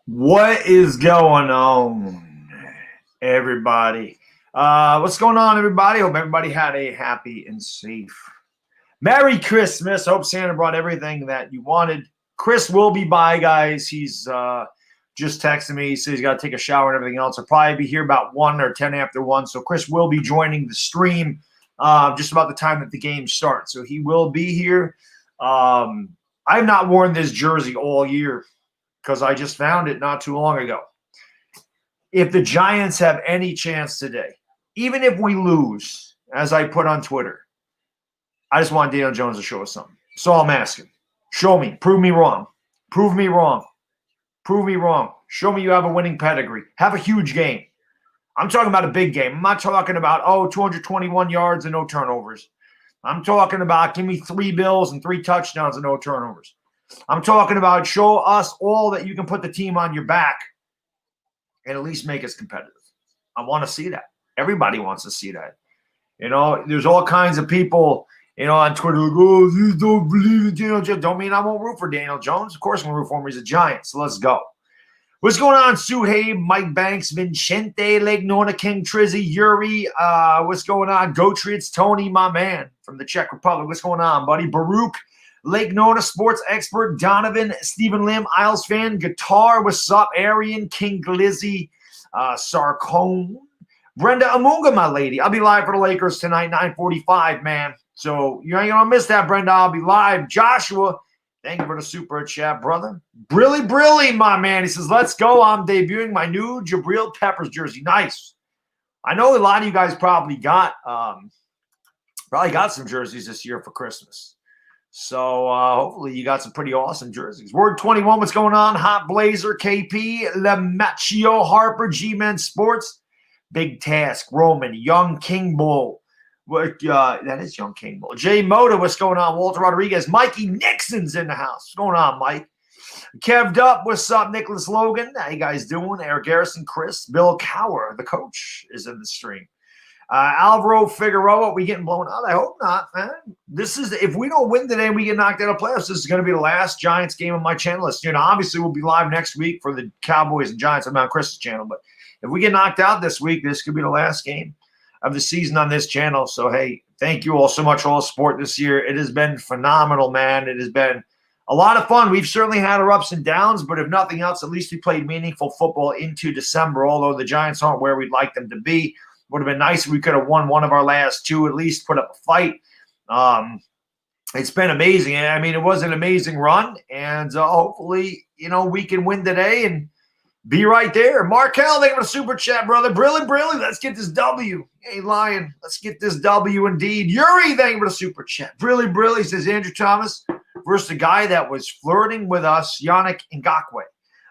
What is going on, everybody? What's going on, everybody? Hope everybody had a happy and safe Merry Christmas. Hope Santa brought everything that you wanted. Chris will be by, guys. He's just texted me. He says he's got to take a shower and everything else. He'll probably be here about 1 or 10 after 1. So Chris will be joining the stream just about the time that the game starts. So he will be here. I've not worn this jersey all year because I just found it not too long ago. If the Giants have any chance today, even if we lose, as I put on Twitter, I just want Daniel Jones to show us something. So I'm asking. Show me. Prove me wrong. Prove me wrong. Prove me wrong. Show me you have a winning pedigree. Have a huge game. I'm talking about a big game. I'm not talking about, 221 yards and no turnovers. I'm talking about give me 3 bills and 3 touchdowns and no turnovers. I'm talking about show us all that you can put the team on your back and at least make us competitive. I want to see that. Everybody wants to see that. There's all kinds of people, on Twitter like, you don't believe in Daniel Jones. Don't mean I won't root for Daniel Jones. Of course I'm going to root for him. He's a Giant, so let's go. What's going on, Suhaib, Mike Banks, Vincente, Lake Nona, King Trizzy, Yuri? What's going on? Go Treats, Tony, my man from the Czech Republic. What's going on, buddy? Baruch, Lake Nona, sports expert, Donovan, Stephen Lim, Isles fan, guitar, what's up? Arian, King Glizzy, Sarcone, Brenda Amunga, my lady. I'll be live for the Lakers tonight, 9:45, man. So you ain't gonna miss that, Brenda. I'll be live. Joshua, thank you for the super chat, brother. Brilly, my man. He says, let's go. I'm debuting my new Jabril Peppers jersey. Nice. I know a lot of you guys probably got some jerseys this year for Christmas. So hopefully you got some pretty awesome jerseys. Word 21, what's going on? Hot Blazer, KP, Lemachio, Harper, G-Men Sports, Big Task, Roman, Young King Bull. That is Young King Bull. Jay Moda, what's going on? Walter Rodriguez, Mikey Nixon's in the house. What's going on, Mike? Kev'd up, what's up? Nicholas Logan, how you guys doing? Eric Garrison, Chris, Bill Cower, the coach, is in the stream. Alvaro Figueroa, we getting blown out? I hope not, man. If we don't win today and we get knocked out of playoffs, this is going to be the last Giants game on my channel. Obviously we'll be live next week for the Cowboys and Giants. I'm on Chris's channel, but if we get knocked out this week, this could be the last game of the season on this channel. So, hey, thank you all so much for all the support this year. It has been phenomenal, man. It has been a lot of fun. We've certainly had our ups and downs, but if nothing else, at least we played meaningful football into December, although the Giants aren't where we'd like them to be. Would have been nice if we could have won one of our last 2, at least put up a fight. It's been amazing. I mean, it was an amazing run, and hopefully, we can win today and be right there. Markel, thank you for the super chat, brother. Brilly, let's get this W. Hey, Lion, let's get this W indeed. Yuri, thank you for the super chat. Brilly, says Andrew Thomas versus the guy that was flirting with us, Yannick Ngakoue.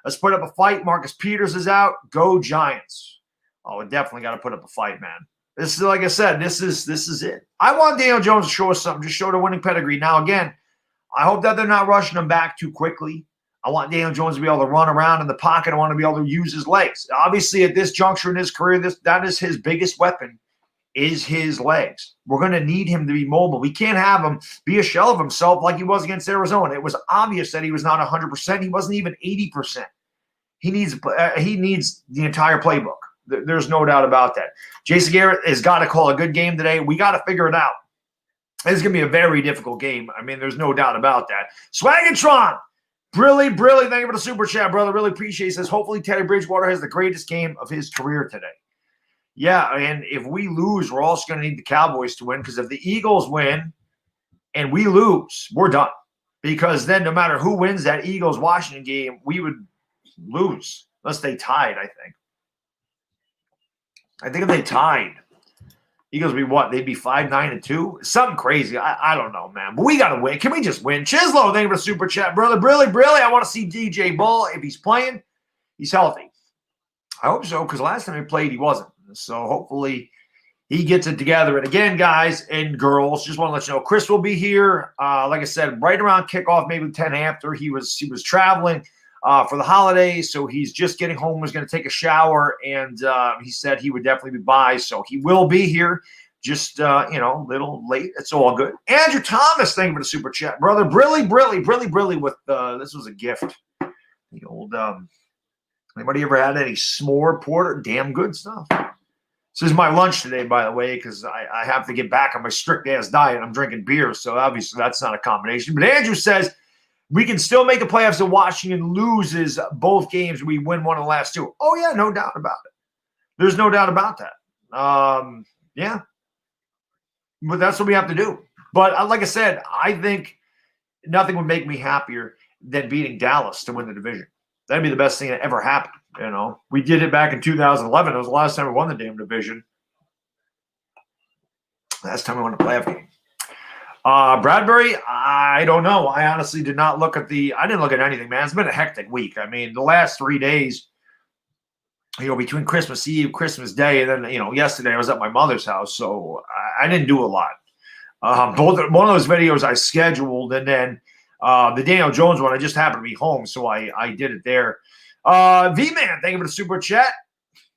Let's put up a fight. Marcus Peters is out. Go Giants. Oh, we definitely got to put up a fight, man. This is, like I said, this is it. I want Daniel Jones to show us something, just show the winning pedigree. Now, again, I hope that they're not rushing him back too quickly. I want Daniel Jones to be able to run around in the pocket. I want to be able to use his legs. Obviously, at this juncture in his career, that is his biggest weapon, is his legs. We're going to need him to be mobile. We can't have him be a shell of himself like he was against Arizona. It was obvious that he was not 100%. He wasn't even 80%. He needs the entire playbook. There's no doubt about that. Jason Garrett has got to call a good game today. We got to figure it out. This is going to be a very difficult game. I mean, there's no doubt about that. Swagantron, Brilly, thank you for the super chat, brother. Really appreciate it. Says, hopefully Teddy Bridgewater has the greatest game of his career today. Yeah, and if we lose, we're also going to need the Cowboys to win, because if the Eagles win and we lose, we're done. Because then no matter who wins that Eagles-Washington game, we would lose unless they tied, I think. I think if they tied, Eagles would be what? They'd be 5-9-2? Something crazy. I don't know, man. But we got to win. Can we just win? Chislo, thank you for the super chat, brother. Brilly. I want to see DJ Bull. If he's playing, he's healthy. I hope so, because last time he played, he wasn't. So hopefully he gets it together. And again, guys and girls, just want to let you know, Chris will be here. Like I said, right around kickoff, maybe 10 after. He was traveling for the holidays, so he's just getting home, was going to take a shower, and he said he would definitely be by, so he will be here. Just, a little late. It's all good. Andrew Thomas, thank you for the super chat. Brother, Brilly with, this was a gift. The old Anybody ever had any s'more porter? Damn good stuff. This is my lunch today, by the way, because I have to get back on my strict-ass diet. I'm drinking beer, so obviously that's not a combination. But Andrew says we can still make the playoffs if Washington loses both games. We win one of the last two. Oh, yeah, no doubt about it. There's no doubt about that. Yeah. But that's what we have to do. But like I said, I think nothing would make me happier than beating Dallas to win the division. That'd be the best thing that ever happened. You know, we did it back in 2011. It was the last time we won the damn division. Last time we won a playoff game. Bradbury, I don't know. I honestly did not look at I didn't look at anything, man. It's been a hectic week. I mean, the last 3 days, between Christmas Eve, Christmas Day, and then, yesterday I was at my mother's house, so I didn't do a lot. One of those videos I scheduled, and then the Daniel Jones one, I just happened to be home, so I did it there. V-Man, thank you for the super chat.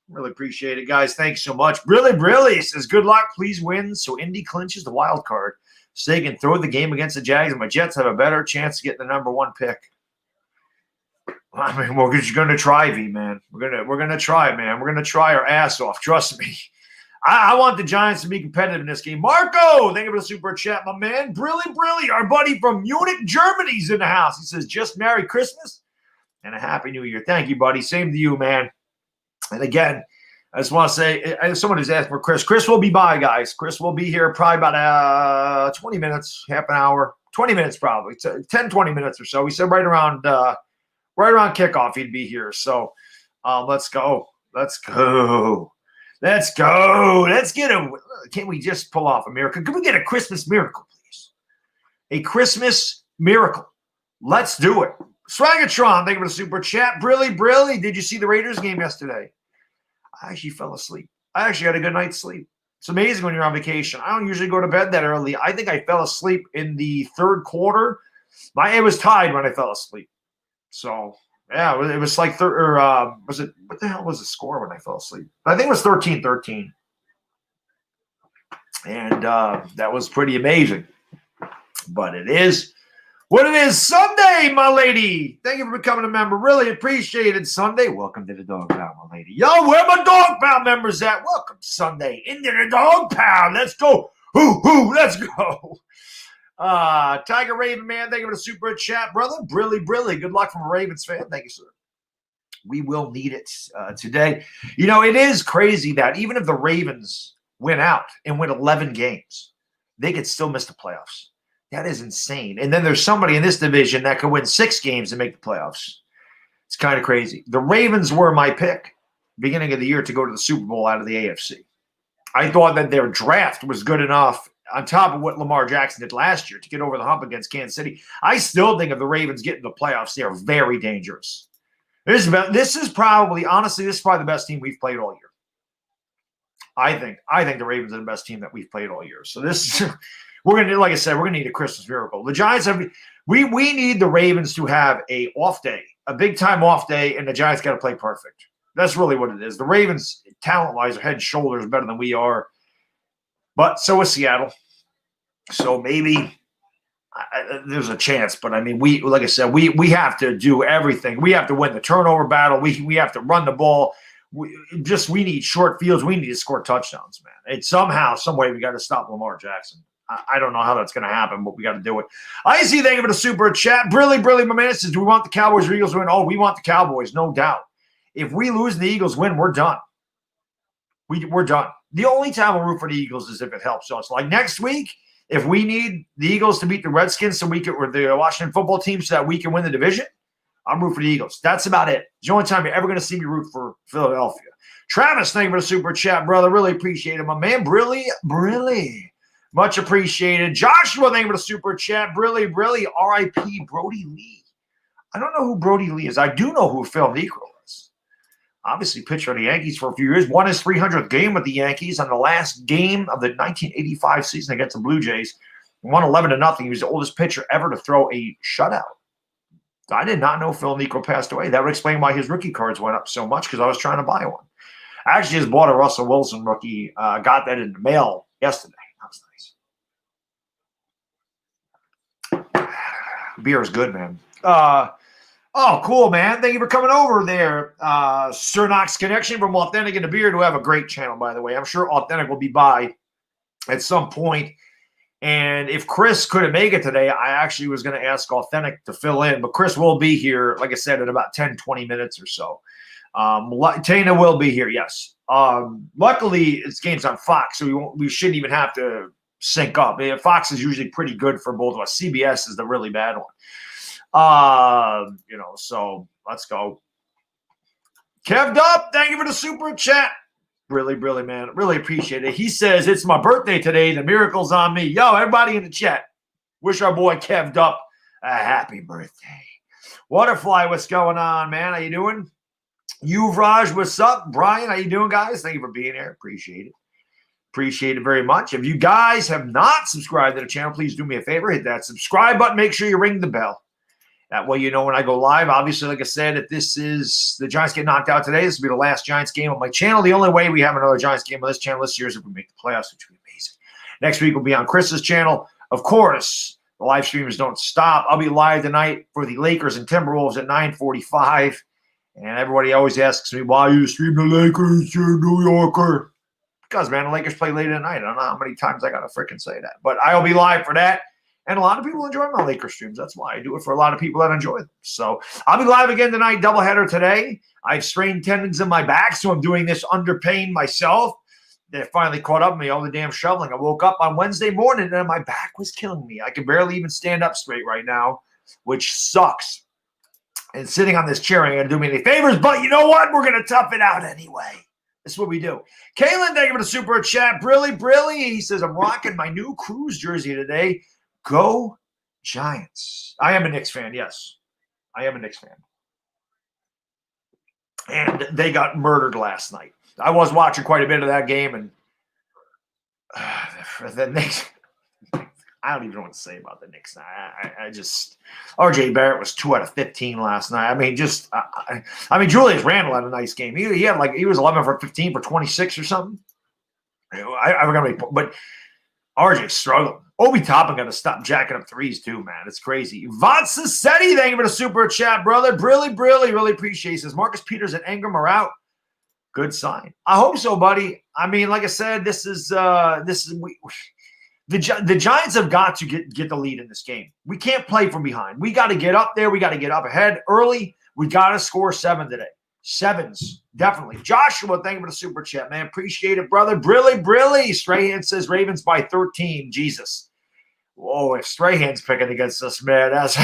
Really appreciate it, guys. Thanks so much. Really says, good luck. Please win so Indy clinches the wild card so they can throw the game against the Jags, and my Jets have a better chance to get the number 1 pick. I mean, we're just going to try, V-Man. We're gonna try, man. We're going to try our ass off. Trust me. I want the Giants to be competitive in this game. Marco, thank you for the super chat, my man. Brilly, our buddy from Munich, Germany's in the house. He says, just Merry Christmas and a Happy New Year. Thank you, buddy. Same to you, man. And again, I just want to say, someone who's asked for Chris. Chris will be by, guys. Chris will be here probably about 20 minutes, half an hour, 20 minutes probably, 10, 20 minutes or so. We said right around kickoff he'd be here. So let's go. Let's get can't we just pull off a miracle? Can we get a Christmas miracle, please? A Christmas miracle. Let's do it. Swagatron, thank you for the super chat. Brilly, did you see the Raiders game yesterday? I actually fell asleep. I actually had a good night's sleep. It's amazing when you're on vacation. I don't usually go to bed that early. I think I fell asleep in the third quarter. My head was tied when I fell asleep. So, yeah, it was like was it – what the hell was the score when I fell asleep? I think it was 13-13. And that was pretty amazing. But it is what it is. Sunday, my lady. Thank you for becoming a member. Really appreciate it, Sunday. Welcome to the Dog Pound, my lady. Yo, where my Dog Pound members at? Welcome, Sunday, into the Dog Pound. Let's go. Let's go. Tiger Raven, man, thank you for the super chat, brother. Brilly. Good luck from a Ravens fan. Thank you, sir. We will need it today. It is crazy that even if the Ravens win out and win 11 games, they could still miss the playoffs. That is insane. And then there's somebody in this division that could win 6 games and make the playoffs. It's kind of crazy. The Ravens were my pick beginning of the year to go to the Super Bowl out of the AFC. I thought that their draft was good enough on top of what Lamar Jackson did last year to get over the hump against Kansas City. I still think if the Ravens get into the playoffs, they are very dangerous. This is probably the best team we've played all year. I think the Ravens are the best team that we've played all year. So this we're gonna, like I said, we're gonna need a Christmas miracle. The Giants we need the Ravens to have a off day, a big time off day, and the Giants got to play perfect. That's really what it is. The Ravens, talent-wise, are head and shoulders better than we are. But so is Seattle. So maybe there's a chance. But, I mean, like I said, we have to do everything. We have to win the turnover battle. We have to run the ball. We need short fields. We need to score touchdowns, man. It's somehow, some way we got to stop Lamar Jackson. I don't know how that's going to happen, but we got to do it. I see. Thank you for the super chat. Brilly, my man says, do we want the Cowboys or Eagles to win? Oh, we want the Cowboys, no doubt. If we lose and the Eagles win, we're done. We're done. The only time we'll root for the Eagles is if it helps us. Like next week, if we need the Eagles to beat the Redskins or the Washington football team so that we can win the division, I'm rooting for the Eagles. That's about it. It's the only time you're ever going to see me root for Philadelphia. Travis, thank you for the super chat, brother. Really appreciate it. My man, Brilly. Much appreciated. Joshua, thank you for the super chat. Brilly. R.I.P. Brody Lee. I don't know who Brody Lee is. I do know who Phil Niekro is. Obviously, pitcher of the Yankees for a few years. Won his 300th game with the Yankees on the last game of the 1985 season against the Blue Jays. Won 11-0. He was the oldest pitcher ever to throw a shutout. I did not know Phil Niekro passed away. That would explain why his rookie cards went up so much because I was trying to buy one. I actually just bought a Russell Wilson rookie. Got that in the mail yesterday. That was nice. Beer is good, man. Oh, cool, man. Thank you for coming over there. Sir Knox Connection from Authentic and the Beard, who have a great channel, by the way. I'm sure Authentic will be by at some point. And if Chris couldn't make it today, I actually was going to ask Authentic to fill in. But Chris will be here, like I said, in about 10, 20 minutes or so. Tana will be here, yes. Luckily, this game's on Fox, so we shouldn't even have to sync up. Fox is usually pretty good for both of us. CBS is the really bad one. So let's go. Kev'd up, thank you for the super chat. Really, man. Really appreciate it. He says, it's my birthday today. The miracle's on me. Yo, everybody in the chat, wish our boy Kev'd up a happy birthday. Waterfly, what's going on, man? How you doing? Yuvraj, what's up? Brian, how you doing, guys? Thank you for being here. Appreciate it. Appreciate it very much. If you guys have not subscribed to the channel, please do me a favor. Hit that subscribe button. Make sure you ring the bell. That way you know when I go live. Obviously, like I said, if this is the Giants get knocked out today, this will be the last Giants game on my channel. The only way we have another Giants game on this channel this year is if we make the playoffs, which would be amazing. Next week will be on Chris's channel. Of course, the live streams don't stop. I'll be live tonight for the Lakers and Timberwolves at 9:45. And everybody always asks me, why you stream the Lakers, you're a New Yorker? Because, man, the Lakers play late at night. I don't know how many times I got to freaking say that. But I'll be live for that. And a lot of people enjoy my Lakers streams. That's why I do it for a lot of people that enjoy them. So I'll be live again tonight, doubleheader today. I've strained tendons in my back, so I'm doing this under pain myself. They finally caught up with me, all the damn shoveling. I woke up on Wednesday morning and my back was killing me. I can barely even stand up straight right now, which sucks. And sitting on this chair ain't going to do me any favors, but you know what? We're going to tough it out anyway. That's what we do. Kaylin, thank you for the super chat. Brilly. He says, I'm rocking my new Cruise jersey today. Go Giants. I am a Knicks fan, yes. I am a Knicks fan. And they got murdered last night. I was watching quite a bit of that game, and the Knicks, I don't even know what to say about the Knicks. I just, RJ Barrett was 2 out of 15 last night. I mean, Julius Randle had a nice game. He was 11 for 15 for 26 or something. But RJ struggled. Obi Toppin got to stop jacking up threes too, man. It's crazy. Vatsasetti, thank you for the super chat, brother. Really appreciate it. Says Marcus Peters and Ingram are out. Good sign. I hope so, buddy. I mean, like I said, the Giants have got to get the lead in this game. We can't play from behind. We got to get up there. We got to get up ahead early. We got to score 7 today. 7s, definitely. Joshua, thank you for the super chat, man. Appreciate it, brother. Brilly. Strahan says Ravens by 13. Jesus. Whoa, if Strahan's picking against us, man, that's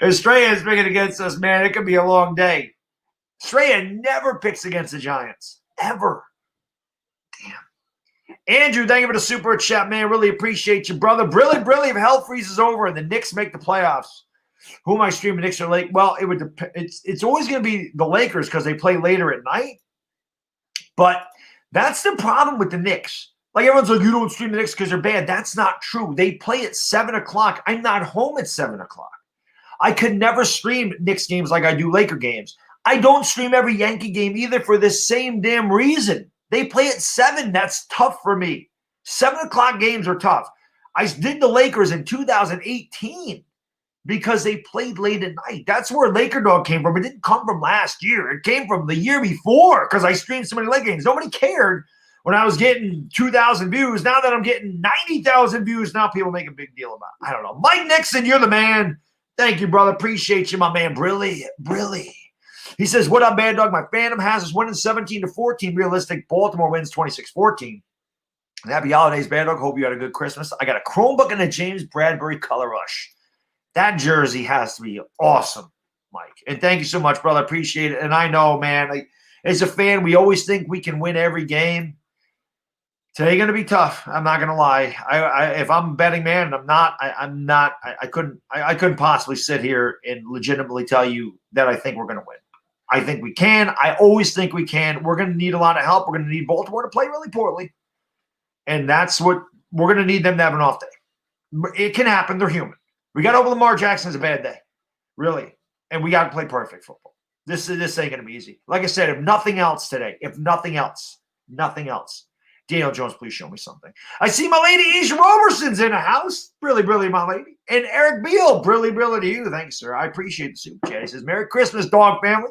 if Strahan's picking against us, man, it could be a long day. Strahan never picks against the Giants. Ever. Damn. Andrew, thank you for the super chat, man. Really appreciate you, brother. Brilly. If hell freezes over and the Knicks make the playoffs, who am I streaming? Knicks or Lake? Well, it would depend. It's always going to be the Lakers because they play later at night. But that's the problem with the Knicks. Like everyone's like, you don't stream the Knicks because they're bad. That's not true. They play at 7 o'clock. I'm not home at 7 o'clock. I could never stream Knicks games like I do Laker games. I don't stream every Yankee game either for the same damn reason. They play at 7. That's tough for me. 7 o'clock games are tough. I did the Lakers in 2018. Because they played late at night. That's where Laker Dog came from. It didn't come from last year. It came from the year before because I streamed so many Laker games. Nobody cared when I was getting 2,000 views. Now that I'm getting 90,000 views, now people make a big deal about it. I don't know. Mike Nixon, you're the man. Thank you, brother. Appreciate you, my man. Brilly. He says, what up, Baddog? My fandom has us winning 17-14. Realistic. Baltimore wins 26-14. And happy holidays, Baddog. Hope you had a good Christmas. I got a Chromebook and a James Bradbury Color Rush. That jersey has to be awesome, Mike. And thank you so much, brother. I appreciate it. And I know, man, as a fan, we always think we can win every game. Today going to be tough. I'm not going to lie. If I'm a betting man, and I'm not. I couldn't possibly sit here and legitimately tell you that I think we're going to win. I think we can. I always think we can. We're going to need a lot of help. We're going to need Baltimore to play really poorly. And that's what we're going to need them to have an off day. It can happen. They're human. We got over Lamar Jackson's a bad day, really, and we got to play perfect football. This ain't going to be easy. Like I said, if nothing else today, nothing else, Daniel Jones, please show me something. I see my lady Asia Roberson's in the house. Really, really, my lady. And Eric Beal, really, really to you. Thanks, sir. I appreciate the super chat. He says, Merry Christmas, dog family.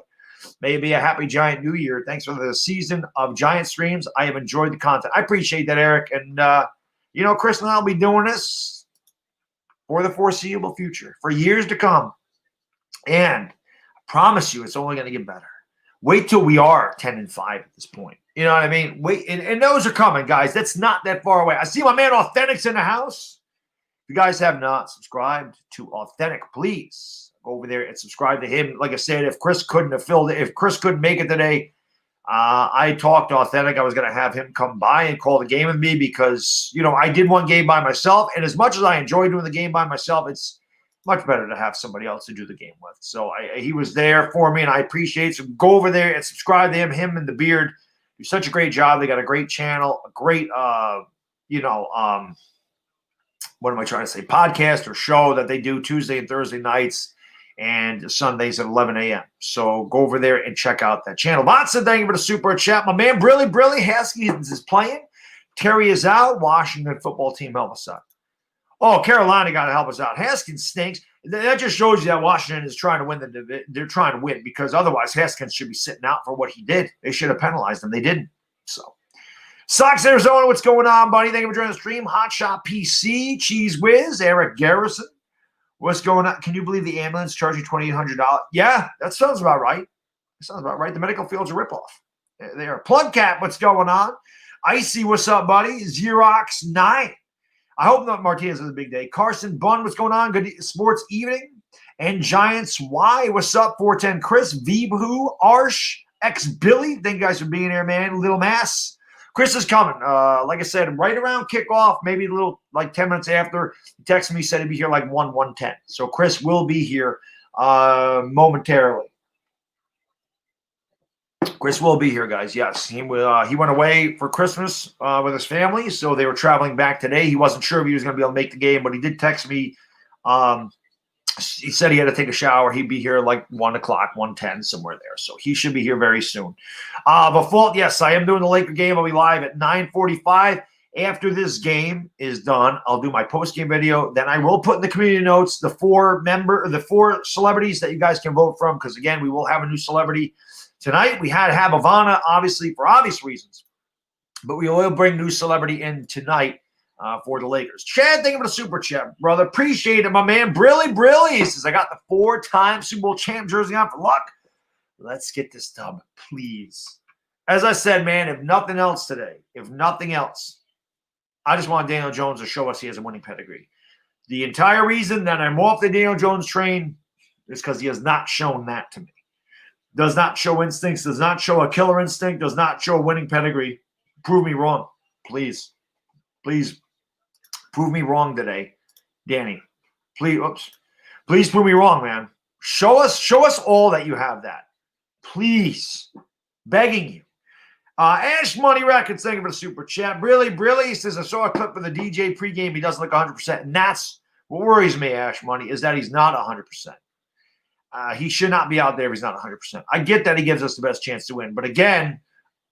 May it be a happy Giant New Year. Thanks for the season of Giant streams. I have enjoyed the content. I appreciate that, Eric. And, Chris and I will be doing this for the foreseeable future, for years to come. And I promise you, it's only going to get better. Wait till we are 10-5 at this point. You know what I mean? Wait, and those are coming, guys. That's not that far away. I see my man Authentics in the house. If you guys have not subscribed to Authentic, please go over there and subscribe to him. Like I said, if Chris couldn't make it today, I talked to Authentic. I was going to have him come by and call the game with me because, I did one game by myself. And as much as I enjoy doing the game by myself, it's much better to have somebody else to do the game with. So he was there for me, and I appreciate it. So go over there and subscribe to him and the Beard. Do such a great job. They got a great channel, a great, what am I trying to say, podcast or show that they do Tuesday and Thursday nights and Sundays at 11 a.m. So go over there and check out that channel. Watson, thank you for the super chat. My man, Brilly Haskins is playing. Terry is out. Washington football team help us out. Oh, Carolina got to help us out. Haskins stinks. That just shows you that Washington is trying to win. They're trying to win because otherwise Haskins should be sitting out for what he did. They should have penalized him. They didn't. So, Sox Arizona, what's going on, buddy? Thank you for joining the stream. Hot Shot PC, Cheese Whiz, Eric Garrison. What's going on? Can you believe the ambulance charged you $2,800? Yeah, that sounds about right. The medical field's a ripoff. There. Plug Cap, what's going on? Icy, what's up, buddy? Xerox 9. I hope not Martinez has a big day. Carson Bunn, what's going on? Good sports evening. And Giants Y, what's up? 410 Chris, Vibhu, Arsh, X Billy. Thank you guys for being here, man. Little Mass. Chris is coming. Like I said, right around kickoff, maybe a little like 10 minutes after. He texted me, said he'd be here like 1:10. So Chris will be here momentarily. Chris will be here, guys. Yes, he went away for Christmas with his family, so they were traveling back today. He wasn't sure if he was going to be able to make the game, but he did text me. He said he had to take a shower. He'd be here like 1 o'clock, 1:10, somewhere there. So he should be here very soon. Yes, I am doing the Laker game. I'll be live at 9:45. After this game is done, I'll do my post-game video. Then I will put in the community notes the four celebrities that you guys can vote from because, again, we will have a new celebrity. Tonight, we had to have Ivana, obviously, for obvious reasons. But we will bring new celebrity in tonight for the Lakers. Chad, thank you for the super chat, brother. Appreciate it, my man. Brilly. He says, I got the 4-time Super Bowl champ jersey on for luck. Let's get this dub, please. As I said, man, if nothing else today, I just want Daniel Jones to show us he has a winning pedigree. The entire reason that I'm off the Daniel Jones train is because he has not shown that to me. Does not show instincts, does not show a killer instinct, does not show a winning pedigree. Prove me wrong, please. Please prove me wrong today, Danny. Please prove me wrong, man. Show us all that you have that. Please. Begging you. Ash Money Records, thank you for the super chat. Brilly says, I saw a clip of the DJ pregame. He doesn't look 100%. And that's what worries me, Ash Money, is that he's not 100%. He should not be out there if he's not 100%. I get that he gives us the best chance to win. But again,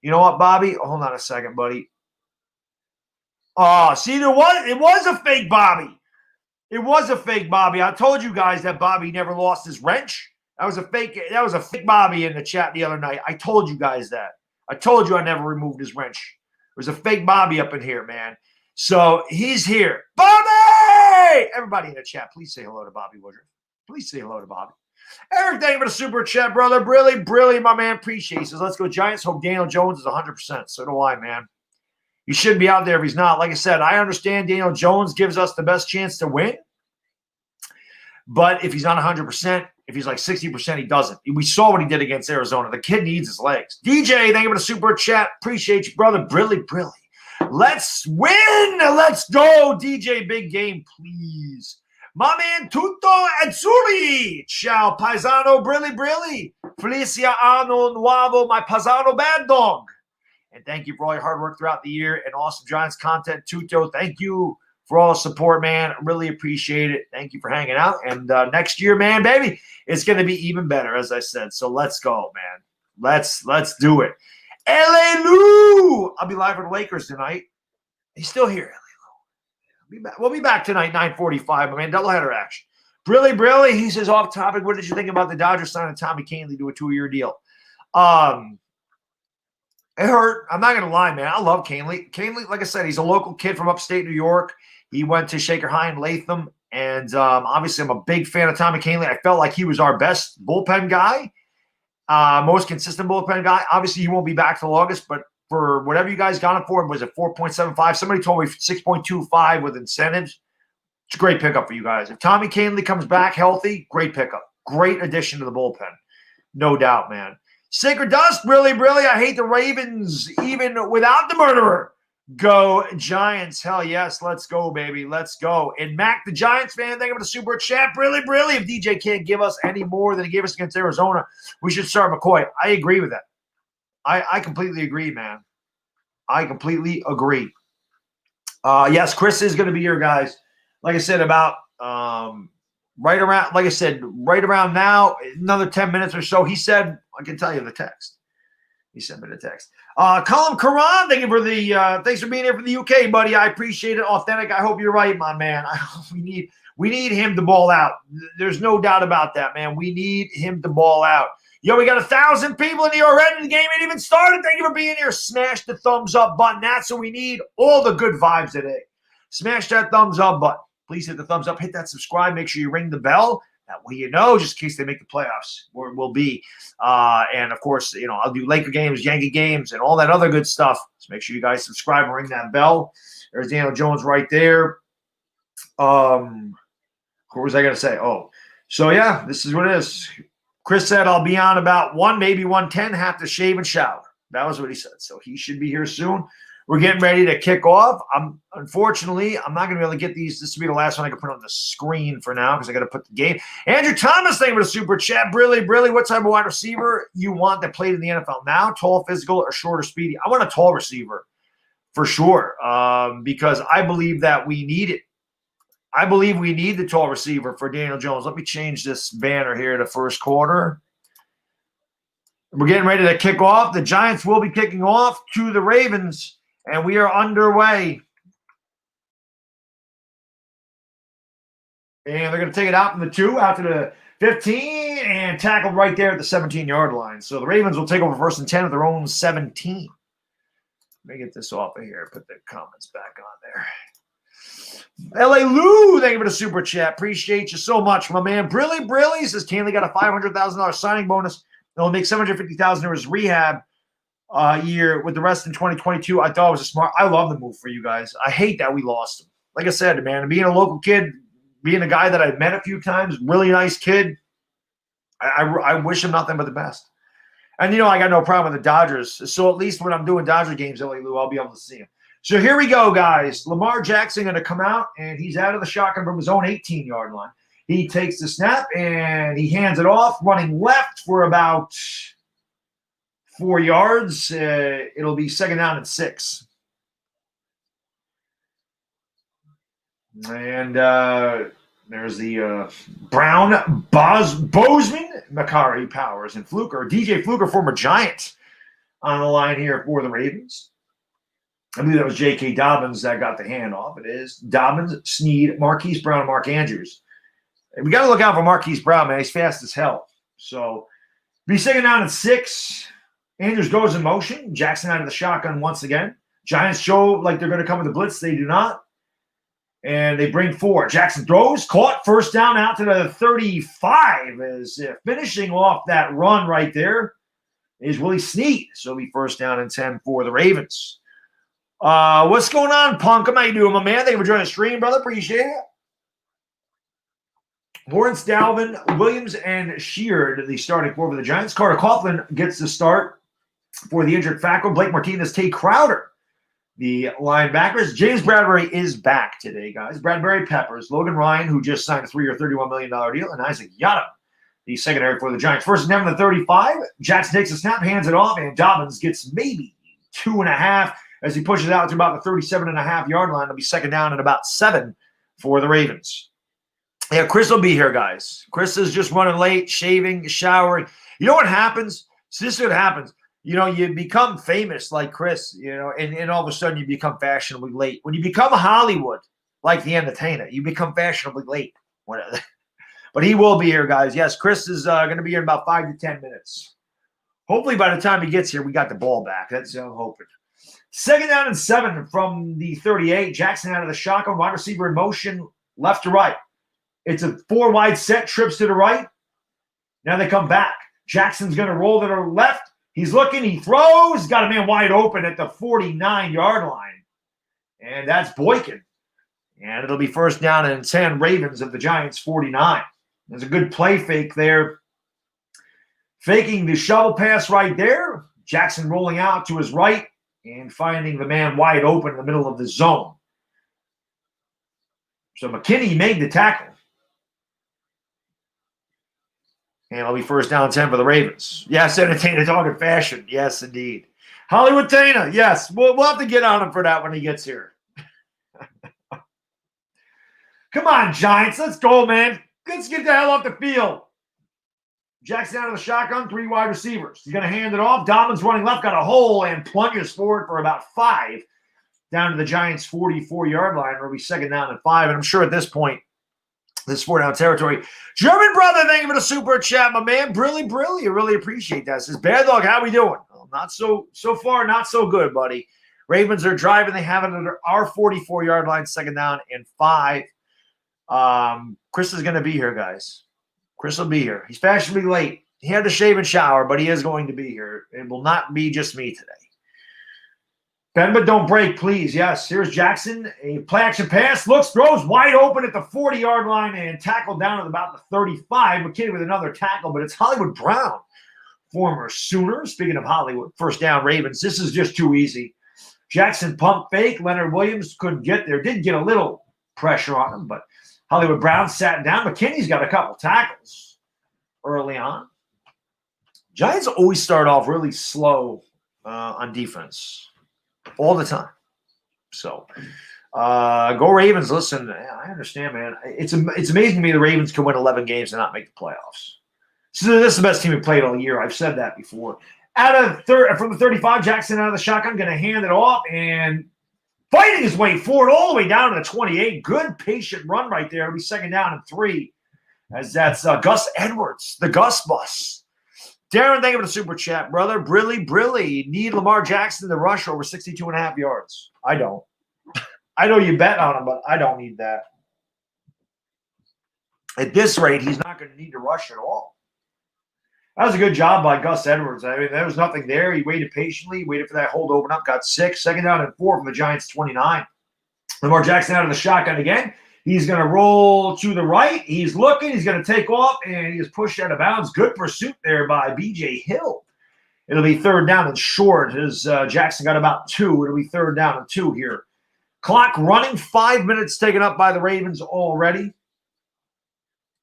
you know what, Bobby? Hold on a second, buddy. Oh, see, it was a fake Bobby. It was a fake Bobby. I told you guys that Bobby never lost his wrench. That was a fake Bobby in the chat the other night. I told you guys that. I told you I never removed his wrench. There was a fake Bobby up in here, man. So he's here. Bobby! Everybody in the chat, please say hello to Bobby Woodruff. Please say hello to Bobby. Eric, thank you for the super chat, brother. Brilly, my man. Appreciate it. He says, let's go Giants. Hope Daniel Jones is 100%. So do I, man. He shouldn't be out there if he's not. Like I said, I understand Daniel Jones gives us the best chance to win. But if he's not 100%, if he's like 60%, he doesn't. We saw what he did against Arizona. The kid needs his legs. DJ, thank you for the super chat. Appreciate you, brother. Brilly. Let's win. Let's go, DJ. Big game, please. My man Tutto Azzurri. Ciao, paisano. Brilly. Felicia Anno Nuovo, my paisano Baddog. And thank you for all your hard work throughout the year and awesome Giants content. Tutto, thank you for all the support, man. I really appreciate it. Thank you for hanging out. And next year, man, baby, it's going to be even better, as I said. So let's go, man. Let's do it. L.A. Lou. I'll be live for the Lakers tonight. He's still here. We'll be back tonight, 9:45. My man, doubleheader action. Brilly, he says, off topic, what did you think about the Dodgers signing Tommy Kahnle to a 2-year deal? It hurt. I'm not going to lie, man. I love Kahnle. Kahnle, like I said, he's a local kid from upstate New York. He went to Shaker High in Latham. And obviously, I'm a big fan of Tommy Kahnle. I felt like he was our best bullpen guy, most consistent bullpen guy. Obviously, he won't be back till August, but for whatever you guys got him for, was it 4.75? Somebody told me 6.25 with incentives. It's a great pickup for you guys. If Tommy Kahnle comes back healthy, great pickup. Great addition to the bullpen. No doubt, man. Sacred Dust, really. I hate the Ravens, even without the murderer. Go Giants. Hell yes. Let's go, baby. Let's go. And Mac, the Giants fan, thank you for the super chat. Really. If DJ can't give us any more than he gave us against Arizona, we should start McCoy. I agree with that. I completely agree, man. I completely agree. Yes, Chris is going to be here, guys. Like I said, about right around now, another 10 minutes or so. He said, I can tell you the text. He sent me the text. Colin Karan, thank you for the thanks for being here for the UK, buddy. I appreciate it. Authentic. I hope you're right, my man. We need him to ball out. There's no doubt about that, man. We need him to ball out. Yo, we got 1,000 people in here already. The game ain't even started. Thank you for being here. Smash the thumbs up button. That's what we need. All the good vibes today. Smash that thumbs up button. Please hit the thumbs up. Hit that subscribe. Make sure you ring the bell. That way you know, just in case they make the playoffs, where it will be. And, of course, I'll do Laker games, Yankee games, and all that other good stuff. So make sure you guys subscribe and ring that bell. There's Daniel Jones right there. What was I going to say? Oh, so, yeah, this is what it is. Chris said I'll be on about 1, maybe 1:10, have to shave and shower. That was what he said. So he should be here soon. We're getting ready to kick off. Unfortunately, I'm not going to be able to get these. This will be the last one I can put on the screen for now because I got to put the game. Andrew Thomas, thank you for the super chat. Brilly, what type of wide receiver you want that played in the NFL now? Tall, physical, or short or speedy? I want a tall receiver for sure because I believe that we need it. I believe we need the tall receiver for Daniel Jones. Let me change this banner here to first quarter. We're getting ready to kick off. The Giants will be kicking off to the Ravens, and we are underway. And they're going to take it out from the 2 out to the 15 and tackled right there at the 17-yard line. So the Ravens will take over 1st and 10 at their own 17. Let me get this off of here. Put the comments back on there. L.A. Lou, thank you for the super chat. Appreciate you so much, my man. Brilly says Kahnle got a $500,000 signing bonus. He'll make $750,000 in his rehab year with the rest in 2022. I thought it was a smart. I love the move for you guys. I hate that we lost him. Like I said, man, being a local kid, being a guy that I've met a few times, really nice kid. I wish him nothing but the best. And I got no problem with the Dodgers. So at least when I'm doing Dodger games, L.A. Lou, I'll be able to see him. So here we go, guys. Lamar Jackson going to come out, and he's out of the shotgun from his own 18-yard line. He takes the snap, and he hands it off, running left for about 4 yards. It'll be 2nd down and 6. And there's the Brown, Bozeman, Makari, Powers, and Fluker. DJ Fluker, former Giant, on the line here for the Ravens. I believe that was J.K. Dobbins that got the handoff. It is Dobbins, Snead, Marquise Brown, and Mark Andrews. We got to look out for Marquise Brown, man. He's fast as hell. So, be 2nd down and 6. Andrews goes in motion. Jackson out of the shotgun once again. Giants show like they're going to come with the blitz. They do not. And they bring 4. Jackson throws. Caught. 1st down out to the 35. As finishing off that run right there is Willie Snead. So, it'll be 1st down and 10 for the Ravens. What's going on, Punk? How you doing, my man? Thank you for joining the stream, brother. Appreciate it. Lawrence, Dalvin, Williams, and Sheard, the starting 4 for the Giants. Carter Coughlin gets the start for the injured Fackrell. Blake Martinez, Tate Crowder, the linebackers. James Bradbury is back today, guys. Bradbury, Peppers, Logan Ryan, who just signed a 3-year, $31 million deal, and Isaac Yadam, the secondary for the Giants. 1st and 10 to the 35. Jackson takes a snap, hands it off, and Dobbins gets maybe 2.5 as he pushes out to about the 37.5-yard line. It'll be 2nd down and about 7 for the Ravens. Yeah, Chris will be here, guys. Chris is just running late, shaving, showering. You know what happens? So this is what happens. you become famous like Chris, and all of a sudden you become fashionably late. When you become Hollywood, like the Entertainah, you become fashionably late. But he will be here, guys. Yes, Chris is going to be here in about 5 to 10 minutes. Hopefully by the time he gets here, we got the ball back. That's what I'm hoping. 2nd down and 7 from the 38. Jackson out of the shotgun, wide receiver in motion, left to right. It's a 4-wide set, trips to the right. Now they come back. Jackson's going to roll to the left. He's looking, he throws, got a man wide open at the 49-yard line. And that's Boykin. And it'll be 1st down and 10, Ravens of the Giants 49. There's a good play fake there. Faking the shovel pass right there. Jackson rolling out to his right and finding the man wide open in the middle of the zone. So McKinney made the tackle. And it'll be 1st down 10 for the Ravens. Yes, Entertainah dog in fashion. Yes, indeed. Hollywood Tana, yes. We'll have to get on him for that when he gets here. Come on, Giants. Let's go, man. Let's get the hell off the field. Jackson out of the shotgun, 3 wide receivers. He's going to hand it off. Dobbins running left, got a hole, and plunges forward for about 5 down to the Giants' 44-yard line. It'll be 2nd down and 5. And I'm sure at this point, this 4-down territory. German brother, thank you for the super chat, my man. Brilly. I really appreciate that. Says, Baddog, how we doing? Well, not so far, not so good, buddy. Ravens are driving. They have it under our 44-yard line, 2nd down and 5. Chris is going to be here, guys. Chris will be here. He's fashionably late. He had to shave and shower, but he is going to be here. It will not be just me today. Bend but don't break, please. Yes, here's Jackson. A play-action pass. Looks, throws wide open at the 40-yard line and tackled down at about the 35. McKinney with another tackle, but it's Hollywood Brown, former Sooner. Speaking of Hollywood, 1st down Ravens. This is just too easy. Jackson pump fake. Leonard Williams couldn't get there. Did get a little pressure on him, but Hollywood Brown sat down. McKinney's got a couple tackles early on. Giants always start off really slow on defense. All the time. So, go Ravens. Listen, I understand, man. It's amazing to me the Ravens can win 11 games and not make the playoffs. So this is the best team we played all year. I've said that before. From the 35, Jackson out of the shotgun, going to hand it off and fighting his way forward all the way down to the 28. Good patient run right there. It'll be 2nd down and 3 as that's Gus Edwards, the Gus bus. Darren, thank you for the super chat, brother. Brilly. Need Lamar Jackson to rush over 62.5 yards. I don't. I know you bet on him, but I don't need that. At this rate, he's not going to need to rush at all. That was a good job by Gus Edwards. I mean, there was nothing there. He waited patiently, waited for that hole to open up, got 6. 2nd down and 4 from the Giants' 29. Lamar Jackson out of the shotgun again. He's going to roll to the right. He's looking. He's going to take off, and he is pushed out of bounds. Good pursuit there by B.J. Hill. It'll be 3rd down and short as Jackson got about 2. It'll be 3rd down and 2 here. Clock running. 5 minutes taken up by the Ravens already.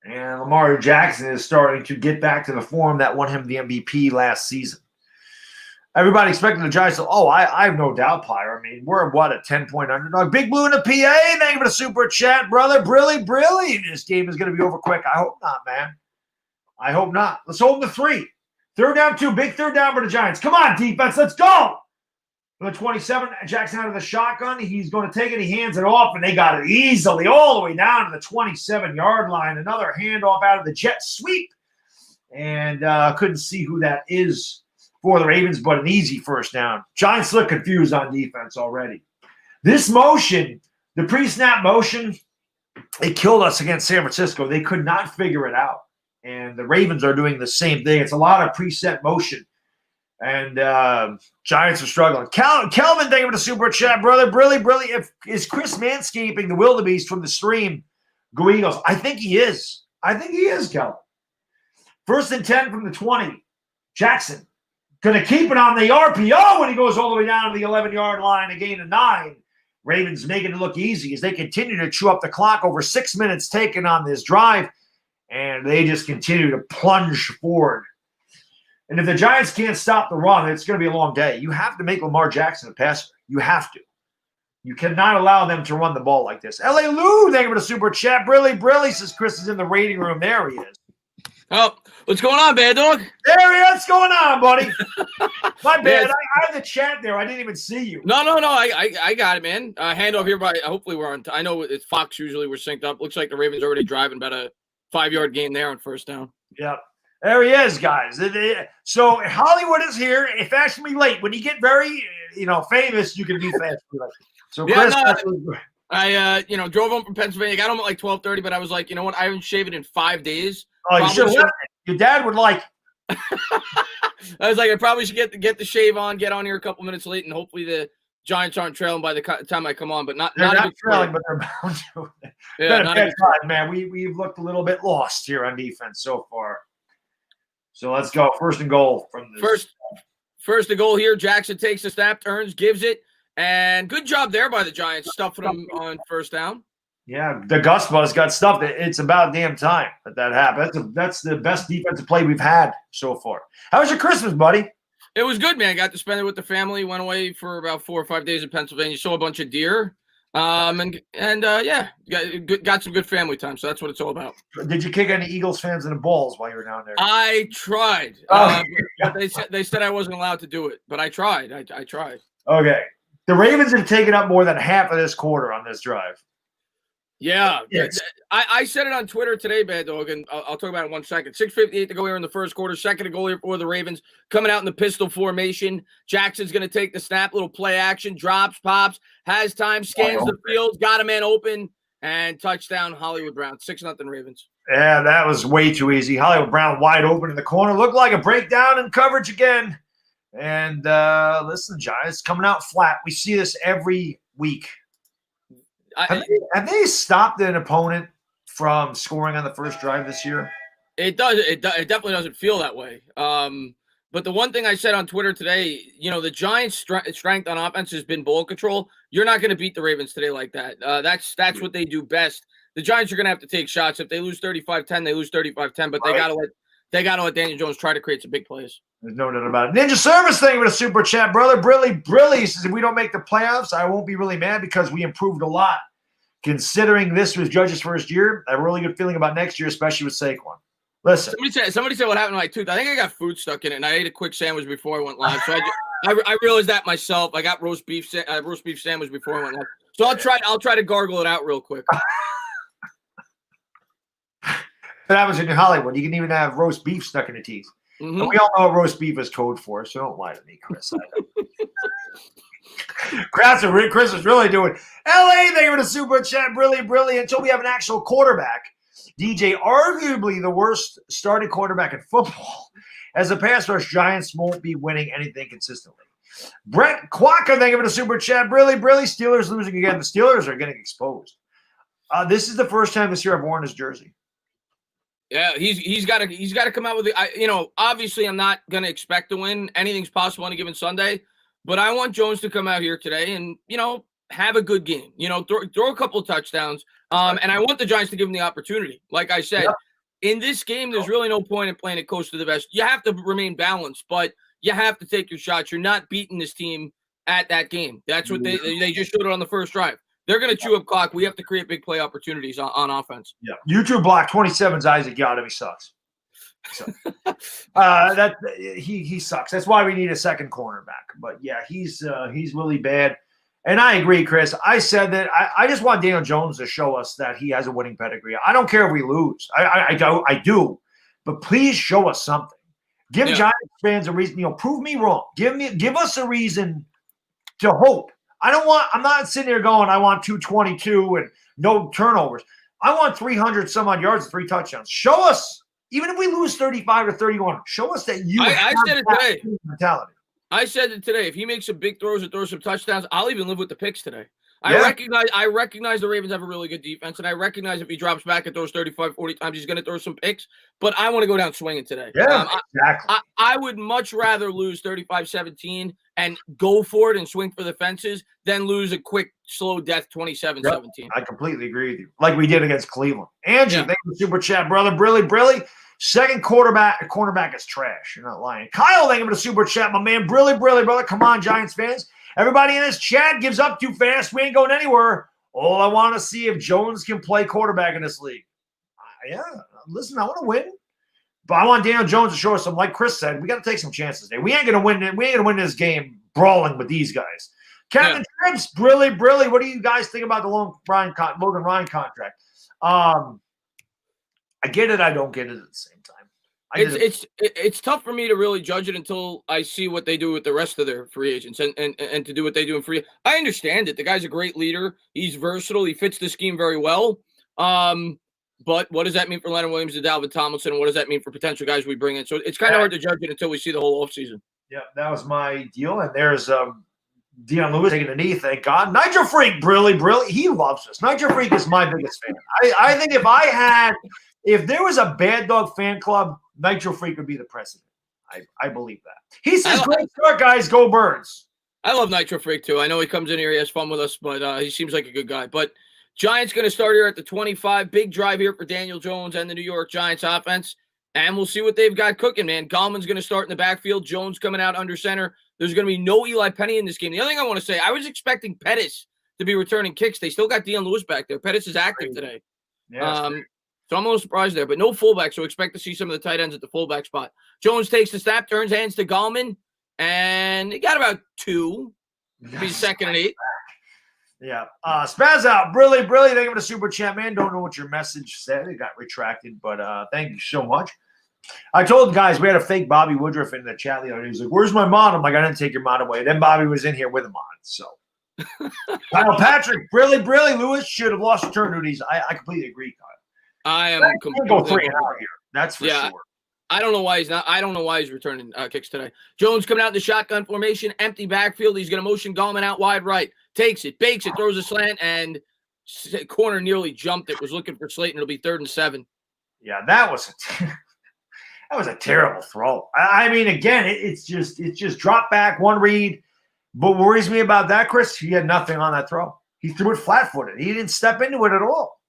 And Lamar Jackson is starting to get back to the form that won him the MVP last season. Everybody expecting the Giants to, I have no doubt, Pyre. I mean, we're, a 10-point underdog. Big Blue in the PA, thank you for the super chat, brother. Brilly. This game is going to be over quick. I hope not, man. I hope not. Let's hold the 3. 3rd down 2, big 3rd down for the Giants. Come on, defense, let's go. For the 27, Jackson out of the shotgun. He's going to take it. He hands it off, and they got it easily all the way down to the 27-yard line. Another handoff out of the jet sweep. And couldn't see who that is for the Ravens, but an easy 1st down. Giants look confused on defense already. This motion, the pre-snap motion, it killed us against San Francisco. They could not figure it out. And the Ravens are doing the same thing. It's a lot of preset motion. And Giants are struggling. Kelvin, thank you for the super chat, brother. Brilly. Is Chris manscaping the wildebeest from the stream? Go Eagles. I think he is. Kelvin. 1st and 10 from the 20. Jackson going to keep it on the RPO when he goes all the way down to the 11-yard line, a gain of 9. Ravens making it look easy as they continue to chew up the clock. Over 6 minutes taken on this drive, and they just continue to plunge forward. And if the Giants can't stop the run, it's going to be a long day. You have to make Lamar Jackson a passer. You have to. You cannot allow them to run the ball like this. L.A. Lou, thank you for the super chat. Brilly says Chris is in the waiting room. There he is. Oh, what's going on, Baddog? There he is. What's going on, buddy? My bad. I had the chat there. I didn't even see you. No. I got it, man. Handoff here by. Hopefully we're on. I know it's Fox. Usually we're synced up. Looks like the Ravens already driving about a 5-yard gain there on first down. Yep. There he is, guys. So Hollywood is here. Fashionably late. When you get very, famous, you can be fashionably late. So Chris, I drove home from Pennsylvania. Got home at like 12:30, but I was like, you know what? I haven't shaved in 5 days. Oh, you should have. Your dad would like. I was like, I probably should get the shave on, get on here a couple minutes late, and hopefully the Giants aren't trailing by the time I come on. But not trailing, but they're bound to. Yeah, man. We've looked a little bit lost here on defense so far. So let's go. First and goal from this. First and goal here. Jackson takes the snap, turns, gives it, and good job there by the Giants, stuffing them on first down. Yeah, the Gus Bus got stuffed. It's about damn time that happened. That's the best defensive play we've had so far. How was your Christmas, buddy? It was good, man. Got to spend it with the family. Went away for about 4 or 5 days in Pennsylvania. Saw a bunch of deer. Got some good family time. So that's what it's all about. Did you kick any Eagles fans in the balls while you were down there? I tried. They said I wasn't allowed to do it, but I tried. I tried. Okay. The Ravens have taken up more than half of this quarter on this drive. Yeah. Yes. I said it on Twitter today, Baddog, and I'll talk about it in 1 second. 6:58 to go here in the first quarter. Second to go here for the Ravens. Coming out in the pistol formation. Jackson's going to take the snap. Little play action. Drops, pops. Has time. Scans the field. Got a man open. And touchdown, Hollywood Brown. 6-0 Ravens. Yeah, that was way too easy. Hollywood Brown wide open in the corner. Looked like a breakdown in coverage again. And listen, Giants coming out flat. We see this every week. Have they stopped an opponent from scoring on the first drive this year? It does. It definitely doesn't feel that way. But the one thing I said on Twitter today, the Giants' strength on offense has been ball control. You're not going to beat the Ravens today like that. That's what they do best. The Giants are going to have to take shots. If they lose 35-10, they lose 35-10. But they got to let Daniel Jones try to create some big plays. There's no doubt about it. Ninja Service thing with a super chat, brother. Brilly says, if we don't make the playoffs, I won't be really mad because we improved a lot. Considering this was Judge's first year, I have a really good feeling about next year, especially with Saquon. Listen. Somebody said what happened to my tooth. I think I got food stuck in it, and I ate a quick sandwich before I went live. So I realized that myself. I got roast beef sandwich before I went live. So I'll try to gargle it out real quick. That was in Hollywood. You can even have roast beef stuck in the teeth. Mm-hmm. And we all know what roast beef is code for, so don't lie to me, Chris. Chris is really doing LA. They were the super chat, brilliant. Until we have an actual quarterback. DJ, arguably the worst starting quarterback in football. As a pass rush, Giants won't be winning anything consistently. Brett Quacker, thank you for the super chat, brilly. Steelers losing again. The Steelers are getting exposed. This is the first time this year I've worn his jersey. Yeah, he's got to come out with it. Obviously I'm not going to expect to win. Anything's possible on a given Sunday, but I want Jones to come out here today and have a good game. Throw a couple of touchdowns. And I want the Giants to give him the opportunity. Like I said, in this game, there's really no point in playing it close to the vest. You have to remain balanced, but you have to take your shots. You're not beating this team at that game. That's what they just showed it on the first drive. They're going to chew up clock. We have to create big play opportunities on offense. Yeah. YouTube block 27's Isaac Yadim. He sucks. So, he sucks. That's why we need a second cornerback. But yeah, he's really bad. And I agree, Chris. I said that I just want Daniel Jones to show us that he has a winning pedigree. I don't care if we lose. I do. But please show us something. Give Giants fans a reason. Prove me wrong. Give us a reason to hope. I'm not sitting here going, I want 222 and no turnovers. I want 300 some odd yards and 3 touchdowns. Show us, even if we lose 35-31, show us that you I said it today. Mentality. I said it today. If he makes some big throws and throws some touchdowns, I'll even live with the picks today. I recognize the Ravens have a really good defense, and I recognize if he drops back and throws 35, 40 times, he's going to throw some picks. But I want to go down swinging today. Yeah, exactly. I would much rather lose 35-17 and go for it and swing for the fences than lose a quick, slow death 27-17. I completely agree with you. Like we did against Cleveland. Andrew, thank you for super chat, brother. Brilly. Second cornerback is trash. You're not lying. Kyle, thank you for the super chat, my man. Brilly, brother. Come on, Giants fans. Everybody in this chat gives up too fast. We ain't going anywhere. All I want to see if Jones can play quarterback in this league. Listen, I want to win. But I want Daniel Jones to show us some, like Chris said, we got to take some chances there. We ain't gonna win. We ain't gonna win this game brawling with these guys. Captain Trips, Brilly. What do you guys think about the Logan Ryan contract? I get it. I don't get it at the same time. It's tough for me to really judge it until I see what they do with the rest of their free agents and to do what they do in free. I understand it. The guy's a great leader. He's versatile. He fits the scheme very well. But what does that mean for Leonard Williams and Dalvin Tomlinson? And what does that mean for potential guys we bring in? So it's kind of hard to judge it until we see the whole offseason. Yeah, that was my deal. And there's Deion Lewis taking a knee, thank God. Nitro Freak, Brilly. He loves us. Nitro Freak is my biggest fan. I think if there was a Bad Dog fan club, Nitro Freak would be the president. I believe that. He says, great start, guys. Go Birds. I love Nitro Freak, too. I know he comes in here. He has fun with us, but he seems like a good guy. But Giants going to start here at the 25. Big drive here for Daniel Jones and the New York Giants offense. And we'll see what they've got cooking, man. Gallman's going to start in the backfield. Jones coming out under center. There's going to be no Eli Penny in this game. The other thing I want to say, I was expecting Pettis to be returning kicks. They still got Deion Lewis back there. Pettis is active today. Yeah, so I'm a little surprised there, but no fullback, so expect to see some of the tight ends at the fullback spot. Jones takes the snap, turns hands to Gallman, and he got about 2. It'll be 2nd and 8. Yeah. Spaz out. Brilly. Thank you for the super chat, man. Don't know what your message said. It got retracted, but thank you so much. I told the guys we had a fake Bobby Woodruff in the chat the other day. He was like, where's my mod? I'm like, I didn't take your mod away. Then Bobby was in here with a mod. So Kyle Patrick, Brilly. Lewis should have lost return duties. I completely agree, Kyle. I am completely go 3 and out here. That's for sure. I don't know why he's not. I don't know why he's returning kicks today. Jones coming out in the shotgun formation, empty backfield. He's going to motion Gallman out wide right. Takes it, bakes it, throws a slant, and corner nearly jumped it. Was looking for Slayton. It'll be 3rd and 7. Yeah, that was a terrible throw. I mean, again, it's just drop back, one read. But what worries me about that, Chris, he had nothing on that throw. He threw it flat-footed. He didn't step into it at all.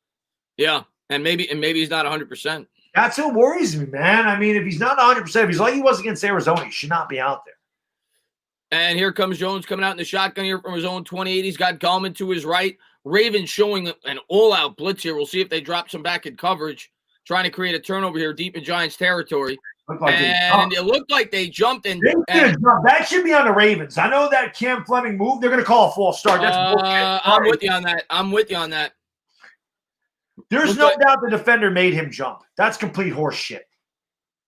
Yeah, and maybe he's not 100%. That's what worries me, man. I mean, if he's not 100%, if he's like he was against Arizona, he should not be out there. And here comes Jones coming out in the shotgun here from his own 28. He's got Gallman to his right. Ravens showing an all-out blitz here. We'll see if they drop some back in coverage, trying to create a turnover here deep in Giants territory. It looked like they jumped. That should be on the Ravens. I know that Cam Fleming moved. They're going to call a false start. That's bullshit. I'm with you on that. There's no doubt the defender made him jump. That's complete horse shit.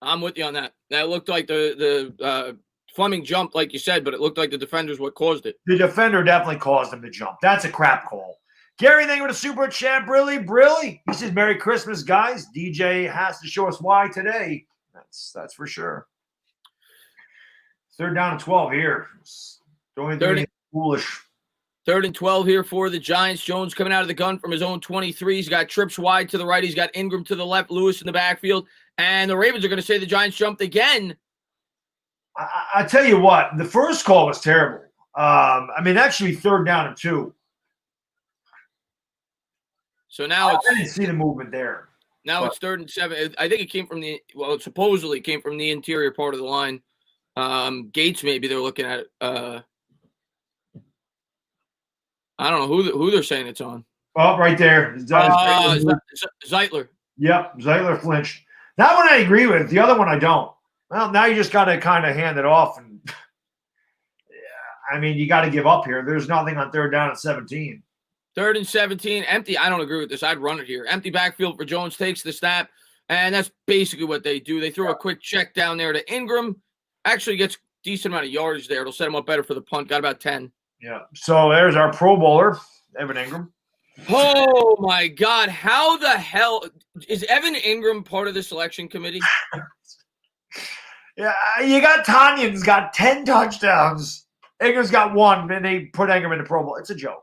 I'm with you on that. That looked like the Fleming jumped, like you said, but it looked like the defender's what caused it. The defender definitely caused him to jump. That's a crap call. Gary, thank you for the super chat. Brilly. He says, Merry Christmas, guys. DJ has to show us why today. That's for sure. 3rd down and 12 here. Don't do anything foolish. 3rd and 12 here for the Giants. Jones coming out of the gun from his own 23. He's got trips wide to the right. He's got Ingram to the left, Lewis in the backfield. And the Ravens are going to say the Giants jumped again. I tell you what, the first call was terrible. I mean, actually 3rd down and 2. So now I didn't see the movement there. Now it's 3rd and 7. I think it came from it supposedly came from the interior part of the line. Gates, maybe they're looking at it. I don't know who they're saying it's on. Oh, right there. Zeitler. Yep, Zeitler flinched. That one I agree with. The other one I don't. Well, now you just got to kind of hand it off. And I mean, you got to give up here. There's nothing on 3rd down and 17. 3rd and 17, empty. I don't agree with this. I'd run it here. Empty backfield for Jones, takes the snap, and that's basically what they do. They throw a quick check down there to Ingram. Actually gets decent amount of yardage there. It'll set him up better for the punt. Got about 10. Yeah. So there's our Pro Bowler, Evan Ingram. Oh, my God. How the hell – is Evan Ingram part of the selection committee? Yeah, you got Tanyan's got 10 touchdowns. Ingram's got 1, and they put Ingram in the Pro Bowl. It's a joke.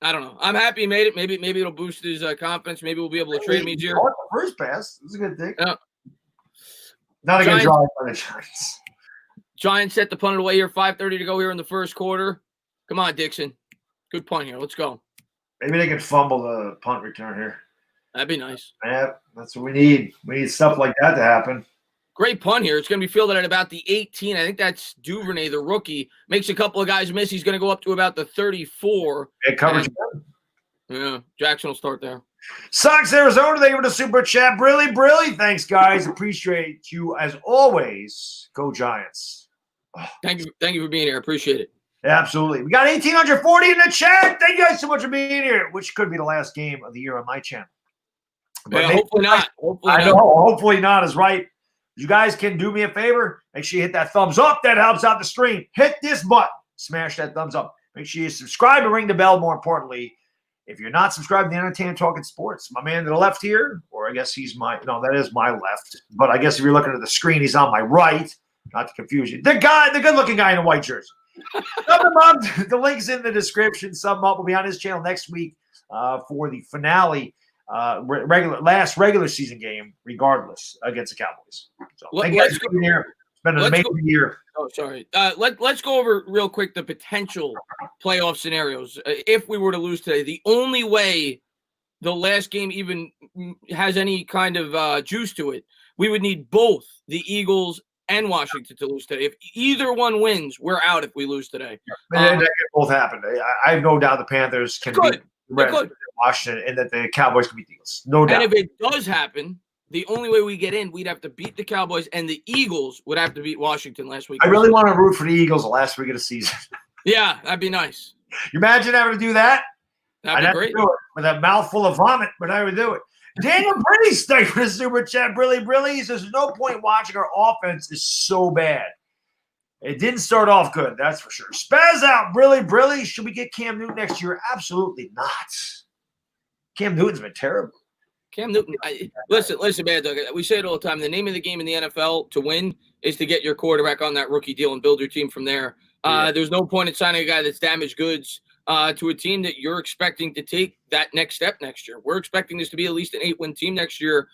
I don't know. I'm happy he made it. Maybe it'll boost his confidence. Maybe we'll be able to trade him easier. First pass. It's a good thing. Yeah. Not a good drive by the Giants. Giants set the punt away here. 5:30 to go here in the first quarter. Come on, Dixon. Good punt here. Let's go. Maybe they can fumble the punt return here. That'd be nice. Yeah, that's what we need. We need stuff like that to happen. Great punt here. It's going to be fielded at about the 18. I think that's Duvernay, the rookie. Makes a couple of guys miss. He's going to go up to about the 34. Coverage. Yeah, Jackson will start there. Sox, Arizona, thank you for the super chat. Brilly. Thanks, guys. Appreciate you as always. Go Giants. Thank you for being here. I appreciate it. Absolutely. We got 1,840 in the chat. Thank you guys so much for being here, which could be the last game of the year on my channel. But hopefully not. Hopefully not is right. You guys can do me a favor. Make sure you hit that thumbs up. That helps out the stream. Hit this button. Smash that thumbs up. Make sure you subscribe and ring the bell, more importantly. If you're not subscribed to the Entertainah Talking Sports, my man to the left here, or I guess that is my left. But I guess if you're looking at the screen, he's on my right. Not to confuse you. The good-looking guy in a white jersey. Sub him up. The link's in the description. Sub him up. We'll be on his channel next week for the finale, last regular season game, regardless, against the Cowboys. So thank you guys for being here. It's been an amazing year. Oh, sorry. Let's go over real quick the potential playoff scenarios. If we were to lose today, the only way the last game even has any kind of juice to it, we would need both the Eagles and Washington to lose today. If either one wins, we're out if we lose today. That could both happen. I have no doubt the Panthers can beat Washington and that the Cowboys can beat the Eagles. No doubt. And if it does happen, the only way we get in, we'd have to beat the Cowboys, and the Eagles would have to beat Washington last week. I really want to root for the Eagles the last week of the season. Yeah, that'd be nice. You imagine having to do that? That'd be great. Do it with a mouthful of vomit, but I would do it. Daniel Pretty, thank you for the super chat. Brilly. He says, there's no point watching our offense is so bad. It didn't start off good, that's for sure. Spaz out, Brilly. Should we get Cam Newton next year? Absolutely not. Cam Newton's been terrible. Cam Newton, listen, Baddog. We say it all the time. The name of the game in the NFL to win is to get your quarterback on that rookie deal and build your team from there. There's no point in signing a guy that's damaged goods to a team that you're expecting to take that next step next year. We're expecting this to be at least an 8-win team next year.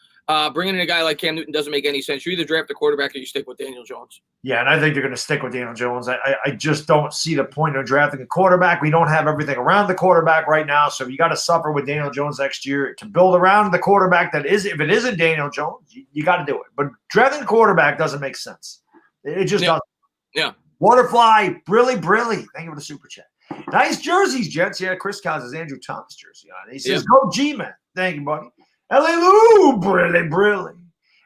Bringing in a guy like Cam Newton doesn't make any sense. You either draft a quarterback or you stick with Daniel Jones. Yeah, and I think they're going to stick with Daniel Jones. I just don't see the point of drafting a quarterback. We don't have everything around the quarterback right now, so you got to suffer with Daniel Jones next year to build around the quarterback that is. If it isn't Daniel Jones, you got to do it. But drafting a quarterback doesn't make sense. It just doesn't. Yeah. Waterfly, Brilly. Thank you for the super chat. Nice jerseys, Jets. Yeah, Chris Coz has Andrew Thomas jersey on. He says, Go G-Man. Thank you, buddy. L.A. Lou, Brilly.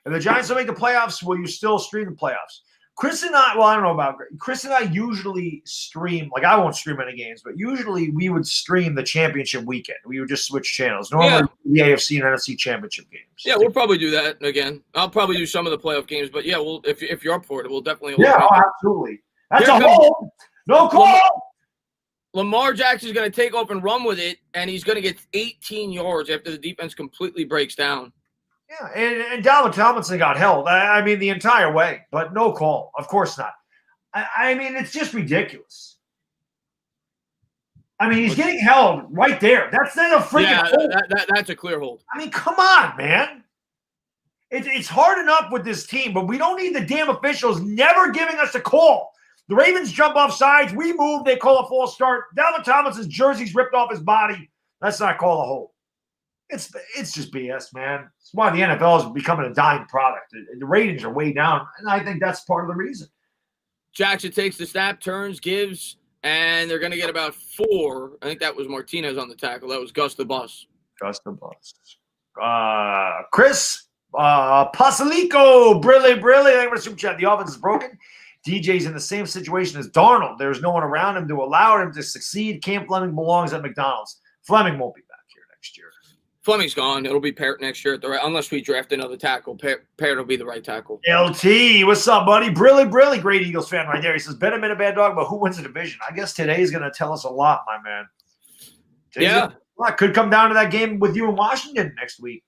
If the Giants don't make the playoffs, will you still stream the playoffs? Chris and I, well, I don't know about Chris and I usually stream, like I won't stream any games, but usually we would stream the championship weekend. We would just switch channels. Normally the AFC and NFC championship games. Yeah, we'll probably do that again. I'll probably do some of the playoff games, but yeah, we'll if you're up for it, we'll definitely. Absolutely. That's a hold. No call. Lamar Jackson's going to take off and run with it, and he's going to get 18 yards after the defense completely breaks down. Yeah, and Dalvin Tomlinson got held. I mean, the entire way, but no call. Of course not. I mean, it's just ridiculous. I mean, he's getting held right there. That's not a freaking hold. That's a clear hold. I mean, come on, man. It's hard enough with this team, but we don't need the damn officials never giving us a call. The Ravens jump off sides. We move. They call a false start. Dalvin Tomlinson's jersey's ripped off his body. Let's not call a hold. It's just BS, man. It's why the NFL is becoming a dying product. The ratings are way down, and I think that's part of the reason. Jackson takes the snap, turns, gives, and they're going to get about 4. I think that was Martinez on the tackle. That was Gus the Bus. Chris Pasalico, Brilly. Thank you for the super chat. The offense is broken. DJ's in the same situation as Darnold. There's no one around him to allow him to succeed. Cam Fleming belongs at McDonald's. Fleming won't be back here next year. Fleming's gone. It'll be Parrott next year at the right, unless we draft another tackle. Parrott will be the right tackle. LT, what's up, buddy? Brilly. Great Eagles fan right there. He says, bet a minute, bad dog, but who wins the division? I guess today is going to tell us a lot, my man. Could come down to that game with you in Washington next week.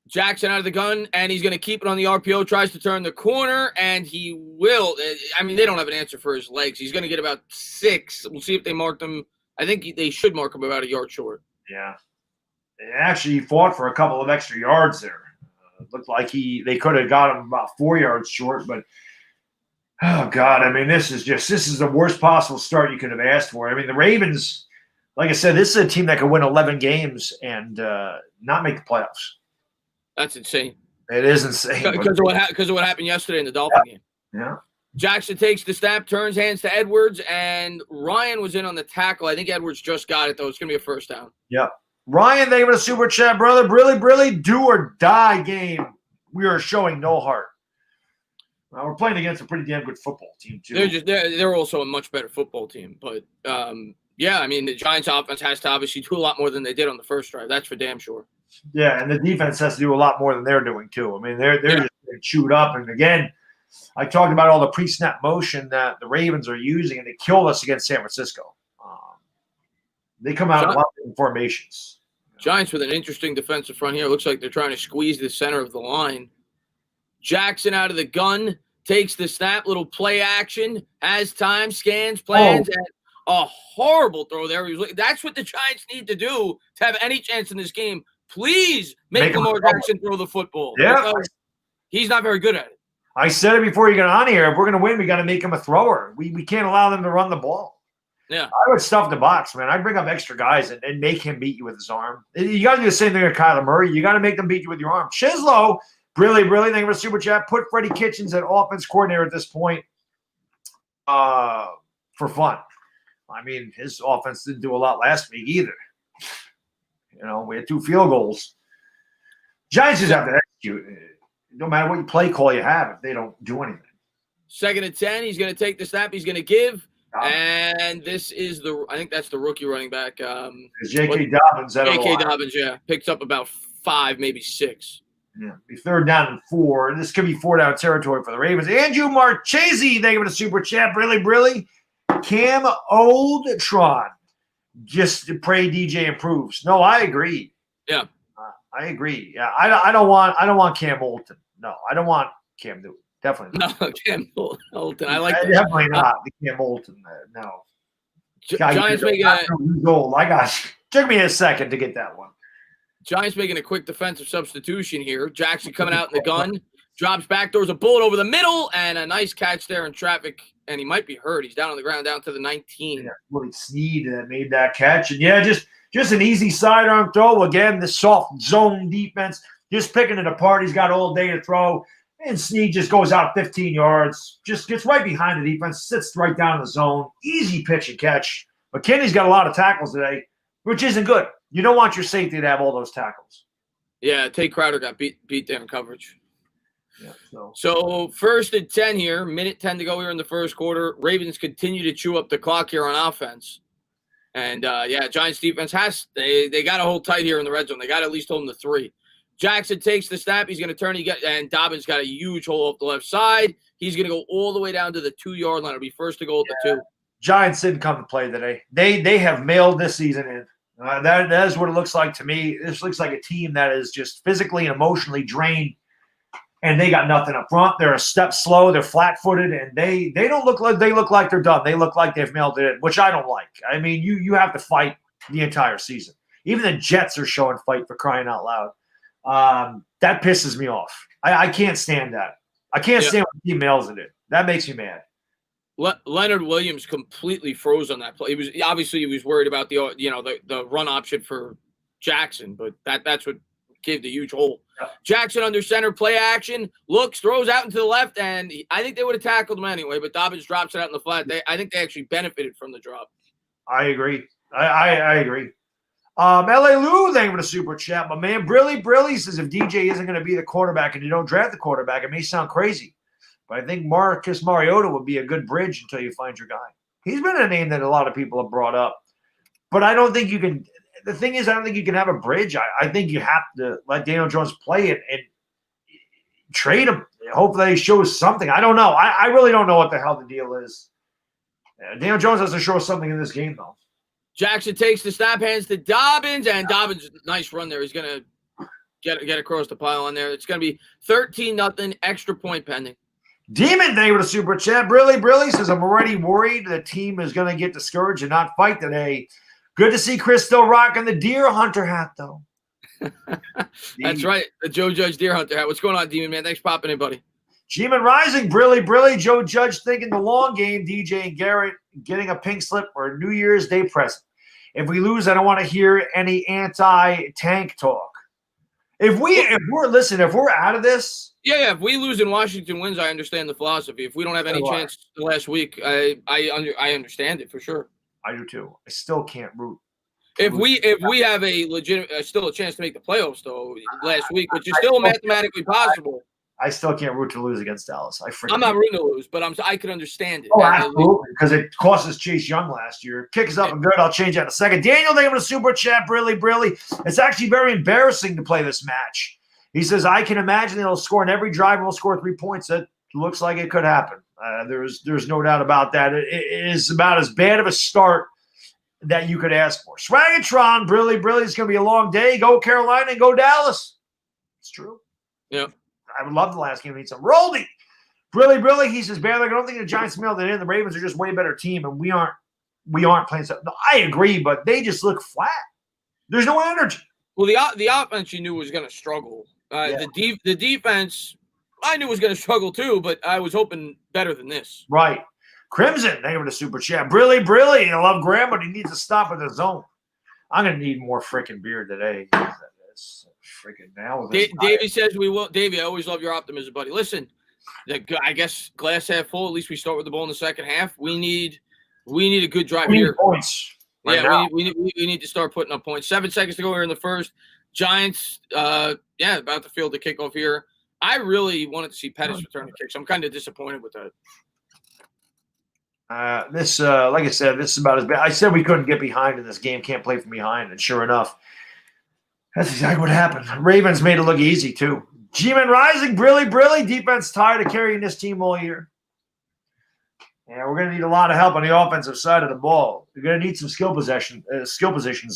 Jackson out of the gun, and he's going to keep it on the RPO, tries to turn the corner, and he will. I mean, they don't have an answer for his legs. He's going to get about 6. We'll see if they marked him. I think they should mark him about a yard short. Yeah. Actually, he fought for a couple of extra yards there. It looked like they could have got him about 4 yards short, but oh, God, I mean, this is the worst possible start you could have asked for. I mean, the Ravens, like I said, this is a team that could win 11 games and not make the playoffs. That's insane. It is insane. Because of what happened yesterday in the Dolphin game. Yeah. Jackson takes the snap, turns, hands to Edwards, and Ryan was in on the tackle. I think Edwards just got it, though. It's going to be a first down. Yeah. Ryan, thank you for the super chat, brother. Really, do or die game. We are showing no heart. We're playing against a pretty damn good football team, too. They're also a much better football team. But, yeah, I mean, the Giants offense has to obviously do a lot more than they did on the first drive. That's for damn sure. Yeah, and the defense has to do a lot more than they're doing, too. I mean, they're just getting chewed up. And, again, I talked about all the pre-snap motion that the Ravens are using, and they killed us against San Francisco. They come out in a lot of different formations. Giants with an interesting defensive front here. Looks like they're trying to squeeze the center of the line. Jackson out of the gun, takes the snap, little play action, has time, scans, plans, and a horrible throw there. That's what the Giants need to do to have any chance in this game. Please make Lamar Jackson throw the football. Yeah. He's not very good at it. I said it before you got on here. If we're going to win, we got to make him a thrower. We can't allow them to run the ball. Yeah. I would stuff the box, man. I'd bring up extra guys and make him beat you with his arm. You got to do the same thing with Kyler Murray. You got to make them beat you with your arm. Chislow, really, thank you for super chat. Put Freddie Kitchens at offense coordinator at this point for fun. I mean, his offense didn't do a lot last week either. You know, we had 2 field goals. Giants just have to execute. No matter what play call you have, if they don't do anything. 2nd and 10. He's going to take the snap. He's going to give. And this is I think that's the rookie running back. J.K. Dobbins. J.K. Dobbins, yeah. Picks up about 5, maybe 6. Yeah, be 3rd down and 4. This could be 4-down territory for the Ravens. Andrew Marchese, thank you for the super chat. Really. Cam Oldtron. Just to pray DJ improves. No, I agree. Yeah. I agree. Yeah, I don't want Cam Oldton. No, I don't want Cam Newton. Definitely not. No, Cam Oldton. I like that. Definitely not the Cam Oldton. No. Giants making took me a second to get that one. Giants making a quick defensive substitution here. Jackson coming out in the gun, drops back, throws a bullet over the middle, and a nice catch there in traffic. And he might be hurt. He's down on the ground, down to the 19. Yeah, Willie Snead that made that catch. And yeah, just an easy sidearm throw. Again, the soft zone defense, just picking it apart. He's got all day to throw. And Snead just goes out 15 yards, just gets right behind the defense, sits right down in the zone. Easy pitch and catch. McKinney's got a lot of tackles today, which isn't good. You don't want your safety to have all those tackles. Yeah, Tate Crowder got beat there in coverage. Yeah, so 1st and 10 here, minute 10 to go here in the first quarter. Ravens continue to chew up the clock here on offense. And, Giants defense they got to hold tight here in the red zone. They got to at least hold them to 3. Jackson takes the snap. He's going to turn. And Dobbins got a huge hole off the left side. He's going to go all the way down to the 2-yard line. It'll be first to go at the 2. Giants didn't come to play today. They have mailed this season in. That is what it looks like to me. This looks like a team that is just physically and emotionally drained. And they got nothing up front. They're a step slow. They're flat-footed, and they don't look like they're done. They look like they've mailed it in, which I don't like. I mean, you have to fight the entire season. Even the Jets are showing fight, for crying out loud. That pisses me off. I can't stand that. I can't stand when he mails it in. That makes me mad. Leonard Williams completely froze on that play. He was worried about the run option for Jackson, but that's what gave the huge hole. Jackson under center, play action, looks, throws out into the left, and I think they would have tackled him anyway, but Dobbins drops it out in the flat. I think they actually benefited from the drop. I agree. I agree. L.A. Lou, thank you for the super chat. My man, Brilly says if DJ isn't going to be the quarterback and you don't draft the quarterback, it may sound crazy, but I think Marcus Mariota would be a good bridge until you find your guy. He's been a name that a lot of people have brought up, but I don't think you can – the thing is, I don't think you can have a bridge. I think you have to let Daniel Jones play it and trade him. Hopefully he shows something. I don't know. I really don't know what the hell the deal is. Daniel Jones has to show something in this game, though. Jackson takes the snap, hands to Dobbins, and Dobbins, nice run there. He's going to get across the pylon there. It's going to be 13-0, extra point pending. Demon, thank you for the super chat. Brilly says, I'm already worried the team is going to get discouraged and not fight today. Good to see Chris still rocking the deer hunter hat, though. That's right. The Joe Judge deer hunter hat. What's going on, Demon, man? Thanks for popping in, buddy. G-Man Rising, Brilly. Joe Judge thinking the long game. DJ and Garrett getting a pink slip or a New Year's Day present. If we lose, I don't want to hear any anti-tank talk. If we're out of this. Yeah. If we lose and Washington wins, I understand the philosophy. If we don't have any chance last week, I understand it for sure. I do too. I still can't root. If we have a legitimate, still a chance to make the playoffs though last week, which is still mathematically possible. I still can't root to lose against Dallas. I'm not rooting to lose, but I can understand it. Oh, absolutely, because it cost us Chase Young last year. Kick is up and good. I'll change that in a second. Daniel, they have a super chat. Brilly. It's actually very embarrassing to play this match. He says, I can imagine they'll score in every drive and we'll score 3 points. That looks like it could happen. There's no doubt about that. It is about as bad of a start that you could ask for. Swagatron, Brilly, it's going to be a long day. Go Carolina and go Dallas. It's true. Yeah. I would love the last game to eat some. Roldy, Brilly, he says, Baddog, I don't think the Giants mailed it in. The Ravens are just way better team, and we aren't playing stuff. No, I agree, but they just look flat. There's no energy. Well, the offense you knew was going to struggle. The defense I knew was going to struggle too, but I was hoping better than this. Right. Crimson, they give it a super chat. Brilly, I love Graham, but he needs to stop in the zone. I'm going to need more freaking beer today. That's freaking now. Davey says we will. Davey, I always love your optimism, buddy. Listen, I guess glass half full. At least we start with the ball in the second half. We need a good drive here. Points. We need to start putting up points. 7 seconds to go here in the first. Giants, about to field the kickoff here. I really wanted to see Pettis return the kicks. I'm kind of disappointed with that. Like I said, this is about as bad. I said we couldn't get behind in this game. Can't play from behind, and sure enough, that's exactly what happened. Ravens made it look easy too. G-Man rising, Brilly. Defense tired of carrying this team all year. Yeah, we're going to need a lot of help on the offensive side of the ball. We're going to need some skill positions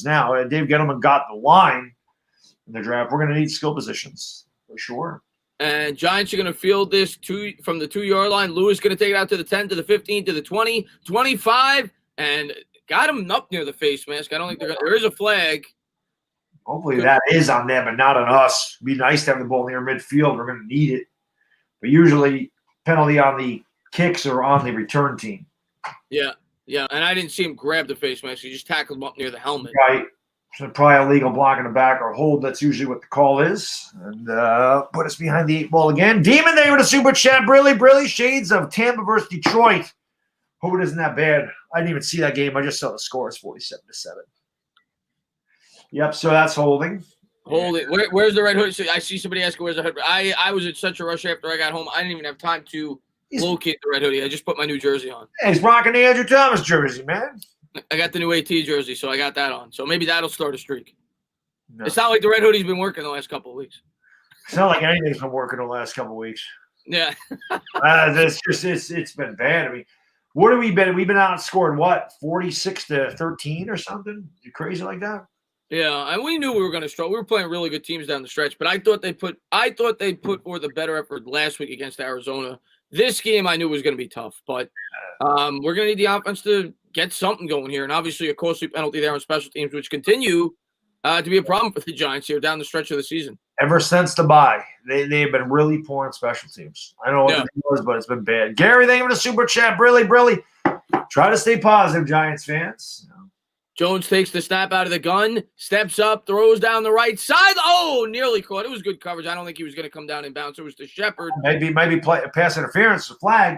now. Dave Gettleman got the line in the draft. We're going to need skill positions for sure. And Giants are going to field this from the 2-yard line. Lewis going to take it out to the 10, to the 15, to the 20, 25, and got him up near the face mask. I don't think there is a flag. Hopefully that is on them and not on us. It'd be nice to have the ball near midfield. We're going to need it. But usually penalty on the kicks or on the return team. Yeah. And I didn't see him grab the face mask. He just tackled him up near the helmet. Right. So probably illegal block in the back or hold. That's usually what the call is. And put us behind the 8 ball again. Demon, they were the super chat. Brilly. Shades of Tampa versus Detroit. Hope it isn't that bad. I didn't even see that game. I just saw the score. It's 47-7. Yep, so that's holding. Holding. Where's the red hoodie? I see somebody asking where's the hoodie. I was in such a rush after I got home. I didn't even have time to locate the red hoodie. I just put my new jersey on. Hey, he's rocking the Andrew Thomas jersey, man. I got the new AT jersey, so I got that on. So maybe that'll start a streak. No. It's not like the red hoodie's been working the last couple of weeks. It's not like anything's been working the last couple of weeks. Yeah. It's been bad. I mean, what have we been? We've been outscored, 46-13 or something? You crazy like that? Yeah, and we knew we were going to struggle. We were playing really good teams down the stretch, but I thought they put forth a better effort last week against Arizona. This game I knew was going to be tough, but we're going to need the offense to get something going here, and obviously a costly penalty there on special teams, which continue to be a problem for the Giants here down the stretch of the season. Ever since the bye, they've been really poor on special teams. I don't know what it was, but it's been bad. Gary, thank you for the super chat. Brilly. Try to stay positive, Giants fans. Jones takes the snap out of the gun, steps up, throws down the right side. Oh, nearly caught. It was good coverage. I don't think he was going to come down and bounce. It was to Shepard. Maybe pass interference, a flag.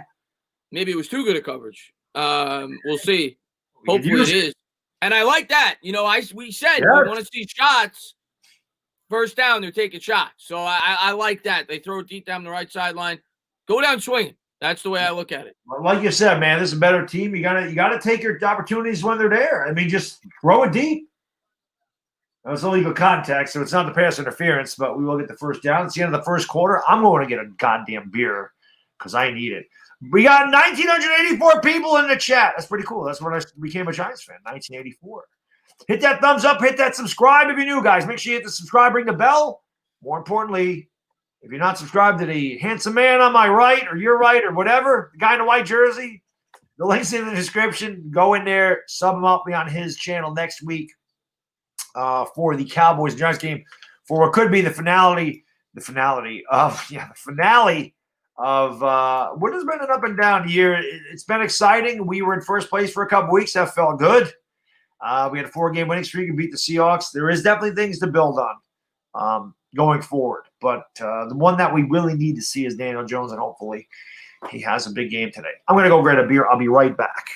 Maybe it was too good a coverage. We'll see. Hopefully it is. And I like that. We said we want to see shots. First down, they're taking shots. So I like that. They throw it deep down the right sideline. Go down swinging. That's the way I look at it. Like you said, man, this is a better team. You gotta take your opportunities when they're there. I mean, just throw it deep. It's illegal contact, so it's not the pass interference, but we will get the first down. It's the end of the first quarter. I'm going to get a goddamn beer because I need it. We got 1,984 people in the chat. That's pretty cool. That's when I became a Giants fan, 1984. Hit that thumbs up. Hit that subscribe if you're new, guys. Make sure you hit the subscribe, ring the bell. More importantly, if you're not subscribed to the handsome man on my right or your right or whatever, the guy in the white jersey, the link's in the description. Go in there, sub him up, be on his channel next week for the Cowboys Giants game for what could be the finale of what has been an up and down year. It's been exciting. We were in first place for a couple weeks. That felt good. We had a 4-game winning streak and beat the Seahawks. There is definitely things to build on going forward. But the one that we really need to see is Daniel Jones, and hopefully he has a big game today. I'm going to go grab a beer. I'll be right back.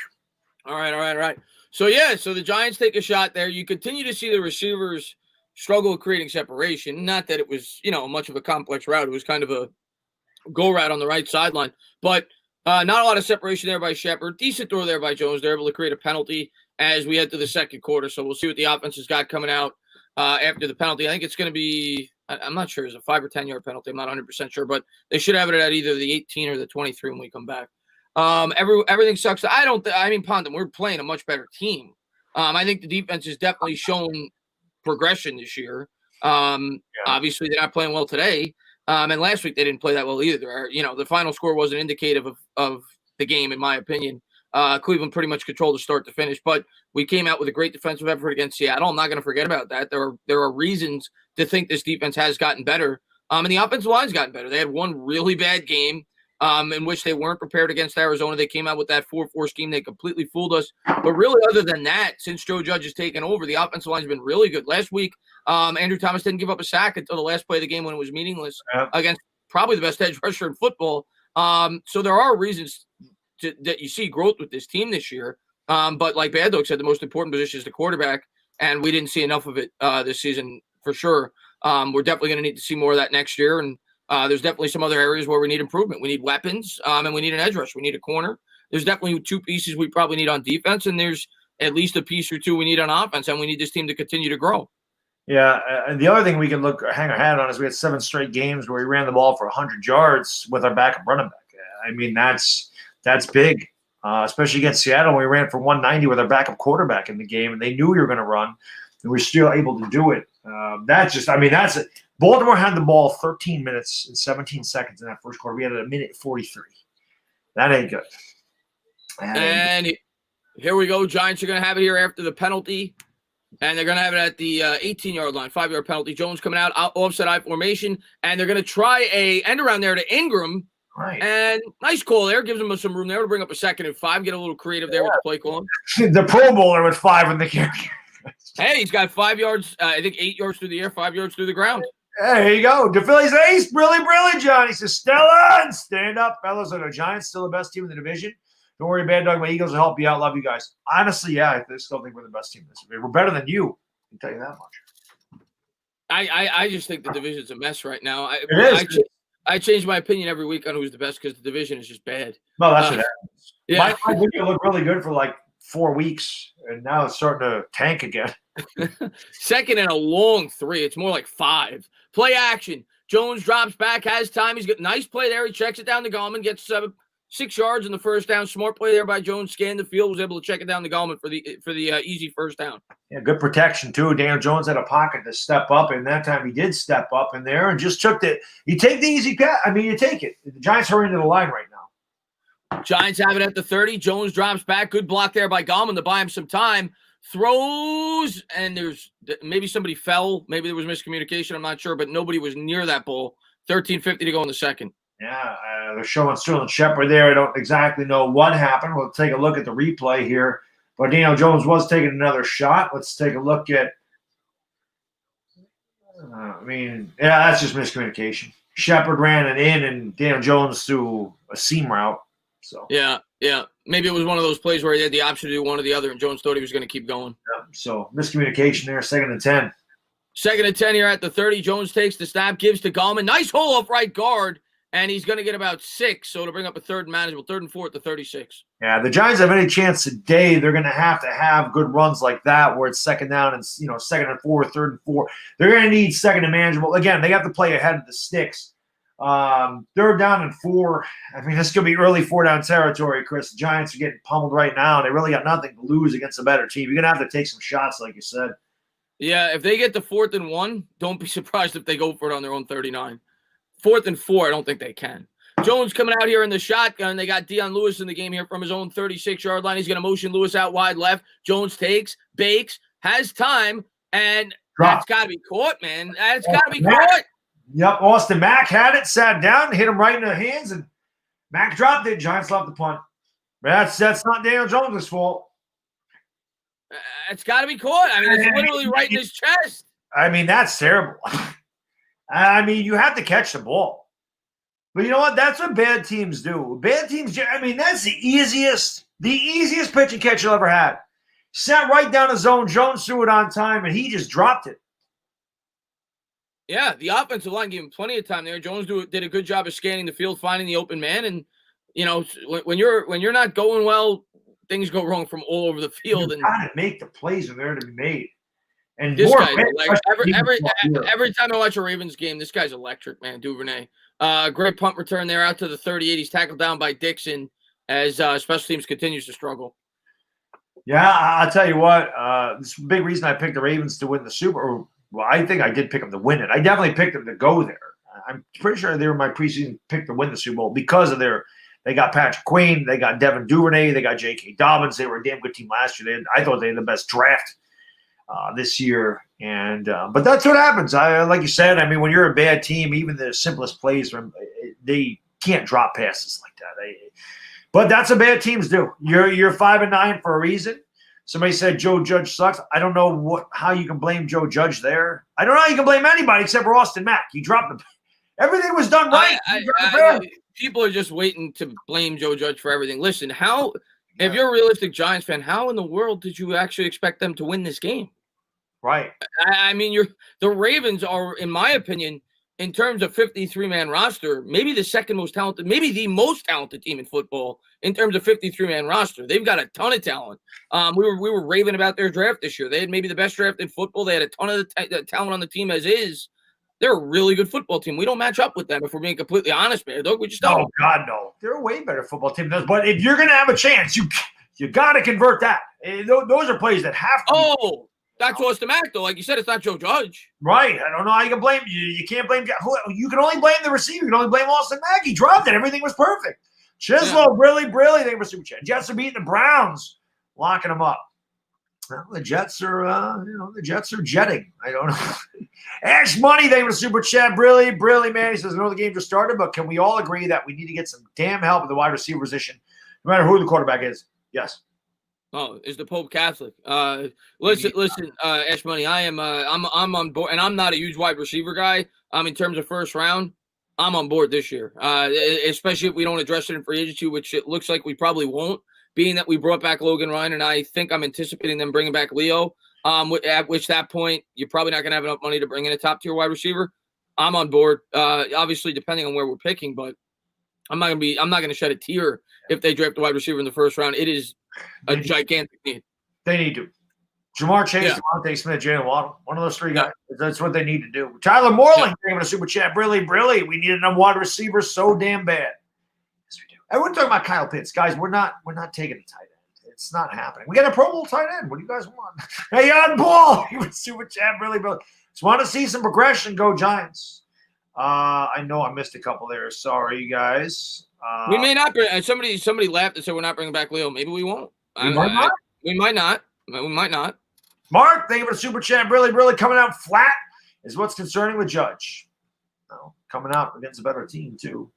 All right. So the Giants take a shot there. You continue to see the receivers struggle with creating separation. Not that it was, much of a complex route. It was kind of a go route on the right sideline, but not a lot of separation there by Shepard. Decent throw there by Jones. They're able to create a penalty as we head to the second quarter. So we'll see what the offense has got coming out after the penalty. I think it's going to be, I'm not sure, it's a 5 or 10 yard penalty. I'm not 100% sure, but they should have it at either the 18 or the 23 when we come back. Everything sucks. Pondon, we're playing a much better team. I think the defense has definitely shown progression this year. Obviously, they're not playing well today. And last week they didn't play that well either. The final score wasn't indicative of the game, in my opinion. Cleveland pretty much controlled the start to finish, but we came out with a great defensive effort against Seattle. I'm not going to forget about that. There are reasons to think this defense has gotten better. And the offensive line's gotten better. They had one really bad game in which they weren't prepared against Arizona. They came out with that 4-4 scheme. They completely fooled us. But really, other than that, since Joe Judge has taken over, the offensive line's been really good. Last week, Andrew Thomas didn't give up a sack until the last play of the game when it was meaningless against probably the best edge rusher in football. So there are reasons that you see growth with this team this year. But like Baddog said, the most important position is the quarterback, and we didn't see enough of it this season for sure. We're definitely going to need to see more of that next year, and there's definitely some other areas where we need improvement. We need weapons, and we need an edge rush. We need a corner. There's definitely 2 pieces we probably need on defense, and there's at least a piece or 2 we need on offense, and we need this team to continue to grow. Yeah, and the other thing we can hang our hat on is we had 7 straight games where we ran the ball for 100 yards with our backup running back. I mean, that's big, especially against Seattle. We ran for 190 with our backup quarterback in the game, and they knew we were going to run, and we were still able to do it. Baltimore had the ball 13 minutes and 17 seconds in that first quarter. We had it 1:43. That ain't good. And here we go. Giants are going to have it here after the penalty. And they're going to have it at the 18-yard line, 5-yard penalty. Jones coming out offset I formation, and they're going to try a end around there to Ingram. Right. And nice call there. Gives them some room there to bring up a 2nd and 5, get a little creative there with the play call. The Pro Bowler with 5 in the carry. Hey, he's got 5 yards, I think 8 yards through the air, 5 yards through the ground. Hey, there you go. DePhilly's ace. Really, John. He says, Stella, and stand up, fellas. Are the Giants still the best team in the division? Don't worry, Baddog. My Eagles will help you out. Love you guys. Honestly, yeah, I still think we're the best team this year. We're better than you. I can tell you that much. I just think the division's a mess right now. It is. I change my opinion every week on who's the best because the division is just bad. No, that's what happens. Yeah. My video looked really good for like 4 weeks, and now it's starting to tank again. 2nd and a long 3. It's more like 5. Play action. Jones drops back, has time. He's got nice play there. He checks it down to Gallman, gets 6 yards in the first down. Smart play there by Jones. Scanned the field, was able to check it down to Gallman for the easy first down. Yeah, good protection too. Daniel Jones had a pocket to step up, and that time he did step up in there and just took the. You take the easy pass. I mean, you take it. The Giants hurrying to the line right now. Giants have it at the 30. Jones drops back. Good block there by Gallman to buy him some time. Throws, and there's maybe somebody fell. Maybe there was miscommunication. I'm not sure, but nobody was near that ball. 13:50 to go in the second. Yeah, they're showing Sterling Shepard there. I don't exactly know what happened. We'll take a look at the replay here. But Daniel Jones was taking another shot. Let's take a look at that's just miscommunication. Shepard ran it in, and Daniel Jones threw a seam route. So yeah. Maybe it was one of those plays where he had the option to do one or the other, and Jones thought he was going to keep going. Yeah, so miscommunication there, 2nd and 10. 2nd and 10 here at the 30. Jones takes the snap, gives to Gallman. Nice hole up right guard. And he's going to get about 6, so to bring up a 3rd and manageable, 3rd and 4 at the 36. Yeah, the Giants have any chance today, they're going to have good runs like that where it's 2nd down and 2nd and 4, 3rd and 4. They're going to need 2nd and manageable. Again, they have to play ahead of the sticks. 3rd down and 4. I mean, this could be early 4-down territory, Chris. The Giants are getting pummeled right now. They really got nothing to lose against a better team. You're going to have to take some shots, like you said. Yeah, if they get to 4th and 1, don't be surprised if they go for it on their own 39. 4th and 4, I don't think they can. Jones coming out here in the shotgun. They got Dion Lewis in the game here from his own 36-yard line. He's going to motion Lewis out wide left. Jones takes, bakes, has time, and that's got to be caught, man. That's got to be caught. Yep, Austin Mack had it, sat down, hit him right in the hands, and Mack dropped it. Giants left the punt. But that's not Daniel Jones' fault. It's got to be caught. I mean, it's literally right in his chest. I mean, that's terrible. I mean, you have to catch the ball. But you know what? That's what bad teams do. Bad teams, I mean, that's the easiest pitch and catch you'll ever have. Sat right down the zone. Jones threw it on time, and he just dropped it. Yeah, the offensive line gave him plenty of time there. Jones did a good job of scanning the field, finding the open man, and when you're not going well, things go wrong from all over the field. You gotta make the plays when they're to be made. And this more guy's every time I watch a Ravens game, this guy's electric, man. Duvernay, great punt return there out to the 38. He's tackled down by Dixon as special teams continues to struggle. Yeah, I'll tell you what. This is a big reason I picked the Ravens to win the Super. Well, I think I did pick them to win it. I definitely picked them to go there. I'm pretty sure they were my preseason pick to win the Super Bowl because of they got Patrick Queen, they got Devin Duvernay, they got J.K. Dobbins. They were a damn good team last year. I thought they had the best draft this year. And but that's what happens. Like you said, I mean, when you're a bad team, even the simplest plays, they can't drop passes like that. But that's what bad teams do. You're 5-9 for a reason. Somebody said Joe Judge sucks. I don't know how you can blame Joe Judge there. I don't know how you can blame anybody except for Austin Mack. He dropped them. Everything was done right. People are just waiting to blame Joe Judge for everything. Listen, if you're a realistic Giants fan, how in the world did you actually expect them to win this game? Right. I mean, the Ravens are, in my opinion, in terms of 53-man roster, maybe the second most talented, maybe the most talented team in football in terms of 53-man roster. They've got a ton of talent. We were raving about their draft this year. They had maybe the best draft in football. They had a ton of the talent on the team as is. They're a really good football team. We don't match up with them if we're being completely honest, man. We just don't. Oh, God, no. They're a way better football team than us. But if you're going to have a chance, you got to convert that. Those are plays that have to be. That's Austin Mack, though. Like you said, it's not Joe Judge. Right. I don't know how you can blame you. You can't blame – you can only blame the receiver. You can only blame Austin Mack. He dropped it. Everything was perfect. Chislow, Brilly. Thank you for super chat. Jets are beating the Browns, locking them up. Well, the Jets are, jetting. I don't know. Ash Money, thank you for super chat. Brilly, man. He says, I know the game just started, but can we all agree that we need to get some damn help at the wide receiver position, no matter who the quarterback is? Yes. Oh, is the Pope Catholic? Listen, Ash Money. I'm on board, and I'm not a huge wide receiver guy. In terms of first round, I'm on board this year, especially if we don't address it in free agency, which it looks like we probably won't. Being that we brought back Logan Ryan, and I think I'm anticipating them bringing back Leo. At which that point you're probably not going to have enough money to bring in a top tier wide receiver. I'm on board. Obviously, depending on where we're picking, but I'm not going to shed a tear if they draft a wide receiver in the first round. It is a gigantic need. They need to. Jamar Chase, Devontae Smith, Jalen Waddle. One of those three guys. That's what they need to do. Tyler Moreland, giving a super chat. Brilly. We need a wide receiver so damn bad. Yes, we do. Everyone talking about Kyle Pitts. Guys, we're not taking a tight end. It's not happening. We got a Pro Bowl tight end. What do you guys want? Hey, on ball. Super chat. Brilly. Just want to see some progression. Go Giants. I know I missed a couple there. Sorry, you guys. We may not. Somebody laughed and said we're not bringing back Leo. Maybe we won't. We might not. Mark, thank you for the super chat. Really coming out flat is what's concerning with Judge. No, coming out against a better team too.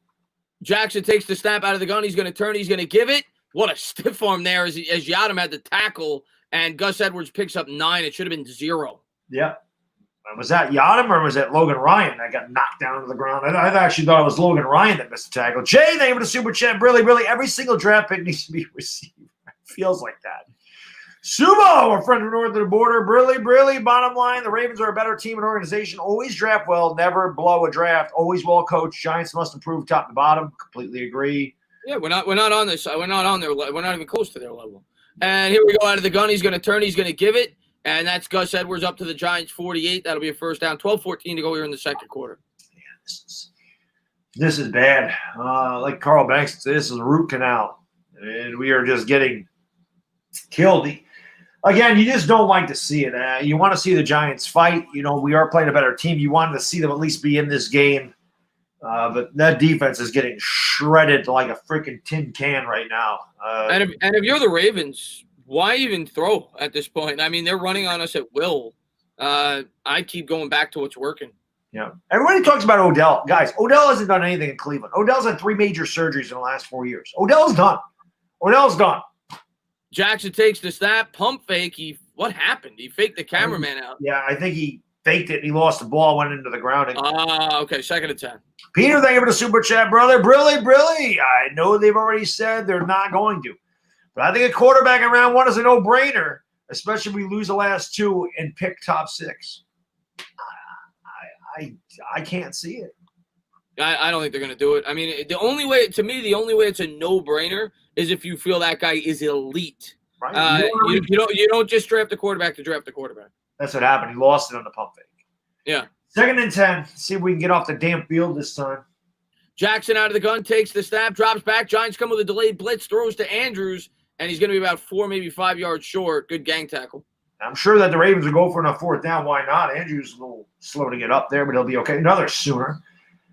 Jackson takes the snap out of the gun. He's going to turn. He's going to give it. What a stiff arm there as Yadam had the tackle, and Gus Edwards picks up 9. It should have been 0. Yeah. Was that Yadam or was that Logan Ryan that got knocked down to the ground? I actually thought it was Logan Ryan that missed the tackle. Jay, thank you for the super chat. Really, every single draft pick needs to be received. It feels like that. Sumo, our friend from north of the border. Brilly. Bottom line, the Ravens are a better team and organization. Always draft well, never blow a draft. Always well coached. Giants must improve top to bottom. Completely agree. Yeah, we're not on this. We're not on their. We're not even close to their level. And here we go out of the gun. He's going to turn. He's going to give it. And that's Gus Edwards up to the Giants 48. That'll be a first down. 12-14 to go here in the second quarter. Yeah, this is bad. Like Carl Banks said, this is a root canal. And we are just getting killed. Again, you just don't like to see it. You want to see the Giants fight. We are playing a better team. You wanted to see them at least be in this game. But that defense is getting shredded like a freaking tin can right now. And if you're the Ravens, why even throw at this point? I mean, they're running on us at will. I keep going back to what's working. Yeah. Everybody talks about Odell. Guys, Odell hasn't done anything in Cleveland. Odell's had 3 major surgeries in the last 4 years. Odell's done. Jackson takes the snap, pump fake. What happened? He faked the cameraman out. Yeah, I think he faked it. And he lost the ball, went into the ground. Okay, 2nd and 10. Peter, thank you for the super chat, brother. Brilly. I know they've already said they're not going to. But I think a quarterback in round 1 is a no-brainer, especially if we lose the last two and pick top 6. I can't see it. I don't think they're going to do it. I mean, the only way it's a no-brainer is if you feel that guy is elite. Right. You don't just draft the quarterback to draft the quarterback. That's what happened. He lost it on the pump fake. Yeah. 2nd and 10. See if we can get off the damn field this time. Jackson out of the gun, takes the snap, drops back. Giants come with a delayed blitz, throws to Andrews, and he's going to be about 4, maybe 5 yards short. Good gang tackle. I'm sure that the Ravens will go for a 4th down. Why not? Andrews a little slow to get up there, but he'll be okay. Another Sooner.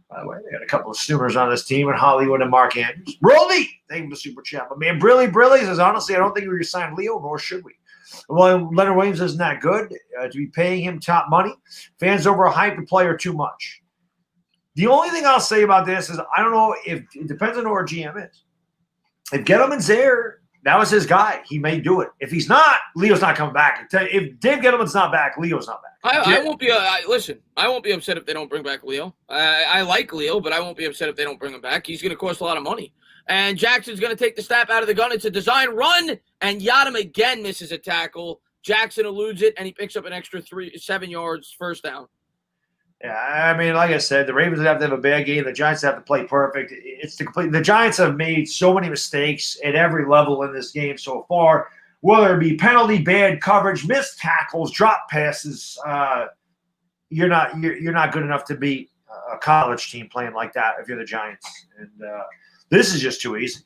By the way, they got a couple of Sooners on this team, and Hollywood and Mark Andrews. Brody! Thank you for the super chat. But man, Brilly says, honestly, I don't think we resign Leo, nor should we. Well, Leonard Williams isn't that good to be paying him top money. Fans overhype the player too much. The only thing I'll say about this is I don't know if it depends on who our GM is. If Gettleman's there, that was his guy. He may do it. If he's not, Leo's not coming back. If Dave Gettleman's not back, Leo's not back. I won't be. Listen, I won't be upset if they don't bring back Leo. I like Leo, but I won't be upset if they don't bring him back. He's going to cost a lot of money. And Jackson's going to take the snap out of the gun. It's a design run, and Yadam again misses a tackle. Jackson eludes it, and he picks up an extra 7 yards, 1st down. Yeah, I mean, like I said, the Ravens would have to have a bad game. The Giants have to play perfect. The Giants have made so many mistakes at every level in this game so far, whether it be penalty, bad coverage, missed tackles, drop passes. You're not good enough to beat a college team playing like that if you're the Giants. And this is just too easy.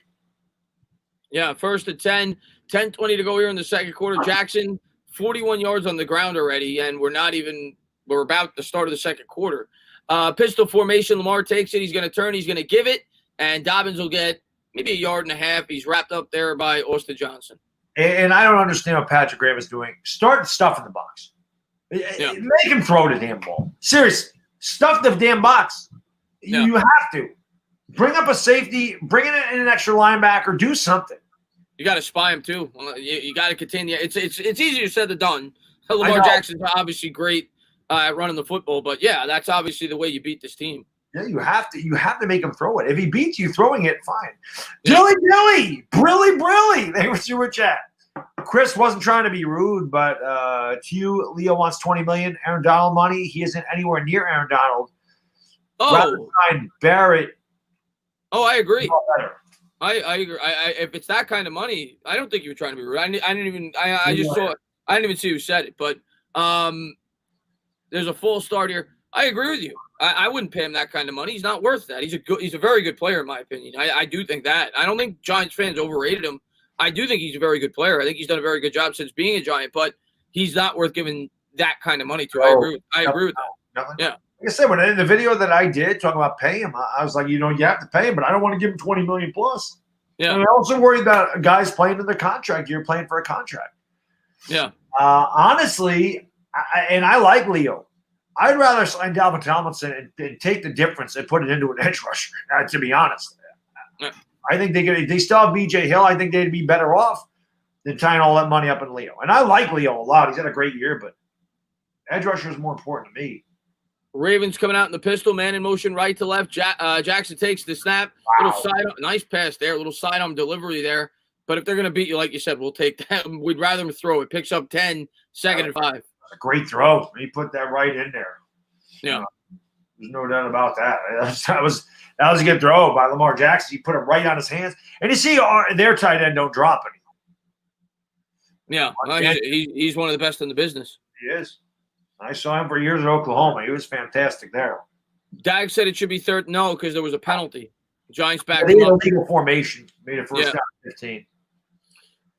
Yeah, 1st and 10, 10:20 to go here in the 2nd quarter. Jackson, 41 yards on the ground already, and we're about the start of the 2nd quarter. Pistol formation. Lamar takes it. He's going to turn. He's going to give it. And Dobbins will get maybe 1.5 yards. He's wrapped up there by Austin Johnson. And I don't understand what Patrick Graham is doing. Start stuff in the box. Yeah. Make him throw the damn ball. Seriously. Stuff the damn box. Yeah. You have to. Bring up a safety. Bring in an extra linebacker. Do something. You got to spy him, too. You got to continue. It's easier said than done. Lamar Jackson's obviously great at running the football, but yeah, that's obviously the way you beat this team. Yeah, you have to make him throw it. If he beats you throwing it, fine. Yeah. Brilly. They were super chat. Chris wasn't trying to be rude, but to you, Leo wants $20 million Aaron Donald money. He isn't anywhere near Aaron Donald. Rather sign Barrett. Oh, I agree. I agree. If it's that kind of money, I don't think you were trying to be rude. I didn't even see who said it, but there's a full start here. I agree with you. I wouldn't pay him that kind of money. He's not worth that. He's a very good player, in my opinion. I do think that. I don't think Giants fans overrated him. I do think he's a very good player. I think he's done a very good job since being a Giant, but he's not worth giving that kind of money to. I agree with that. Nothing. Yeah. Like I said, when in the video that I did talking about paying him, I was like, you have to pay him, but I don't want to give him $20 million plus. Yeah. And I also worry about guys playing in their contract. You're playing for a contract. Yeah. Honestly, I like Leo. I'd rather sign Dalvin Tomlinson and take the difference and put it into an edge rusher, to be honest. Yeah. I think they still have B.J. Hill. I think they'd be better off than tying all that money up in Leo. And I like Leo a lot. He's had a great year, but edge rusher is more important to me. Ravens coming out in the pistol, man in motion right to left. Jackson takes the snap. Wow. Little side, nice pass there. Little sidearm delivery there. But if they're going to beat you, like you said, we'll take that. We'd rather them throw it. Picks up 10, 2nd and 5. A great throw. He put that right in there. Yeah. There's no doubt about that. That was a good throw by Lamar Jackson. He put it right on his hands. And you see their tight end don't drop anything. Yeah. He's one of the best in the business. He is. I saw him for years at Oklahoma. He was fantastic there. Dag said it should be 3rd. No, because there was a penalty. Giants back. They had a legal formation. Made it first down 15.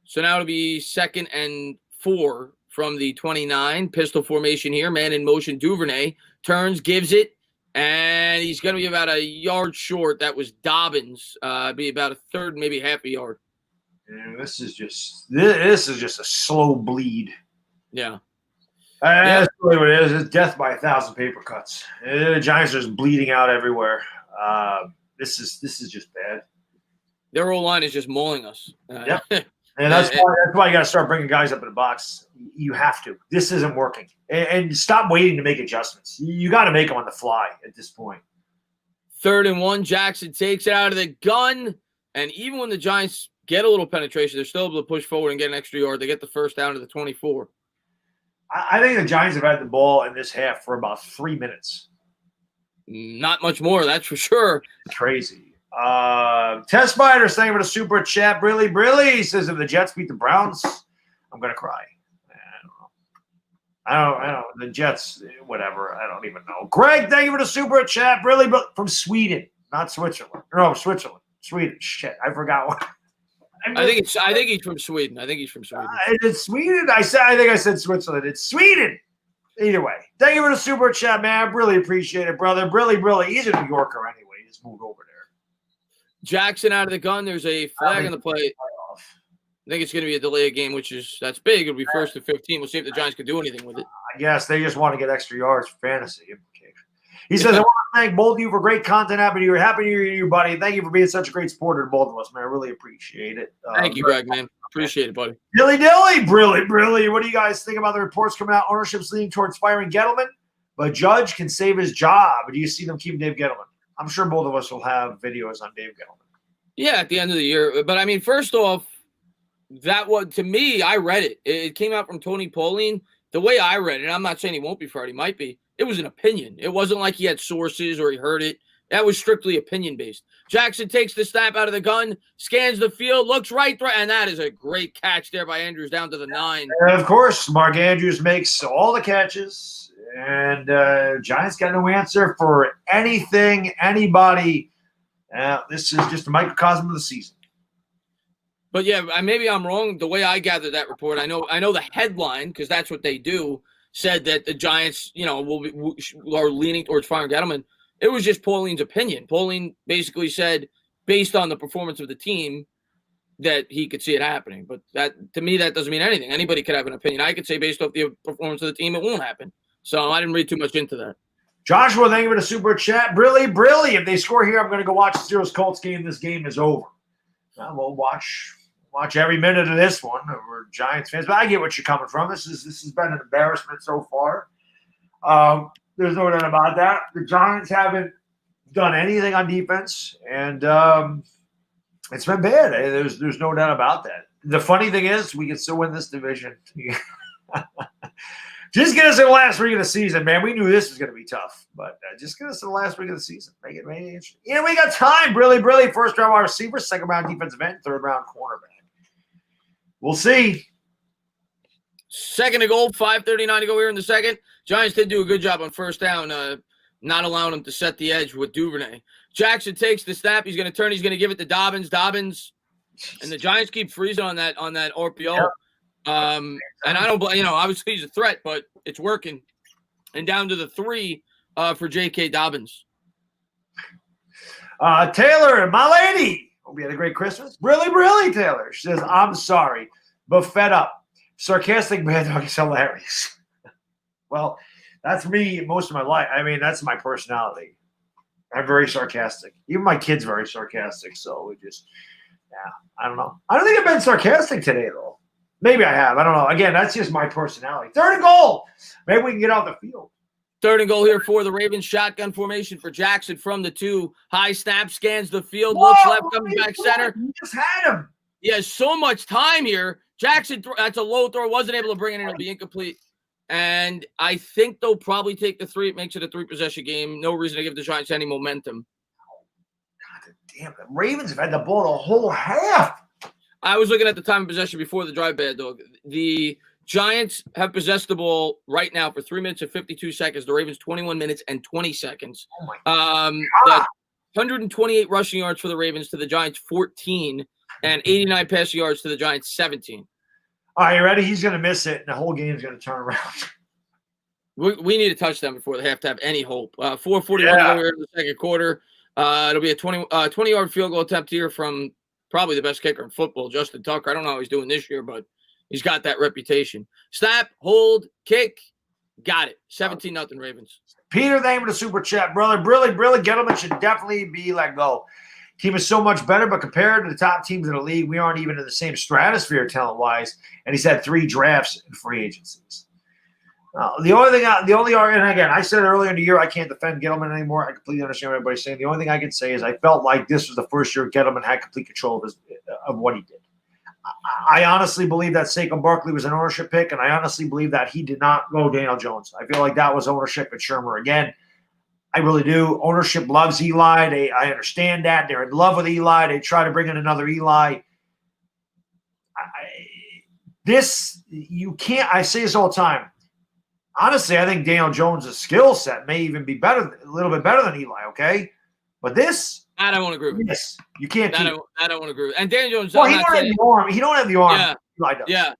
So now it'll be 2nd and 4 from the 29. Pistol formation here. Man in motion. Duvernay turns, gives it, and he's going to be about 1 yard short. That was Dobbins. Be about a 3rd, maybe half a yard. Yeah, this is just a slow bleed. Yeah. That's really what it is. It's death by 1,000 paper cuts. The Giants are just bleeding out everywhere. This is just bad. Their whole line is just mauling us. Yep. And that's why you got to start bringing guys up in the box. You have to. This isn't working. And stop waiting to make adjustments. You got to make them on the fly at this point. 3rd and 1. Jackson takes it out of the gun. And even when the Giants get a little penetration. They're still able to push forward and get an extra yard. They get the first down to the 24. I think the Giants have had the ball in this half for about 3 minutes. Not much more, that's for sure. Crazy. Test Spider saying with a super chat. Brilly says if the Jets beat the Browns, I'm gonna cry. I don't. The Jets, whatever. I don't even know. Greg, thank you for the super chat. Brilly, but from Sweden, not Switzerland. No, Switzerland. Sweden. Shit, I forgot what. I think he's from Sweden. It's Sweden. I think I said Switzerland. It's Sweden. Either way, thank you for the super chat, man. I really appreciate it, brother. Brilly. He's a New Yorker anyway. He just moved over there. Jackson out of the gun. There's a flag on the play. I think it's going to be a delay of game, that's big. It'll be 1st and 15. We'll see if the Giants can do anything with it. I guess they just want to get extra yards for fantasy implication. He says, I want to thank both of you for great content. Happy New Year. Happy New Year to you, buddy. Thank you for being such a great supporter to both of us, man. I really appreciate it. Thank you, Greg, man. Appreciate it, buddy. Dilly, Brilly. What do you guys think about the reports coming out? Ownership's leaning towards firing Gettleman, but Judge can save his job. Do you see them keeping Dave Gettleman? I'm sure both of us will have videos on Dave Gettleman. Yeah, at the end of the year. But, I mean, first off, that was, to me, I read it. It came out from Tony Pauline. The way I read it, I'm not saying he won't be fired. He might be. It was an opinion. It wasn't like he had sources or he heard it. That was strictly opinion-based. Jackson takes the snap out of the gun, scans the field, looks right, and that is a great catch there by Andrews down to the 9. And of course, Mark Andrews makes all the catches, and Giants got no answer for anything, anybody. This is just a microcosm of the season. But yeah, maybe I'm wrong. The way I gathered that report, I know the headline, because that's what they do, said that the Giants, are leaning towards firing Gettleman. It was just Pauline's opinion. Pauline basically said, based on the performance of the team, that he could see it happening. But that, to me, that doesn't mean anything. Anybody could have an opinion. I could say based off the performance of the team, it won't happen. So I didn't read too much into that. Joshua, thank you for the super chat. Brilly. If they score here, I'm going to go watch the Steelers Colts game. This game is over. We'll watch every minute of this one. We're Giants fans, but I get what you're coming from. This has been an embarrassment so far. There's no doubt about that. The Giants haven't done anything on defense, and it's been bad. There's no doubt about that. The funny thing is, we can still win this division. Just get us in the last week of the season, man. We knew this was going to be tough, but just get us in the last week of the season. Make it interesting. Yeah, we got time. Brilly. First round wide receiver, second round defensive end, third round cornerback. We'll see. Second to goal, 5:39 to go here in the second. Giants did do a good job on first down, not allowing them to set the edge with Duvernay. Jackson takes the snap. He's going to turn. He's going to give it to Dobbins. And the Giants keep freezing on that RPO. Yeah. And I don't blame, obviously he's a threat, but it's working. And down to the 3 for J.K. Dobbins. Taylor, my lady. Hope you had a great Christmas. Really, Taylor. She says, I'm sorry, but fed up. Sarcastic Baddog is hilarious. Well, that's me most of my life. I mean, that's my personality. I'm very sarcastic. Even my kid's very sarcastic. So we just, I don't know. I don't think I've been sarcastic today, though. Maybe I have. I don't know. Again, that's just my personality. Third and goal. Maybe we can get off the field. Third and goal here for the Ravens. Shotgun formation for Jackson from the 2. High snap, scans the field, looks left, coming back center. You just had him. He has so much time here. Jackson, that's a low throw. Wasn't able to bring it in. It'll be incomplete. And I think they'll probably take the 3. It makes it a 3-possession game. No reason to give the Giants any momentum. God damn, the Ravens have had the ball the whole half. I was looking at the time of possession before the drive, Baddog. The Giants have possessed the ball right now for 3 minutes and 52 seconds. The Ravens 21 minutes and 20 seconds. Oh my God. 128 rushing yards for the Ravens to the Giants 14, and 89 passing yards to the Giants 17. All right, you ready? He's going to miss it, and the whole game's going to turn around. We need a touchdown before they have to have any hope. 4:41 to go here in the second quarter. It'll be a 20-yard field goal attempt here from probably the best kicker in football, Justin Tucker. I don't know how he's doing this year, but he's got that reputation. Snap, hold, kick. Got it. 17-0 Ravens. Peter, thank you for the super chat. Brother, Brilly, Gettleman should definitely be let go. Team is so much better, but compared to the top teams in the league, we aren't even in the same stratosphere talent-wise, and he's had 3 drafts and free agencies. And again, I said earlier in the year I can't defend Gettleman anymore. I completely understand what everybody's saying. The only thing I can say is I felt like this was the first year Gettleman had complete control of what he did. I honestly believe that Saquon Barkley was an ownership pick, and I honestly believe that he did not go Daniel Jones. I feel like that was ownership at Shermer again. I really do. Ownership loves Eli. I understand that. They're in love with Eli. They try to bring in another Eli. You can't. I say this all the time. Honestly, I think Daniel Jones' skill set may even be a little bit better than Eli, okay? But this, I don't want to agree with. Yes, you can't keep. I don't want to agree with. And Daniel Jones, well, he don't have the arm. He don't have the arm. Yeah, Eli does. Yeah.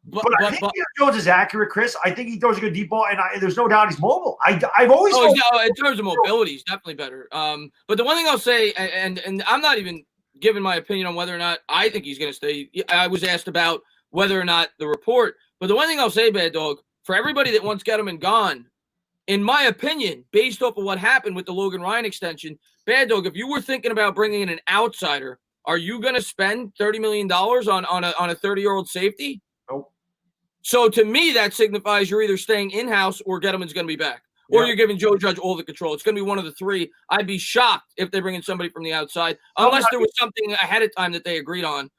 But I think Daniel Jones is accurate, Chris. I think he throws a good deep ball, and there's no doubt he's mobile. I've always in terms of mobility, he's definitely better. But the one thing I'll say, and I'm not even giving my opinion on whether or not I think he's going to stay. I was asked about whether or not the report. But the one thing I'll say, Baddog, for everybody that wants Gettleman gone, in my opinion, based off of what happened with the Logan Ryan extension, Baddog, if you were thinking about bringing in an outsider, are you going to spend $30 million on a 30-year-old safety? Nope. So to me, that signifies you're either staying in-house or Gettleman's going to be back. Or you're giving Joe Judge all the control. It's going to be one of the three. I'd be shocked if they bring in somebody from the outside, unless there was something ahead of time that they agreed on.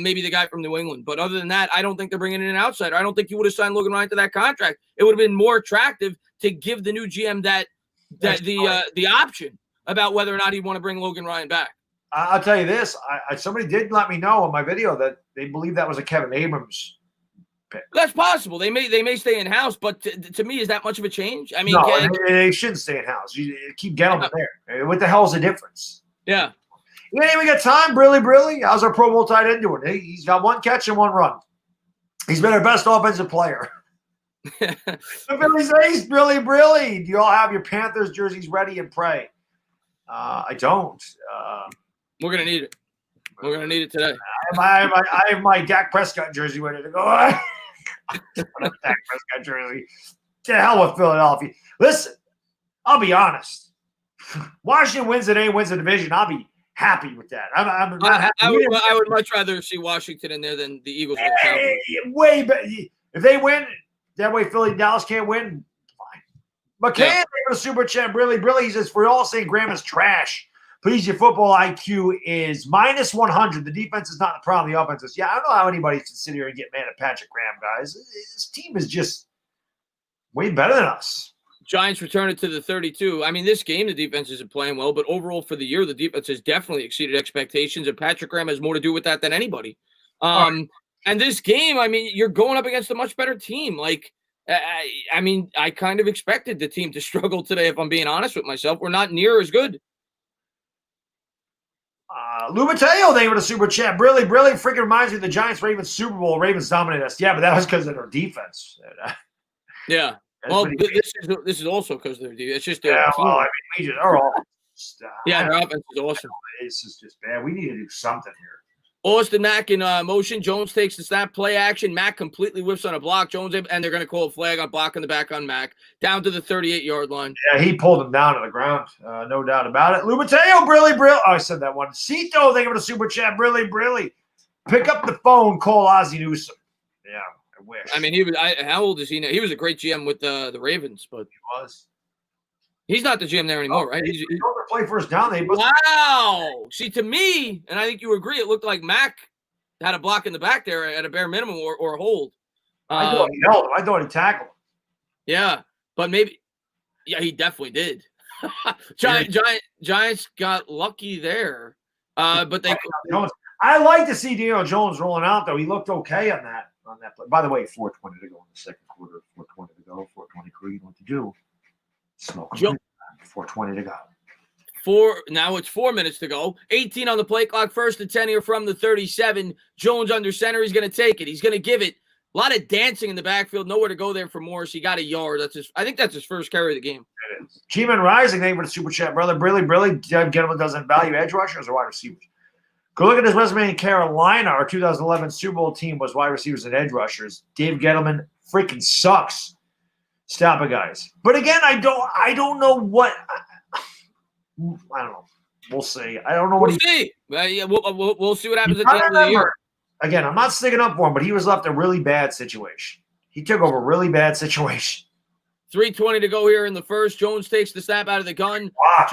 Maybe the guy from New England. But other than that, I don't think they're bringing in an outsider. I don't think you would have signed Logan Ryan to that contract. It would have been more attractive to give the new GM the option about whether or not he'd want to bring Logan Ryan back. I'll tell you this. Somebody did let me know on my video that they believe that was a Kevin Abrams pick. That's possible. They may stay in-house, but to me, is that much of a change? I mean, no, they shouldn't stay in-house. You keep Gettleman there. What the hell is the difference? Yeah. You ain't even got time, Brilly. How's our Pro Bowl tight end doing? He's got one catch and one run. He's been our best offensive player. The Phillies ace, Brilly. Do you all have your Panthers jerseys ready and pray? I don't. We're gonna need it. We're gonna need it today. I have my Dak Prescott jersey ready to go. Dak Prescott jersey. To hell with Philadelphia. Listen, I'll be honest. Washington wins today, wins the division. I'll be happy with that. I would much rather see Washington in there than the Eagles. Way better. If they win, that way Philly and Dallas can't win. Fine. McCann, a super chat. Brilly, he says, for all saying Graham is trash, please, your football IQ is minus 100. The defense is not the problem. The offense is. Yeah, I don't know how anybody can sit here and get mad at Patrick Graham, guys. His team is just way better than us. Giants return it to the 32. I mean, this game, the defense isn't playing well, but overall for the year, the defense has definitely exceeded expectations, and Patrick Graham has more to do with that than anybody. And this game, I mean, you're going up against a much better team. Like, I mean, I kind of expected the team to struggle today, if I'm being honest with myself. We're not near as good. Lou Mateo, they were the super chat. Brilly freaking reminds me of the Giants-Ravens Super Bowl. Ravens dominated us. Yeah, but that was because of their defense. Yeah. Well, this is also because of their defense. It's just their team. Well, I mean, we just are all. Their offense is awesome. This is just bad. We need to do something here. Austin Mack in motion. Jones takes the snap, play action. Mack completely whiffs on a block. Jones, and they're going to call a flag on blocking the back on Mack down to the 38-yard line. Yeah, he pulled him down to the ground. No doubt about it. Lou Mateo, Brilly. Oh, I said that one. Cito, thank you for the super chat. Brilly. Pick up the phone, call Ozzie Newsome. Yeah, I wish. I mean, how old is he now? He was a great GM with the Ravens, but he was. He's not the GM there anymore, right? He don't play first down. Wow. See, to me, and I think you agree, it looked like Mack had a block in the back there at a bare minimum or a hold. I thought he held him. I thought he tackled him. Yeah, but maybe. Yeah, he definitely did. Giants got lucky there, but they. I like to see Daniel Jones rolling out though. He looked okay on that play. By the way, 4:20 to go in the second quarter. 4:20 to go. 4:23. You know what to do? Smoke. 4:20 to go. Now it's 4 minutes to go. 18 on the play clock. First and 10 here from the 37. Jones under center. He's going to take it. He's going to give it. A lot of dancing in the backfield. Nowhere to go there for Morris. He got a yard. I think that's his first carry of the game. It is. G-Man Rising, thank you for the super chat, brother. Brilly. Gettleman doesn't value edge rushers or wide receivers. Go look at his resume in Carolina. Our 2011 Super Bowl team was wide receivers and edge rushers. Dave Gettleman freaking sucks. Stop it, guys. But again, I don't know what. I don't know. We'll see. I don't know what. We'll see. We'll see what happens at the end of the year. Again, I'm not sticking up for him, but he was left a really bad situation. He took over a really bad situation. 3:20 to go here in the first. Jones takes the snap out of the gun. Wow.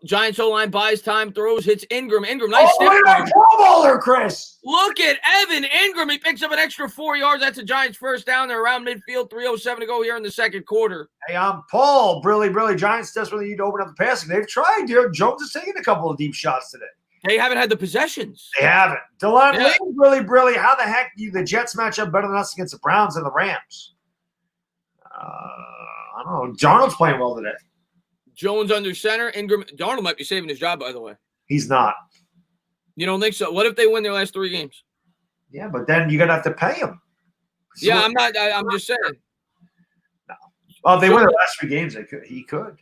Giants O-line buys time, throws, hits Ingram. Ingram, nice look stiff at arm. that Pro Bowler, Chris. Look at Evan Ingram. He picks up an extra 4 yards. That's a Giants first down. They're around midfield. 3:07 to go here in the second quarter. Hey, I'm Paul. Brilly. Giants desperately need to open up the passing. They've tried. Jones has taken a couple of deep shots today. They haven't had the possessions. They haven't. Delon Lee, Brilly. How the heck do the Jets match up better than us against the Browns and the Rams? I don't know. Darnold's playing well today. Jones under center. Ingram. Darnold might be saving his job, by the way. He's not. You don't think so? What if they win their last 3 games? Yeah, but then you're gonna have to pay him. So yeah, I'm not. I'm just saying. No. Well, if they win their last 3 games, he could.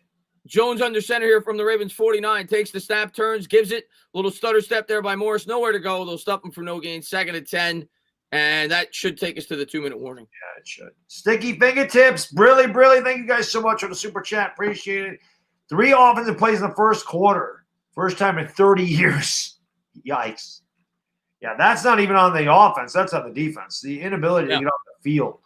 Jones under center here from the Ravens 49. Takes the snap, turns, gives it. Little stutter step there by Morris. Nowhere to go. They'll stop him for no gain. 2nd and 10. And that should take us to the 2-minute warning. Yeah, it should. Sticky fingertips. Brilly. Thank you guys so much for the super chat. Appreciate it. 3 offensive plays in the first quarter. First time in 30 years. Yikes. Yeah, that's not even on the offense. That's on the defense. The inability to get off the field.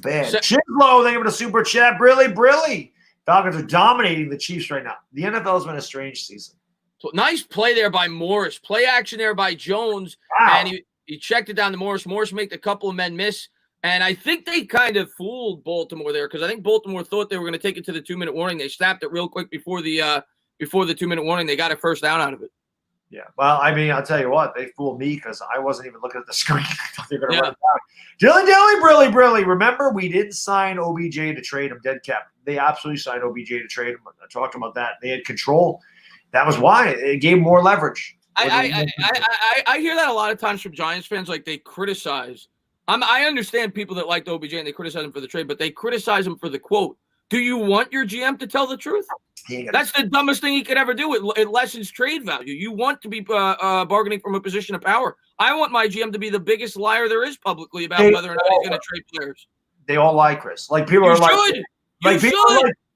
Bad. Chidlow, thank you for the super chat. Brilly. Falcons are dominating the Chiefs right now. The NFL has been a strange season. So nice play there by Morris. Play action there by Jones. Wow. And he checked it down to Morris. Morris made a couple of men miss. And I think they kind of fooled Baltimore there because I think Baltimore thought they were going to take it to the 2-minute warning. They snapped it real quick before the 2-minute warning. They got a first down out of it. Yeah. Well, I mean, I'll tell you what. They fooled me because I wasn't even looking at the screen. I thought they were going to run it down. Dilly, Brilly. Remember, we didn't sign OBJ to trade him dead cap. They absolutely signed OBJ to trade him. I talked about that. They had control. That was why it gave more leverage. I hear that a lot of times from Giants fans. Like they criticize. I understand people that liked OBJ and they criticize him for the trade, but they criticize him for the quote. Do you want your GM to tell the truth? That's the dumbest thing he could ever do. It lessens trade value. You want to be bargaining from a position of power. I want my GM to be the biggest liar there is publicly about whether or not he's going to trade players. They all lie, Chris. Like people are like,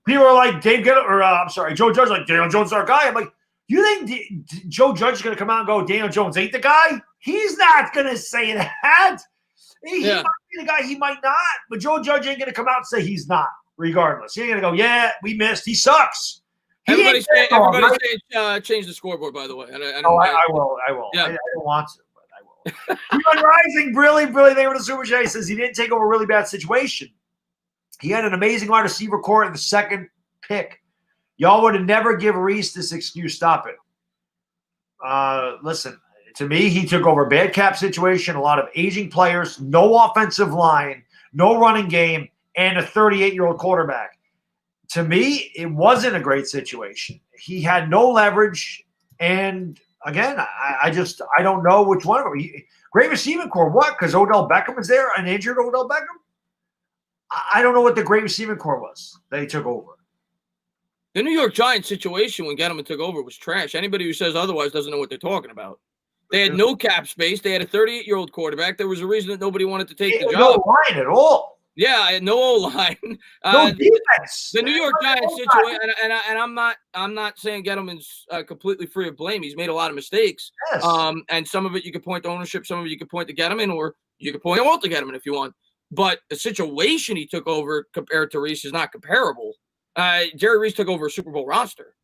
people are like Dave Gill, or I'm sorry, Joe Judge. Like Daniel Jones is our guy. I'm like, you think Joe Judge is going to come out and go, Daniel Jones ain't the guy? He's not going to say that. He might be the guy. He might not. But Joe Judge ain't going to come out and say he's not. Regardless, he ain't going to go. Yeah, we missed. He sucks. Everybody's saying change the scoreboard. By the way, I will. Yeah. I don't want to, but I will. Keon Rising, Brilly. They were the super chat. He says he didn't take over a really bad situation. He had an amazing wide receiver core in the 2nd pick. Y'all would have never give Reese this excuse. Stop it. Listen, to me, he took over a bad cap situation, a lot of aging players, no offensive line, no running game, and a 38-year-old quarterback. To me, it wasn't a great situation. He had no leverage, and again, I don't know which one of them. Great receiving core, what? Because Odell Beckham was there, an injured Odell Beckham? I don't know what the great receiving core was that he took over. The New York Giants situation when Gettleman took over was trash. Anybody who says otherwise doesn't know what they're talking about. They had no cap space. They had a 38-year-old quarterback. There was a reason that nobody wanted to take the job. No line at all. Yeah, I had no O-line. No defense. The New York Giants situation, and I'm not saying Gettleman's completely free of blame. He's made a lot of mistakes. Yes. And some of it you could point to ownership, some of it you could point to Gettleman, or you could point to Walter Gettleman if you want. But the situation he took over compared to Reese is not comparable. Jerry Reese took over a Super Bowl roster.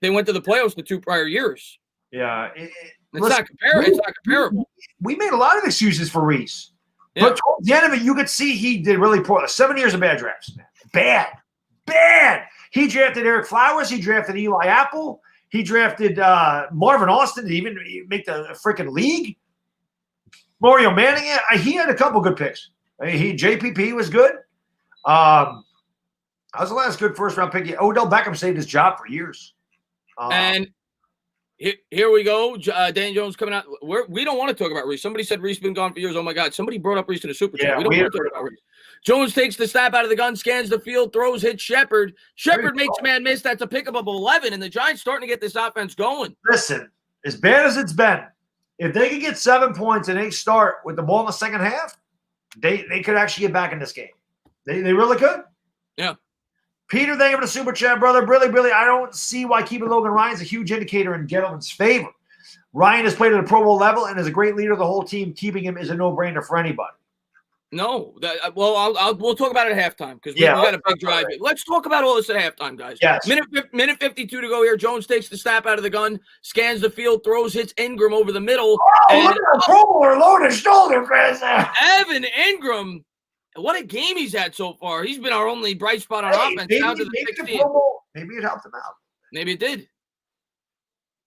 They went to the playoffs the 2 prior years. Yeah. It's not comparable. We made a lot of excuses for Reese. Yeah. But towards the end of it, you could see he did really poor. 7 years of bad drafts, man. Bad. He drafted Eric Flowers. He drafted Eli Apple. He drafted Marvin Austin to even make the freaking league. Mario Manning. He had a couple good picks. JPP was good. That was the last good first-round pick. Odell Beckham saved his job for years. And here we go. Dan Jones coming out. We don't want to talk about Reese. Somebody said Reese been gone for years. Oh, my God. Somebody brought up Reese in the Super Chat. We don't want to talk about Reese. Jones takes the snap out of the gun, scans the field, throws, hits Shepard. Shepard makes man miss. That's a pickup of 11, and the Giants starting to get this offense going. Listen, as bad as it's been, if they could get 7 points and they start with the ball in the second half, they could actually get back in this game. They really could. Yeah. Peter, thank you for the super chat, brother. Really, I don't see why keeping Logan Ryan's a huge indicator in Gettleman's favor. Ryan has played at a Pro Bowl level and is a great leader of the whole team. Keeping him is a no-brainer for anybody. No, we'll talk about it at halftime because we got a big drive. Let's talk about all this at halftime, guys. Yes. Minute 52 to go here. Jones takes the snap out of the gun, scans the field, throws, hits Ingram over the middle. Oh, look at the Pro Bowler loaded shoulder, Chris. Evan Ingram, what a game he's had so far. He's been our only bright spot on offense down to the 16. Maybe it helped him out. Maybe it did.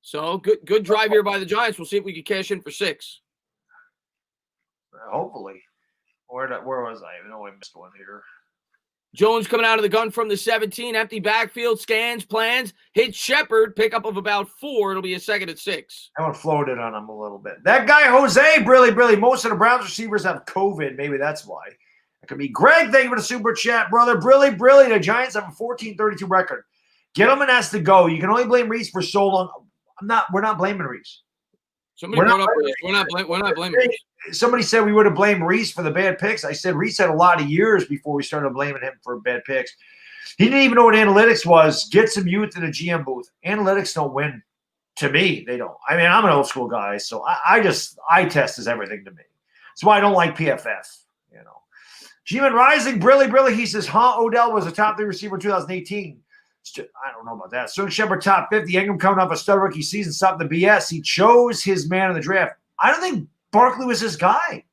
So good drive here by the Giants. We'll see if we can cash in for 6. Hopefully. Where was I? I know I missed one here. Jones coming out of the gun from the 17, empty backfield, scans, plans, hits Shepard, pickup of about 4. It'll be a 2nd and 6. I want to floated on him a little bit. That guy, Jose, really, most of the Browns receivers have COVID. Maybe that's why. It could be Greg. Thank you for the super chat, brother. Brilly. The Giants have a 14-32 record. Gettleman has to go. You can only blame Reese for so long. We're not blaming Reese. Somebody brought up Reese. We're not blaming Reese. Somebody said we would have blamed Reese for the bad picks. I said Reese had a lot of years before we started blaming him for bad picks. He didn't even know what analytics was. Get some youth in a GM booth. Analytics don't win. To me, they don't. I mean, I'm an old school guy, so I test is everything to me. That's why I don't like PFF. G-Man Rising, Brilly. He says, Odell was a top 3 receiver in 2018. I don't know about that. Sterling Shepard, top 50. Ingram coming off a stud rookie season. Stop the BS. He chose his man in the draft. I don't think Barkley was his guy.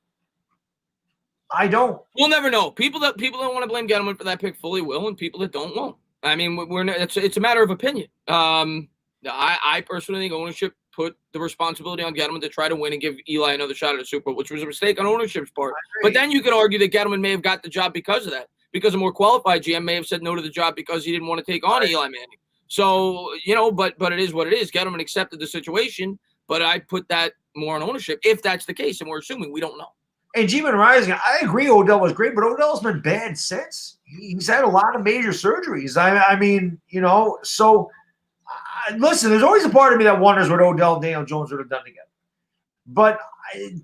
I don't. We'll never know. People that want to blame Gettleman for that pick fully will, and people that don't won't. I mean, it's a matter of opinion. I personally think ownership put the responsibility on Gettleman to try to win and give Eli another shot at a Super Bowl, which was a mistake on ownership's part. But then you could argue that Gettleman may have got the job because of that. Because a more qualified GM may have said no to the job because he didn't want to take on Eli Manning. So, but it is what it is. Gettleman accepted the situation, but I put that more on ownership if that's the case, and we're assuming we don't know. And G-Man Rising, I agree Odell was great, but Odell's been bad since. He's had a lot of major surgeries. I mean, so listen, there's always a part of me that wonders what Odell and Daniel Jones would have done together. But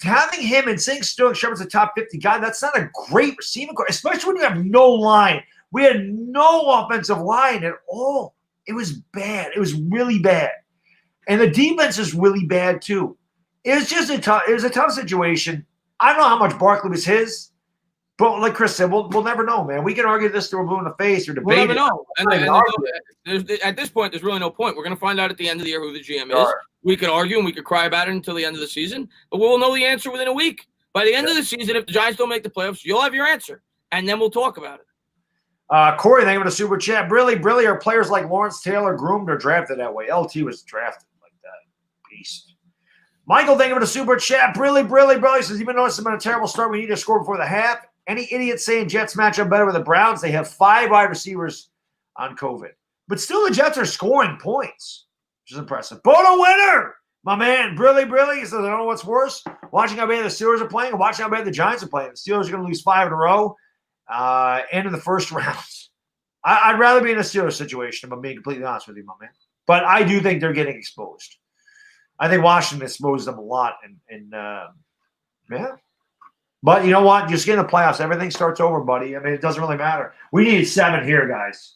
having him and saying Sterling Shepard's a top 50 guy, that's not a great receiving core, especially when you have no line. We had no offensive line at all. It was bad. It was really bad. And the defense is really bad too. It was a tough situation. I don't know how much Barkley was his, but like Chris said, we'll never know, man. We can argue this till we're blue in the face or debate. We'll never know. At this point, there's really no point. We're going to find out at the end of the year who the GM is. We could argue and we could cry about it until the end of the season, but we'll know the answer within a week. By the end of the season, if the Giants don't make the playoffs, you'll have your answer, and then we'll talk about it. Corey, thank you for the super chat. Brilly are players like Lawrence Taylor groomed or drafted that way. LT was drafted like that. Beast. Michael, thank you for the super chat. Brilly says, even though it's been a terrible start, we need to score before the half. Any idiot saying Jets match up better with the Browns, they have 5 wide receivers on COVID. But still, the Jets are scoring points, which is impressive. Bono winner, my man. Brilly. He says, I don't know what's worse, watching how bad the Steelers are playing and watching how bad the Giants are playing. The Steelers are going to lose 5 in a row end of the first round. I'd rather be in a Steelers situation, if I'm being completely honest with you, my man. But I do think they're getting exposed. I think Washington exposed them a lot. And yeah. But you know what? Just get in the playoffs. Everything starts over, buddy. I mean, it doesn't really matter. We need 7 here, guys.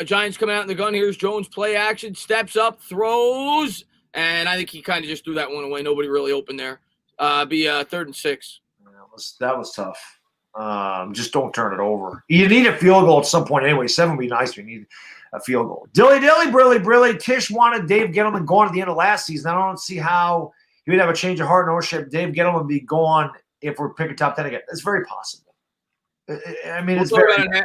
Giants coming out in the gun. Here's Jones, play action, steps up, throws. And I think he kind of just threw that one away. Nobody really opened there. Be 3rd and 6. That was tough. Just don't turn it over. You need a field goal at some point anyway. 7 would be nice. We need a field goal. Dilly, Brilly. Tish wanted Dave Gettleman gone at the end of last season. I don't see how he would have a change of heart and ownership. Dave Gettleman would be gone if we're picking top 10 again. It's very possible. I mean,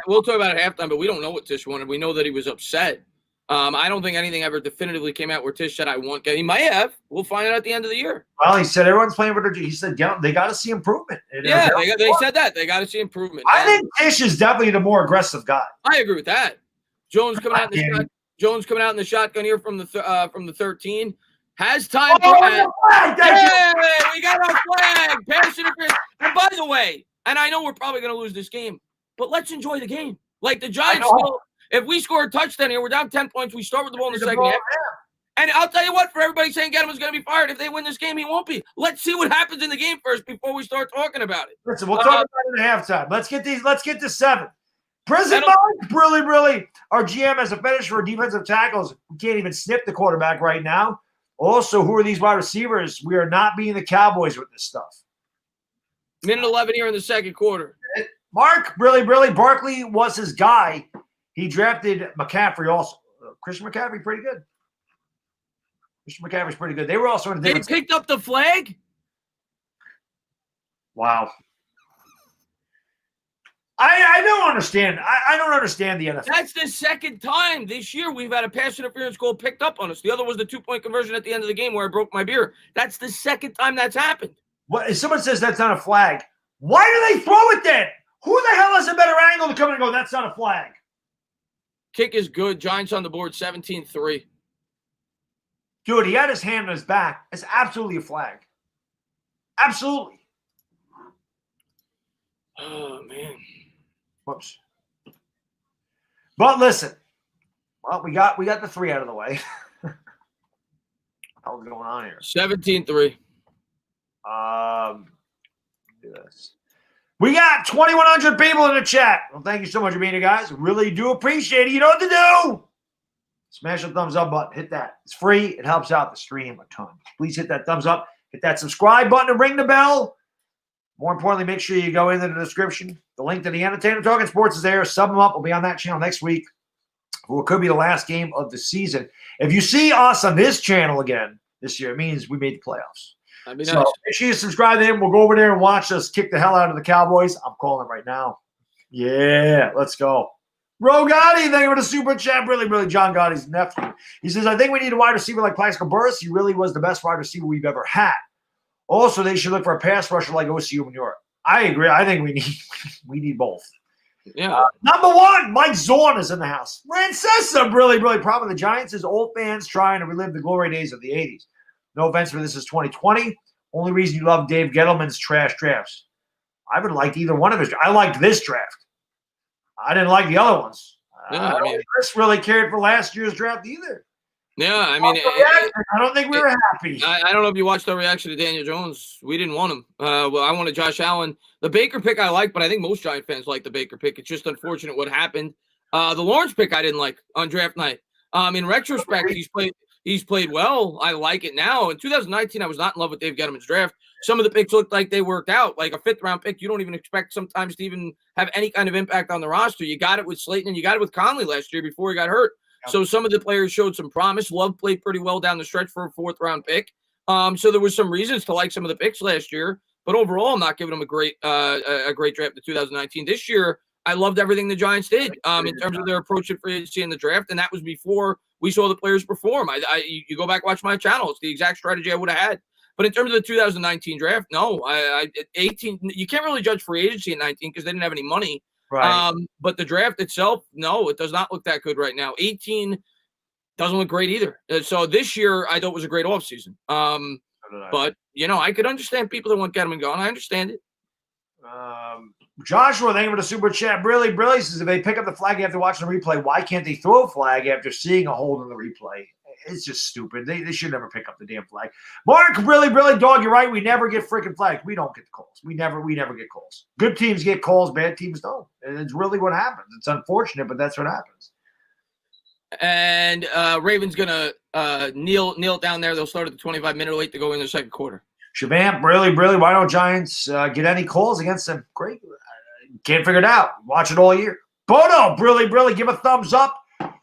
we'll talk about it at halftime, but we don't know what Tish wanted. We know that he was upset. I don't think anything ever definitively came out where Tish said, I want Getty. He might have. We'll find out at the end of the year. Well, he said everyone's playing with their – he said they got to see improvement. Yeah, they said that. They got to see improvement. I think Tish is definitely the more aggressive guy. I agree with that. Jones coming out in the shotgun here from the 13. Has time for that. We got our flag. Pass interference. And by the way, and I know we're probably going to lose this game, but let's enjoy the game. Like the Giants still – if we score a touchdown here, we're down 10 points. We start with the ball in the second half. And I'll tell you what, for everybody saying Gettleman's going to be fired, if they win this game, he won't be. Let's see what happens in the game first before we start talking about it. Listen, we'll talk about it at halftime. Let's get to 7. Prison Mike, Brilly. Our GM has a fetish for defensive tackles. We can't even snip the quarterback right now. Also, who are these wide receivers? We are not being the Cowboys with this stuff. Minute 11 here in the second quarter. Mark, really, Barkley was his guy. He drafted McCaffrey also. Christian McCaffrey, pretty good. Christian McCaffrey's pretty good. They were also in a different. They picked up the flag? Wow. I don't understand. I don't understand the NFL. That's the second time this year we've had a pass interference goal picked up on us. The other was the 2-point conversion at the end of the game where I broke my beer. That's the second time that's happened. What, if someone says that's not a flag, why do they throw it then? Who the hell has a better angle to come in and go, that's not a flag? Kick is good. Giants on the board, 17-3. Dude, he had his hand on his back. It's absolutely a flag. Absolutely. Oh, man. Whoops. But listen. Well, we got the 3 out of the way. What the hell's going on here? 17-3. Do this. We got 2,100 people in the chat. Well, thank you so much for being here, guys. Really do appreciate it. You know what to do. Smash the thumbs up button. Hit that. It's free. It helps out the stream a ton. Please hit that thumbs up. Hit that subscribe button and ring the bell. More importantly, make sure you go into the description. The link to the Entertainah Talking Sports is there. Sub them up. We'll be on that channel next week for what could be the last game of the season. If you see us on this channel again this year, it means we made the playoffs. That'd be So nice. make sure you subscribe to him. We'll go over there and watch us kick the hell out of the Cowboys. I'm calling it right now. Yeah, let's go. Ro Gotti, thank you for the super chat. Really, John Gotti's nephew. He says, I think we need a wide receiver like Plaxico Burress. He really was the best wide receiver we've ever had. Also, they should look for a pass rusher like OCU in New York. I agree. I think we need both. Yeah. Number 1, Mike Zorn is in the house. Francesa, really problem with the Giants is old fans trying to relive the glory days of the 80s. No offense for this is 2020. Only reason you love Dave Gettleman's trash drafts. I would have liked either one of his. I liked this draft. I didn't like the other ones. Yeah, I don't think Chris really cared for last year's draft either. Yeah, I mean, I don't think we were happy. I don't know if you watched our reaction to Daniel Jones. We didn't want him. Well, I wanted Josh Allen. The Baker pick I like, but I think most Giant fans like the Baker pick. It's just unfortunate what happened. The Lawrence pick I didn't like on draft night. In retrospect, he's played well. I like it now. In 2019, I was not in love with Dave Gettleman's draft. Some of the picks looked like they worked out. Like a 5th-round pick, you don't even expect sometimes to even have any kind of impact on the roster. You got it with Slayton and you got it with Conley last year before he got hurt. So some of the players showed some promise. Love played pretty well down the stretch for a 4th-round pick. So there was some reasons to like some of the picks last year. But overall, I'm not giving them a great draft in 2019. This year, I loved everything the Giants did in terms of their approach to free agency in the draft, and that was before we saw the players perform. You go back, watch my channel. It's the exact strategy I would have had. But in terms of the 2019 draft, no. 18, you can't really judge free agency in 19 because they didn't have any money. Right. But the draft itself, no, it does not look that good right now. 18 doesn't look great either. So this year, I thought was a great offseason. But, I could understand people that want Gettleman gone. I understand it. Joshua, thank you for the super chat. Really says if they pick up the flag, you have to watch the replay. Why can't they throw a flag after seeing a hold in the replay? It's just stupid. They should never pick up the damn flag. Mark, really, dog, you're right. We never get freaking flags. We don't get the calls. We never get calls. Good teams get calls. Bad teams don't. And it's really what happens. It's unfortunate, but that's what happens. And Ravens gonna kneel down there. They'll start at the 25-minute late to go in the second quarter. Shabam, really, why don't Giants get any calls against them? Great. Can't figure it out. Watch it all year. Bodo, really, give a thumbs up.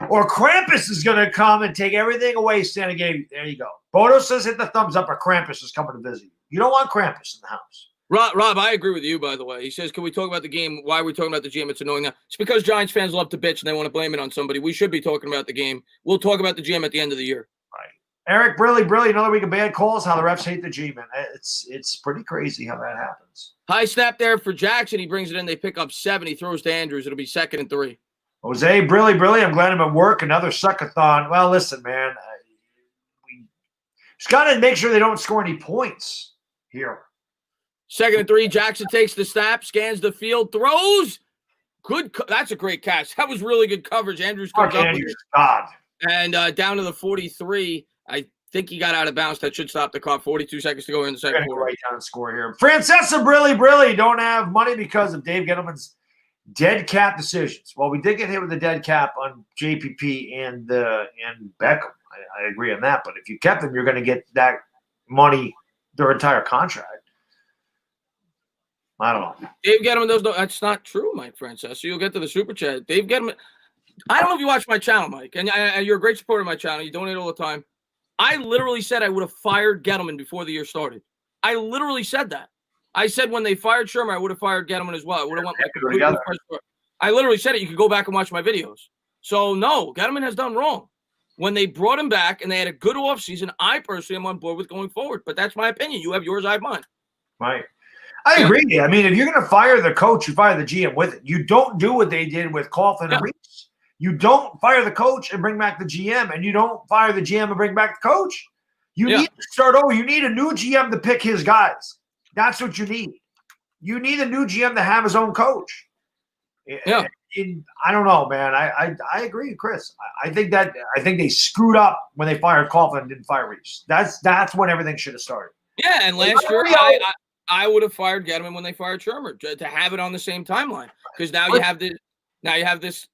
Or Krampus is going to come and take everything away Santa gave you. There you go. Bodo says hit the thumbs up or Krampus is coming to visit you. You don't want Krampus in the house. Rob, I agree with you, by the way. He says, can we talk about the game? Why are we talking about the GM? It's annoying now. It's because Giants fans love to bitch and they want to blame it on somebody. We should be talking about the game. We'll talk about the GM at the end of the year. Right. Eric, really, another week of bad calls. How the refs hate the G, man. It's pretty crazy how that happens. High snap there for Jackson. He brings it in. They pick up 7. He throws to Andrews. It'll be 2nd and 3. Jose, really, I'm glad I'm at work. Another suckathon. Well, listen, man. We just got to make sure they don't score any points here. 2nd and 3. Jackson takes the snap, scans the field, throws. Good. That's a great catch. That was really good coverage. Andrews comes up with it. God. And down to the 43. I think he got out of bounds. That should stop the clock. 42 seconds to go in the second quarter. Right down and score here. Francesa, really don't have money because of Dave Gettleman's dead cap decisions. Well, we did get hit with the dead cap on JPP and Beckham. I agree on that. But if you kept them, you're going to get that money, their entire contract. I don't know. Dave Gettleman does no. That's not true, Mike Francesa. You'll get to the super chat. Dave Gettleman. I don't know if you watch my channel, Mike, and you're a great supporter of my channel. You donate all the time. I literally said I would have fired Gettleman before the year started. I literally said that. I said when they fired Shermer, I would have fired Gettleman as well. I would have went like completely fresh start. I literally said it. You could go back and watch my videos. So no, Gettleman has done wrong. When they brought him back and they had a good offseason, I personally am on board with going forward. But that's my opinion. You have yours, I have mine. Right. I agree. I mean, if you're going to fire the coach, you fire the GM with it. You don't do what they did with Coughlin and Reese. You don't fire the coach and bring back the GM, and you don't fire the GM and bring back the coach. You need to start over. You need a new GM to pick his guys. That's what you need. You need a new GM to have his own coach. Yeah. I don't know, man. I agree with Chris. I think they screwed up when they fired Coughlin and didn't fire Reese. That's when everything should have started. Yeah, and last year I would have fired Gettleman when they fired Shermer to have it on the same timeline, because now you have this.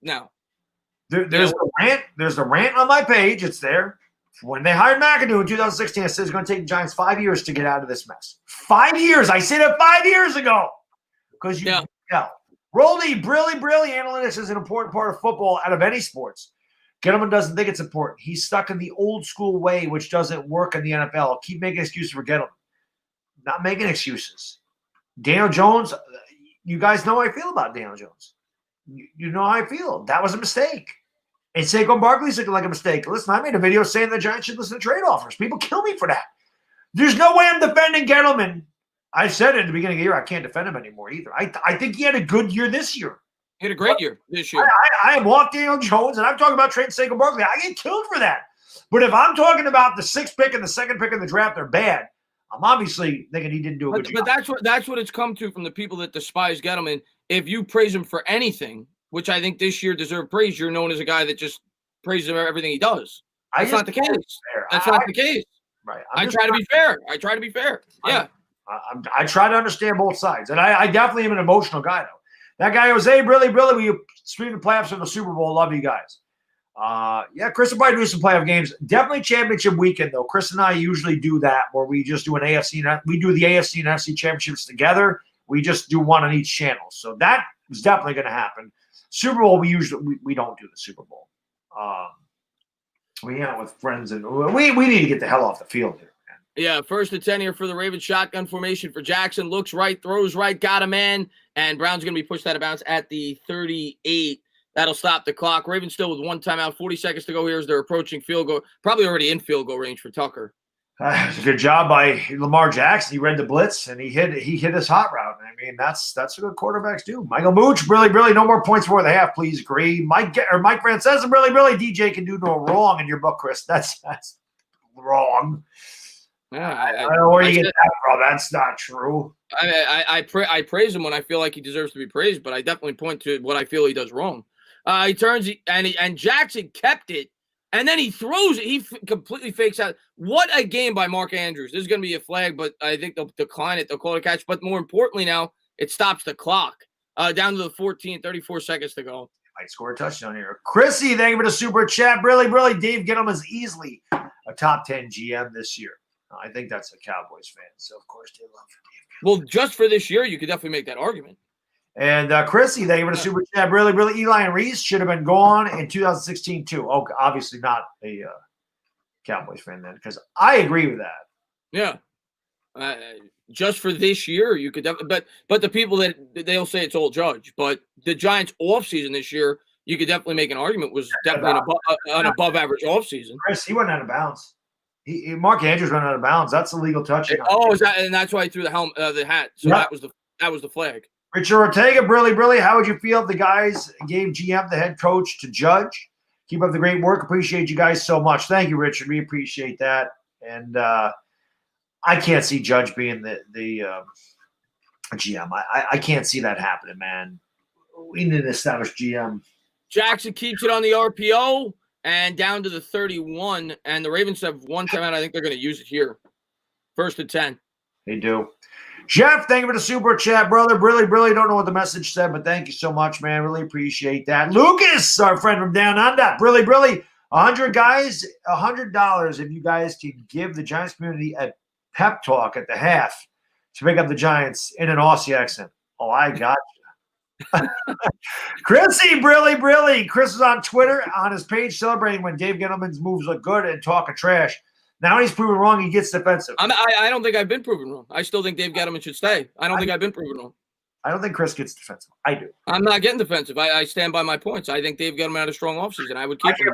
There's the rant on my page. It's there. When they hired McAdoo in 2016, I said it's going to take the Giants 5 years to get out of this mess. 5 years. I said it 5 years ago. Because Roldy, brilliant analytics is an important part of football out of any sports. Gettleman doesn't think it's important. He's stuck in the old school way, which doesn't work in the NFL. Keep making excuses for Gettleman. Not making excuses. Daniel Jones, you guys know how I feel about Daniel Jones. You know how I feel. That was a mistake. And Saquon Barkley's looking like a mistake. Listen, I made a video saying the Giants should listen to trade offers. People kill me for that. There's no way I'm defending Gettleman. I said it at the beginning of the year, I can't defend him anymore either. I think he had a good year this year. He had a great year this year. I walked Daniel Jones, and I'm talking about trading Saquon Barkley. I get killed for that. But if I'm talking about the 6th pick and the 2nd pick in the draft, they're bad. I'm obviously thinking he didn't do a good job. But that's what it's come to from the people that despise Gettleman. If you praise him for anything, which I think this year deserved praise, you're known as a guy that just praises him for everything he does. That's not the case. That's not the case. Right. I try to be fair. Yeah. I try to understand both sides. And I definitely am an emotional guy, though. That guy goes, hey, really, will you stream the playoffs in the Super Bowl? Love you guys. Chris will probably do some playoff games. Definitely championship weekend, though. Chris and I usually do that, where we just do an AFC. We do the AFC and NFC championships together. We just do one on each channel. So that is definitely going to happen. Super Bowl, we don't do the Super Bowl. We hang out with friends, and we need to get the hell off the field here. Man. Yeah, 1st and 10 here for the Ravens. Shotgun formation for Jackson. Looks right, throws right, got a man. And Brown's going to be pushed out of bounds at the 38. That'll stop the clock. Ravens still with 1 timeout, 40 seconds to go here as they're approaching field goal. Probably already in field goal range for Tucker. Good job by Lamar Jackson. He read the blitz, and he hit his hot route. I mean, that's what good quarterbacks do. Michael Mooch, really, no more points before the half. Please agree. Mike Francesa, really, DJ can do no wrong in your book, Chris. That's wrong. Yeah, I don't know where you get that from. That's not true. I praise him when I feel like he deserves to be praised, but I definitely point to what I feel he does wrong. He turns and Jackson kept it, and then he throws it. He completely fakes out. What a game by Mark Andrews. This is going to be a flag, but I think they'll decline it. They'll call it a catch. But more importantly now, it stops the clock. Down to the 14, 34 seconds to go. Might score a touchdown here. Chrissy, thank you for the super chat. Really, Dave Gettleman is easily a top 10 GM this year. I think that's a Cowboys fan. So, of course, they love Dave. Well, just for this year, you could definitely make that argument. And Chrissy, thank you for the super chat. Really, Eli and Reese should have been gone in 2016 too. Oh, obviously not a Cowboys fan then, because I agree with that. Yeah, just for this year, you could definitely. But the people that they'll say it's all Judge, but the Giants' offseason this year, you could definitely make an argument was definitely an above average offseason. Chris, he went out of bounds. Mark Andrews went out of bounds. That's a legal touch. And that's why he threw the hat. So that was the flag. Richard Ortega, really, how would you feel if the guys gave GM the head coach to Judge? Keep up the great work. Appreciate you guys so much. Thank you, Richard. We appreciate that. And I can't see Judge being the GM. I can't see that happening, man. We need an established GM. Jackson keeps it on the RPO and down to the 31. And the Ravens have 1 timeout. I think they're going to use it here. 1st and 10. They do. Jeff, thank you for the super chat, brother. Really don't know what the message said, but thank you so much, man. Really appreciate that. Lucas, our friend from down under. Really, 100 guys, $100 if you guys can give the Giants community a pep talk at the half to pick up the Giants in an Aussie accent. Oh, I got you. Chrissy, Brilly. Chris is on Twitter on his page celebrating when Dave Gettleman's moves look good and talking trash. Now he's proven wrong. He gets defensive. I don't think I've been proven wrong. I still think Dave Gettleman should stay. I don't think I've been proven wrong. I don't think Chris gets defensive. I do. I'm not getting defensive. I stand by my points. I think Dave Gettleman had a strong offseason. I would keep him.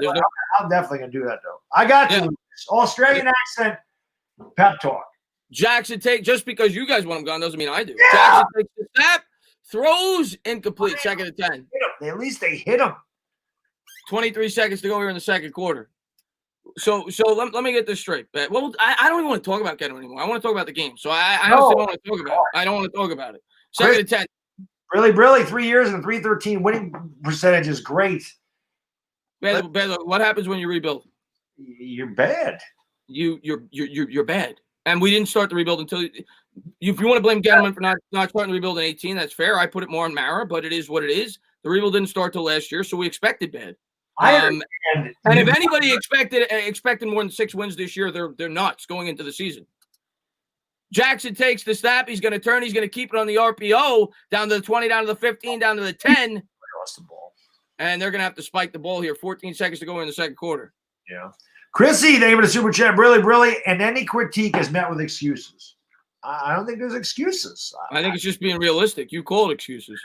I'm definitely going to do that, though. I got you. Australian accent pep talk. Jackson just because you guys want him gone doesn't mean I do. Yeah. Jackson takes the snap, throws incomplete, 2nd and 10. At least they hit him. 23 seconds to go here in the second quarter. So let me get this straight. Well, I don't even want to talk about Gettleman anymore. I want to talk about the game. So I honestly don't want to talk about it. I don't want to talk about it. 2nd and 10. Really, 3 years and 313 winning percentage is great. Baddog, what happens when you rebuild? You're bad. You're bad. And we didn't start the rebuild until if you want to blame Gettleman for not starting the rebuild in 18, that's fair. I put it more on Mara, but it is what it is. The rebuild didn't start till last year, so we expected bad. And if anybody expected more than 6 wins this year, they're nuts going into the season. Jackson takes the snap. He's going to turn. He's going to keep it on the RPO down to the 20, down to the 15, down to the 10. Lost the ball. And they're going to have to spike the ball here. 14 seconds to go in the second quarter. Yeah. Chrissy, thank you for the super chat. Really. And any critique is met with excuses. I don't think there's excuses. I think it's just being realistic. You call it excuses.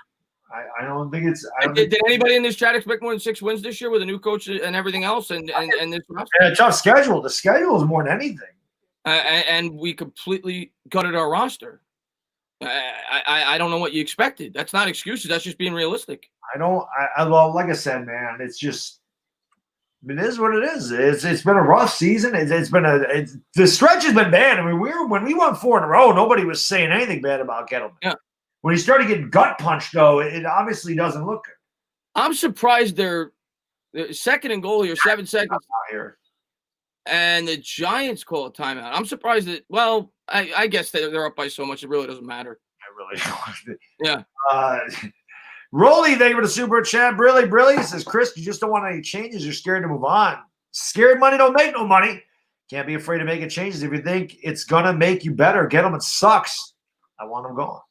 I don't think it's. Did anybody in this chat expect more than 6 wins this year with a new coach and everything else? And this a tough schedule. The schedule is more than anything. And we completely gutted our roster. I don't know what you expected. That's not excuses. That's just being realistic. Well, like I said, man, it's just. It is what it is. It's been a rough season. The stretch has been bad. I mean, when we won 4 in a row, nobody was saying anything bad about Gettleman. Yeah. When he started getting gut punched, though, it obviously doesn't look good. I'm surprised they're 2nd and goal here, 7 seconds. Here. And the Giants call a timeout. I'm surprised that. Well, I guess they're up by so much it really doesn't matter. I really don't. Yeah. Rolly, thank you for the super chat. Brilly says, Chris, you just don't want any changes. You're scared to move on. Scared money don't make no money. Can't be afraid to make changes if you think it's gonna make you better. Gettleman sucks. I want him gone.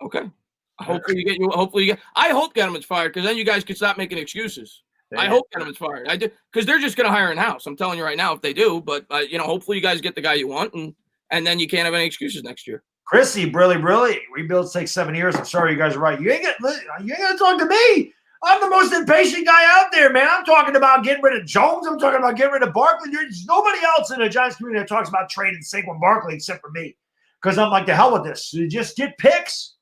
Okay. Hopefully you get. I hope Gettleman's fired because then you guys can stop making excuses. I hope Gettleman's fired. I do because they're just going to hire in house. I'm telling you right now, if they do, but hopefully you guys get the guy you want, and then you can't have any excuses next year. Chrissy, Brilly. Rebuilds take 7 years. I'm sorry, you guys are right. You ain't gonna talk to me. I'm the most impatient guy out there, man. I'm talking about getting rid of Jones. I'm talking about getting rid of Barkley. There's nobody else in the Giants community that talks about trading Saquon Barkley except for me, because I'm like, the hell with this. You just get picks.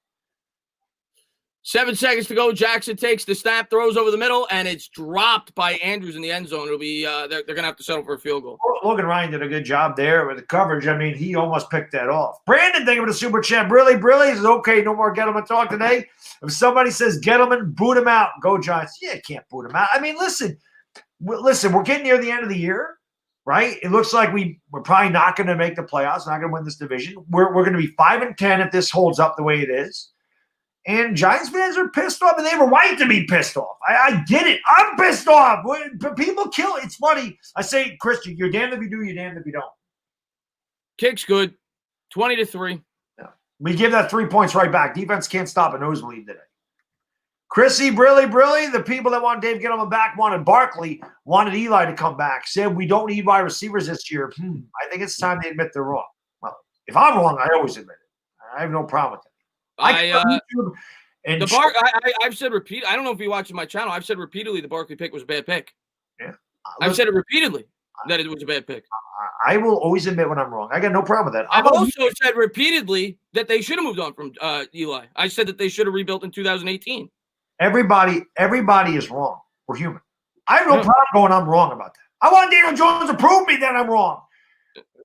7 seconds to go. Jackson takes the snap, throws over the middle, and it's dropped by Andrews in the end zone. It'll be they're going to have to settle for a field goal. Logan Ryan did a good job there with the coverage. I mean, he almost picked that off. Brandon, thank you for the super chat. Brilly says, okay, no more Gettleman talk today. If somebody says Gettleman, boot him out. Go Giants. Yeah, you can't boot him out. I mean, listen, we're getting near the end of the year, right? It looks like we're probably not going to make the playoffs, not going to win this division. We're going to be 5-10 if this holds up the way it is. And Giants fans are pissed off, and they have a right to be pissed off. I get it. I'm pissed off. But people kill. It's funny. I say, Christian, you're damned if you do, you're damned if you don't. Kick's good. 20-3. Yeah. We give that 3 points right back. Defense can't stop a nosebleed today. Chrissy, Brilly, the people that want Dave Gettleman back wanted Barkley, wanted Eli to come back, said we don't need wide receivers this year. I think it's time they admit they're wrong. Well, if I'm wrong, I always admit it. I have no problem with that. I've said repeat. I don't know if you watch my channel. I've said repeatedly the Barkley pick was a bad pick. Yeah, I've said it repeatedly that it was a bad pick. I will always admit when I'm wrong. I got no problem with that. I've also said repeatedly that they should have moved on from Eli. I said that they should have rebuilt in 2018. Everybody is wrong. We're human. I have no problem going, I'm wrong about that. I want Daniel Jones to prove me that I'm wrong.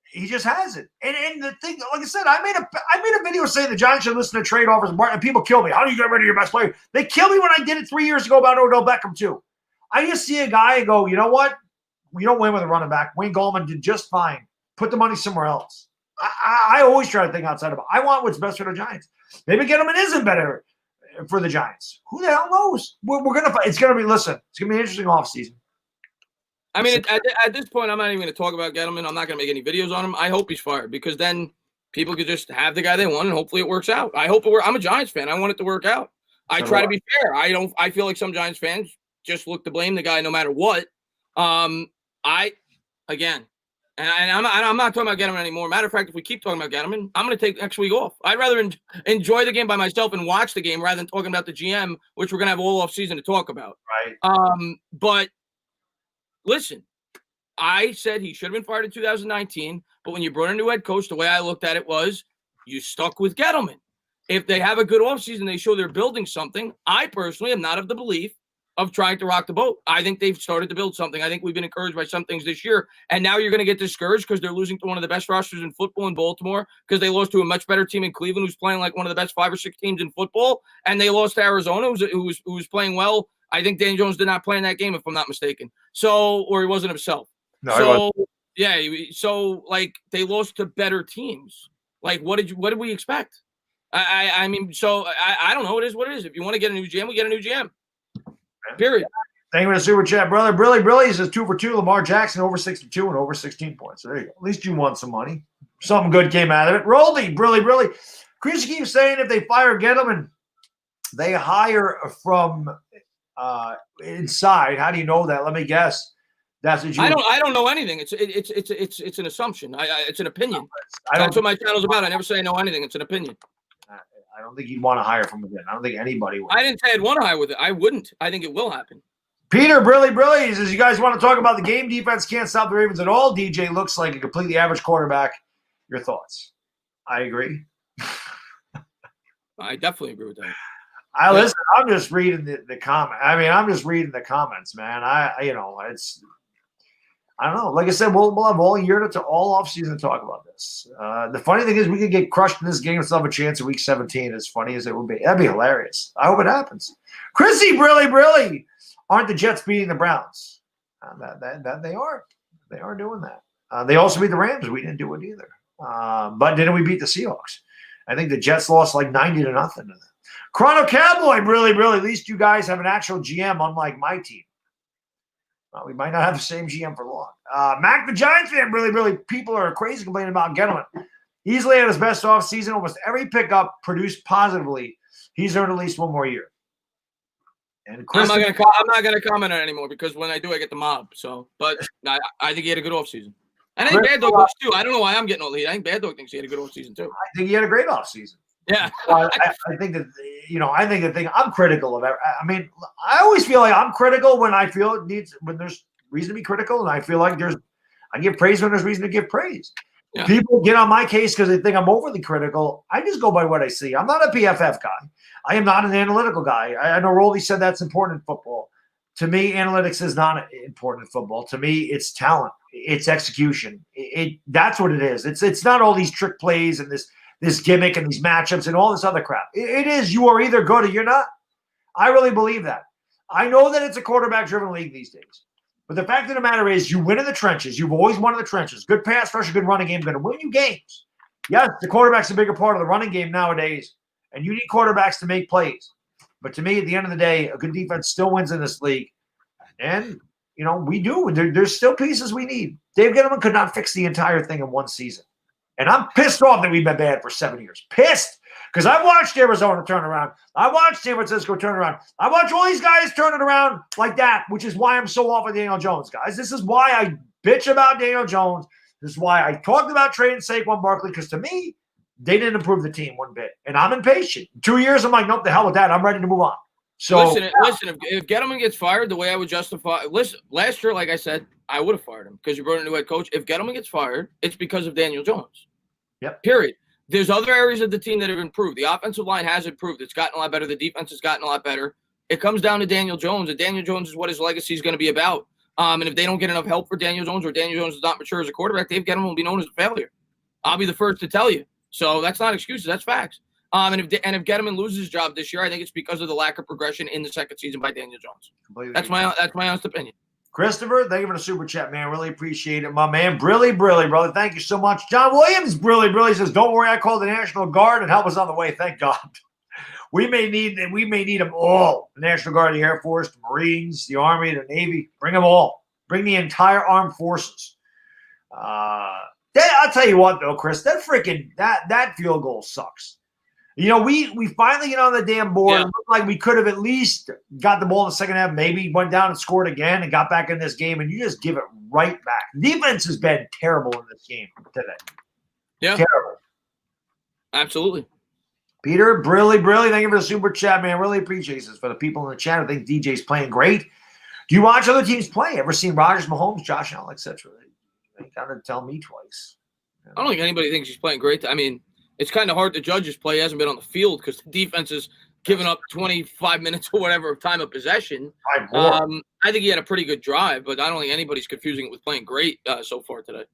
He just hasn't. And the thing, like I said, I made a video saying the Giants should listen to trade offers, and people kill me. How do you get rid of your best player? They killed me when I did it 3 years ago about Odell Beckham too. I just see a guy and go, you know what? We don't win with a running back. Wayne Gallman did just fine. Put the money somewhere else. I always try to think outside of it. I want what's best for the Giants. Maybe Gettleman isn't better for the Giants. Who the hell knows? We're gonna fight. It's gonna be an interesting offseason. I mean, at this point, I'm not even going to talk about Gettleman. I'm not going to make any videos on him. I hope he's fired because then people could just have the guy they want, and hopefully it works out. I hope it works. I'm a Giants fan. I want it to work out. I try to be fair. I feel like some Giants fans just look to blame the guy no matter what. I'm not talking about Gettleman anymore. Matter of fact, if we keep talking about Gettleman, I'm going to take next week off. I'd rather enjoy the game by myself and watch the game rather than talking about the GM, which we're going to have all off season to talk about. Right. But listen, I said he should have been fired in 2019. But when you brought a new head coach, the way I looked at it was you stuck with Gettleman. If they have a good offseason, they show they're building something. I personally am not of the belief of trying to rock the boat. I think they've started to build something. I think we've been encouraged by some things this year. And now you're going to get discouraged because they're losing to one of the best rosters in football in Baltimore because they lost to a much better team in Cleveland who's playing like one of the best 5 or 6 teams in football. And they lost to Arizona who was playing well. I think Daniel Jones did not play in that game, if I'm not mistaken. Or he wasn't himself. No, so like they lost to better teams. Like what did we expect? I mean, I don't know. It is what it is. If you want to get a new GM, we get a new GM. Period. Thank you for the super chat, brother. Brilly says 2 for 2. Lamar Jackson over 62 and over 16 points. So there you go. At least you won some money. Something good came out of it. Roldy, Brilly. Chris keeps saying if they fire Gettleman, they hire from inside. How do you know that? Let me guess. That's what you. I don't know anything. It's an assumption. It's an opinion. That's what my channel's about. I never say I know anything. It's an opinion. I don't think you'd want to hire from within. I don't think anybody would. I didn't say I'd want to hire with it. I wouldn't. I think it will happen. Peter Brilly says, you guys want to talk about the game? Defense can't stop the Ravens at all. DJ looks like a completely average quarterback. Your thoughts? I agree. I definitely agree with that. Listen, I'm just reading the comment. I mean, I'm just reading the comments, man. I don't know. Like I said, we'll have all year to all offseason to talk about this. The funny thing is we could get crushed in this game and still have a chance in week 17, as funny as it would be. That'd be hilarious. I hope it happens. Chrissy, Brilly. Aren't the Jets beating the Browns? That they are. They are doing that. They also beat the Rams. We didn't do it either. But didn't we beat the Seahawks? I think the Jets lost like 90-0. Chrono Cowboy, Brilly. At least you guys have an actual GM, unlike my team. We might not have the same GM for long. Mac the Giants fan, Brilly. People are crazy complaining about Gettleman. Easily had his best offseason. Almost every pickup produced positively. He's earned at least one more year. And I'm not going to comment on it anymore because when I do, I get the mob. So, but I think he had a good offseason. And I think Baddog does too. I don't know why I'm getting all the heat. I think Baddog thinks he had a good offseason too. I think he had a great offseason. Yeah. I think that, the thing I'm critical of. I mean, I always feel like I'm critical when I feel when there's reason to be critical. And I feel like I give praise when there's reason to give praise. Yeah. People get on my case because they think I'm overly critical. I just go by what I see. I'm not a PFF guy. I am not an analytical guy. I know Roldy said that's important in football. To me, analytics is not important in football. To me, it's talent. It's execution. That's what it is. It's not all these trick plays and this gimmick and these matchups and all this other crap. It is you are either good or you're not. I really believe that. I know that it's a quarterback-driven league these days. But the fact of the matter is you win in the trenches. You've always won in the trenches. Good pass rush, a good running game, going to win you games. Yes, the quarterback's a bigger part of the running game nowadays, and you need quarterbacks to make plays. But to me, at the end of the day, a good defense still wins in this league. And, we do. There's still pieces we need. Dave Gettleman could not fix the entire thing in one season. And I'm pissed off that we've been bad for 7 years. Pissed. Because I've watched Arizona turn around. I watched San Francisco turn around. I watch all these guys turning around like that, which is why I'm so off of Daniel Jones, guys. This is why I bitch about Daniel Jones. This is why I talked about trading Saquon Barkley, because to me, they didn't improve the team one bit. And I'm impatient. 2 years, I'm like, nope, the hell with that. I'm ready to move on. So listen, if Gettleman gets fired, the way I would justify – listen, last year, like I said, I would have fired him because you brought a new head coach. If Gettleman gets fired, it's because of Daniel Jones. Yep. Period. There's other areas of the team that have improved. The offensive line has improved. It's gotten a lot better. The defense has gotten a lot better. It comes down to Daniel Jones, and Daniel Jones is what his legacy is going to be about. And if they don't get enough help for Daniel Jones or Daniel Jones is not mature as a quarterback, Dave Gettleman will be known as a failure. I'll be the first to tell you. So that's not excuses. That's facts. And if Gettleman loses his job this year, I think it's because of the lack of progression in the second season by Daniel Jones. That's my honest opinion. Christopher, thank you for the super chat, man. Really appreciate it, my man. Brilly, brother. Thank you so much. John Williams, Brilly says, don't worry, I called the National Guard and help us on the way. Thank God. We may need them all. The National Guard, the Air Force, the Marines, the Army, the Navy. Bring them all. Bring the entire armed forces. I'll tell you what, though, Chris, that field goal sucks. We finally get on the damn board. Yeah. It looked like we could have at least got the ball in the second half, maybe went down and scored again and got back in this game, and you just give it right back. Defense has been terrible in this game today. Yeah. Terrible. Absolutely. Peter, Brilly, thank you for the super chat, man. Really appreciate this. For the people in the chat who think DJ's playing great. Do you watch other teams play? Ever seen Rodgers, Mahomes, Josh Allen, etc.? They got to tell me twice. I don't think anybody thinks he's playing great. I mean, it's kind of hard to judge his play. He hasn't been on the field because the defense has given up 25 minutes or whatever of time of possession. I think he had a pretty good drive, but I don't think anybody's confusing it with playing great so far today.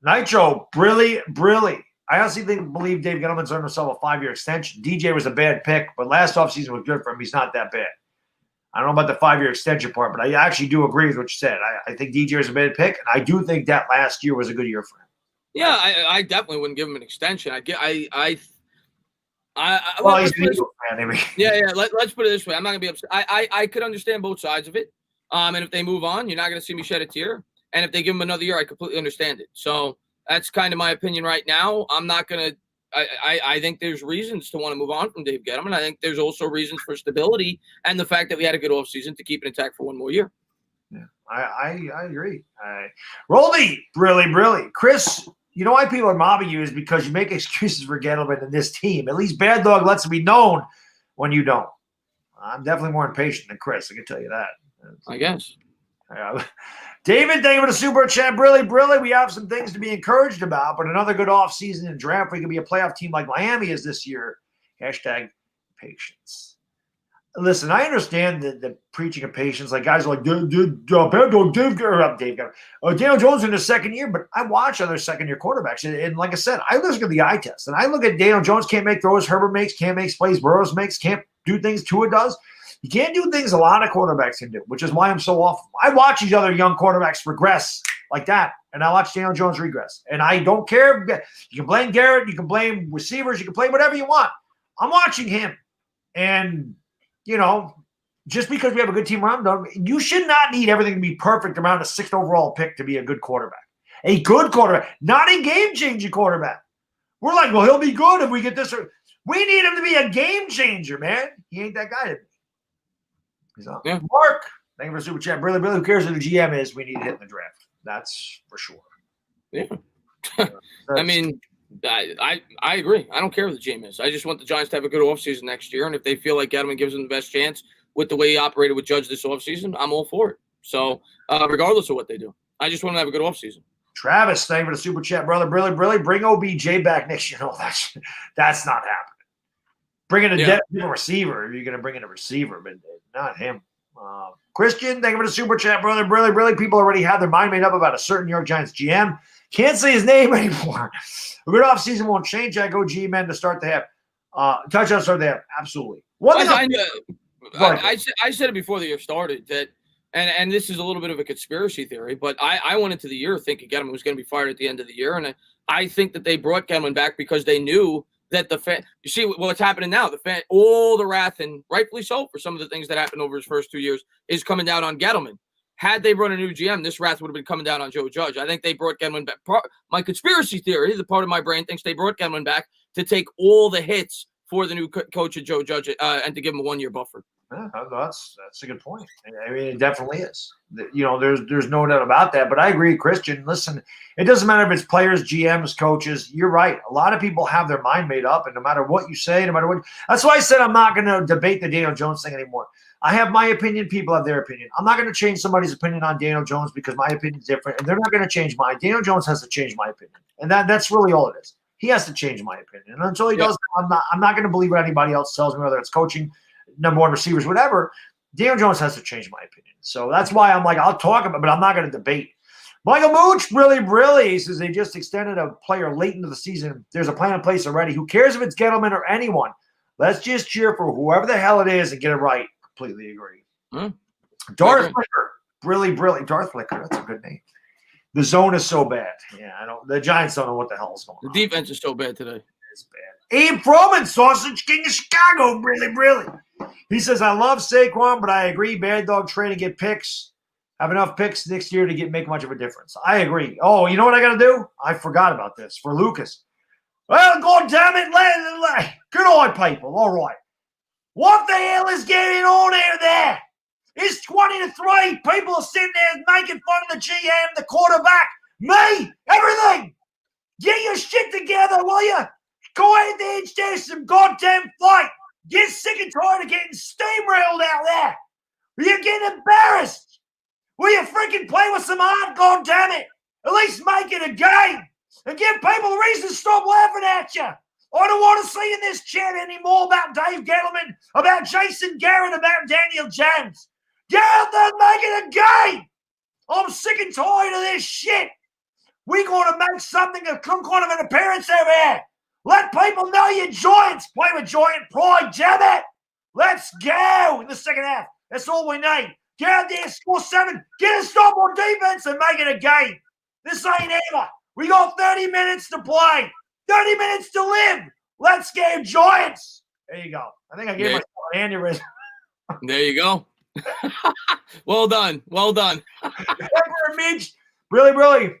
Nitro, Brilly. I honestly believe Dave Gettleman's earned himself a 5-year extension. DJ was a bad pick, but last offseason was good for him. He's not that bad. I don't know about the 5-year extension part, but I actually do agree with what you said. I think DJ is a bad pick, and I do think that last year was a good year for him. Yeah, I definitely wouldn't give him an extension. He's an Eagle fan, maybe. Yeah. Let's put it this way. I'm not gonna be upset. I could understand both sides of it. And if they move on, you're not gonna see me shed a tear. And if they give him another year, I completely understand it. So that's kind of my opinion right now. I'm not gonna. I think there's reasons to want to move on from Dave Gettleman. I think there's also reasons for stability and the fact that we had a good offseason to keep it intact for one more year. Yeah, I agree. Roldy, Brilly. Chris, you know why people are mobbing you is because you make excuses for Gettleman and this team. At least Baddog lets it be known when you don't. I'm definitely more impatient than Chris. I can tell you that. I guess. David, thank you for the super chat. Brilly, we have some things to be encouraged about, but another good offseason and draft. We could be a playoff team like Miami is this year. Hashtag patience. Listen, I understand the preaching of patience. Like guys are like, Dave Daniel Jones in his second year, but I watch other second-year quarterbacks. And like I said, I look at the eye test. And I look at Daniel Jones can't make throws, Herbert makes, can't make plays, Burrows makes, can't do things Tua does. You can't do things a lot of quarterbacks can do, which is why I'm so off. I watch these other young quarterbacks regress like that, and I watch Daniel Jones regress. And I don't care. You can blame Garrett. You can blame receivers. You can blame whatever you want. I'm watching him. And just because we have a good team around them, you should not need everything to be perfect around a 6th overall pick to be a good quarterback. A good quarterback, not a game-changing quarterback. We're like, well, he'll be good if we get this. We need him to be a game changer, man. He ain't that guy to me. He's on. Yeah. Mark, thank you for the super chat. Brilly, who cares who the GM is? We need to hit in the draft. That's for sure. Yeah. I mean, I agree. I don't care who the GM is. I just want the Giants to have a good offseason next year. And if they feel like Gettleman gives them the best chance with the way he operated with Judge this offseason, I'm all for it. So regardless of what they do, I just want to have a good offseason. Travis, thank you for the super chat, brother. Brilly, bring OBJ back next year. No, that's not happening. Bringing a different receiver. You're going to bring in a receiver, but not him. Christian, thank you for the super chat, brother. Brilly. People already have their mind made up about a certain New York Giants GM. Can't say his name anymore. A good offseason won't change. I go G-men to start the half. Touchdown start the half. Absolutely. I said it before the year started that, and this is a little bit of a conspiracy theory, but I went into the year thinking Gettleman was going to be fired at the end of the year, and I think that they brought Gettleman back because they knew that you see what's happening now. All the wrath, and rightfully so, for some of the things that happened over his first 2 years, is coming down on Gettleman. Had they brought a new GM, this wrath would have been coming down on Joe Judge. I think they brought Gettleman back. My conspiracy theory, the part of my brain thinks they brought Gettleman back to take all the hits for the new coach of Joe Judge and to give him a 1-year buffer. Yeah, that's a good point. I mean, it definitely is. There's no doubt about that. But I agree, Christian. Listen, it doesn't matter if it's players, GMs, coaches. You're right. A lot of people have their mind made up, and no matter what you say, no matter what. That's why I said I'm not going to debate the Daniel Jones thing anymore. I have my opinion. People have their opinion. I'm not going to change somebody's opinion on Daniel Jones because my opinion is different, and they're not going to change mine. Daniel Jones has to change my opinion, and that's really all it is. He has to change my opinion, and until he does, I'm not going to believe what anybody else tells me, whether it's coaching, number one receivers, whatever. Daniel Jones has to change my opinion. So that's why I'm like, I'll talk about it, but I'm not going to debate. Michael Mooch, really says they just extended a player late into the season. There's a plan in place already. Who cares if it's Gettleman or anyone? Let's just cheer for whoever the hell it is and get it right. Completely agree. Darth Flicker, really. Darth Flicker, that's a good name. The zone is so bad. Yeah, the Giants don't know what the hell is going on. The defense is so bad today. It's bad. Abe Froman, Sausage King of Chicago, really. He says, I love Saquon, but I agree. Baddog trade and get picks. have enough picks next year to make much of a difference. I agree. Oh, you know what I got to do? I forgot about this for Lucas. Well, God damn it. Good eye, people. All right. What the hell is going on out there? It's 20-3. People are sitting there making fun of the GM, the quarterback, me, everything. Get your shit together, will you? Go out there and start some goddamn fight. Get sick and tired of getting steamrolled out there. You're getting embarrassed. Will you freaking play with some heart, goddammit? At least make it a game and give people a reason to stop laughing at you. I don't want to see in this chat anymore about Dave Gettleman, about Jason Garrett, about Daniel Jones. Get out there and make it a game. I'm sick and tired of this shit. We're going to make some kind of an appearance over here. Let people know you're Giants. Play with Giant pride, damn it. Let's go in the second half. That's all we need. Get out there, score 7, get a stop on defense, and make it a game. This ain't ever. We got 30 minutes to play, 30 minutes to live. Let's go, Giants. There you go. I think I gave myself an aneurysm. There you go. Well done. Well done. Midge, really.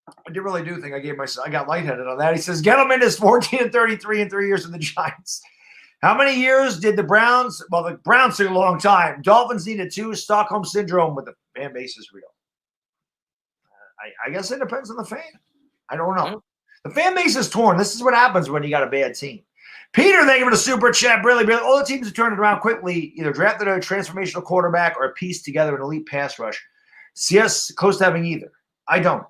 I really do think I got lightheaded on that. He says, Gettleman is 14-33 in 3 years with the Giants. How many years did the Browns? Well, the Browns took a long time. Dolphins needed 2. Stockholm syndrome with the fan base is real. I guess it depends on the fan. I don't know. The fan base is torn. This is what happens when you got a bad team. Peter, thank you for the super chat. Really. All the teams have turned it around quickly, either drafted a transformational quarterback or pieced together an elite pass rush. CS close to having either. I don't.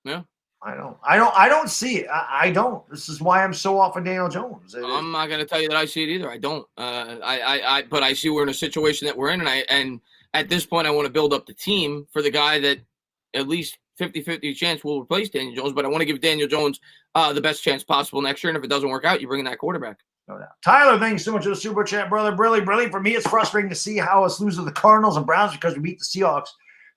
Yeah. I don't see it. I don't. This is why I'm so off of Daniel Jones. I'm not going to tell you that I see it either. I don't. But I see we're in a situation that we're in, and at this point, I want to build up the team for the guy that at least 50-50 chance will replace Daniel Jones. But I want to give Daniel Jones the best chance possible next year. And if it doesn't work out, you bring in that quarterback. No doubt. Tyler, thanks so much for the super chat, brother. Really. For me, it's frustrating to see how us lose to the Cardinals and Browns because we beat the Seahawks.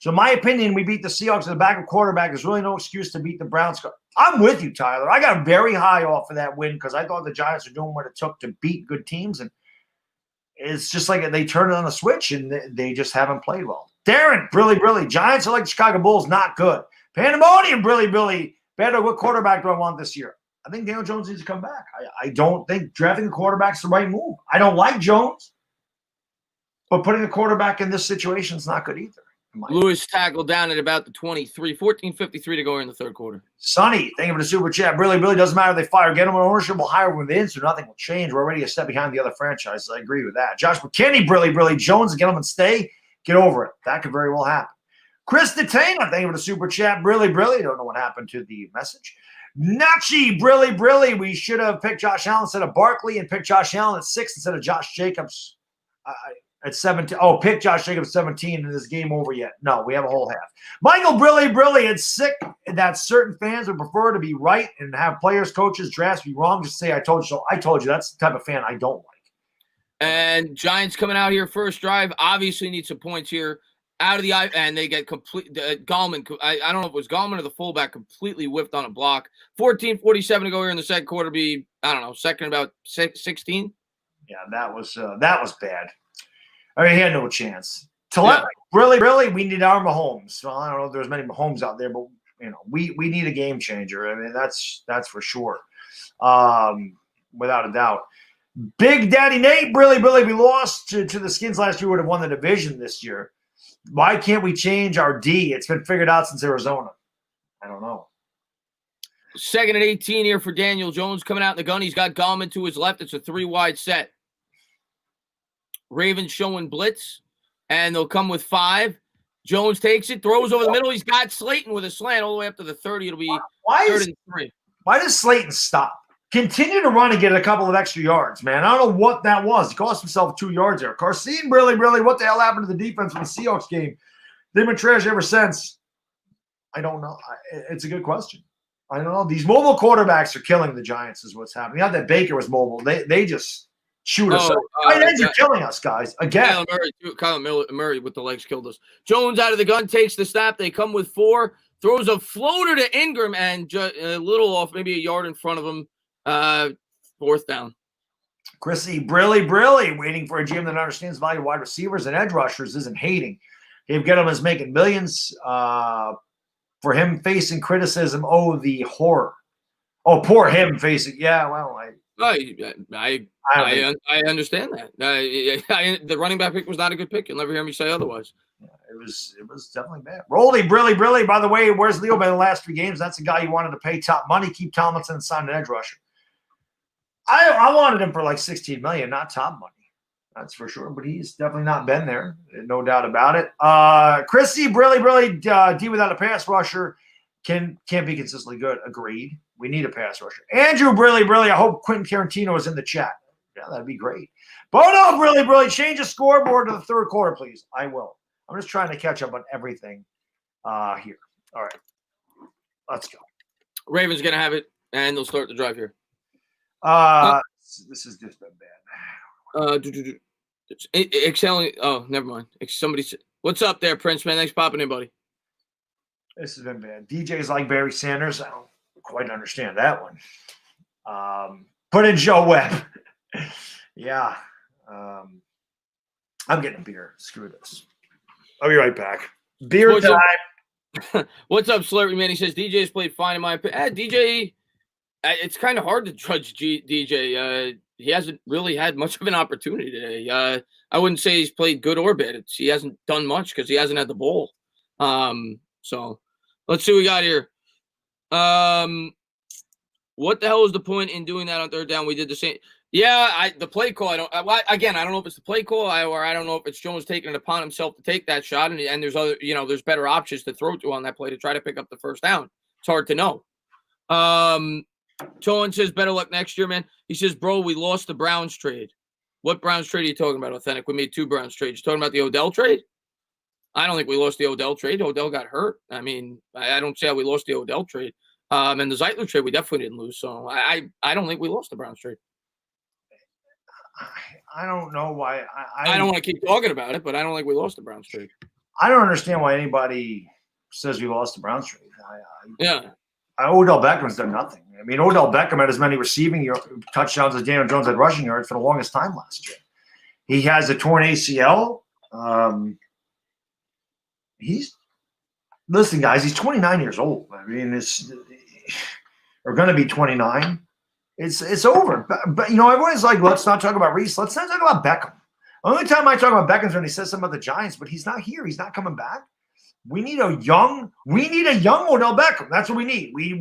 So in my opinion, we beat the Seahawks at the backup quarterback. There's really no excuse to beat the Browns. I'm with you, Tyler. I got very high off of that win because I thought the Giants were doing what it took to beat good teams. And it's just like they turn it on a switch and they just haven't played well. Darren, really. Giants are like the Chicago Bulls, not good. Pandemonium, really. Baddog, what quarterback do I want this year? I think Daniel Jones needs to come back. I don't think drafting a quarterback is the right move. I don't like Jones, but putting a quarterback in this situation is not good either. Lewis tackled down at about the 23, 14:53 to go in the third quarter. Sonny, thank you for the super chat. Really doesn't matter if they fire. Get them an ownership, will hire within, so nothing will change. We're already a step behind the other franchises. I agree with that. Josh McKinney, really. Jones, get them and stay. Get over it. That could very well happen. Chris Entertainah, thank you for the super chat. Really. Don't know what happened to the message. Nachi, really. We should have picked Josh Allen instead of Barkley and picked Josh Allen at 6 instead of Josh Jacobs. At 17. Oh, pick Josh Jacobs 17 and this game over yet. No, we have a whole half. Michael, really. It's sick that certain fans would prefer to be right and have players, coaches, drafts be wrong. Just say, I told you so. I told you. That's the type of fan I don't like. And Giants coming out here first drive, obviously need some points here out of the eye, and they get complete. Gallman, I don't know if it was Gallman or the fullback, completely whiffed on a block. 14:47 to go here in the second quarter. Be, I don't know, second about 16. Yeah, that was bad. I mean, he had no chance. Really, we need our Mahomes. Well, I don't know if there's many Mahomes out there, but we need a game changer. I mean, that's for sure, without a doubt. Big Daddy Nate, really, we lost to the Skins last year. Would have won the division this year. Why can't we change our D? It's been figured out since Arizona. I don't know. Second and 18 here for Daniel Jones coming out in the gun. He's got Gallman to his left. It's a 3-wide set. Ravens showing blitz, and they'll come with 5. Jones takes it, throws over the middle. He's got Slayton with a slant all the way up to the 30. It'll be third and 3. Why does Slayton stop? Continue to run and get a couple of extra yards, man. I don't know what that was. He cost himself 2 yards there. Carson, really, what the hell happened to the defense in the Seahawks game? They've been trash ever since. I don't know. It's a good question. I don't know. These mobile quarterbacks are killing the Giants is what's happening. Not that Baker was mobile. They just shoot us. Tight ends are killing us, guys. Again. Kyler Murray with the legs killed us. Jones out of the gun, takes the snap. They come with 4. Throws a floater to Ingram and a little off, maybe a yard in front of him. 4th down. Chrissy Brilly, waiting for a GM that understands value of wide receivers and edge rushers isn't hating. Dave Gettleman is making millions for him facing criticism. Oh, the horror. Oh, poor him facing. Yeah, well, I understand that. The running back pick was not a good pick. You'll never hear me say otherwise. Yeah, it was definitely bad. Rolly, Brilly. By the way, where's Leo been the last 3 games? That's a guy you wanted to pay top money. Keep Tomlinson and sign an edge rusher. I wanted him for like $16 million, not top money. That's for sure. But he's definitely not been there. No doubt about it. Chrissy Brilly, D without a pass rusher can't be consistently good. Agreed. We need a pass rusher. Andrew Brilly, I hope Quentin Tarantino is in the chat. Yeah, that'd be great. Bono Brilly, change the scoreboard to the third quarter, please. I will. I'm just trying to catch up on everything here. All right. Let's go. Ravens going to have it, and they'll start the drive here. This has just been bad. Excelling. Oh, never mind. Somebody said, "What's up there, Prince man? Thanks for popping in, buddy." This has been bad. DJ's like Barry Sanders. I don't quite understand that one. Put in Joe Webb. Yeah. I'm getting a beer. Screw this. I'll be right back. Beer time. What's up, Slurpy man? He says DJ has played fine in my opinion. DJ. It's kind of hard to judge DJ. He hasn't really had much of an opportunity today. I wouldn't say he's played good or bad. He hasn't done much because he hasn't had the ball. So let's see what we got here. What the hell is the point in doing that on third down? We did the same. Yeah, the play call. I don't know if it's the play call or I don't know if it's Jones taking it upon himself to take that shot. And there's other, there's better options to throw to on that play to try to pick up the first down. It's hard to know. Tolan says, better luck next year, man. He says, bro, we lost the Browns trade. What Browns trade are you talking about, Authentic? We made 2 Browns trades. You talking about the Odell trade? I don't think we lost the Odell trade. Odell got hurt. I mean, I don't see how we lost the Odell trade. And the Zeitler trade, we definitely didn't lose. So I don't think we lost the Browns trade. I don't know why. I don't want to keep talking about it, but I don't think we lost the Browns trade. I don't understand why anybody says we lost the Browns trade. Yeah. Odell Beckham's done nothing. I mean, Odell Beckham had as many receiving touchdowns as Daniel Jones had rushing yards for the longest time last year. He has a torn ACL. Listen, guys, he's 29 years old. I mean, we're going to be 29. It's over. But everyone's like, let's not talk about Reese. Let's not talk about Beckham. The only time I talk about Beckham is when he says something about the Giants, but he's not here. He's not coming back. We need a young Odell Beckham. That's what we need. We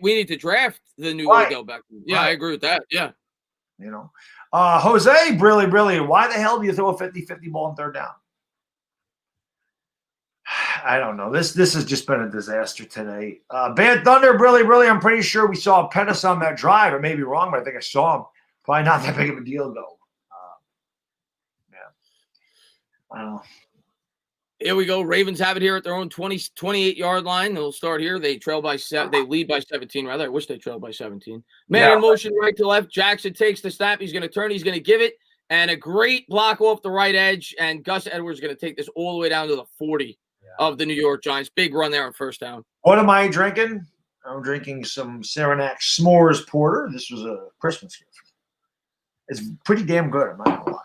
need to draft the new Odell Beckham. Yeah, right. I agree with that. Yeah. Jose Brilly, why the hell do you throw a 50-50 ball on third down? I don't know. This has just been a disaster today. Bad Thunder, Brilly, I'm pretty sure we saw Pettis on that drive. I may be wrong, but I think I saw him. Probably not that big of a deal, though. I don't know. Here we go. Ravens have it here at their own 28-yard line. They'll start here. They lead by 17, rather. I wish they trailed by 17. Man in motion right to left. Jackson takes the snap. He's going to turn. He's going to give it. And a great block off the right edge. And Gus Edwards is going to take this all the way down to the 40 of the New York Giants. Big run there on first down. What am I drinking? I'm drinking some Saranac S'mores Porter. This was a Christmas gift. It's pretty damn good, I'm not going to lie.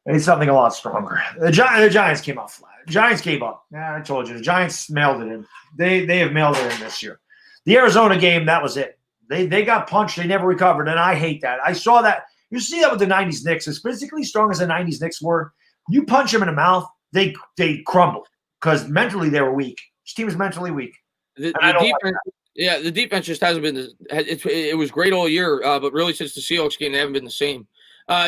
I need something a lot stronger. The Giants came out flat. The Giants gave up. I told you. The Giants mailed it in. They have mailed it in this year. The Arizona game, that was it. They got punched. They never recovered, and I hate that. I saw that. You see that with the 90s Knicks. As physically strong as the 90s Knicks were, you punch them in the mouth, they crumble because mentally they were weak. This team is mentally weak. The defense, the defense just hasn't been – it was great all year, but really since the Seahawks game, they haven't been the same.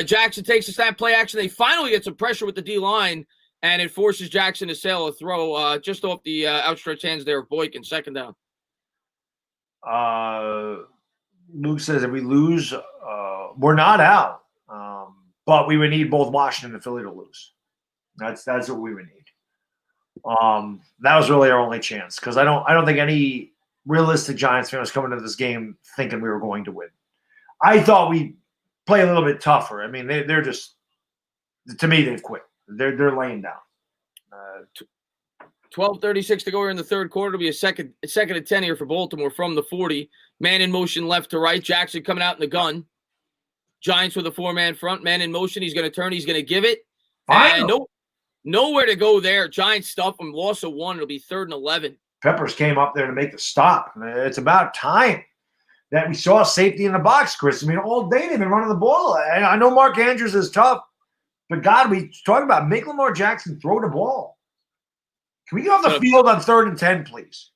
Jackson takes a snap, play action. They finally get some pressure with the D-line, and it forces Jackson to sail a throw just off the outstretched hands there of Boykin, second down. Luke says if we lose, we're not out, but we would need both Washington and Philly to lose. That's what we would need. That was really our only chance because I don't think any realistic Giants fan was coming into this game thinking we were going to win. I thought we'd play a little bit tougher. I mean, they're just, to me, they've quit. They're laying down. 12:36 to go here in the third quarter. It'll be a second and 10 here for Baltimore from the 40. Man in motion left to right. Jackson coming out in the gun. Giants with a 4-man front, man in motion. He's going to turn. He's going to give it. Fine. And nowhere to go there. Giants stuff him. Loss of 1. It'll be 3rd and 11. Peppers came up there to make the stop. It's about time that we saw safety in the box, Chris. I mean, all day they've been running the ball. I know Mark Andrews is tough, but God, we talking about make Lamar Jackson throw the ball. Can we get off the field on 3rd and 10, please?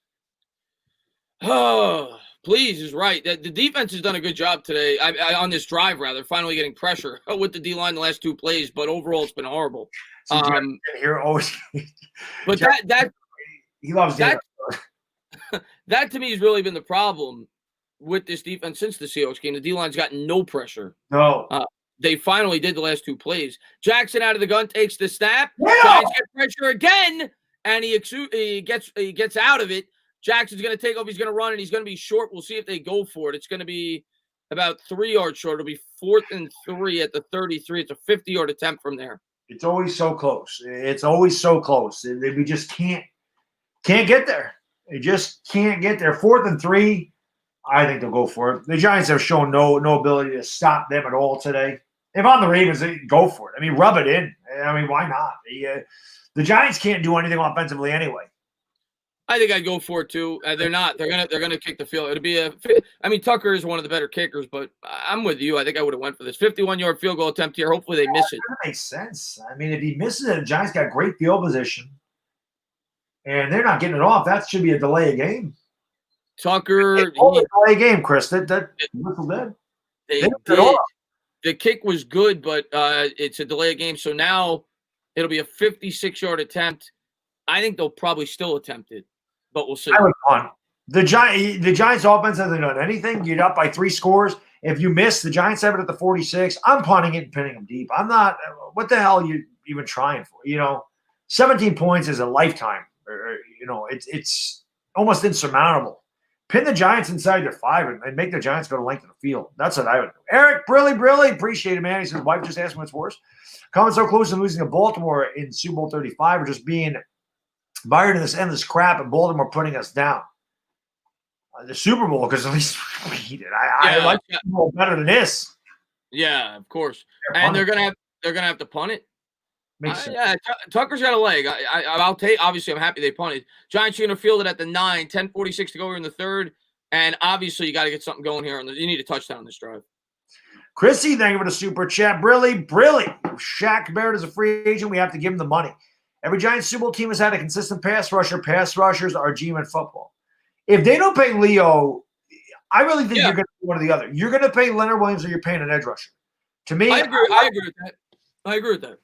Oh, please is right. The defense has done a good job today on this drive, rather, finally getting pressure with the D-line the last 2 plays, but overall it's been horrible. Here always, but that he loves that. That to me has really been the problem with this defense since the Seahawks game. The D-line's gotten no pressure. No. They finally did the last 2 plays. Jackson out of the gun takes the snap. Yeah. Giants get pressure again, and he gets out of it. Jackson's going to take off. He's going to run, and he's going to be short. We'll see if they go for it. It's going to be about 3 yards short. It'll be 4th and 3 at the 33. It's a 50-yard attempt from there. It's always so close. It's always so close. We just can't get there. They just can't get there. 4th and 3, I think they'll go for it. The Giants have shown no ability to stop them at all today. If I'm the Ravens, they go for it. I mean, rub it in. I mean, why not? The Giants can't do anything offensively anyway. I think I'd go for it too. They're not. They're gonna kick the field. It'll be Tucker is one of the better kickers, but I'm with you. I think I would have went for this 51-yard field goal attempt here. Hopefully they miss it. That makes sense. I mean, if he misses it, the Giants got great field position, and they're not getting it off. That should be a delay of game. Tucker, delay game, Chris. That whistle dead. They did. The kick was good, but it's a delay of game. So now it'll be a 56-yard attempt. I think they'll probably still attempt it, but we'll see. I would punt. The Giants offense hasn't done anything. You're up by 3 scores. If you miss, the Giants have it at the 46. I'm punting it and pinning them deep. I'm not. What the hell are you even trying for? 17 points is a lifetime. It's almost insurmountable. Pin the Giants inside their 5 and make the Giants go to length of the field. That's what I would do. Eric, Brilly, appreciate it, man. He says, wife just asked me what's worse. Coming so close to losing to Baltimore in Super Bowl 35 or just being mired in this endless crap and Baltimore putting us down. The Super Bowl, because at least we beat it. I like the Super Bowl better than this. Yeah, of course. And they're gonna have to punt it. Makes sense. Yeah, Tucker's got a leg. I'll take. Obviously, I'm happy they punted. Giants are going to field it at the 9, 10:46 to go here in the 3rd, and obviously you got to get something going here. You need a touchdown on this drive. Chrissy, thank you for the super chat. Brilly. Shaq Barrett is a free agent. We have to give him the money. Every Giants Super Bowl team has had a consistent pass rusher. Pass rushers are G-Men football. If they don't pay Leo, I really think you're going to do one or the other. You're going to pay Leonard Williams or you're paying an edge rusher. To me, I agree with that.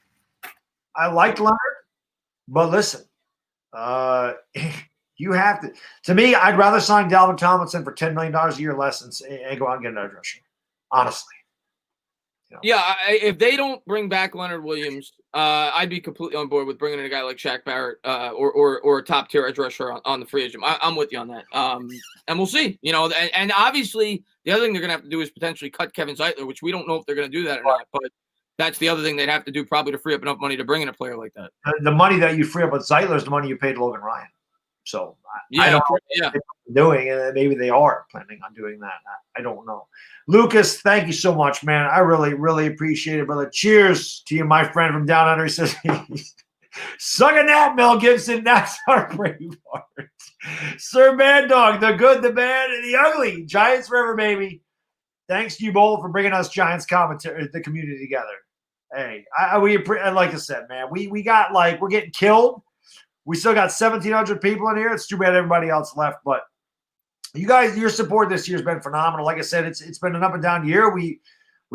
I like Leonard, but listen, you have to. To me, I'd rather sign Dalvin Tomlinson for $10 million a year less and go out and get an edge rusher. Honestly. Yeah, if they don't bring back Leonard Williams, I'd be completely on board with bringing in a guy like Shaq Barrett or a top tier edge rusher on the free agent. I'm with you on that. And we'll see. And obviously the other thing they're going to have to do is potentially cut Kevin Zeitler, which we don't know if they're going to do that or not. But that's the other thing they'd have to do probably to free up enough money to bring in a player like that. The money that you free up with Zeitler is the money you paid Logan Ryan. So I don't know what they're doing, and maybe they are planning on doing that. I don't know. Lucas, thank you so much, man. I really, really appreciate it, brother. Cheers to you, my friend from down under. He says, suck a nap, Mel Gibson. That's our brave part. Sir Baddog, the good, the bad, and the ugly. Giants forever, baby. Thanks to you both for bringing us Giants commentary, the community together. Hey, like I said, man, we got we're getting killed. We still got 1,700 people in here. It's too bad everybody else left, but you guys, your support this year has been phenomenal. Like I said, it's been an up and down year. We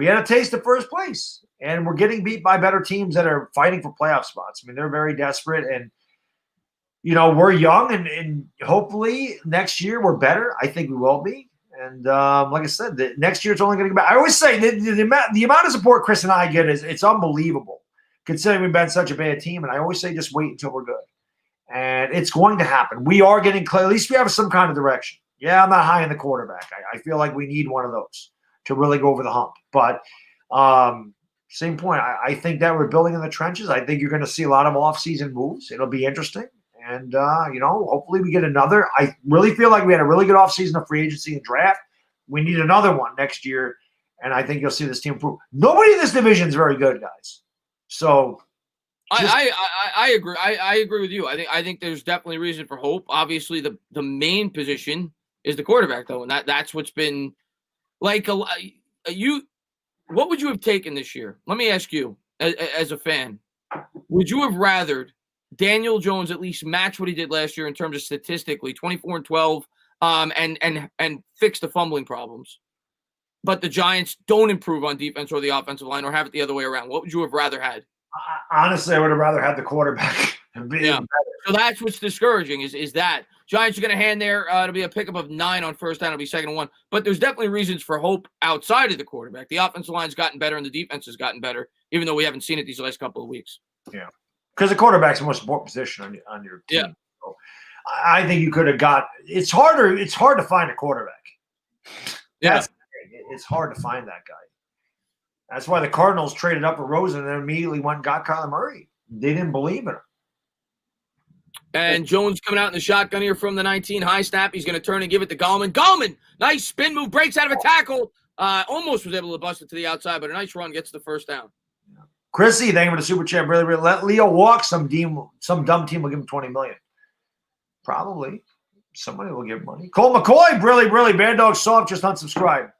had a taste of first place, and we're getting beat by better teams that are fighting for playoff spots. I mean, they're very desperate, and we're young, and hopefully next year we're better. I think we will be. And like I said, next year it's only going to get better. I always say the amount of support Chris and I get it's unbelievable, considering we've been such a bad team. And I always say just wait until we're good. And it's going to happen. We are getting clear. At least we have some kind of direction. Yeah, I'm not high in the quarterback. I feel like we need one of those to really go over the hump. But same point. I think that we're building in the trenches. I think you're going to see a lot of offseason moves. It'll be interesting. And, hopefully we get another. I really feel like we had a really good offseason of free agency and draft. We need another one next year. And I think you'll see this team improve. Nobody in this division is very good, guys. So I agree. I agree with you. I think there's definitely reason for hope. Obviously, the main position is the quarterback, though, and that's what's been like what would you have taken this year? Let me ask you, as a fan, would you have rathered Daniel Jones at least match what he did last year in terms of statistically 24-12, and fix the fumbling problems, but the Giants don't improve on defense or the offensive line, or have it the other way around? What would you have rather had? Honestly, I would have rather had the quarterback. Yeah. So that's what's discouraging is that Giants are going to hand there to be a pickup of 9 on first down. It'll be 2nd and 1. But there's definitely reasons for hope outside of the quarterback. The offensive line's gotten better and the defense has gotten better, even though we haven't seen it these last couple of weeks. Yeah. Because the quarterback's the most important position on your team. Yeah. So I think you could have got – it's hard to find a quarterback. Yeah. It's hard to find that guy. That's why the Cardinals traded up for Rosen and then immediately went and got Kyler Murray. They didn't believe in him. And Jones coming out in the shotgun here from the 19. High snap. He's going to turn and give it to Gallman. Gallman, nice spin move, breaks out of a tackle. Almost was able to bust it to the outside, but a nice run gets the first down. Chrissy, thank you for the super chat. Really, really let Leo walk. Some dumb team will give him $20 million. Probably. Somebody will give him money. Cole McCoy, really, Baddog soft, just unsubscribe.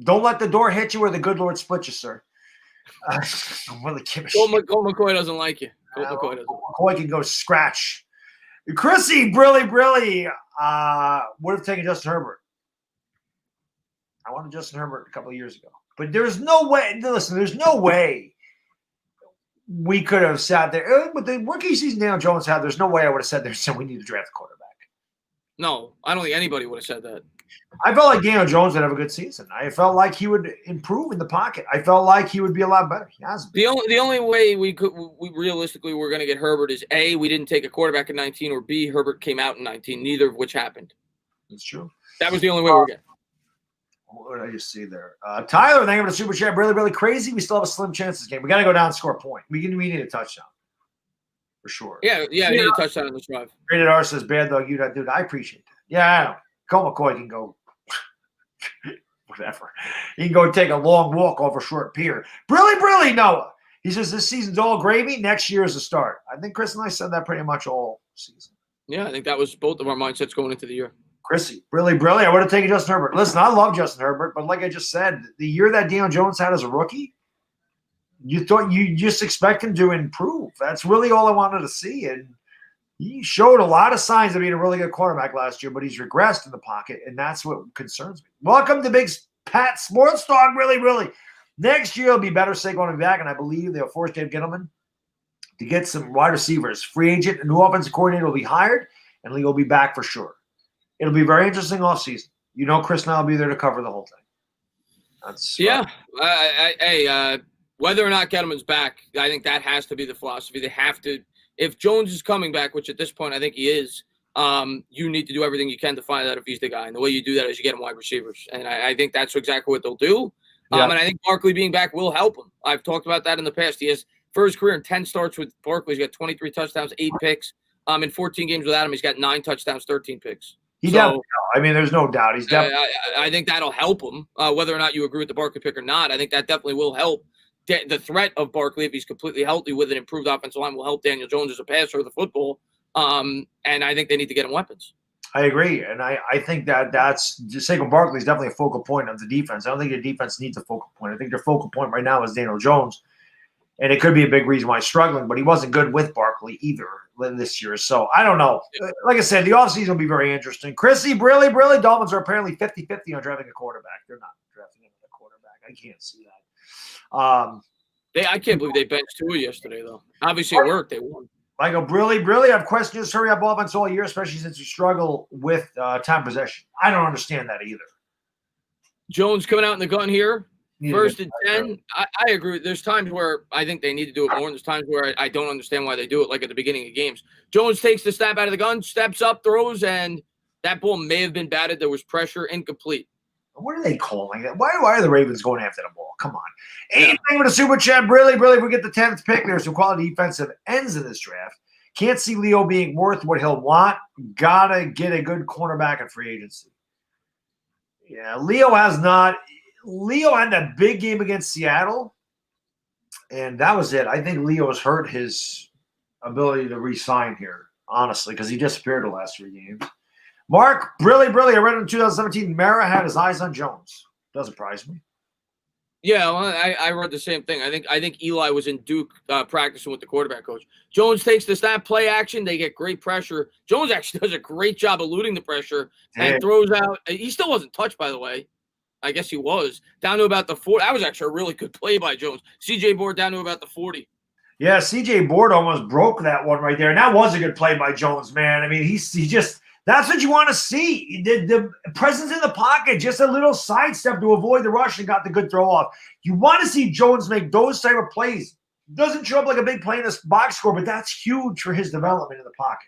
Don't let the door hit you or the good Lord split you, sir. Really give a Cole shit. McCoy doesn't like you. McCoy doesn't. McCoy can go scratch. Chrissy, really, would have taken Justin Herbert. I wanted Justin Herbert a couple of years ago. But there's no way. Listen, there's no way we could have sat there. With the rookie season Daniel Jones had, there's no way I would have said there, so we need to draft a quarterback. No, I don't think anybody would have said that. I felt like Daniel Jones would have a good season. I felt like he would improve in the pocket. I felt like he would be a lot better. He has been. The only way we realistically were going to get Herbert is A, we didn't take a quarterback in 19, or B, Herbert came out in 19, neither of which happened. That's true. That was the only way we were getting. What did I just see there? Tyler, thank you for the super chat. Really crazy. We still have a slim chance this game. We got to go down and score a point. We need a touchdown. For sure. Yeah, we need a touchdown on this drive. Rated R says, Baddog, you that dude. I appreciate that. Yeah, I know. Cole McCoy can go whatever. He can go take a long walk over short pier. Really, Noah. He says this season's all gravy. Next year is the start. I think Chris and I said that pretty much all season. Yeah, I think that was both of our mindsets going into the year. Chrissy, really, I would have taken Justin Herbert. Listen, I love Justin Herbert, but like I just said, the year that Daniel Jones had as a rookie, you thought you just expect him to improve. That's really all I wanted to see. And he showed a lot of signs of being a really good quarterback last year, but he's regressed in the pocket, and that's what concerns me. Welcome to Big Pat Sports Talk. Really. Next year will be better. Saquon will be back, and I believe they'll force Dave Gettleman to get some wide receivers. Free agent, a new offensive coordinator will be hired, and Lee will be back for sure. It'll be a very interesting offseason. You know, Chris and I will be there to cover the whole thing. That's whether or not Gettleman's back, I think that has to be the philosophy. They have to. If Jones is coming back, which at this point I think he is, you need to do everything you can to find out if he's the guy. And the way you do that is you get him wide receivers. And I think that's exactly what they'll do. And I think Barkley being back will help him. I've talked about that in the past. He has, for his career, in 10 starts with Barkley, he's got 23 touchdowns, 8 picks. In 14 games without him, he's got 9 touchdowns, 13 picks. There's no doubt. He's definitely. I think that'll help him, whether or not you agree with the Barkley pick or not. I think that definitely will help. The threat of Barkley, if he's completely healthy with an improved offensive line, will help Daniel Jones as a passer of the football. And I think they need to get him weapons. I agree. And I think that's Saquon Barkley is definitely a focal point of the defense. I don't think the defense needs a focal point. I think their focal point right now is Daniel Jones. And it could be a big reason why he's struggling, but he wasn't good with Barkley either this year. So I don't know. Like I said, the offseason will be very interesting. Chrissy, really, Dolphins are apparently 50-50 on drafting a quarterback. They're not drafting a quarterback. I can't see that. I can't believe they benched Tua yesterday, though. Obviously, it worked. They won. Michael, really, I've questioned his hurry up offense all year, especially since you struggle with time possession. I don't understand that either. Jones coming out in the gun here. First and 10. I agree. There's times where I think they need to do it more, and there's times where I don't understand why they do it, like at the beginning of games. Jones takes the snap out of the gun, steps up, throws, and that ball may have been batted. There was pressure, incomplete. What are they calling that? Why are the Ravens going after the ball? Come on. Anything with a super chat. Really, if we get the 10th pick, there's some quality defensive ends in this draft. Can't see Leo being worth what he'll want. Gotta get a good cornerback at free agency. Yeah, Leo has not. Leo had that big game against Seattle, and that was it. I think Leo's hurt his ability to re-sign here, honestly, because he disappeared the last 3 games. Mark, Brilly. I read in 2017, Mara had his eyes on Jones. Doesn't surprise me. Yeah, well, I read the same thing. I think Eli was in Duke practicing with the quarterback coach. Jones takes the snap, play action. They get great pressure. Jones actually does a great job eluding the pressure and throws out. He still wasn't touched, by the way. I guess he was down to about the 40. That was actually a really good play by Jones. CJ Board down to about the 40. Yeah, CJ Board almost broke that one right there, and that was a good play by Jones, man. I mean, he just. That's what you want to see. The presence in the pocket, just a little sidestep to avoid the rush and got the good throw off. You want to see Jones make those type of plays. Doesn't show up like a big play in this box score, but that's huge for his development in the pocket.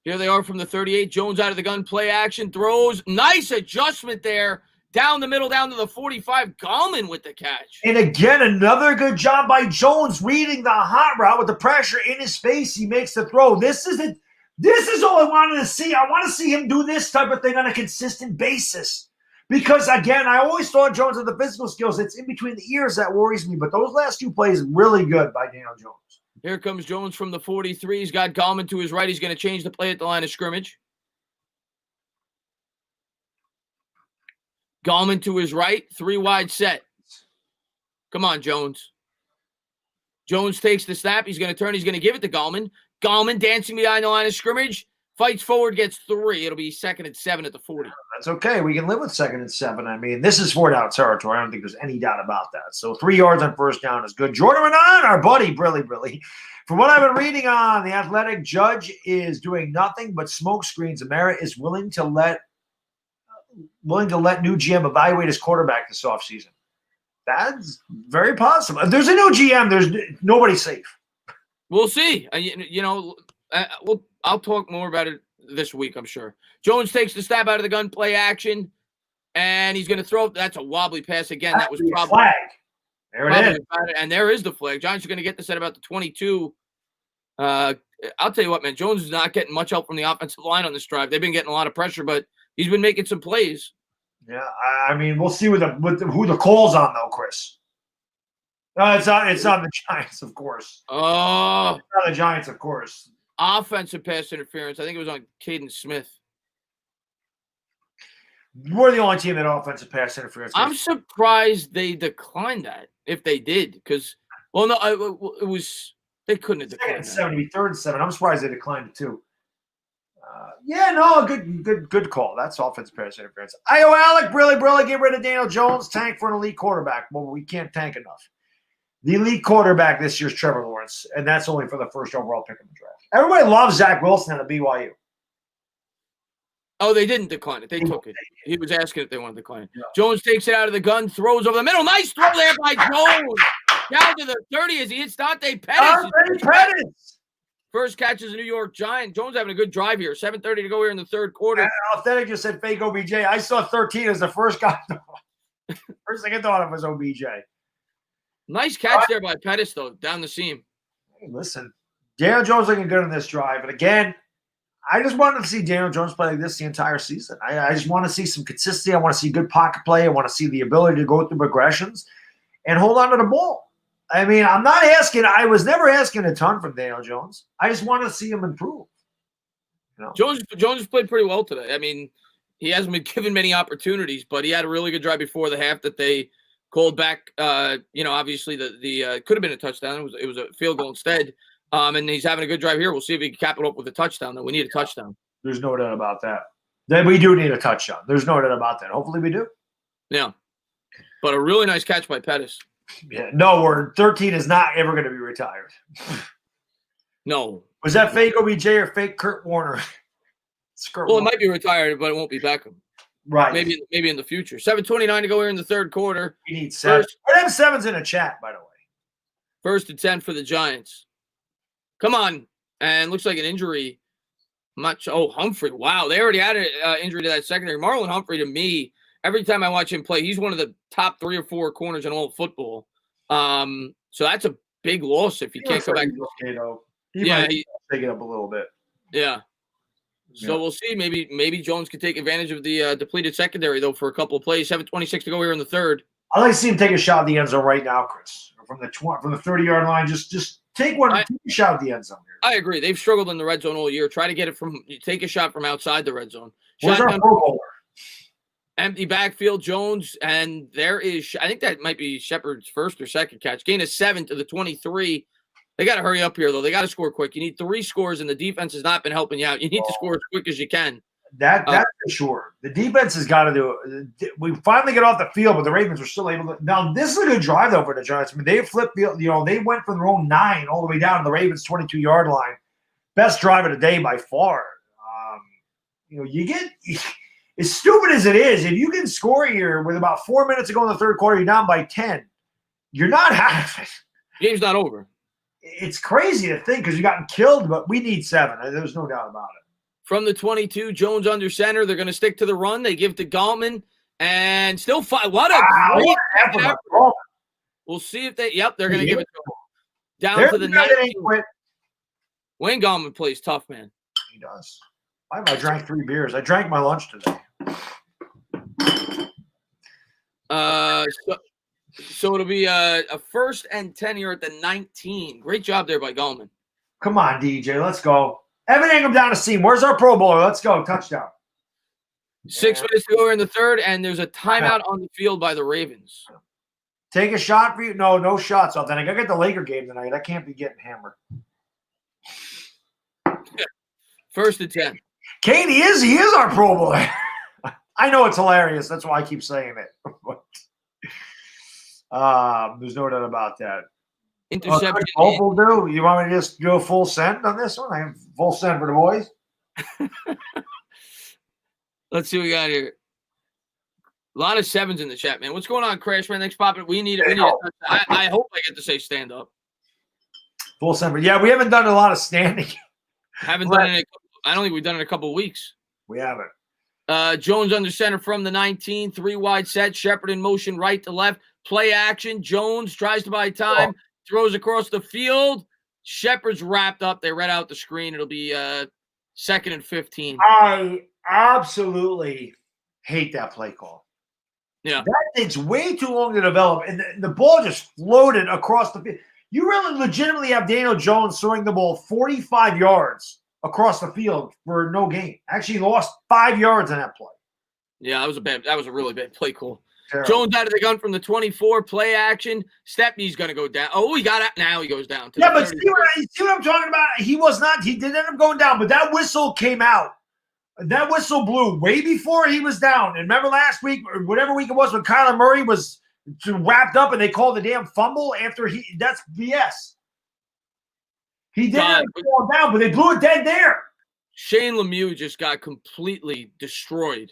Here they are from the 38. Jones out of the gun, play action, throws. Nice adjustment there. Down the middle, down to the 45. Gallman with the catch. And again, another good job by Jones reading the hot route with the pressure in his face. He makes the throw. This is it. This is all I wanted to see. I want to see him do this type of thing on a consistent basis. Because, again, I always thought Jones had the physical skills. It's in between the ears that worries me. But those last 2 plays, really good by Daniel Jones. Here comes Jones from the 43. He's got Gallman to his right. He's going to change the play at the line of scrimmage. Gallman to his right. 3 wide set. Come on, Jones. Jones takes the snap. He's going to turn. He's going to give it to Gallman. Gallman dancing behind the line of scrimmage. Fights forward, gets 3. It'll be 2nd and 7 at the 40. That's okay. We can live with 2nd and 7. I mean, this is 4-down territory. I don't think there's any doubt about that. So 3 yards on 1st down is good. Jordan Renan, our buddy, Brilly. From what I've been reading on, the Athletic Judge is doing nothing but smoke screens. Amara is willing to let new GM evaluate his quarterback this offseason. That's very possible. If there's a new GM, there's nobody safe. We'll see. I'll talk more about it this week, I'm sure. Jones takes the snap out of the gun, play action, and he's going to throw. That's a wobbly pass again. That was probably flag. There it is. And there is the flag. Giants are going to get this at about the 22. I'll tell you what, man. Jones is not getting much help from the offensive line on this drive. They've been getting a lot of pressure, but he's been making some plays. Yeah, I mean, we'll see who the call's on, though, Chris. It's on the Giants, of course. Oh. It's on the Giants, of course. Offensive pass interference. I think it was on Caden Smith. We're the only team that offensive pass interference. I'm surprised they declined that, if they did, because, well, no, it was – they couldn't have declined that. 2nd and 7, 3rd and 7. I'm surprised they declined it, too. Yeah, no, good call. That's offensive pass interference. Alec, Brilly, get rid of Daniel Jones, tank for an elite quarterback. Well, we can't tank enough. The elite quarterback this year is Trevor Lawrence, and that's only for the 1st overall pick in the draft. Everybody loves Zach Wilson out of BYU. Oh, they didn't decline it. They took it. He was asking if they wanted to decline it. Yeah. Jones takes it out of the gun, throws over the middle. Nice throw there by Jones. Down to the 30 as he hits Dante Pettis. First catch is a New York Giant. Jones having a good drive here. 7:30 to go here in the 3rd quarter. Authentic just said fake OBJ. I saw 13 as the first guy. First thing I thought of was OBJ. Nice catch there by Pettis, though, down the seam. Hey, listen, Daniel Jones looking good on this drive. And again, I just wanted to see Daniel Jones play like this the entire season. I just want to see some consistency. I want to see good pocket play. I want to see the ability to go through progressions and hold on to the ball. I mean, I'm not asking. I was never asking a ton from Daniel Jones. I just want to see him improve. You know? Jones played pretty well today. I mean, he hasn't been given many opportunities, but he had a really good drive before the half that they called back. Obviously the could have been a touchdown. It was a field goal instead. And he's having a good drive here. We'll see if he can cap it up with a touchdown. Though we need a touchdown. There's no doubt about that. Then we do need a touchdown. There's no doubt about that. Hopefully we do. Yeah, but a really nice catch by Pettis. Yeah, no, we're 13 is not ever going to be retired. No. Was that fake OBJ or fake Kurt Warner? It might be retired, but it won't be Beckham. Right. Maybe in the future. 7:29 to go here in the 3rd quarter. We need 7. We're having 7s in a chat, by the way. 1st and 10 for the Giants. Come on. And looks like an injury. Humphrey. Wow. They already had an injury to that secondary. Marlon Humphrey, to me, every time I watch him play, he's one of the top 3 or 4 corners in all of football. So that's a big loss if he can't go back. He might take it up a little bit. Yeah. So we'll see. Maybe Jones can take advantage of the depleted secondary, though, for a couple of plays. 7:26 to go here in the 3rd. I'd like to see him take a shot at the end zone right now, Chris, from the 30-yard line. Just take a shot at the end zone here. I agree. They've struggled in the red zone all year. Try to get it take a shot from outside the red zone. Where's our Pro Bowler? Empty backfield, Jones, and there is, I think that might be Shepard's first or second catch. Gain of 7 to the 23. They got to hurry up here, though. They got to score quick. You need 3 scores, and the defense has not been helping you out. You need to score as quick as you can. That's for sure. The defense has got to do it. We finally get off the field, but the Ravens are still able to. Now, this is a good drive, though, for the Giants. I mean, they flipped the, they went from their own 9 all the way down to the Ravens' 22-yard line. Best drive of the day by far. You get – as stupid as it is, if you can score here with about 4 minutes to go in the third quarter, you're down by 10. You're not half. Game's not over. It's crazy to think because you gotten killed, but we need 7. There's no doubt about it. From the 22, Jones under center. They're going to stick to the run. They give to Gallman and still fight. What a great effort. We'll see if they. Yep, they're going to give it to him. Down to the 19. Wayne Gallman plays tough, man. He does. I drank 3 beers. I drank my lunch today. So it'll be a 1st and 10 here at the 19. Great job there by Gallman. Come on, DJ. Let's go. Evan Ingram down to seam. Where's our Pro Bowler? Let's go. Touchdown. 6 minutes to go in the third, and there's a timeout on the field by the Ravens. Take a shot for you? No shots off. Then I got to get the Laker game tonight. I can't be getting hammered. 1st and 10. Kane, he is our Pro Bowler. I know it's hilarious. That's why I keep saying it. There's no doubt about that. Interception. Will do. You want me to just do a full send on this one? I have full send for the boys. Let's see what we got here. A lot of 7s in the chat, man. What's going on, Crash? Man, thanks, popping. We need it. I hope I get to say stand up. Full send. Yeah, we haven't done a lot of standing. Haven't done it. I don't think we've done it in a couple of weeks. We haven't. Jones under center from the 19. 3 wide set. Shepard in motion right to left. Play action. Jones tries to buy time. Throws across the field. Shepard's wrapped up. They read out the screen. It'll be 2nd and 15. I absolutely hate that play call. Yeah. That takes way too long to develop. And the ball just floated across the field. You really legitimately have Daniel Jones throwing the ball 45 yards across the field for no gain. Actually lost 5 yards on that play. Yeah, that was a really bad play call. Terrible. Jones out of the gun from the 24, play action. Stepney's going to go down. Oh, he got it. Now he goes down. Yeah, but see what I'm talking about? He did end up going down, but that whistle came out. That whistle blew way before he was down. And remember last week, or whatever week it was, when Kyler Murray was wrapped up and they called the damn fumble after that's BS. He didn't fall down, but they blew it dead there. Shane Lemieux just got completely destroyed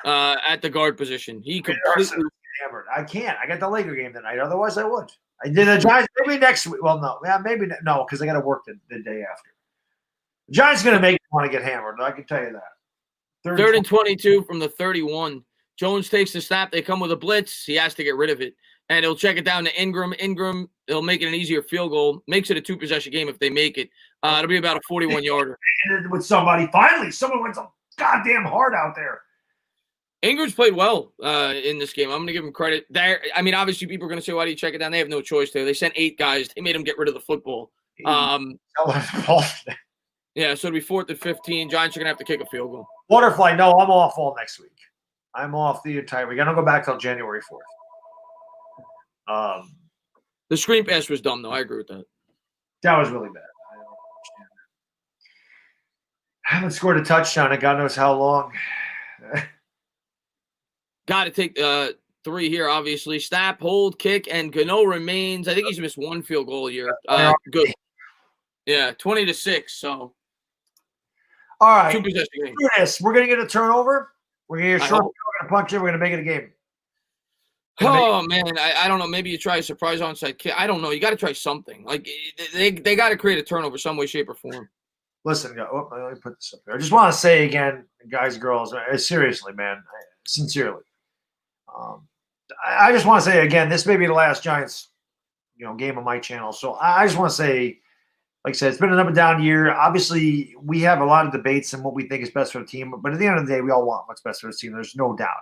at the guard position. He completely hammered. I can't. I got the Laker game tonight. Otherwise, I would. I did the Giants maybe next week. Well, no. Yeah, maybe no, because I got to work the day after. The Giants going to make me want to get hammered. I can tell you that. 3rd and 22 from the 31. Jones takes the snap. They come with a blitz. He has to get rid of it. And he'll check it down to Ingram. Ingram, he'll make it an easier field goal. Makes it a 2-possession game if they make it. It'll be about a 41-yarder. With somebody. Finally, someone went so goddamn hard out there. Ingram's played well in this game. I'm going to give him credit. There, I mean, obviously, people are going to say, why do you check it down? They have no choice there. They sent 8 guys. They made him get rid of the football. Yeah, so it'll be 4th and 15. Giants are going to have to kick a field goal. Waterfly, no, I'm off all next week. I'm off the entire week. I don't go back till January 4th. The screen pass was dumb, though. I agree with that. That was really bad. I don't understand that. I haven't scored a touchdown in God knows how long. Got to take 3 here, obviously. Snap, hold, kick, and Gano remains. I think he's missed 1 field goal a year. Good. Yeah, 20-6. So, all right. 2-possession game. We're going to get a turnover. We're going to get a short. We're going to punch it. We're going to make it a game. Oh, man. I don't know. Maybe you try a surprise onside kick. I don't know. You got to try something. Like, they got to create a turnover some way, shape, or form. Listen, let me put this up here. I just want to say again, guys and girls, seriously, man, sincerely. I just want to say again, this may be the last Giants, game on my channel. So I just want to say, like I said, it's been an up and down year. Obviously, we have a lot of debates on what we think is best for the team, but at the end of the day, we all want what's best for the team. There's no doubt.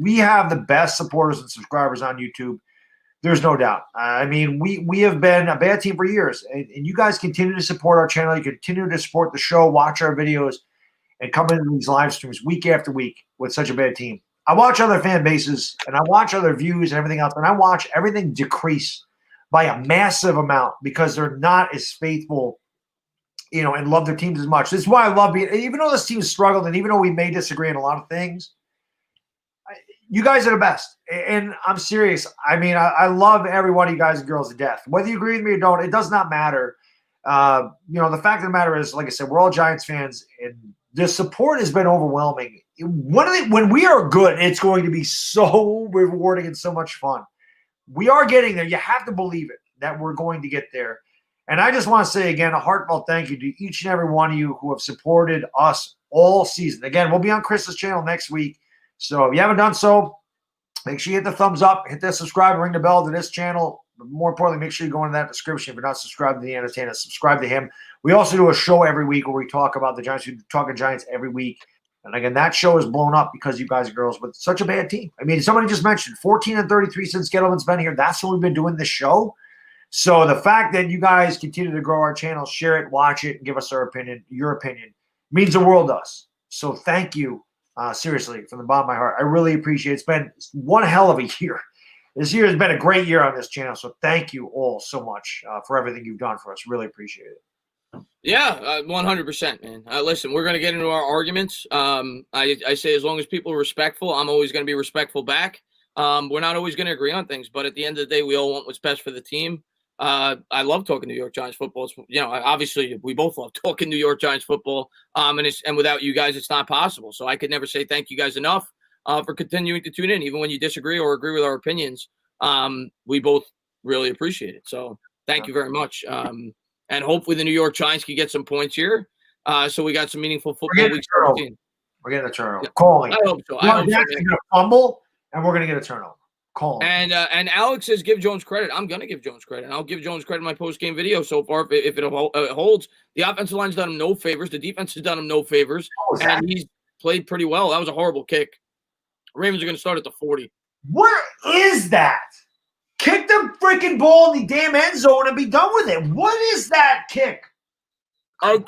We have the best supporters and subscribers on YouTube. There's no doubt. I mean, we have been a bad team for years, and you guys continue to support our channel. You continue to support the show, watch our videos, and come into these live streams week after week with such a bad team. I watch other fan bases, and I watch other views and everything else, and I watch everything decrease by a massive amount because they're not as faithful, and love their teams as much. This is why I love being – even though this team struggled and even though we may disagree on a lot of things, you guys are the best. And I'm serious. I mean, I love every one of you guys and girls to death. Whether you agree with me or don't, it does not matter. The fact of the matter is, like I said, we're all Giants fans, and the support has been overwhelming. When we are good, it's going to be so rewarding and so much fun. We are getting there. You have to believe it that we're going to get there. And I just want to say again, a heartfelt thank you to each and every one of you who have supported us all season. Again, we'll be on Chris's channel next week. So if you haven't done so, make sure you hit the thumbs up, hit that subscribe, and ring the bell to this channel. But more importantly, make sure you go into that description. If you're not subscribed to the Entertainah, subscribe to him. We also do a show every week where we talk about the Giants. We talk Giants every week. And again, that show is blown up because you guys and girls with such a bad team. I mean, somebody just mentioned 14-33 since Gettleman's been here. That's when we've been doing this show. So the fact that you guys continue to grow our channel, share it, watch it, and give us our opinion, your opinion, means the world to us. So thank you, seriously, from the bottom of my heart. I really appreciate it. It's been one hell of a year. This year has been a great year on this channel. So thank you all so much for everything you've done for us. Really appreciate it. Yeah, 100%, man. Listen, we're going to get into our arguments. I say as long as people are respectful, I'm always going to be respectful back. We're not always going to agree on things, but at the end of the day, we all want what's best for the team. I love talking New York Giants football. It's, obviously, we both love talking New York Giants football, and without you guys, it's not possible. So I could never say thank you guys enough for continuing to tune in, even when you disagree or agree with our opinions. We both really appreciate it. So thank you very much. And hopefully the New York Giants can get some points here. So we got some meaningful football week 17. We're getting a turnover. Yeah. Calling. I hope so. I hope so. Going to fumble, and we're going to get a turnover. Calling. And Alex says give Jones credit. I'm going to give Jones credit. And I'll give Jones credit in my post-game video so far if it holds. The offensive line's done him no favors. The defense has done him no favors. And he's played pretty well. That was a horrible kick. Ravens are going to start at the 40. Where is that? Kick the freaking ball in the damn end zone and be done with it. What is that kick? I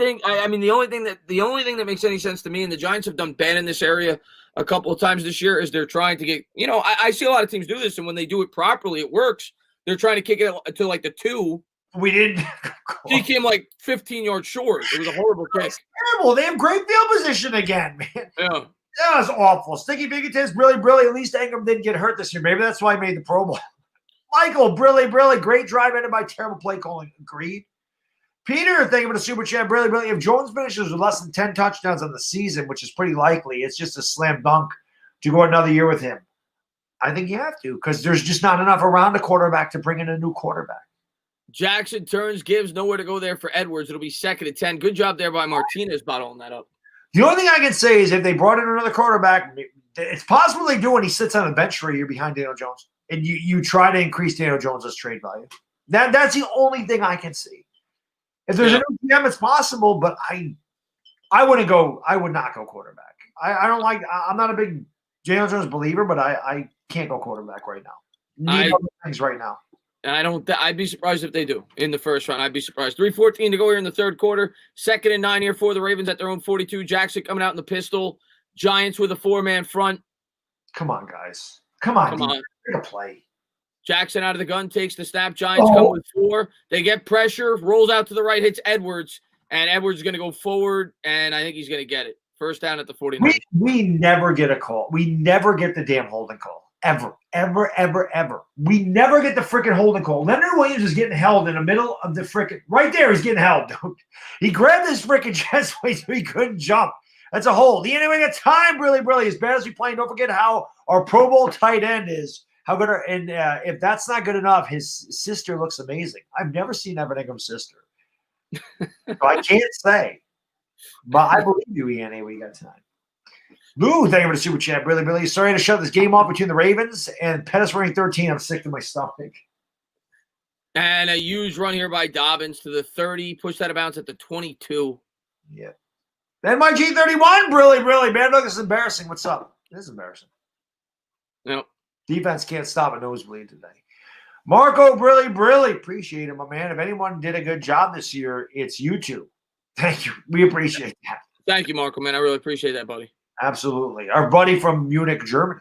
mean, the only thing that makes any sense to me, and the Giants have done bad in this area a couple of times this year, is they're trying to get, I see a lot of teams do this, and when they do it properly, it works. They're trying to kick it to like the 2. We didn't. He came like 15 yards short. It was a horrible kick. Terrible. They have great field position again, man. Yeah. That was awful. Sticky fingertips, Brilly. At least Ingram didn't get hurt this year. Maybe that's why he made the Pro Bowl. Michael, Brilly. Great drive ended by terrible play calling. Agreed. Peter, thank you for the super chat. Brilly. If Jones finishes with less than 10 touchdowns on the season, which is pretty likely, it's just a slam dunk to go another year with him. I think you have to, because there's just not enough around a quarterback to bring in a new quarterback. Jackson turns, gives, nowhere to go there for Edwards. It'll be 2nd and 10. Good job there by Martinez bottling that up. The only thing I can say is if they brought in another quarterback, it's possible they do when he sits on the bench for a year behind Daniel Jones, and you try to increase Daniel Jones' trade value. That's the only thing I can see. If there's a new GM, it's possible, but I wouldn't go. I would not go quarterback. I don't like. I'm not a big Daniel Jones believer, but I can't go quarterback right now. Need other things right now. And I'd be surprised if they do in the first round. I'd be surprised. 3:14 to go here in the third quarter. 2nd and 9 here for the Ravens at their own 42. Jackson coming out in the pistol. Giants with a 4-man front. Come on, guys. Come on. Get a play. Jackson out of the gun, takes the snap. Giants come with 4. They get pressure, rolls out to the right, hits Edwards, and Edwards is going to go forward, and I think he's going to get it. First down at the 49. We never get a call. We never get the damn holding call. Ever. We never get the freaking holding call. Leonard Williams is getting held in the middle of the freaking – right there, he's getting held, dude. He grabbed his freaking chest plate so he couldn't jump. That's a hold. He ain't even got time, really. As bad as we play, don't forget how our Pro Bowl tight end is. How good – and if that's not good enough, his sister looks amazing. I've never seen Evan Ingram's sister. So I can't say. But I believe you, Ian, when you got time. Lou, thank you for the super chat. Really. Sorry to shut this game off between the Ravens and Pettis running 13. I'm sick to my stomach. And a huge run here by Dobbins to the 30, pushed out of bounds at the 22. Yeah. Then my G31, really, man. Look, this is embarrassing. What's up? This is embarrassing. Yep. Defense can't stop a nosebleed today. Marco, really appreciate it, my man. If anyone did a good job this year, it's you two. Thank you. We appreciate that. Thank you, Marco, man. I really appreciate that, buddy. Absolutely. Our buddy from Munich, Germany.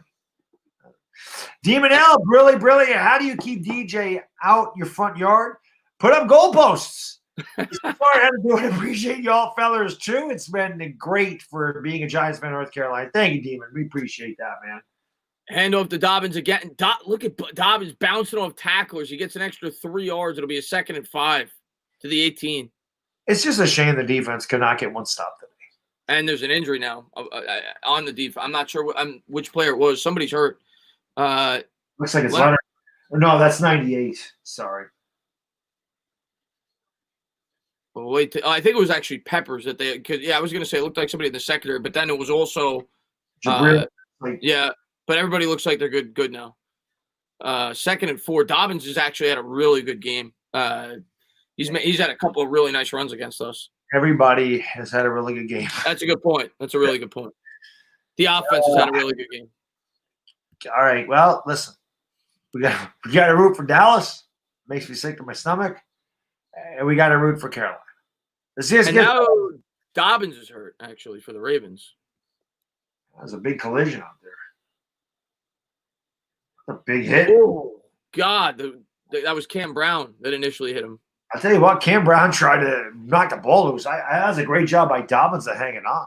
Demon L, really. How do you keep DJ out your front yard? Put up goalposts. It's hard to do it. Appreciate y'all fellers too. It's been great for being a Giants fan in North Carolina. Thank you, Demon. We appreciate that, man. Hand off to Dobbins again. Look at Dobbins bouncing off tacklers. He gets an extra 3 yards. It'll be a 2nd and 5 to the 18. It's just a shame the defense could not get one stop today. And there's an injury now on the defense. I'm not sure which player it was. Somebody's hurt. Looks like it's Leonard. No, that's 98. Sorry. Well, wait. I think it was actually Peppers that they. I was going to say it looked like somebody in the secondary, but then it was also. Yeah, but everybody looks like they're good now. 2nd and 4. Dobbins has actually had a really good game. He's had a couple of really nice runs against us. Everybody has had a really good game. That's a good point. That's a really good point. The offense has had a really good game. All right. Well, listen, we got to root for Dallas. Makes me sick to my stomach, and we got to root for Carolina. Now Dobbins is hurt actually for the Ravens. That was a big collision out there. A big hit. Oh God, that was Cam Brown that initially hit him. I'll tell you what, Cam Brown tried to knock the ball loose. That was a great job by Dobbins of hanging on.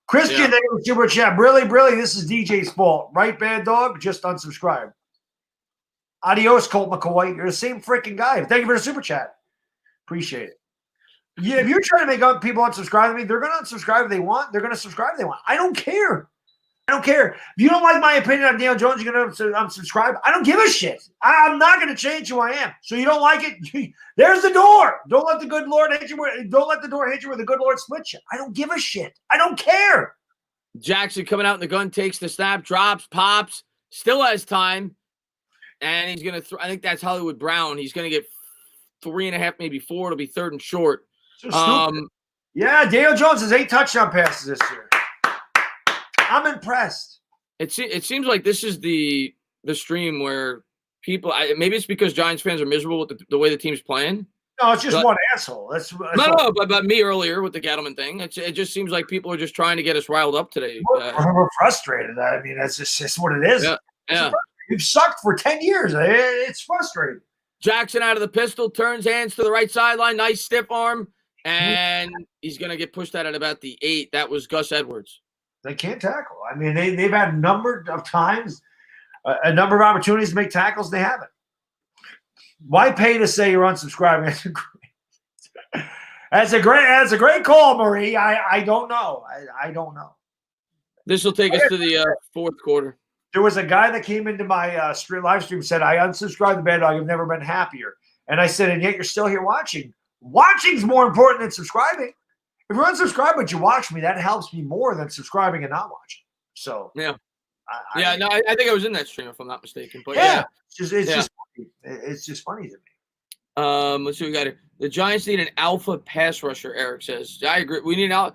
Christian, super chat. Really, this is DJ's fault. Right, Baddog? Just unsubscribe. Adios, Colt McCoy. You're the same freaking guy. Thank you for the super chat. Appreciate it. Yeah, if you're trying to make other people unsubscribe to me, they're going to unsubscribe if they want. They're going to subscribe if they want. I don't care. If you don't like my opinion on Daniel Jones, you're going to unsubscribe. I don't give a shit. I'm not going to change who I am. So you don't like it? There's the door. Don't let the good Lord hit you. Don't let the door hit you where the good Lord splits you. I don't give a shit. I don't care. Jackson coming out in the gun, takes the snap, drops, pops, still has time. And he's going to I think that's Hollywood Brown. He's going to get 3.5, maybe 4. It'll be 3rd and short. So yeah, Daniel Jones has 8 touchdown passes this year. I'm impressed. It seems like this is the stream where people maybe it's because Giants fans are miserable with the way the team's playing. No, it's just one asshole. That's no, but me earlier with the Gettleman thing. It just seems like people are just trying to get us riled up today. We're frustrated. I mean, that's just what it is. Yeah. You've sucked for 10 years. It's frustrating. Jackson out of the pistol, turns hands to the right sideline. Nice stiff arm. And he's going to get pushed out at about the 8. That was Gus Edwards. They can't tackle. I mean, they've had a number of times, a number of opportunities to make tackles. They haven't. Why pay to say you're unsubscribing? That's a great call, Marie. I don't know. I don't know. This will take us to the 4th quarter. There was a guy that came into my live stream and said, I unsubscribed to Baddog. I've never been happier. And I said, and yet you're still here watching. Watching's more important than subscribing. If you're unsubscribed but you watch me, that helps me more than subscribing and not watching. So yeah, I think I was in that stream if I'm not mistaken. But it's just funny to me. Let's see what we got here. The Giants need an alpha pass rusher. Eric says, I agree. We need a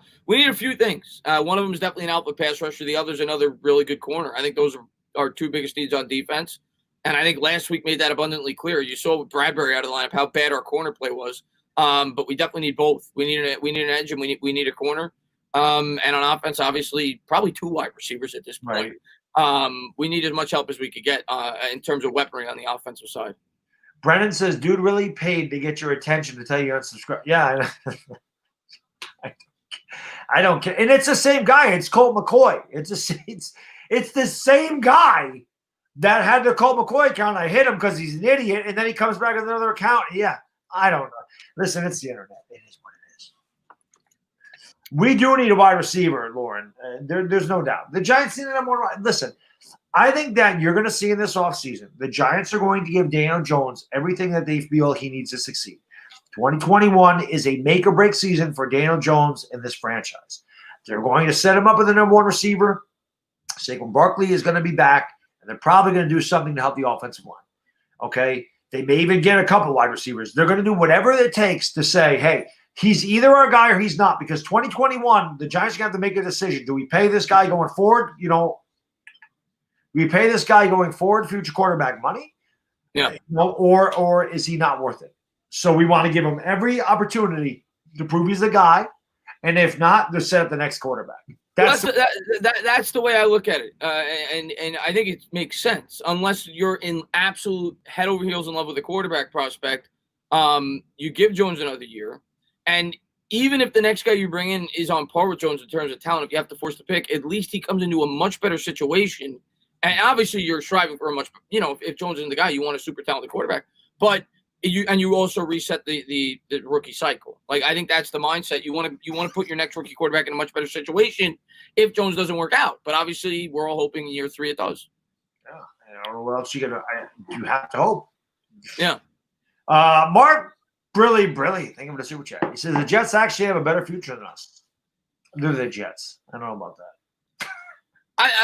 few things. One of them is definitely an alpha pass rusher. The other is another really good corner. I think those are our 2 biggest needs on defense. And I think last week made that abundantly clear. You saw with Bradbury out of the lineup how bad our corner play was. But we definitely need both. We need an edge and we need a corner. And on offense, obviously, probably 2 wide receivers at this point. Right. We need as much help as we could get in terms of weaponry on the offensive side. Brennan says, dude really paid to get your attention to tell you unsubscribe. Yeah. I don't care. And it's the same guy. It's Colt McCoy. It's the same guy that had the Colt McCoy account. I hit him because he's an idiot. And then he comes back with another account. Yeah. I don't know. Listen, it's the internet. It is what it is. We do need a wide receiver, Lauren. There's no doubt. The Giants need a number 1. Listen, I think that you're going to see in this offseason, the Giants are going to give Daniel Jones everything that they feel he needs to succeed. 2021 is a make-or-break season for Daniel Jones and this franchise. They're going to set him up with the number 1 receiver. Saquon Barkley is going to be back, and they're probably going to do something to help the offensive line. Okay? They may even get a couple wide receivers. They're going to do whatever it takes to say, hey, he's either our guy or he's not. Because 2021, the Giants are going to have to make a decision. Do we pay this guy going forward? We pay this guy going forward future quarterback money? Yeah. Or is he not worth it? So we want to give him every opportunity to prove he's the guy. And if not, to set up the next quarterback. That's the way I look at it. And I think it makes sense. Unless you're in absolute head over heels in love with a quarterback prospect, you give Jones another year. And even if the next guy you bring in is on par with Jones in terms of talent, if you have to force the pick, at least he comes into a much better situation. And obviously you're striving for a much, if Jones isn't the guy, you want a super talented quarterback. But you also reset the rookie cycle. Like, I think that's the mindset. You want to put your next rookie quarterback in a much better situation if Jones doesn't work out. But obviously, we're all hoping in year 3 it does. Yeah, I don't know what else you have to hope. Yeah. Mark Brilly, thank you for the super chat. He says the Jets actually have a better future than us. They're the Jets. I don't know about that.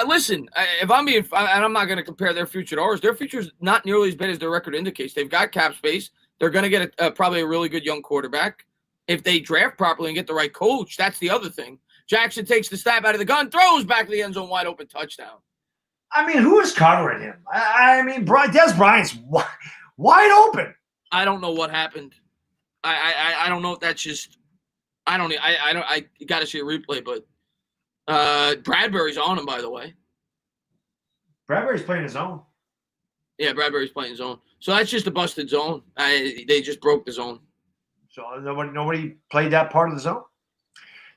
Listen, if I'm being, and I'm not going to compare their future to ours, their future is not nearly as bad as their record indicates. They've got cap space. They're going to get probably a really good young quarterback. If they draft properly and get the right coach, that's the other thing. Jackson takes the snap out of the gun, throws back to the end zone, wide open touchdown. I mean, who is covering him? I mean, Des Bryant's wide open. I don't know what happened. I don't know if that's just. I got to see a replay, but. Bradbury's on him, by the way. Bradbury's playing his own. Yeah, Bradbury's playing his own. So that's just a busted zone. They just broke the zone. So nobody played that part of the zone.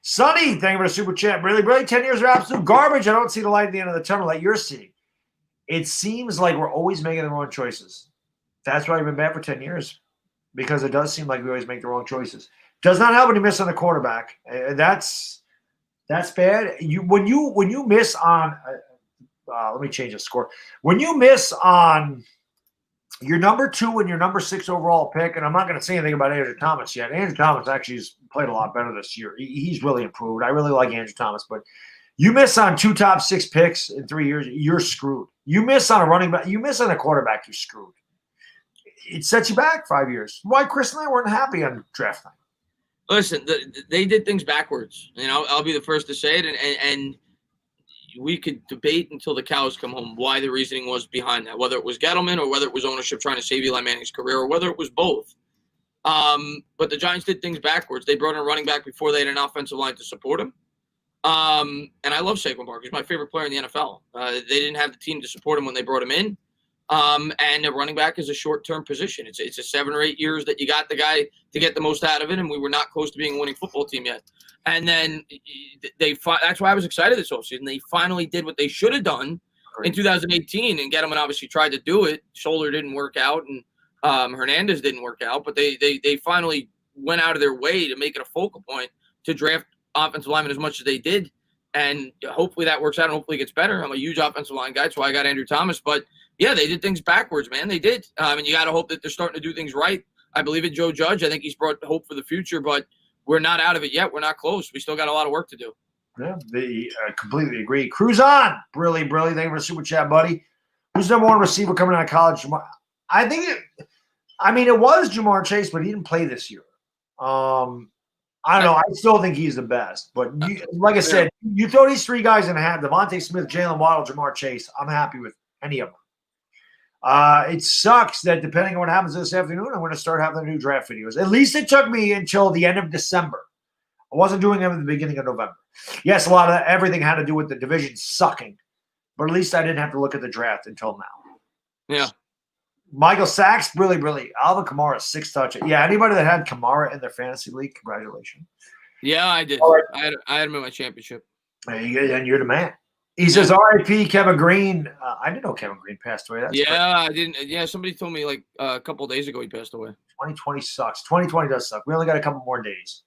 Sonny, thank you for the super chat. Really, 10 years of absolute garbage. I don't see the light at the end of the tunnel that you're seeing. It seems like we're always making the wrong choices. That's why I've been bad for 10 years. Because it does seem like we always make the wrong choices. Does not help when you miss on the quarterback. That's bad. When you miss on let me change the score. When you miss on your number 2 and your number 6 overall pick, and I'm not going to say anything about Andrew Thomas yet. Andrew Thomas actually has played a lot better this year. He's really improved. I really like Andrew Thomas, but you miss on 2 top 6 picks in 3 years, you're screwed. You miss on a running back, you miss on a quarterback, you're screwed. It sets you back 5 years. Why Chris and I weren't happy on draft night. Listen, they did things backwards. I'll be the first to say it, and we could debate until the cows come home why the reasoning was behind that, whether it was Gettleman or whether it was ownership trying to save Eli Manning's career or whether it was both. But the Giants did things backwards. They brought in a running back before they had an offensive line to support him. And I love Saquon Barkley. He's my favorite player in the NFL. They didn't have the team to support him when they brought him in. And a running back is a short-term position. It's a 7 or 8 years that you got the guy to get the most out of it, and we were not close to being a winning football team yet. And then that's why I was excited this offseason. They finally did what they should have done in 2018, and Gettleman obviously tried to do it. Scholler didn't work out, and Hernandez didn't work out, but they finally went out of their way to make it a focal point to draft offensive linemen as much as they did, and hopefully that works out and hopefully it gets better. I'm a huge offensive line guy, so I got Andrew Thomas, but yeah, they did things backwards, man. They did. And you got to hope that they're starting to do things right. I believe in Joe Judge. I think he's brought hope for the future, but we're not out of it yet. We're not close. We still got a lot of work to do. Yeah, they completely agree. Cruise on. Brilly. Thank you for the super chat, buddy. Who's the number 1 receiver coming out of college? It was Jamar Chase, but he didn't play this year. I don't know. I still think he's the best. But like I said, you throw these 3 guys in a hat, Devontae Smith, Jalen Waddle, Jamar Chase, I'm happy with any of them. It sucks that depending on what happens this afternoon, I'm going to start having the new draft videos. At least it took me until the end of December. I wasn't doing them at the beginning of November. Yes, a lot of everything had to do with the division sucking, but at least I didn't have to look at the draft until now. Yeah. Michael Sachs, really. Alvin Kamara, 6 touchdowns. Yeah, anybody that had Kamara in their fantasy league, congratulations. Yeah, I did. Right. I had him in my championship. And you're the man. He says, R.I.P. Kevin Green. I didn't know Kevin Green passed away. That's crazy. I didn't. Yeah, somebody told me like a couple of days ago he passed away. 2020 sucks. 2020 does suck. We only got a couple more days.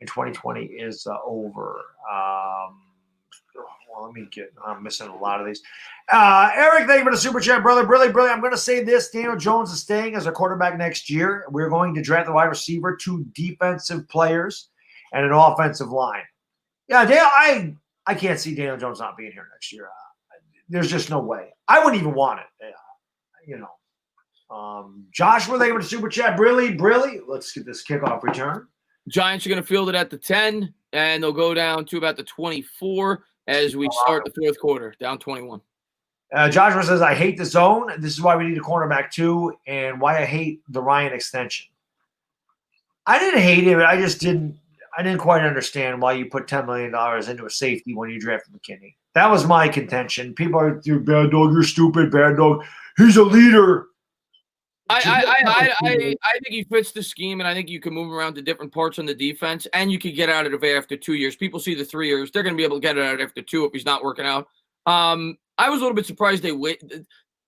And 2020 is over. I'm missing a lot of these. Eric, thank you for the super chat, brother. Really. I'm going to say this. Daniel Jones is staying as a quarterback next year. We're going to draft the wide receiver, 2 defensive players, and an offensive line. Yeah, Daniel, I can't see Daniel Jones not being here next year. There's just no way. I wouldn't even want it. Joshua, thank you for the super chat. Brilly. Let's get this kickoff return. Giants are going to field it at the 10, and they'll go down to about the 24 as we start the fourth quarter, down 21. Joshua says, I hate the zone. This is why we need a cornerback too, and why I hate the Ryan extension. I didn't hate it. I just didn't quite understand why you put $10 million into a safety when you drafted McKinney. That was my contention. People are, Baddog, you're stupid, Baddog. He's a leader. I think he fits the scheme, and I think you can move around to different parts on the defense, and you can get out of it after 2 years. People see the 3 years. They're going to be able to get it out after 2 if he's not working out. I was a little bit surprised they wait.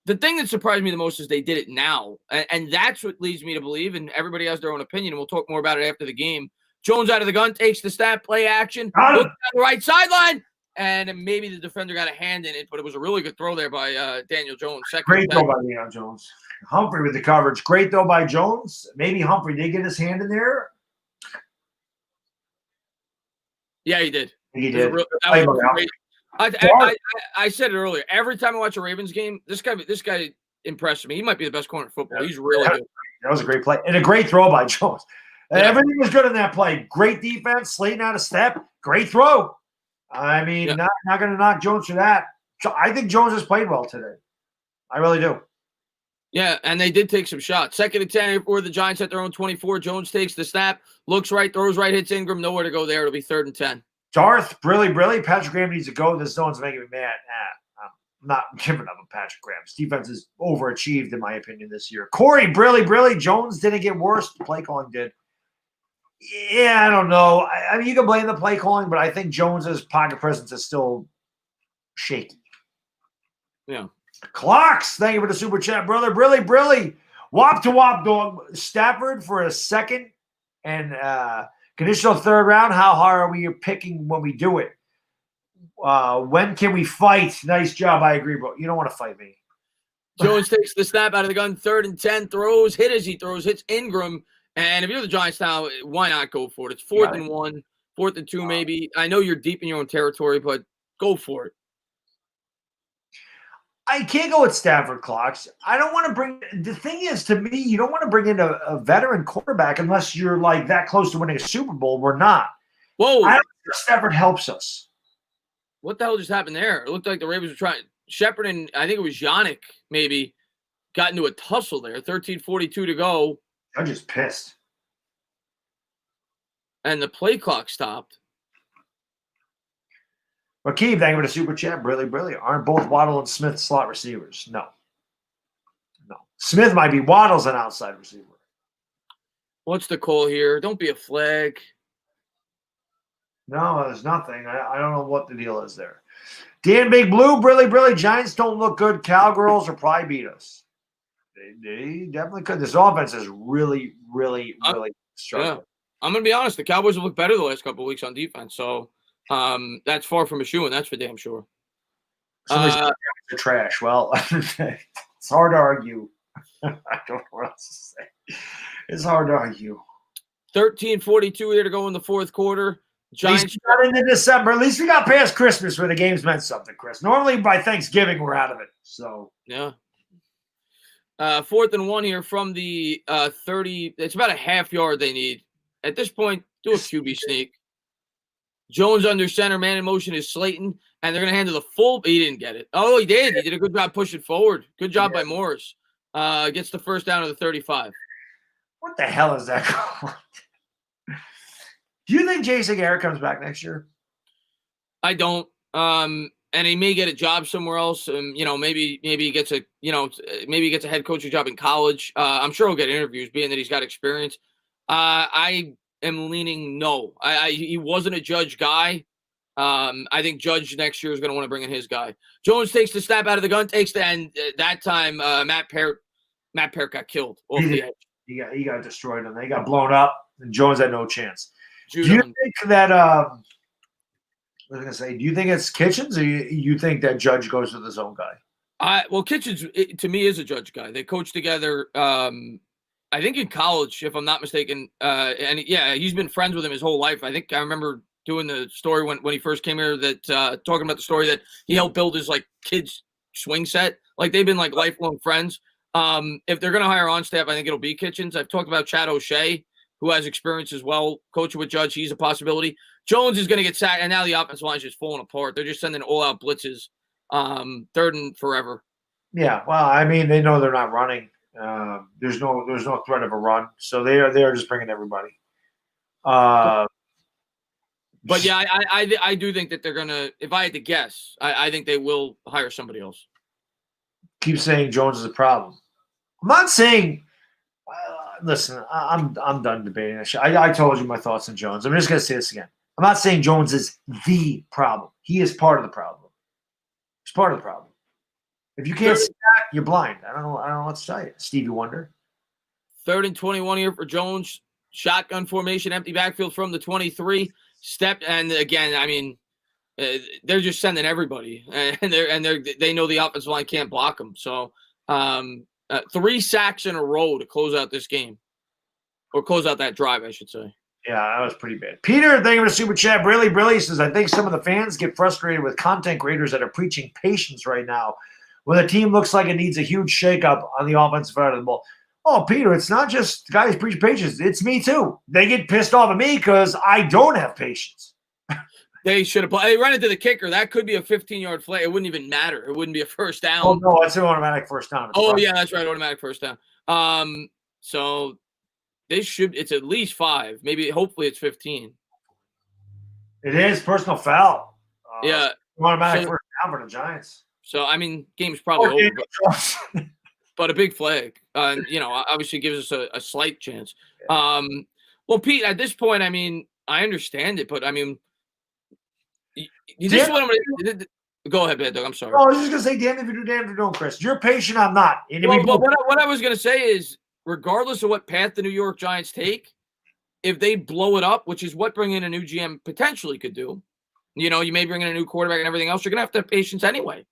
The thing that surprised me the most is they did it now, and that's what leads me to believe, and everybody has their own opinion, and we'll talk more about it after the game. Jones out of the gun, takes the snap, play action, looks down the right sideline, and maybe the defender got a hand in it, but it was a really good throw there by Daniel Jones. Great throw by Daniel Jones. Humphrey with the coverage. Great throw by Jones. Maybe Humphrey did get his hand in there. Yeah, he did. He did. I said it earlier. Every time I watch a Ravens game, this guy impressed me. He might be the best corner in football. He's really good. That was a great play. And a great throw by Jones. Yeah. Everything was good in that play. Great defense, Slayton out of step. Great throw. I mean, not going to knock Jones for that. I think Jones has played well today. I really do. Yeah, and they did take some shots. 2nd and 10 for the Giants at their own 24. Jones takes the snap, looks right, throws right, hits Ingram. Nowhere to go there. It'll be 3rd and 10. Darth, Brilly. Patrick Graham needs to go. This zone's making me mad. I'm not giving up on Patrick Graham. His defense is overachieved, in my opinion, this year. Corey, Brilly. Jones didn't get worse. The play calling did. Yeah, I don't know. I mean, you can blame the play calling, but I think Jones's pocket presence is still shaky. Yeah. Clocks, thank you for the super chat, brother. Brilly. Wop to wop, dog. Stafford for a second and conditional 3rd round. How hard are we picking when we do it? When can we fight? Nice job. I agree, bro. You don't want to fight me. Jones takes the snap out of the gun. 3rd and 10. Throws. Hit as he throws. Hits Ingram. And if you're the Giants now, why not go for it? It's 4th and 1. 4th and 2 maybe. I know you're deep in your own territory, but go for it. I can't go with Stafford, Clocks. I don't want to bring – the thing is, to me, you don't want to bring in a veteran quarterback unless you're, like, that close to winning a Super Bowl. We're not. Whoa. I don't think Stafford helps us. What the hell just happened there? It looked like the Ravens were trying – Shepard and I think it was Yannick maybe got into a tussle there. 13:42 to go. I'm just pissed. And the play clock stopped. Rakeem, thank you for the super chat. Brilly. Aren't both Waddle and Smith slot receivers? No. Smith might be Waddle's an outside receiver. What's the call here? Don't be a flag. No, there's nothing. I don't know what the deal is there. Dan Big Blue, Brilly. Giants don't look good. Cowgirls will probably beat us. They definitely could. This offense is really struggling. Yeah. I'm going to be honest. The Cowboys have looked better the last couple of weeks on defense. So that's far from a shoe, and that's for damn sure. They're trash. Well, it's hard to argue. I don't know what else to say. It's hard to argue. 13:42 here to go in the fourth quarter. Giants at least we got into December. At least we got past Christmas where the games meant something, Chris. Normally by Thanksgiving we're out of it. So yeah. 4th and 1 here from the 30. It's about a half yard they need. At this point, do a QB sneak. Jones under center, man in motion is Slayton, and they're going to hand to the full. He didn't get it. Oh, he did. He did a good job pushing forward. Good job by Morris. Gets the first down to the 35. What the hell is that called? Do you think Jason Garrett comes back next year? I don't. And he may get a job somewhere else. Maybe he gets a head coaching job in college. I'm sure he'll get interviews, being that he's got experience. I am leaning no. He wasn't a Judge guy. I think Judge next year is going to want to bring in his guy. Jones takes the snap out of the gun, and that time Matt Parrott got killed off the edge. He got destroyed, and they got blown up, and Jones had no chance. Do you think that I was going to say, do you think it's Kitchens, or you think that Judge goes with his own guy? Well, Kitchens, to me, is a Judge guy. They coach together, I think in college, if I'm not mistaken. And he's been friends with him his whole life. I think I remember doing the story when he first came here that talking about the story that he helped build his, like, kids' swing set. Like, they've been, like, lifelong friends. If they're going to hire on staff, I think it'll be Kitchens. I've talked about Chad O'Shea, who has experience as well. Coaching with Judge, he's a possibility. Jones is going to get sacked, and now the offensive line is just falling apart. They're just sending all-out blitzes, third and forever. Yeah, well, I mean, they know they're not running. There's no threat of a run, so they are just bringing everybody. But yeah, I do think that they're gonna. If I had to guess, I think they will hire somebody else. Keep saying Jones is a problem. I'm not saying. Listen, I'm done debating this shit. I told you my thoughts on Jones. I'm just gonna say this again. I'm not saying Jones is the problem. He is part of the problem. He's part of the problem. If you can't see that, you're blind. I don't know what to tell you. Stevie Wonder. 3rd and 21 here for Jones. Shotgun formation, empty backfield from the 23. Step, and again, I mean, they're just sending everybody, and they know the offensive line can't block them. So 3 sacks in a row to close out this game, or close out that drive, I should say. Yeah, that was pretty bad. Peter, thank you for the super chat. Really says, I think some of the fans get frustrated with content creators that are preaching patience right now when the team looks like it needs a huge shakeup on the offensive side of the ball. Oh, Peter, it's not just guys preaching patience. It's me too. They get pissed off at me because I don't have patience. They should have played. They run into the kicker. That could be a 15-yard flag. It wouldn't even matter. It wouldn't be a first down. Oh, no, it's an automatic first down. Yeah, that's right. Automatic first down. So they should. It's at least 5. Maybe, hopefully, it's 15. It is personal foul. Yeah. Automatic first down for the Giants. So, I mean, game's probably over. But a big flag, obviously gives us a slight chance. Well, Pete, at this point, I mean, I understand it, but I mean, this is what I'm going to go ahead, Baddog. I'm sorry. Oh, I was just going to say, damn if you do, damn if you don't, Chris. You're patient, I'm not. But what I was going to say is, regardless of what path the New York Giants take, if they blow it up, which is what bringing in a new GM potentially could do, you may bring in a new quarterback and everything else, you're going to have patience anyway.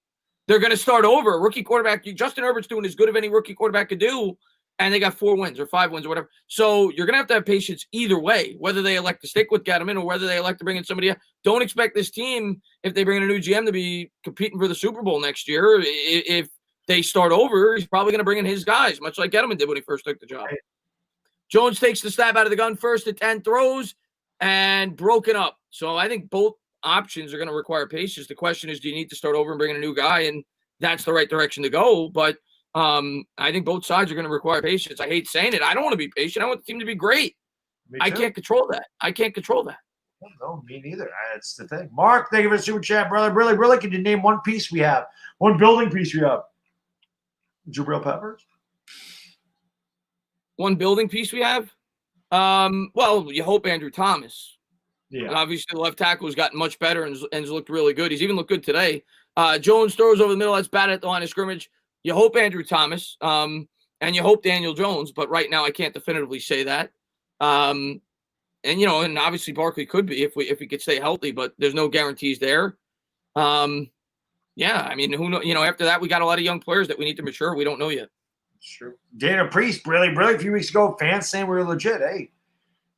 They're going to start over. A rookie quarterback, Justin Herbert's doing as good as any rookie quarterback could do, and they got 4 wins or 5 wins or whatever. So you're going to have patience either way, whether they elect to stick with Gettleman or whether they elect to bring in somebody else. Don't expect this team, if they bring in a new GM, to be competing for the Super Bowl next year. If they start over, he's probably going to bring in his guys, much like Gettleman did when he first took the job. Right. Jones takes the stab out of the gun, 1st and 10, throws, and broken up. So I think both options are going to require patience. The question is, do you need to start over and bring in a new guy? And that's the right direction to go. But I think both sides are going to require patience. I hate saying it. I don't want to be patient. I want the team to be great. I can't control that. No, me neither. That's the thing. Mark, thank you for the super chat, brother. Really, can you name one piece we have? One building piece we have? Jabril Peppers? One building piece we have? Well, you hope Andrew Thomas. Yeah. And obviously, the left tackle has gotten much better and has looked really good. He's even looked good today. Jones throws over the middle. That's bad at the line of scrimmage. You hope Andrew Thomas, and you hope Daniel Jones. But right now, I can't definitively say that. And obviously Barkley could be if we could stay healthy, but there's no guarantees there. Yeah, I mean, who knows? After that, we got a lot of young players that we need to mature. We don't know yet. Sure. Dana Priest, really, a few weeks ago, fans saying we were legit. Hey,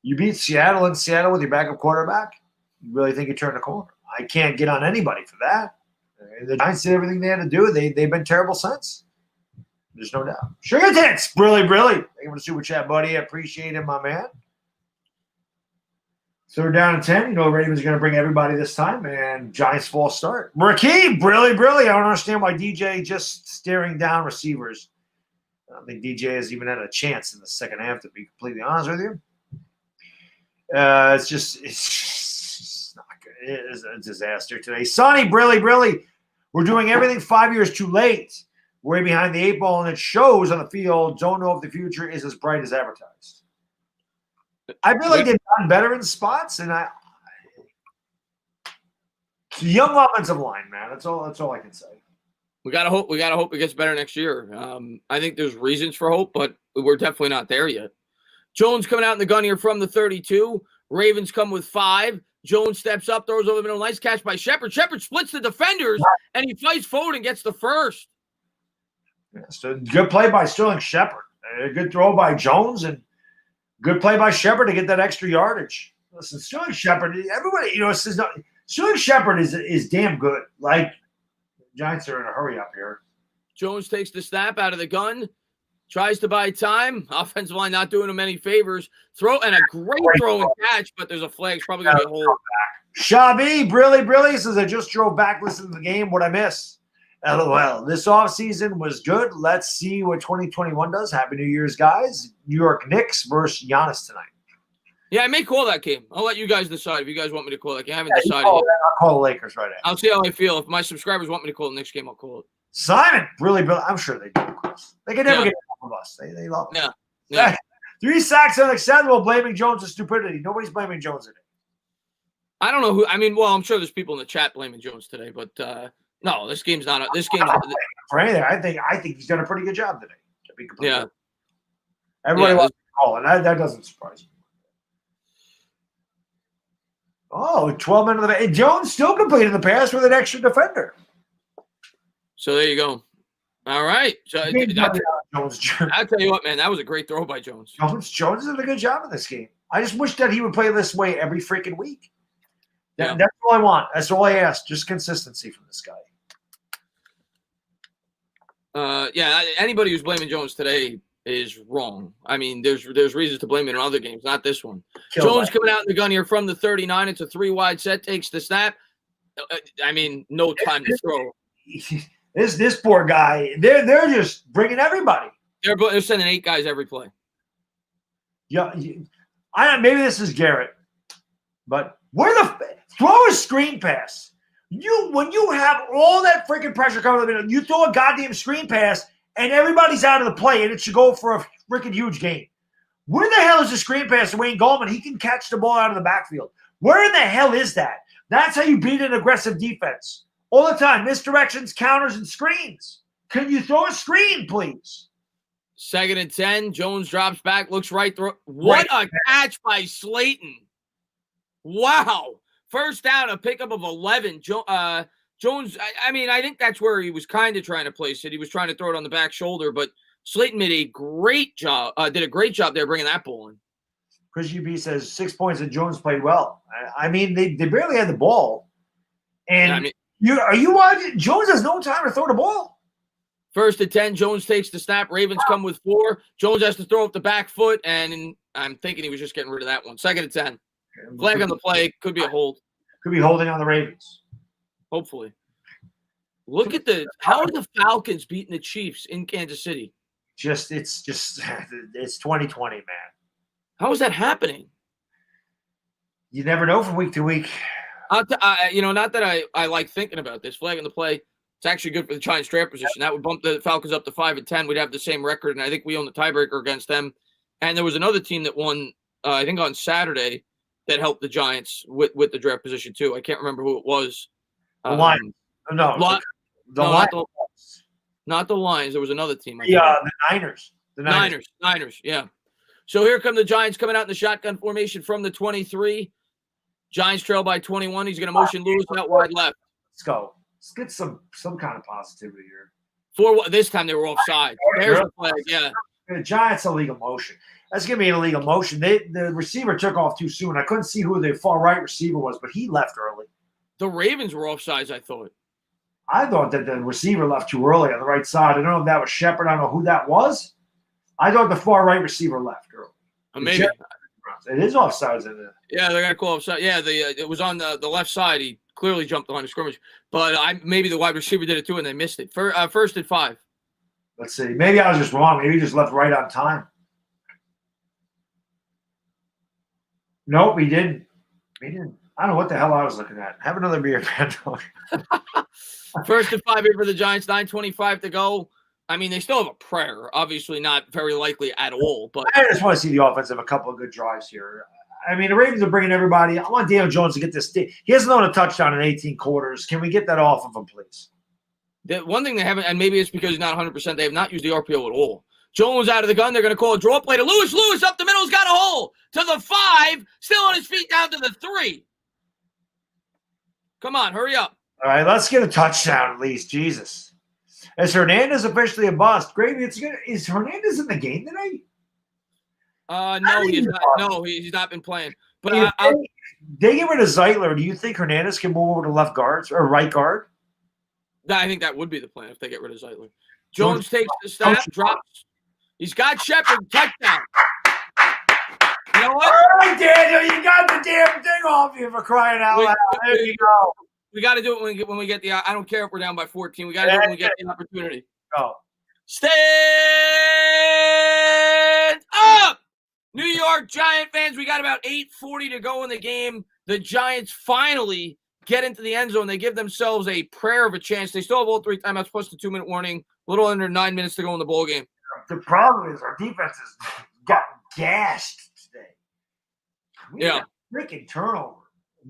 you beat Seattle in Seattle with your backup quarterback. You really think you turned the corner? I can't get on anybody for that. The Giants did everything they had to do. They've been terrible since. There's no doubt. Sugar Tits, really. Thank you for the super chat, buddy. I appreciate it, my man. So we're down to 10. Ravens are going to bring everybody this time, and Giants false start. Rakeem, really. I don't understand why DJ just staring down receivers. I don't think DJ has even had a chance in the second half, to be completely honest with you. It's just not good. It is a disaster today. Sonny, really. We're doing everything 5 years too late. Way behind the 8 ball, and it shows on the field. Don't know if the future is as bright as advertised. I feel like they've gotten better in spots, and young offensive line, man. That's all I can say. We gotta hope it gets better next year. I think there's reasons for hope, but we're definitely not there yet. Jones coming out in the gun here from the 32. Ravens come with 5. Jones steps up, throws over the middle. Nice catch by Shepard. Shepard splits the defenders, and he fights forward and gets the first. Yeah, so good play by Sterling Shepard. A good throw by Jones, and good play by Shepard to get that extra yardage. Listen, Sterling Shepard, everybody, says no. Sterling Shepard is damn good. Like, Giants are in a hurry up here. Jones takes the snap out of the gun, Tries to buy time. Offensive line not doing him any favors. And a great throw and catch, but there's a flag. It's probably going to be a hold. Shabby, Brilly says, I just drove back listening to the game. What'd I miss? LOL. This offseason was good. Let's see what 2021 does. Happy New Year's, guys. New York Knicks versus Giannis tonight. Yeah, I may call that game. I'll let you guys decide if you guys want me to call that game. I haven't decided yet. I'll call the Lakers right now. I'll see how I feel. If my subscribers want me to call the Knicks game, I'll call it. Simon, Brilly. I'm sure they do, Chris. They can never get enough of us. They love us. Yeah. 3 sacks unacceptable. Blaming Jones for stupidity. Nobody's blaming Jones today. I don't know who. I mean, well, I'm sure there's people in the chat blaming Jones today, but no, this game's not. This game's not. For anything, I think he's done a pretty good job today. To be completely honest. Everybody wants to call, and that doesn't surprise me. Oh, 12 men of the Jones still completed the pass with an extra defender. So there you go. All right. So I'll tell you what, man, that was a great throw by Jones. Jones did a good job in this game. I just wish that he would play this way every freaking week. That's all I want. That's all I ask. Just consistency from this guy. Anybody who's blaming Jones today is wrong. I mean, there's reasons to blame it in other games, not this one. Jones coming out in the gun here from the 39. It's a 3-wide set. Takes the snap. No time to throw. This poor guy. They're just bringing everybody. They're sending 8 guys every play. Yeah, maybe this is Garrett, but throw a screen pass. When you have all that freaking pressure coming to the middle, you throw a goddamn screen pass and everybody's out of the play and it should go for a freaking huge gain. Where the hell is the screen pass to Wayne Gallman? He can catch the ball out of the backfield. Where in the hell is that? That's how you beat an aggressive defense. All the time, misdirections, counters, and screens. Can you throw a screen, please? 2nd and 10. Jones drops back, looks right through. What a catch by Slayton. Wow. First down, a pickup of 11. Jones, I think that's where he was kind of trying to place it. He was trying to throw it on the back shoulder, but Slayton did a great job there bringing that ball in. Chris UB says 6 points and Jones played well. They barely had the ball. And are you watching? Jones has no time to throw the ball. 1st and 10, Jones takes the snap. Ravens come with 4. Jones has to throw up the back foot, and I'm thinking he was just getting rid of that one. 2nd and 10. Flag on the play. Could be a hold. Could be holding on the Ravens. Hopefully. Look at how are the Falcons beating the Chiefs in Kansas City? It's 2020, man. How is that happening? You never know from week to week. Not that I like thinking about this. Flag on the play. It's actually good for the Giants' draft position. That would bump the Falcons up to 5 and 10. We'd have the same record, and I think we own the tiebreaker against them. And there was another team that won, I think on Saturday, that helped the Giants with the draft position too. I can't remember who it was. The Lions. Lions. Not the Lions. There was another team. The Niners. The Niners. Yeah. So here come the Giants coming out in the shotgun formation from the 23. Giants trail by 21. He's going to motion Lewis out wide left. Let's go. Let's get some kind of positivity here. This time they were offside. There's the flag. Yeah. The Giants illegal motion. That's giving me an illegal motion. The receiver took off too soon. I couldn't see who the far right receiver was, but he left early. The Ravens were offsides, I thought. I thought that the receiver left too early on the right side. I don't know if that was Shepard. I don't know who that was. I thought the far right receiver left early. Maybe. It is offsides in there. Yeah, they're going to call offside. Yeah, it was on the left side. He clearly jumped the line of scrimmage. But maybe the wide receiver did it too, and they missed it. 1st and 5. Let's see. Maybe I was just wrong. Maybe he just left right on time. Nope, he didn't. I don't know what the hell I was looking at. Have another beer, Baddog. 1st and 5 here for the Giants. 9:25 to go. They still have a prayer. Obviously not very likely at all. But I just want to see the offense have a couple of good drives here. The Ravens are bringing everybody. I want Daniel Jones to get this. He hasn't thrown a touchdown in 18 quarters. Can we get that off of him, please? The one thing they haven't, and maybe it's because he's not 100%, they have not used the RPO at all. Jones out of the gun. They're going to call a draw play to Lewis. Lewis up the middle's got a hole to the 5. Still on his feet down to the 3. Come on, hurry up. All right, let's get a touchdown at least. Jesus. Is Hernandez officially a bust? Gravy, is Hernandez in the game tonight? No, he's not. No, he's not been playing. But they get rid of Zeitler. Do you think Hernandez can move over to left guard or right guard? I think that would be the plan if they get rid of Zeitler. Jones takes the snap, He's got Shepard. Touchdown. You know what? All right, Daniel, you got the damn thing off you for crying out loud. There you go. We got to do it when we get the. I don't care if we're down by 14. We got to do it when we get the opportunity. Go. Stand up, New York Giant fans. We got about 8:40 to go in the game. The Giants finally get into the end zone. They give themselves a prayer of a chance. They still have all 3 timeouts plus the 2-minute warning. A little under 9 minutes to go in the ball game. The problem is our defense has got gassed today. We had a freaking turnover.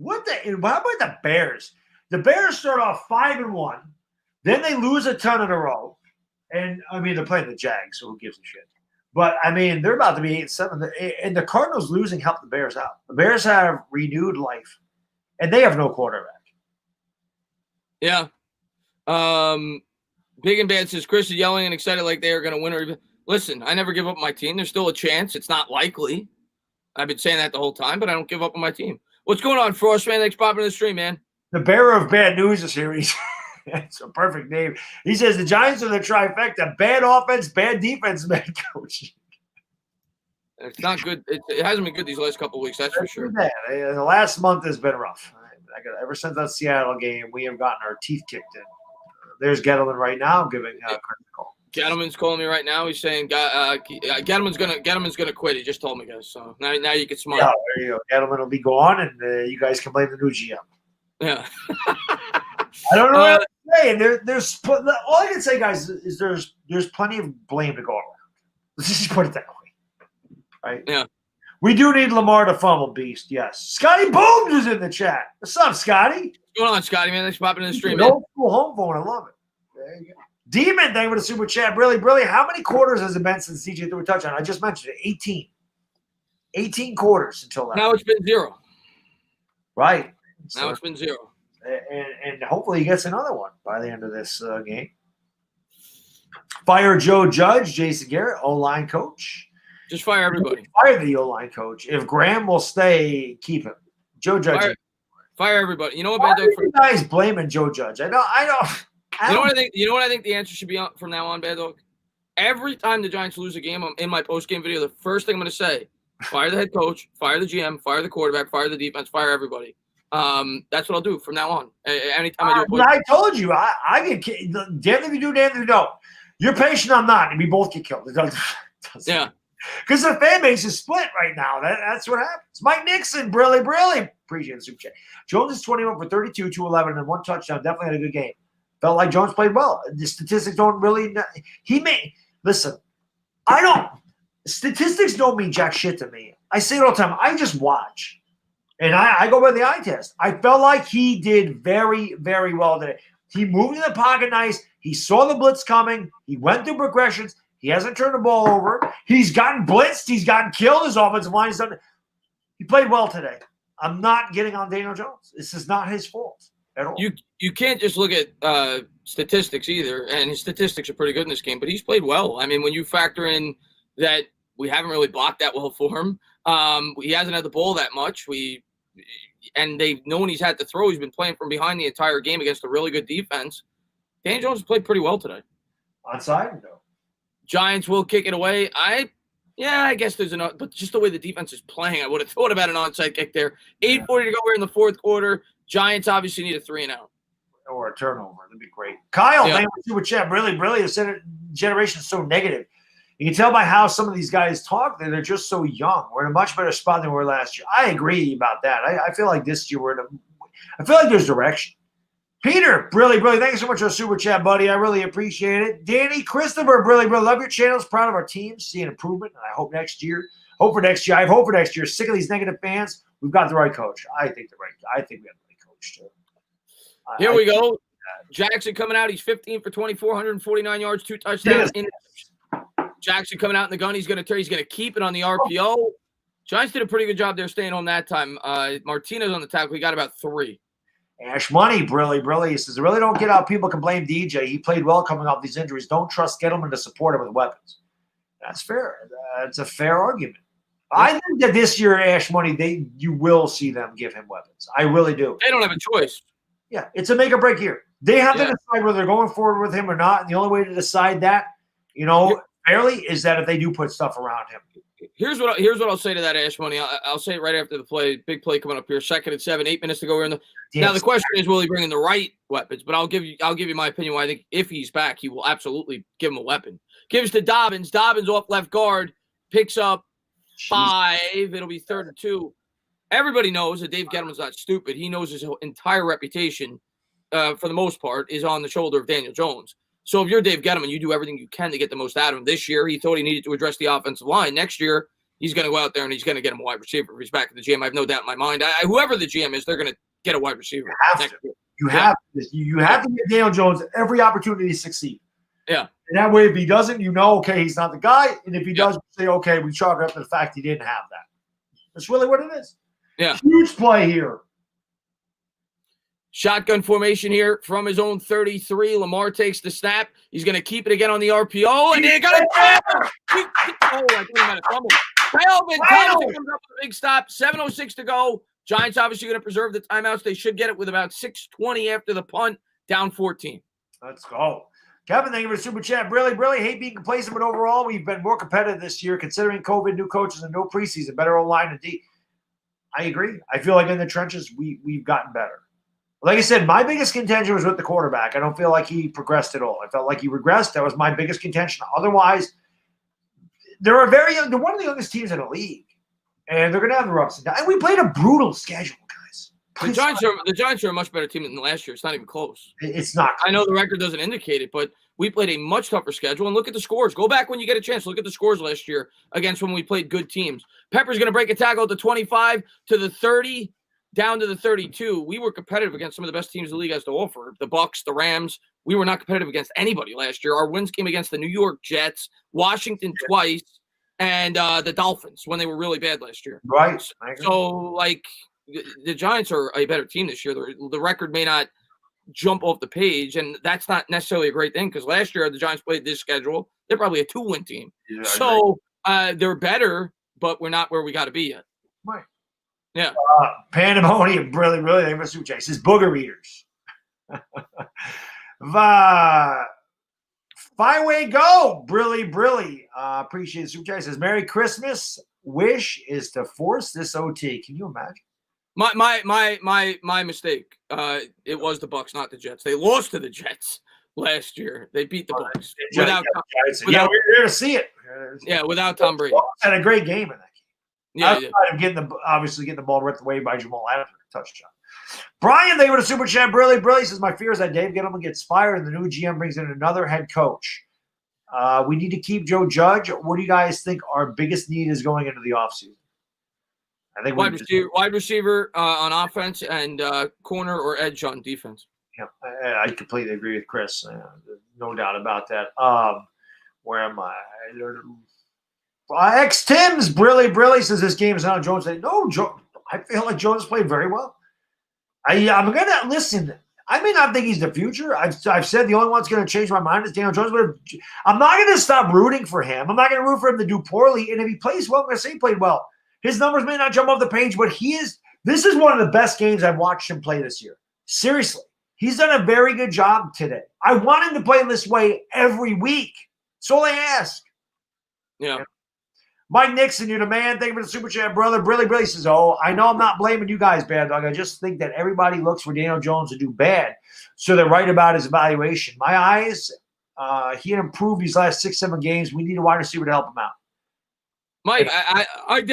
How about the Bears? The Bears start off 5-1, then they lose a ton in a row. And I mean, they're playing the Jags, so who gives a shit? But I mean, they're about to be 8-7. And the Cardinals losing helped the Bears out. The Bears have renewed life, and they have no quarterback. Yeah. Big and Bad says Chris is yelling and excited like they are going to win. Or listen, I never give up on my team. There's still a chance. It's not likely. I've been saying that the whole time, but I don't give up on my team. What's going on, Frost man? Thanks for popping in the stream, man. The bearer of bad news is here. That's a perfect name. He says the Giants are the trifecta: bad offense, bad defense, bad coach. It's not good. It hasn't been good these last couple of weeks. That's for sure. Bad. The last month has been rough. Ever since that Seattle game, we have gotten our teeth kicked in. There's Gettleman right now giving Kurt a call. Gettleman's calling me right now. He's saying Gettleman's gonna quit. He just told me, guys. So now you can smile. Yeah, there you go. Gettleman will be gone, and you guys can blame the new GM. Yeah. I don't know what to say. There's all I can say, guys, is there's plenty of blame to go around. Let's just put it that way, right? Yeah. We do need Lamar to fumble, beast. Yes. Scotty Booms is in the chat. What's up, Scotty? What's going on, Scotty, man? Thanks for popping in the stream, man. Man. Old school home phone. I love it. There you go. Demon, thank you for the super chat. Really. How many quarters has it been since CJ threw a touchdown? I just mentioned it. 18. 18 quarters until now. Now it's been 0. Right. Now it's been 0. And hopefully he gets another one by the end of this game. Fire Joe Judge, Jason Garrett, O-line coach. Just fire everybody. Fire the O-line coach. If Graham will stay, keep him. Joe Judge. Fire everybody. You know what, Why Baddog? are you guys blaming Joe Judge? I know. You know what I think? You know what I think the answer should be on, from now on, Baddog? Every time the Giants lose a game, I'm in my post-game video. The first thing I'm going to say: fire the head coach, fire the GM, fire the quarterback, fire the defense, fire everybody. That's what I'll do from now on. Anytime I do. I told you, I get damn if you do, damn if you don't. You're patient, I'm not, and we both get killed. It doesn't yeah. Because the fan base is split right now. That's what happens. Mike Nixon, Brilly. Appreciate the super chat. Jones is 21 for 32, 211, and 1 touchdown. Definitely had a good game. Felt like Jones played well. The statistics don't really – listen, statistics don't mean jack shit to me. I say it all the time. I just watch. And I go by the eye test. I felt like he did very, very well today. He moved in the pocket nice. He saw the blitz coming. He went through progressions. He hasn't turned the ball over. He's gotten blitzed. He's gotten killed. His offensive line is done. He played well today. I'm not getting on Daniel Jones. This is not his fault at all. You can't just look at statistics either, and his statistics are pretty good in this game, but he's played well. I mean, when you factor in that we haven't really blocked that well for him, he hasn't had the ball that much. And they've known he's had to throw. He's been playing from behind the entire game against a really good defense. Daniel Jones played pretty well today. Onside, though. Giants will kick it away. I guess there's enough, but just the way the defense is playing, I would have thought about an onside kick there. 8:40 to go here in the fourth quarter. Giants obviously need a 3-and-out. Or a turnover. That'd be great. Kyle, thank you for chat. Really, the generation is so negative. You can tell by how some of these guys talk that they're just so young. We're in a much better spot than we were last year. I agree about that. I feel like this year I feel like there's direction. Peter, really, thank you so much for the super chat, buddy. I really appreciate it. Danny, Christopher, really, love your channels. Proud of our team. Seeing improvement. And I hope next year. I have hope for next year. Sick of these negative fans. We've got the right coach. I think we have the right coach too. Here we go. Jackson coming out. He's 15 for 24, 149 yards, 2 touchdowns. Jackson coming out in the gun. He's going to keep it on the RPO. Giants did a pretty good job there staying home that time. Martinez on the tackle. He got about 3. Ash Money, Brilly. He says, I really don't get how people can blame DJ. He played well coming off these injuries. Don't trust Gettleman to support him with weapons. That's fair. That's a fair argument. I think that this year, Ash Money, you will see them give him weapons. I really do. They don't have a choice. Yeah, it's a make or break year. They have to decide whether they're going forward with him or not. And the only way to decide that, fairly is that if they do put stuff around him. Here's what I'll say to that, Ash Money. I'll say it right after the play. Big play coming up here. 2nd and 7, 8 minutes to go. We're in the Now the question is, will he bring in the right weapons? But I'll give you my opinion. Why I think if he's back, he will absolutely give him a weapon. Gives to Dobbins. Dobbins off left guard, picks up 5. It'll be 3rd and 2. Everybody knows that Dave Gettleman's not stupid. He knows his entire reputation, for the most part, is on the shoulder of Daniel Jones. So if you're Dave Gettleman, you do everything you can to get the most out of him. This year, he thought he needed to address the offensive line. Next year, he's going to go out there and he's going to get him a wide receiver. If he's back at the GM, I have no doubt in my mind. Whoever the GM is, they're going to get a wide receiver. You have to give Daniel Jones every opportunity to succeed. Yeah. And that way, if he doesn't, okay, he's not the guy. And if he does, say, okay, we chalk it up to the fact he didn't have that. That's really what it is. Yeah. Huge play here. Shotgun formation here from his own 33. Lamar takes the snap. He's going to keep it again on the RPO, and they got a I think he might have fumbled. Calvin comes up with a big stop. 7:06 to go. Giants obviously going to preserve the timeouts. They should get it with about 6:20 after the punt, down 14. Let's go. Kevin, thank you for the super chat. Really hate being complacent, but overall, we've been more competitive this year, considering COVID, new coaches, and no preseason. Better O-line and D. I agree. I feel like in the trenches, we've gotten better. Like I said, my biggest contention was with the quarterback. I don't feel like he progressed at all. I felt like he regressed. That was my biggest contention. Otherwise, they're one of the youngest teams in the league, and they're going to have their ups and downs. And we played a brutal schedule, guys. The Giants are a much better team than last year. It's not even close. It's not close. I know the record doesn't indicate it, but we played a much tougher schedule. And look at the scores. Go back when you get a chance. Look at the scores last year against when we played good teams. Pepper's going to break a tackle at the 25 to the 30. Down to the 32. We were competitive against some of the best teams the league has to offer. The Bucs, the Rams. We were not competitive against anybody last year. Our wins came against the New York Jets, Washington twice, and the Dolphins when they were really bad last year. Right. So, like, the Giants are a better team this year. The record may not jump off the page, and that's not necessarily a great thing because last year the Giants played this schedule. They're probably a 2-win team. Yeah, so they're better, but we're not where we got to be yet. Right. Yeah. Pandemonium, really, thank you for super chat. Says booger eaters. Byway go, brilly. Appreciate the super chat. Says Merry Christmas. Wish is to force this OT. Can you imagine? My mistake. It was the Bucs, not the Jets. They lost to the Jets last year. They beat the Bucs without we're there to see it. Yeah, without Tom Brady. Had a great game in that game. Yeah, getting the ball ripped away by Jamal Adams for a touchdown. Brian, they were a super chat. Brilly says my fear is that Dave Gettleman gets fired and the new GM brings in another head coach. We need to keep Joe Judge. What do you guys think our biggest need is going into the offseason? I think wide receiver on offense and corner or edge on defense. Yeah, I completely agree with Chris. No doubt about that. Where am I? X-Tim's Brilly says this game is not Jones. No, I feel like Jones played very well. I'm going to listen. I may not think he's the future. I've said the only one that's going to change my mind is Daniel Jones. But I'm not going to stop rooting for him. I'm not going to root for him to do poorly. And if he plays well, I'm going to say he played well. His numbers may not jump off the page, but this is one of the best games I've watched him play this year. Seriously. He's done a very good job today. I want him to play this way every week. That's all I ask. Yeah. Mike Nixon, you're the man. Thank you for the super chat, brother. Brilly says, I know I'm not blaming you guys, Baddog. I just think that everybody looks for Daniel Jones to do bad, so they're right about his evaluation. My eyes, he had improved these last 6-7 games. We need a wide receiver to help him out. Mike, I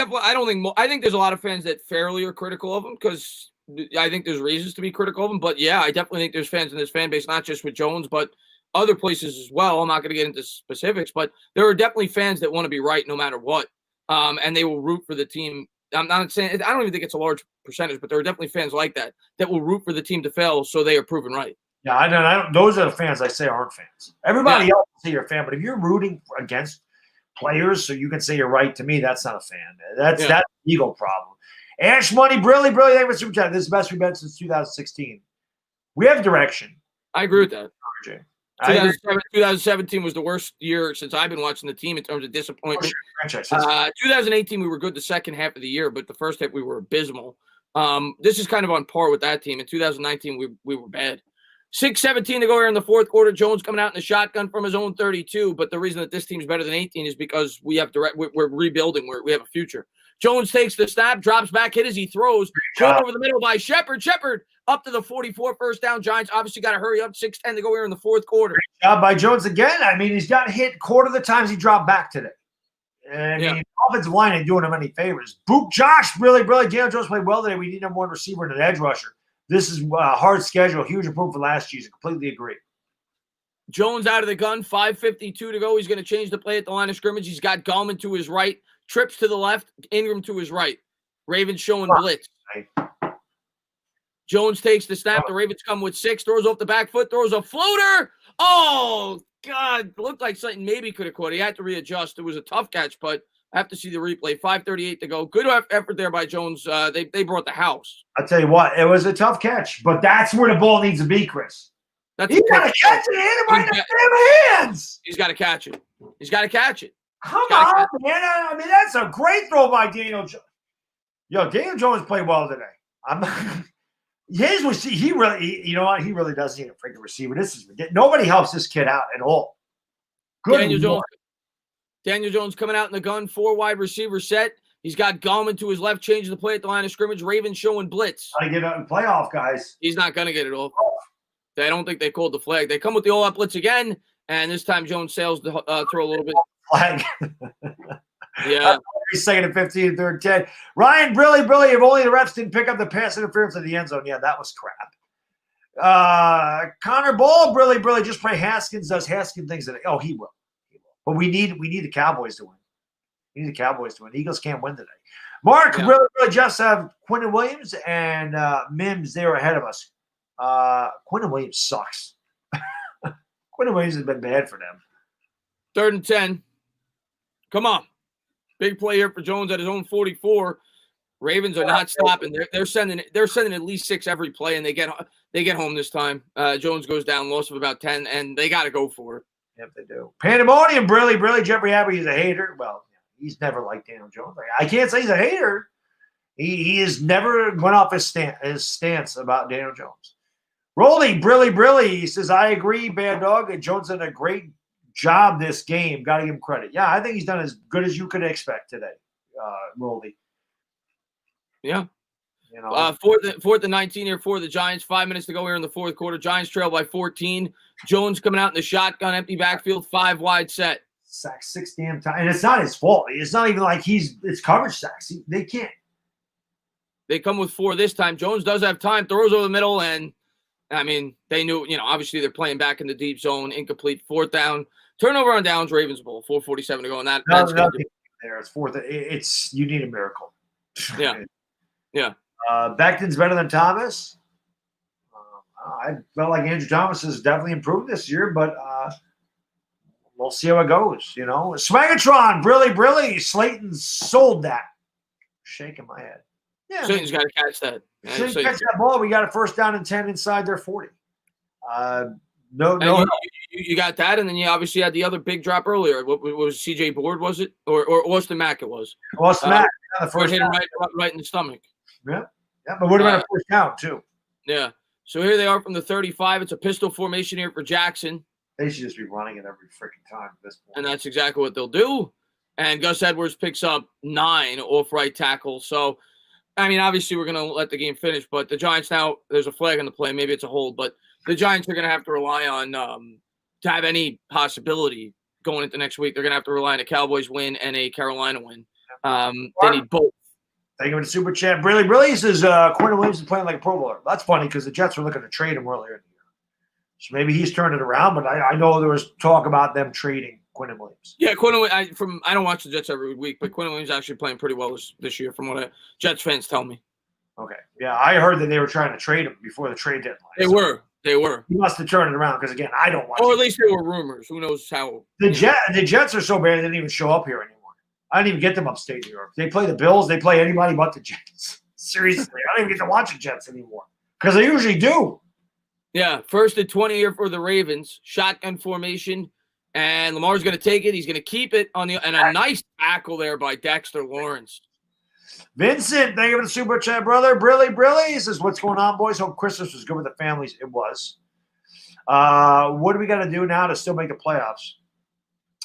think there's a lot of fans that fairly are critical of him because I think there's reasons to be critical of him. But, yeah, I definitely think there's fans in this fan base, not just with Jones, but other places as well. I'm not going to get into specifics, but there are definitely fans that want to be right no matter what, and they will root for the team. I'm not saying – I don't even think it's a large percentage, but there are definitely fans like that will root for the team to fail so they are proven right. Yeah, I don't. Those are the fans I say aren't fans. Everybody else will say you're a fan, but if you're rooting against players so you can say you're right, to me, that's not a fan. That's an ego problem. Ash Money, Brilly, thank you for super chat. This is the best we've been since 2016. We have direction. I agree with that. 2017 was the worst year since I've been watching the team in terms of disappointment. 2018, we were good the second half of the year, but the first half we were abysmal. This is kind of on par with that team. In 2019, we were bad. 6:17 to go here in the fourth quarter. Jones coming out in the shotgun from his own 32. But the reason that this team's better than 18 is because we're rebuilding. We have a future. Jones takes the snap, drops back, hit as he throws. Caught over the middle by Shepard. Shepard up to the 44, first down. Giants obviously got to hurry up. 6:10 to go here in the fourth quarter. Great job by Jones again. I mean, he's got hit quarter of the times he dropped back today. I mean, offensive line ain't doing him any favors. Boop Josh, really. Daniel Jones played well today. We need number one receiver and an edge rusher. This is a hard schedule, huge improvement for last season. Completely agree. Jones out of the gun, 5:52 to go. He's going to change the play at the line of scrimmage. He's got Gallman to his right, trips to the left, Ingram to his right. Ravens showing blitz. Jones takes the snap. The Ravens come with 6, throws off the back foot, throws a floater. Oh, God. Looked like something maybe could have caught. He had to readjust. It was a tough catch, but I have to see the replay. 5:38 to go. Good effort there by Jones. They brought the house. I'll tell you what, it was a tough catch, but that's where the ball needs to be, Chris. He's got to catch it and hit it right in the damn hands. He's got to catch it. He's got to catch it. Come on, man. I mean, that's a great throw by Daniel Jones. Yo, Daniel Jones played well today. He really, you know what? He really does need a freaking receiver. This is ridiculous. Nobody helps this kid out at all. Good Daniel Jones coming out in the gun, 4 wide receiver set. He's got Gallman to his left, changing the play at the line of scrimmage. Ravens showing blitz. Got to get out in playoff, guys. He's not going to get it off. I don't think they called the flag. They come with the all-out blitz again, and this time Jones sails to throw a little bit. Flag. Yeah. Second and 15, third and 10. Ryan, Brilly, if only the refs didn't pick up the pass interference in the end zone. Yeah, that was crap. Connor Ball, Brilly, just pray Haskins does Haskins things. Oh, he will. But we need the Cowboys to win. We need the Cowboys to win. The Eagles can't win today. Mark, Brilly, just have Quinton Williams and Mims. They're ahead of us. Quinton Williams sucks. Quinton Williams has been bad for them. 3rd and 10. Come on. Big play here for Jones at his own 44. Ravens are not stopping. They're sending at least 6 every play, and they get home this time. Jones goes down, loss of about 10, and they got to go for it. Yep, they do. Pandemonium, Brilly, Jeffrey Abbey is a hater. Well, he's never liked Daniel Jones. I can't say he's a hater. He has never went off his stance about Daniel Jones. Rolly, Brilly, he says, I agree, Baddog. Jones did a great job this game. Got to give him credit. Yeah, I think he's done as good as you could expect today, Rolly. Yeah. You know, fourth and 19 here for the Giants. 5 minutes to go here in the fourth quarter. Giants trail by 14. Jones coming out in the shotgun, empty backfield, 5 wide set. Sacked 6 damn times. And it's not his fault. It's not even like it's coverage sacks. They can't. They come with 4 this time. Jones does have time, throws over the middle, and I mean, they knew, obviously they're playing back in the deep zone, incomplete, 4th down. Turnover on downs, Ravens Bowl, 4:47 to go. And that's there. It's 4th. You need a miracle. Yeah. Yeah. Becton's better than Thomas. I felt like Andrew Thomas has definitely improved this year, but we'll see how it goes. Swagatron, Brilly, Slayton sold that. Shaking my head. Yeah, Slayton's got to catch that. Catch that ball. We got a 1st down and 10 inside their 40. No. You got that, and then you obviously had the other big drop earlier. What was C.J. Board? Was it or Austin Mack? It was. Austin Mack, the first hit him right in the stomach. Yeah, but what about a 1st down too? Yeah. So here they are from the 35. It's a pistol formation here for Jackson. They should just be running it every freaking time at this point. And that's exactly what they'll do. And Gus Edwards picks up 9 off right tackle. So, I mean, obviously we're going to let the game finish, but the Giants now, there's a flag on the play. Maybe it's a hold, but the Giants are going to have to rely on to have any possibility going into next week. They're going to have to rely on a Cowboys win and a Carolina win. They need both. Thank you for the super chat. Brilly says Quinton Williams is playing like a Pro Bowler. That's funny because the Jets were looking to trade him earlier in the year. So maybe he's turned it around, but I know there was talk about them trading Quinton Williams. Yeah, Quinton. I don't watch the Jets every week, but Quinton Williams is actually playing pretty well this year, from what Jets fans tell me. Okay, yeah, I heard that they were trying to trade him before the trade deadline. They were. He must have turned it around because again, I don't watch. Or at least there were rumors. Who knows how? The Jets are so bad they didn't even show up here anymore. I didn't even get them upstate New York. They play the Bills. They play anybody but the Jets. Seriously, I don't even get to watch the Jets anymore because they usually do. Yeah, 1st and 20 here for the Ravens. Shotgun formation, and Lamar's going to take it. He's going to keep it and a nice tackle there by Dexter Lawrence. Vincent, thank you for the super chat, brother. Brilly says, "What's going on, boys? Hope Christmas was good with the families." It was. What do we got to do now to still make the playoffs?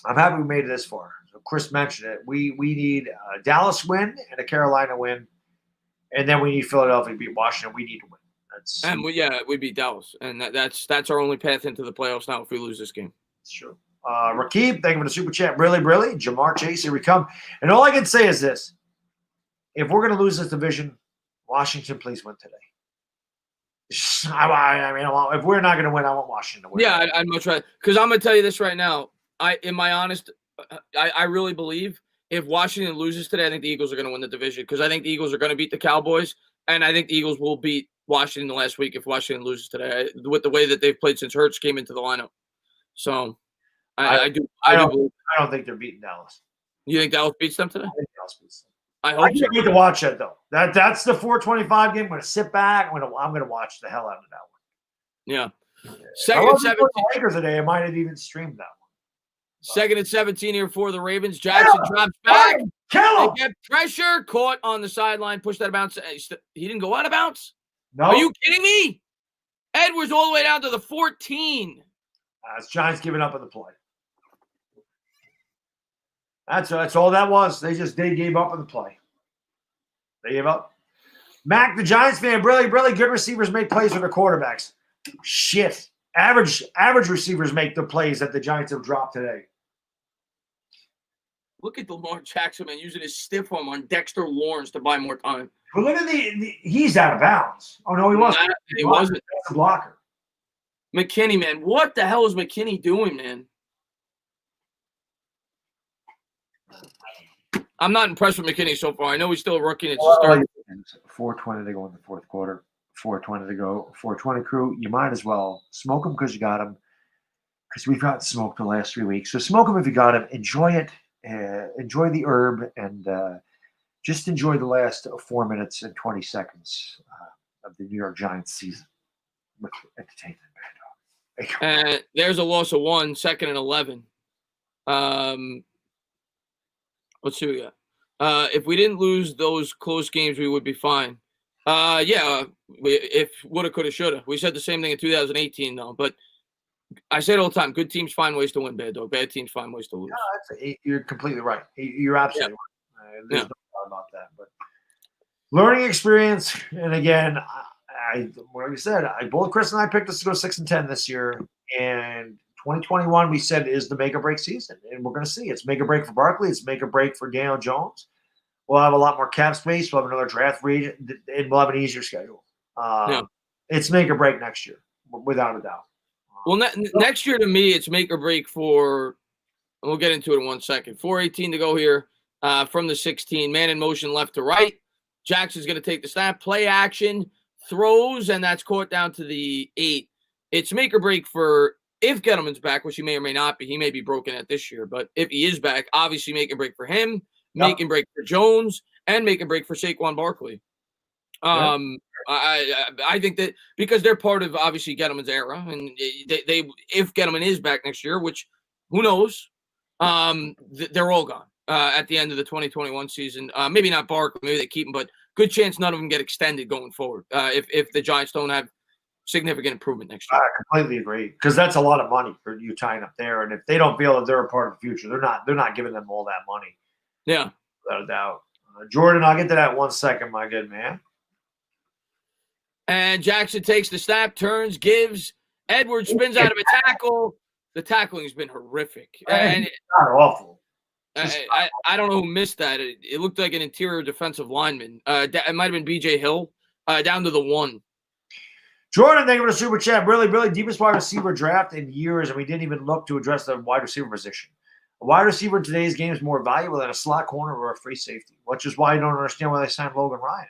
I'm happy we made it this far. So Chris mentioned it. We need a Dallas win and a Carolina win, and then we need Philadelphia to beat Washington. We need to win. We beat Dallas, and that's our only path into the playoffs now if we lose this game. That's true. Rakib, thank you for the super chat. Really. Jamar Chase, here we come. And all I can say is this. If we're going to lose this division, Washington, please win today. I mean, if we're not going to win, I want Washington to win. Yeah, I'd much rather. Because I'm going to tell you this right now. I really believe if Washington loses today, I think the Eagles are going to win the division because I think the Eagles are going to beat the Cowboys, and I think the Eagles will beat Washington last week if Washington loses today with the way that they've played since Hurts came into the lineup. So I don't think they're beating Dallas. You think Dallas beats them today? I think Dallas beats them. I hope so. I need to watch that though. That's the 425 game. I'm going to sit back. I'm going to watch the hell out of that one. Yeah. Second and 17. The Lakers today. I might have even streamed that one. Second and 17 here for the Ravens. Jackson drops back. Kill him. They get pressure. Caught on the sideline. Pushed out of bounds. He didn't go out of bounds? No. Are you kidding me? Edwards all the way down to the 14. It's Giants giving up on the play. That's all that was. They gave up on the play. They gave up. Mac, the Giants fan, really good receivers make plays for their quarterbacks. Shit. Average receivers make the plays that the Giants have dropped today. Look at Lamar Jackson, man, using his stiff arm on Dexter Lawrence to buy more time. But look at he's out of bounds. Oh, no, he wasn't. He wasn't. That's a blocker. McKinney, man. What the hell is McKinney doing, man? I'm not impressed with McKinney so far. I know he's still a rookie. It's 4:20 to go in the fourth quarter. 4:20 to go. 4:20 crew. You might as well smoke them because you got them. Because we've got smoked the last 3 weeks. So smoke them if you got them. Enjoy it. Enjoy the herb and just enjoy the last 4 minutes and 20 seconds of the New York Giants season with Entertainah and Baddog. There's a loss of 1, 2nd and 11. Let's see what we got. If we didn't lose those close games, we would be fine. If woulda, coulda, shoulda. We said the same thing in 2018, though. But I say it all the time. Good teams find ways to win, Baddog. Bad teams find ways to lose. No, you're completely right. You're absolutely right. There's no doubt about that. But learning experience, and again, like I said, both Chris and I picked us to go 6-10 this year, and 2021 we said is the make or break season, and we're going to see it's make or break for Barkley. It's make or break for Daniel Jones. We'll have a lot more cap space. We'll have another draft read, and we'll have an easier schedule. It's make or break next year, without a doubt. Well, next year to me, it's make or break for. We'll get into it in 1 second. 4:18 to go here from the 16. Man in motion, left to right. Jackson's going to take the snap, play action, throws, and that's caught down to the 8. It's make or break for if Gettleman's back, which he may or may not be. He may be broken at this year, but if he is back, obviously make and break for him, make and break for Jones, and make and break for Saquon Barkley. I think that because they're part of obviously Gettleman's era, and they if Gettleman is back next year, which who knows, they're all gone at the end of the 2021 season. Maybe not Barkley, maybe they keep him, but good chance none of them get extended going forward. If the Giants don't have significant improvement next year. I completely agree because that's a lot of money for you tying up there, and if they don't feel that they're a part of the future, they're not giving them all that money. Yeah, without a doubt. Jordan, I'll get to that in 1 second, my good man. And Jackson takes the snap, turns, gives. Edwards spins out of a tackle. The tackling has been horrific. And it's not awful. I don't know who missed that. It looked like an interior defensive lineman. It might have been B.J. Hill down to the 1. Jordan, thank you for the super chat. Really deepest wide receiver draft in years, and we didn't even look to address the wide receiver position. A wide receiver in today's game is more valuable than a slot corner or a free safety, which is why I don't understand why they signed Logan Ryan.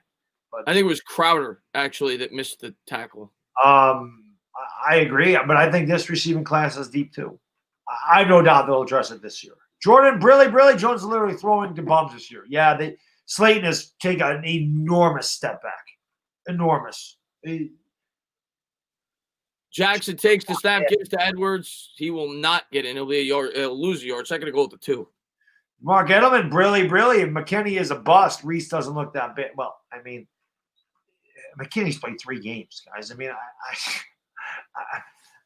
But I think it was Crowder, actually, that missed the tackle. I agree, but I think this receiving class is deep, too. I have no doubt they'll address it this year. Jordan, really, Jones is literally throwing to bums this year. Yeah, Slayton has taken an enormous step back. Enormous. Jackson takes the snap, gives to Edwards. He will not get in. He'll lose a yard. Second to goal to 2. Mark Edelman, really. If McKinney is a bust, Reese doesn't look that big. Well, I mean, McKinney's played 3 games, guys. I mean,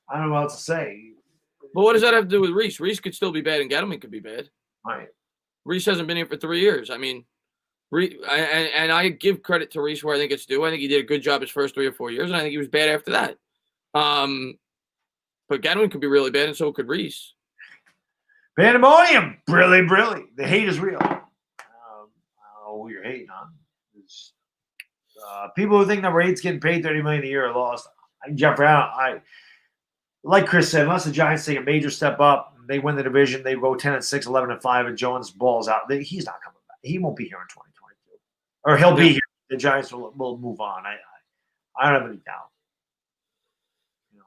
I don't know what else to say. But what does that have to do with Reese? Reese could still be bad, and Gettleman could be bad. Right. Reese hasn't been here for 3 years. I mean, and I give credit to Reese where I think it's due. I think he did a good job his first 3 or 4 years, and I think he was bad after that. But Gettleman could be really bad, and so could Reese. Pandemonium, brilly. The hate is real. I don't know who you're hating on. People who think number 8's getting paid $30 million a year are lost. Jeff Brown, like Chris said, unless the Giants take a major step up, they win the division, they go 10-6, 11-5, and Jones balls out. He's not coming back. He won't be here in 2022, or he'll be here. The Giants will move on. I don't have any doubt.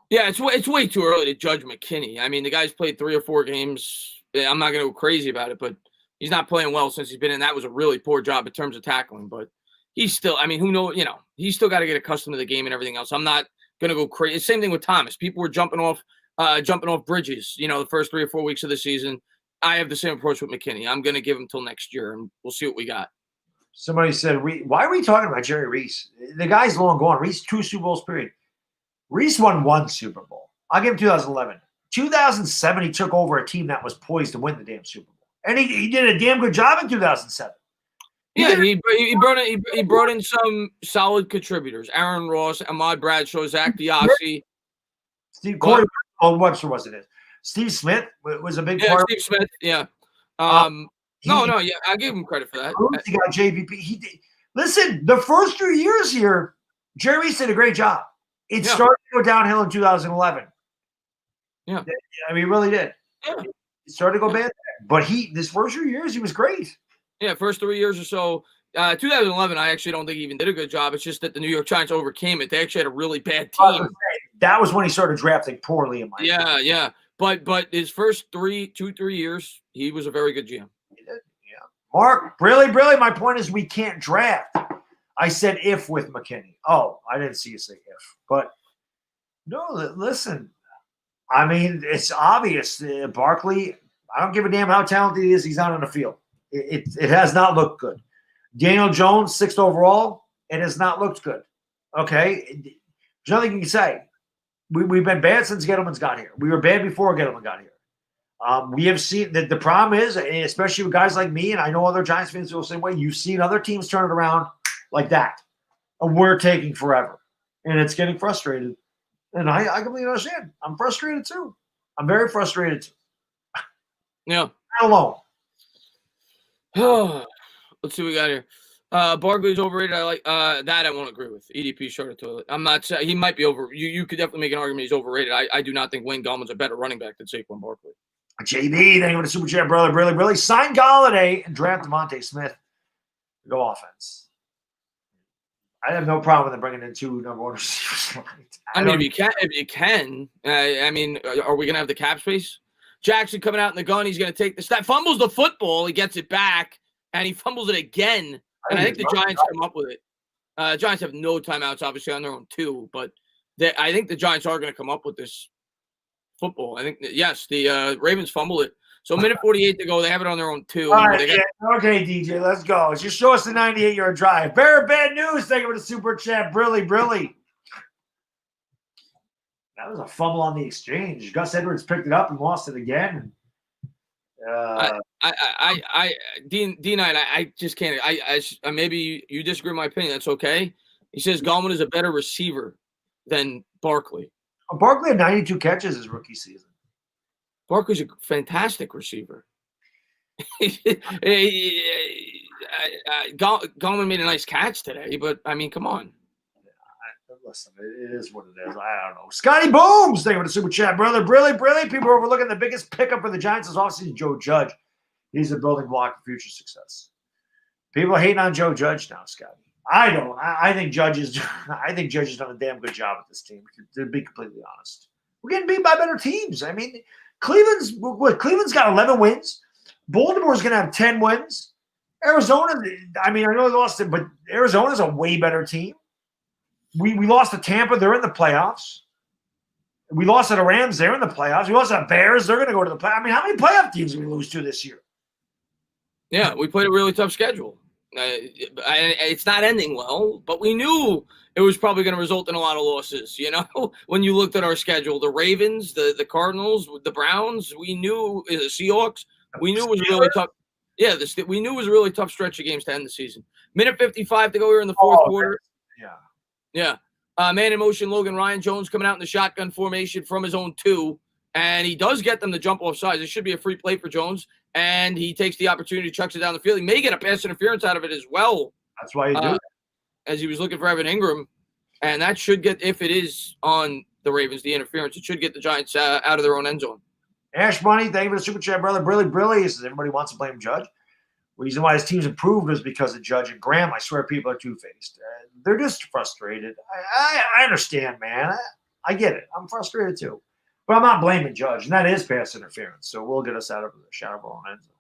Yeah, it's way too early to judge McKinney. I mean, the guy's played 3 or 4 games. I'm not going to go crazy about it, but he's not playing well since he's been in. That was a really poor job in terms of tackling, but he's still, I mean, who knows, he's still got to get accustomed to the game and everything else. I'm not going to go crazy. Same thing with Thomas. People were jumping off bridges, the first 3 or 4 weeks of the season. I have the same approach with McKinney. I'm going to give him till next year, and we'll see what we got. Somebody said, why are we talking about Jerry Reese? The guy's long gone. Reese, 2 Super Bowls, period. Reese won 1 Super Bowl. I'll give him 2011. 2007, he took over a team that was poised to win the damn Super Bowl. And he did a damn good job in 2007. He brought in some solid contributors. Aaron Ross, Ahmad Bradshaw, Zach Diassi. Steve Corey, Webster wasn't it. Steve Smith was a big part. Steve Smith, yeah. I give him credit for that. He got JVP. He did. Listen, the first 3 years here, Jerry Reese did a great job. It started to go downhill in 2011. Yeah. I mean, he really did. Yeah. It started to go bad. But this first 3 years, he was great. Yeah, first 3 years or so. 2011, I actually don't think he even did a good job. It's just that the New York Giants overcame it. They actually had a really bad team. That was when he started drafting poorly in my opinion. Yeah. But his first 2-3 years, he was a very good GM. He did, yeah. Mark, really, my point is we can't draft. I said if with McKinney. Oh, I didn't see you say if. But no, listen. I mean, it's obvious. Barkley, I don't give a damn how talented he is. He's not on the field. It has not looked good. Daniel Jones, 6th overall, it has not looked good. Okay? There's nothing you can say. We've been bad since Gettleman's got here. We were bad before Gettleman got here. We have seen that the problem is, especially with guys like me, and I know other Giants fans feel the same way, you've seen other teams turn it around like that. And we're taking forever. And it's getting frustrated. And I completely understand. I'm frustrated too. I'm very frustrated too. Yeah. Not alone. Let's see what we got here. Barkley's overrated. I like that. I won't agree with. EDP short of toilet. I'm not saying he might be over. You could definitely make an argument he's overrated. I do not think Wayne Gallman's a better running back than Saquon Barkley. JB, thank you for the super chat, brother. Really. Sign Galladay and draft Devontae Smith. Go offense. I have no problem with them bringing in 2 number 1 receivers. I mean, if you can. I mean, are we gonna have the cap space? Jackson coming out in the gun. He's gonna take the snap. Fumbles the football. He gets it back, and he fumbles it again. And I think the Giants come up with it. Giants have no timeouts, obviously, on their own too. But I think the Giants are going to come up with this football. I think, yes, the Ravens fumbled it. So 1:48 to go. They have it on their own too. All right, okay, DJ, let's go. Just show us the 98-yard drive. Bear bad news. Thank you for the super chat. Brilly. That was a fumble on the exchange. Gus Edwards picked it up and lost it again. Dean, I just can't. I maybe you disagree with my opinion. That's okay. He says Gallman is a better receiver than Barkley. Barkley had 92 catches his rookie season. Barkley's a fantastic receiver. Gallman made a nice catch today, but I mean, come on. Listen, it is what it is. I don't know. Scotty Booms, thank you for the super chat, brother. Brilly. People are overlooking the biggest pickup for the Giants is obviously Joe Judge. He's a building block for future success. People are hating on Joe Judge now, Scotty. I don't. I think Judge has done a damn good job with this team, to be completely honest. We're getting beat by better teams. I mean, Cleveland's got 11 wins. Baltimore's going to have 10 wins. Arizona, I mean, I know they lost it, but Arizona's a way better team. We lost to Tampa. They're in the playoffs. We lost to the Rams. They're in the playoffs. We lost to the Bears. They're going to go to the playoffs. I mean, how many playoff teams did we lose to this year? Yeah, we played a really tough schedule. It's not ending well, but we knew it was probably going to result in a lot of losses. When you looked at our schedule, the Ravens, the Cardinals, the Browns, we knew the Seahawks. We knew it was really tough. Yeah, we knew it was a really tough stretch of games to end the season. Minute 55 to go here in the fourth quarter. Yeah. Man in motion, Logan Ryan Jones coming out in the shotgun formation from his own 2, and he does get them to jump off sides. It should be a free play for Jones, and he takes the opportunity, chucks it down the field. He may get a pass interference out of it as well. That's why you do it. As he was looking for Evan Ingram, and that should get, if it is on the Ravens, the interference, it should get the Giants out of their own end zone. Ash Money, thank you for the super chat, brother. Brilly. He says everybody wants to blame Judge. The reason why his team's improved is because of Judge and Graham. I swear people are two-faced. They're just frustrated. I understand, man. I get it. I'm frustrated too. But I'm not blaming Judge, and that is pass interference. So we'll get us out of the shadow of our own end zone.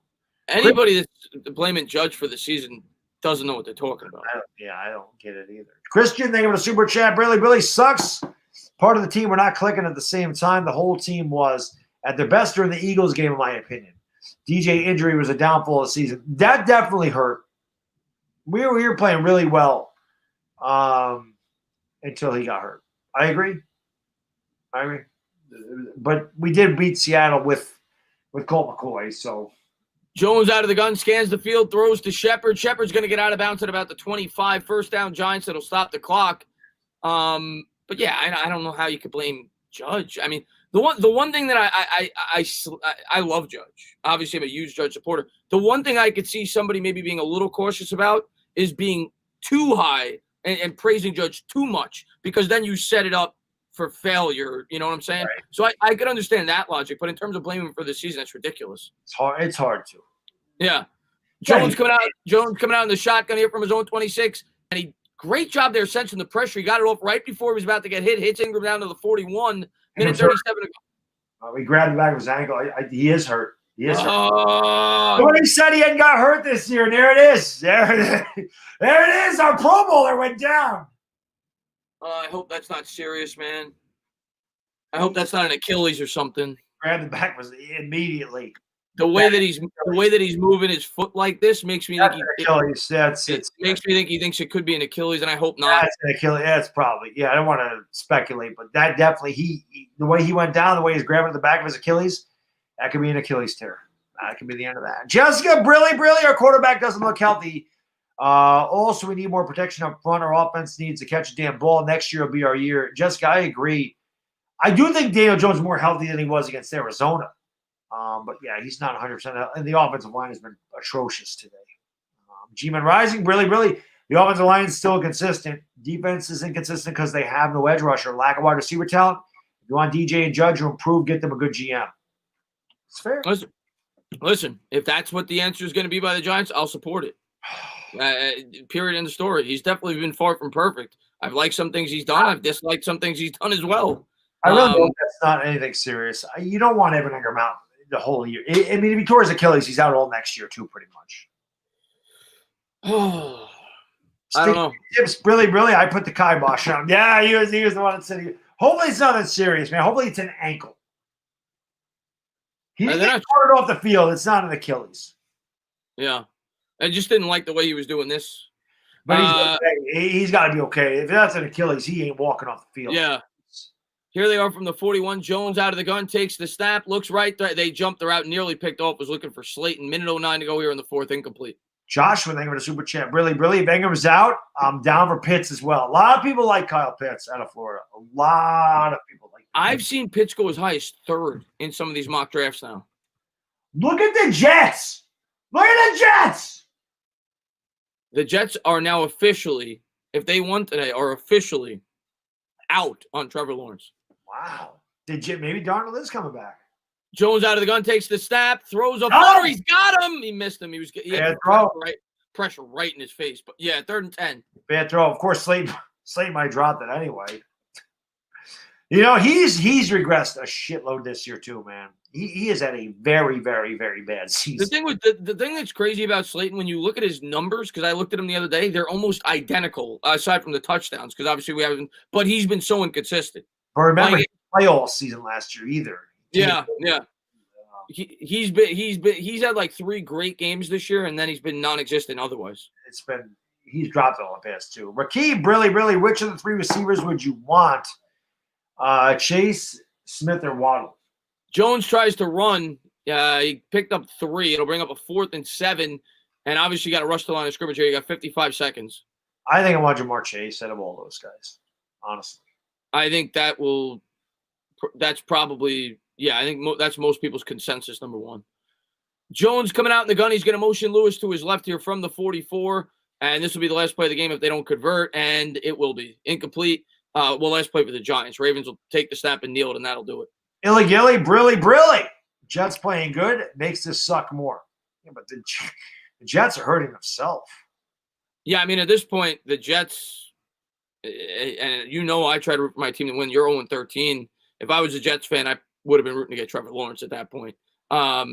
Anybody that's blaming Judge for the season doesn't know what they're talking about. I don't get it either. Christian, thank you for the super chat. Brilly sucks. Part of the team were not clicking at the same time. The whole team was at their best during the Eagles game, in my opinion. DJ injury was a downfall of the season. That definitely hurt. We were playing really well until he got hurt. I agree. But we did beat Seattle with Colt McCoy. So Jones out of the gun, scans the field, throws to Shepard. Shepard's going to get out of bounds at about the 25. First down, Giants. That'll stop the clock. But yeah, I don't know how you could blame Judge. I mean, the one thing that I love Judge. Obviously, I'm a huge Judge supporter. The one thing I could see somebody maybe being a little cautious about is being too high and praising Judge too much, because then you set it up for failure. You know what I'm saying? Right. So I could understand that logic, but in terms of blaming him for the season, that's ridiculous. It's hard to. Yeah. Jones coming out in the shotgun here from his own 26, and great job there sensing the pressure. He got it off right before he was about to get hits Ingram down to the 41. Minute 37 to go. He grabbed the back of his ankle. He is hurt. Hurt. Somebody said he hadn't got hurt this year, and there it is. There it is. Our Pro Bowler went down. I hope that's not serious, man. I hope that's not an Achilles or something. Grabbed the back was immediately. The way that he's moving his foot like this makes me think Achilles. Makes me think he thinks it could be an Achilles, and I hope not. That's an Achilles. That's probably. Yeah, I don't want to speculate, but that definitely the way he went down, the way he's grabbing the back of his Achilles, that could be an Achilles tear. That could be the end of that. Jessica, Brilly, our quarterback doesn't look healthy. Also, we need more protection up front. Our offense needs to catch a damn ball. Next year will be our year. Jessica, I agree. I do think Daniel Jones is more healthy than he was against Arizona. But yeah, he's not 100%. And the offensive line has been atrocious today. G-Man Rising, really. The offensive line is still consistent. Defense is inconsistent because they have no edge rusher, lack of wide receiver talent. If you want DJ and Judge to improve, get them a good GM. It's fair. Listen, if that's what the answer is going to be by the Giants, I'll support it. Period. End of story. He's definitely been far from perfect. I've liked some things he's done. I've disliked some things he's done as well. I really hope that's not anything serious. You don't want Evan Ingram out the whole year. I mean, if he tore his Achilles, he's out all next year too, pretty much. I don't know. Really, I put the kibosh on him. Yeah, he was the one that said hopefully it's not that serious, man. Hopefully it's an ankle. He didn't get started off the field. It's not an Achilles. Yeah. I just didn't like the way he was doing this. But he's got to be okay. If that's an Achilles, he ain't walking off the field. Yeah. Here they are from the 41. Jones out of the gun, takes the snap, looks right. They jumped. They're out, nearly picked off, was looking for Slayton. Minute 09 to go here in the fourth, incomplete. Joshua, thank you for the super chat. Really, if Ingram's out, I'm down for Pitts as well. A lot of people like Kyle Pitts out of Florida. A lot of people like Pitts. I've seen Pitts go as high as third in some of these mock drafts now. Look at the Jets. The Jets are now officially, if they won today, are officially out on Trevor Lawrence. Wow. Maybe Darnold is coming back. Jones out of the gun, takes the snap, throws a floater. He's got him. He missed him. He had pressure right in his face. But yeah, 3rd and 10. Bad throw. Of course, Slayton might drop that anyway. You know, he's regressed a shitload this year too, man. He has had a very, very, very bad season. The thing that's crazy about Slayton, when you look at his numbers, because I looked at him the other day, they're almost identical, aside from the touchdowns, because obviously we haven't. But he's been so inconsistent. But remember, he didn't play all season last year either. Yeah. he's had like 3 great games this year, and then he's been non-existent otherwise. He's dropped it all the past 2. Rakeem, really, which of the 3 receivers would you want? Chase, Smith, or Waddle? Jones tries to run. He picked up 3. It'll bring up a 4th and 7, and obviously you got to rush the line of scrimmage here. You got 55 seconds. I think I want Jamar Chase out of all those guys, honestly. I think that's probably, I think that's most people's consensus, number 1. Jones coming out in the gun. He's going to motion Lewis to his left here from the 44, and this will be the last play of the game if they don't convert, and it will be incomplete. Last play for the Giants. Ravens will take the snap and kneel it, and that'll do it. Illy-gilly, brilly. Jets playing good makes this suck more. Yeah, but the Jets are hurting themselves. Yeah, I mean, at this point, the Jets, and I try to root for my team to win. You're 0-13. If I was a Jets fan, I would have been rooting to get Trevor Lawrence at that point. I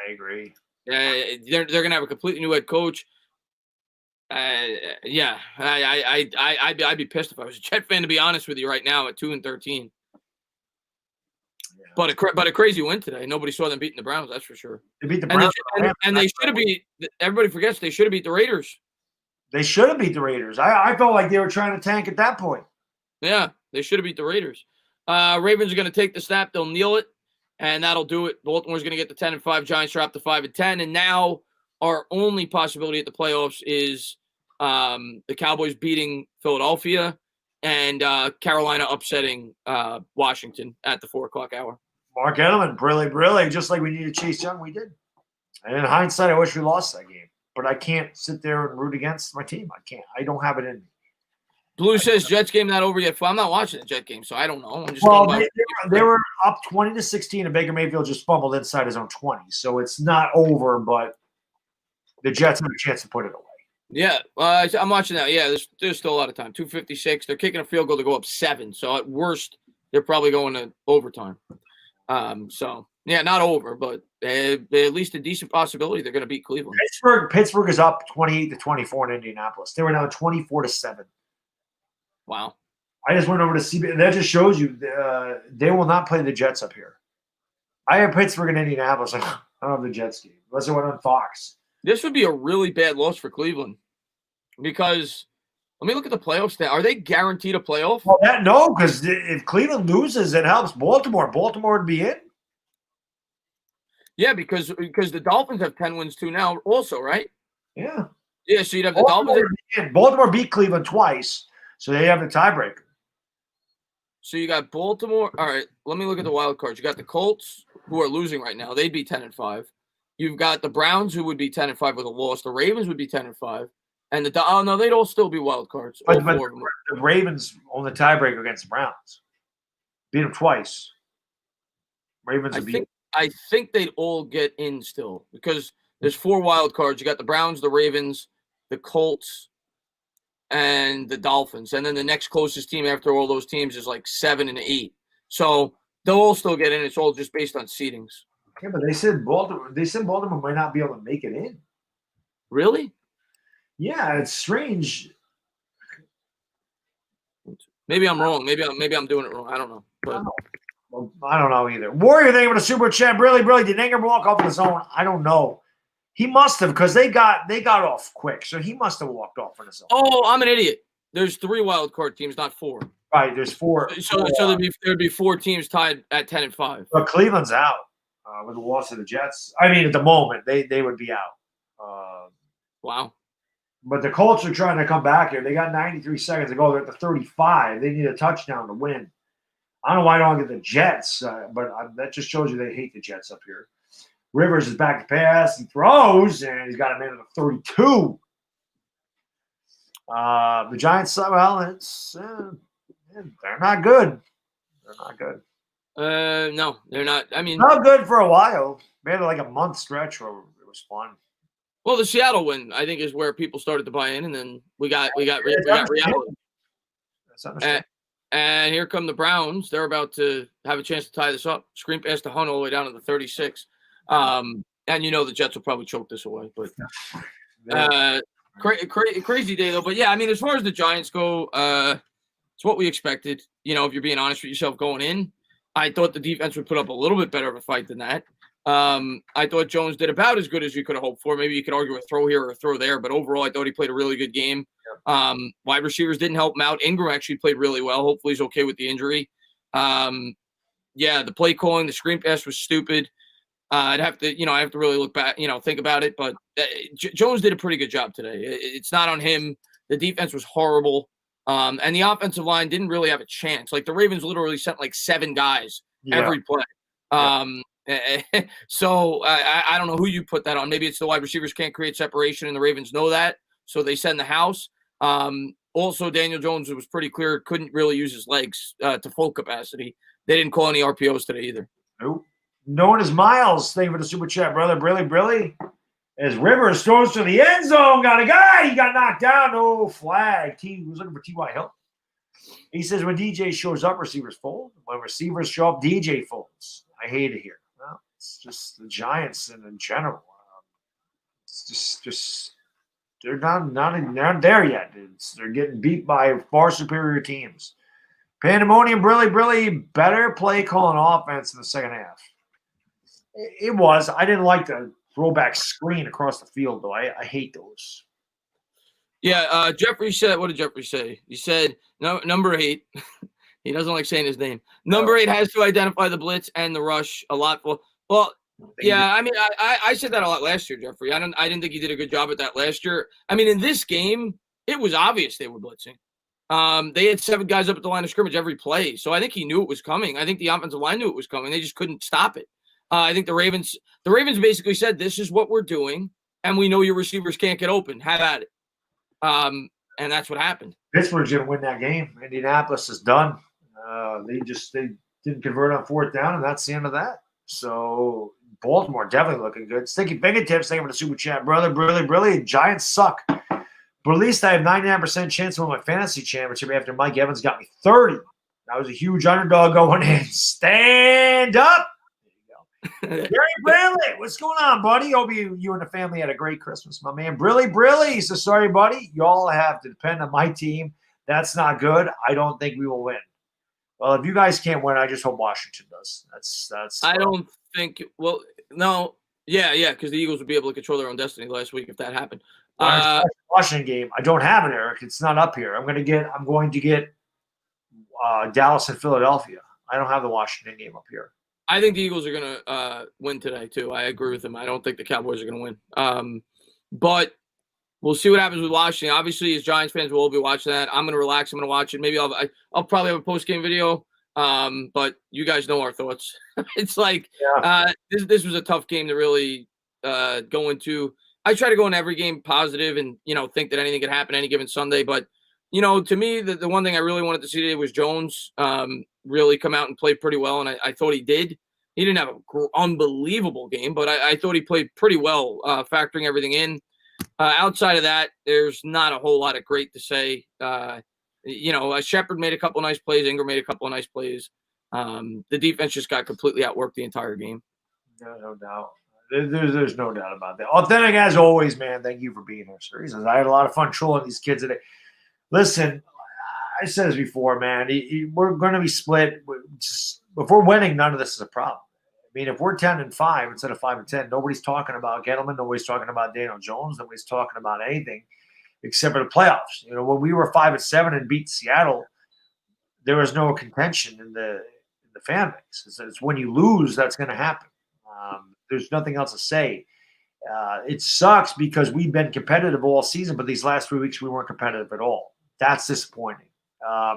agree. They're going to have a completely new head coach. I'd be pissed if I was a Jet fan, to be honest with you, right now at 2-13. Yeah. But a crazy win today. Nobody saw them beating the Browns, that's for sure. They beat the Browns. And they should have beat – everybody forgets they should have beat the Raiders. They should have beat the Raiders. I felt like they were trying to tank at that point. Yeah, they should have beat the Raiders. Ravens are going to take the snap. They'll kneel it, and that'll do it. Baltimore's going to get to 10-5. Giants drop to 5-10. And now our only possibility at the playoffs is the Cowboys beating Philadelphia and Carolina upsetting Washington at the 4 o'clock hour. Mark Edelman, brilly. Just like we needed Chase Young, we did. And in hindsight, I wish we lost that game. But I can't sit there and root against my team. I can't. I don't have it in me. Blue says Jets game not over yet. I'm not watching the Jet game, so I don't know. I'm just they were up 20-16, and Baker Mayfield just fumbled inside his own 20. So it's not over, but the Jets have a chance to put it away. Yeah, I'm watching that. Yeah, there's still a lot of time. 2:56. They're kicking a field goal to go up 7. So at worst, they're probably going to overtime. Yeah, not over, but at least a decent possibility they're going to beat Cleveland. Pittsburgh is up 28-24 in Indianapolis. They were now 24-7. Wow. I just went over to CB. That just shows you they will not play the Jets up here. I have Pittsburgh and Indianapolis. I don't have the Jets game unless it went on Fox. This would be a really bad loss for Cleveland because let me look at the playoff stat. Are they guaranteed a playoff? Well, no, because if Cleveland loses, it helps Baltimore. Baltimore would be in. Yeah, because the Dolphins have 10 wins too now also, right? Yeah. Yeah, so you'd have the Dolphins. Baltimore beat Cleveland twice, so they have the tiebreaker. So you got Baltimore. All right, let me look at the wild cards. You got the Colts, who are losing right now. They'd be 10-5. You've got the Browns, who would be 10-5 with a loss. The Ravens would be 10-5. And they'd all still be wild cards. But the Ravens own the tiebreaker against the Browns. Beat them twice. Ravens would be. I think they'd all get in still because there's 4 wild cards. You got the Browns, the Ravens, the Colts, and the Dolphins. And then the next closest team after all those teams is like 7 and 8. So they'll all still get in. It's all just based on seedings. Yeah, but they said Baltimore might not be able to make it in. Really? Yeah, it's strange. Maybe I'm wrong. Maybe I'm doing it wrong. I don't know. But I don't know either. Warrior, thank you for the super chat. Really. Did Ingram walk off on his own? I don't know. He must have because they got off quick. So he must have walked off on his own. Oh, I'm an idiot. There's 3 wild card teams, not 4. Right, there's 4. So there'd be 4 teams tied at 10-5. But Cleveland's out with the loss of the Jets. I mean, at the moment, they would be out. Wow. But the Colts are trying to come back here. They got 93 seconds to go. They're at the 35. They need a touchdown to win. I don't know why I don't get the Jets, but that just shows you they hate the Jets up here. Rivers is back to pass. He throws, and he's got a man at the 32. The Giants, well, they're not good. They're not good. No, they're not. I mean, not good for a while. We had like a month stretch where it was fun. Well, the Seattle win, I think, is where people started to buy in, and then we got reality. That's understandable. And here come the Browns. They're about to have a chance to tie this up. Screen pass to Hunt all the way down to the 36. And the Jets will probably choke this away. But crazy day, though. But, yeah, I mean, as far as the Giants go, it's what we expected. If you're being honest with yourself going in, I thought the defense would put up a little bit better of a fight than that. I thought Jones did about as good as you could have hoped for. Maybe you could argue a throw here or a throw there, but overall, I thought he played a really good game. Wide receivers didn't help him out. Ingram actually played really well. Hopefully, he's okay with the injury. The play calling, the screen pass was stupid. I have to really look back, think about it. But Jones did a pretty good job today. It's not on him. The defense was horrible. And the offensive line didn't really have a chance. Like the Ravens literally sent like 7 guys every play. So I don't know who you put that on. Maybe it's the wide receivers can't create separation, and the Ravens know that, so they send the house. Also, Daniel Jones, it was pretty clear, couldn't really use his legs to full capacity. They didn't call any RPOs today either. Nope. Known as Miles, thank you for the super chat, brother. Brilly. As Rivers throws to the end zone, got a guy. He got knocked down. No flag. He was looking for T.Y. Hill. He says when DJ shows up, receivers fold. When receivers show up, DJ folds. I hate it here. Well, it's just the Giants and in general. It's just they're not there yet. They're getting beat by far superior teams. Pandemonium, Brilly, better play calling offense in the second half. It was. I didn't like the throwback screen across the field, though. I hate those. Yeah, Jeffrey said, what did Jeffrey say? He said, no, number 8. He doesn't like saying his name. Number 8 has to identify the blitz and the rush a lot. Well, yeah, I mean, I said that a lot last year, Jeffrey. I didn't think he did a good job at that last year. I mean, in this game, it was obvious they were blitzing. They had 7 guys up at the line of scrimmage every play, so I think he knew it was coming. I think the offensive line knew it was coming. They just couldn't stop it. I think the Ravens basically said, this is what we're doing, and we know your receivers can't get open. Have at it. And that's what happened. Pittsburgh's going to win that game. Indianapolis is done. They didn't convert on 4th down, and that's the end of that. So Baltimore definitely looking good. Stinky Fingertips, thank you for the super chat, brother. Brilly. Giants suck. But at least I have 99% chance to win my fantasy championship after Mike Evans got me 30. That was a huge underdog going in. Stand up. There you go. Gary Brantley, what's going on, buddy? Hope you and the family had a great Christmas, my man. Brilly. He says, sorry, buddy. You all have to depend on my team. That's not good. I don't think we will win. Well, if you guys can't win, I just hope Washington does. That's. I don't think. Well, no. Yeah, because the Eagles would be able to control their own destiny last week if that happened. Washington game. I don't have it, Eric. It's not up here. I'm going to get Dallas and Philadelphia. I don't have the Washington game up here. I think the Eagles are going to win today too. I agree with him. I don't think the Cowboys are going to win. But we'll see what happens with Washington. Obviously, as Giants fans, we'll all be watching that. I'm going to relax. I'm going to watch it. Maybe I'll probably have a post game video. But you guys know our thoughts. It's like this was a tough game to really go into. I try to go in every game positive and, think that anything could happen any given Sunday. But, to me, the one thing I really wanted to see today was Jones really come out and play pretty well. And I thought he did. He didn't have an unbelievable game, but I thought he played pretty well, factoring everything in. Outside of that, there's not a whole lot of great to say. Shepard made a couple of nice plays. Ingram made a couple of nice plays. The defense just got completely outworked the entire game. No doubt. There's no doubt about that. Authentic as always, man. Thank you for being here, sir. He says, I had a lot of fun trolling these kids today. Listen, I said this before, man. We're going to be split. If we're winning, none of this is a problem. I mean, if we're 10-5 instead of 5-10, nobody's talking about Gettleman. Nobody's talking about Daniel Jones. Nobody's talking about anything except for the playoffs. When we were 5-7 and beat Seattle, there was no contention in the fan base. It's when you lose that's going to happen. There's nothing else to say. It sucks because we've been competitive all season, but these last 3 weeks we weren't competitive at all. That's disappointing.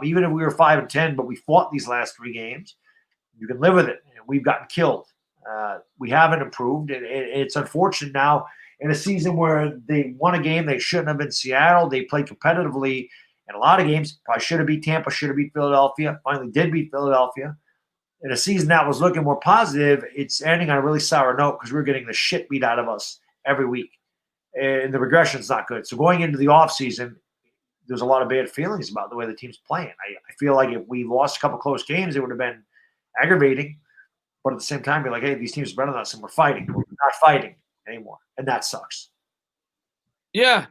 Even if we were 5-10, but we fought these last 3 games, you can live with it. We've gotten killed. We haven't improved. It's unfortunate now in a season where they won a game they shouldn't have been Seattle. They played competitively in a lot of games. Probably should have beat Tampa, should have beat Philadelphia. Finally did beat Philadelphia. In a season that was looking more positive, it's ending on a really sour note because we're getting the shit beat out of us every week. And the regression is not good. So going into the offseason, there's a lot of bad feelings about the way the team's playing. I feel like if we lost a couple close games, it would have been aggravating. But at the same time, be like, hey, these teams are better than us, and we're fighting. We're not fighting anymore, and that sucks. I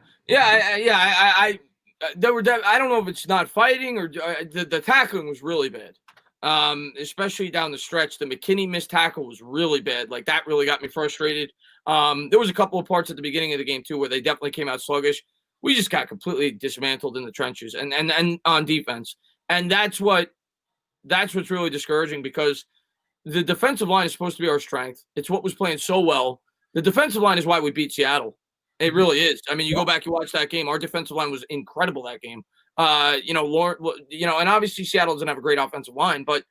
don't know if it's not fighting or the tackling was really bad. especially down the stretch. The McKinney missed tackle was really bad. Like, that really got me frustrated. There was a couple of parts at the beginning of the game, too, where they definitely came out sluggish. We just got completely dismantled in the trenches and on defense. And that's what's really discouraging, because the defensive line is supposed to be our strength. It's what was playing so well. The defensive line is why we beat Seattle. It really is. I mean, you go back, you watch that game. Our defensive line was incredible that game. And obviously Seattle doesn't have a great offensive line, but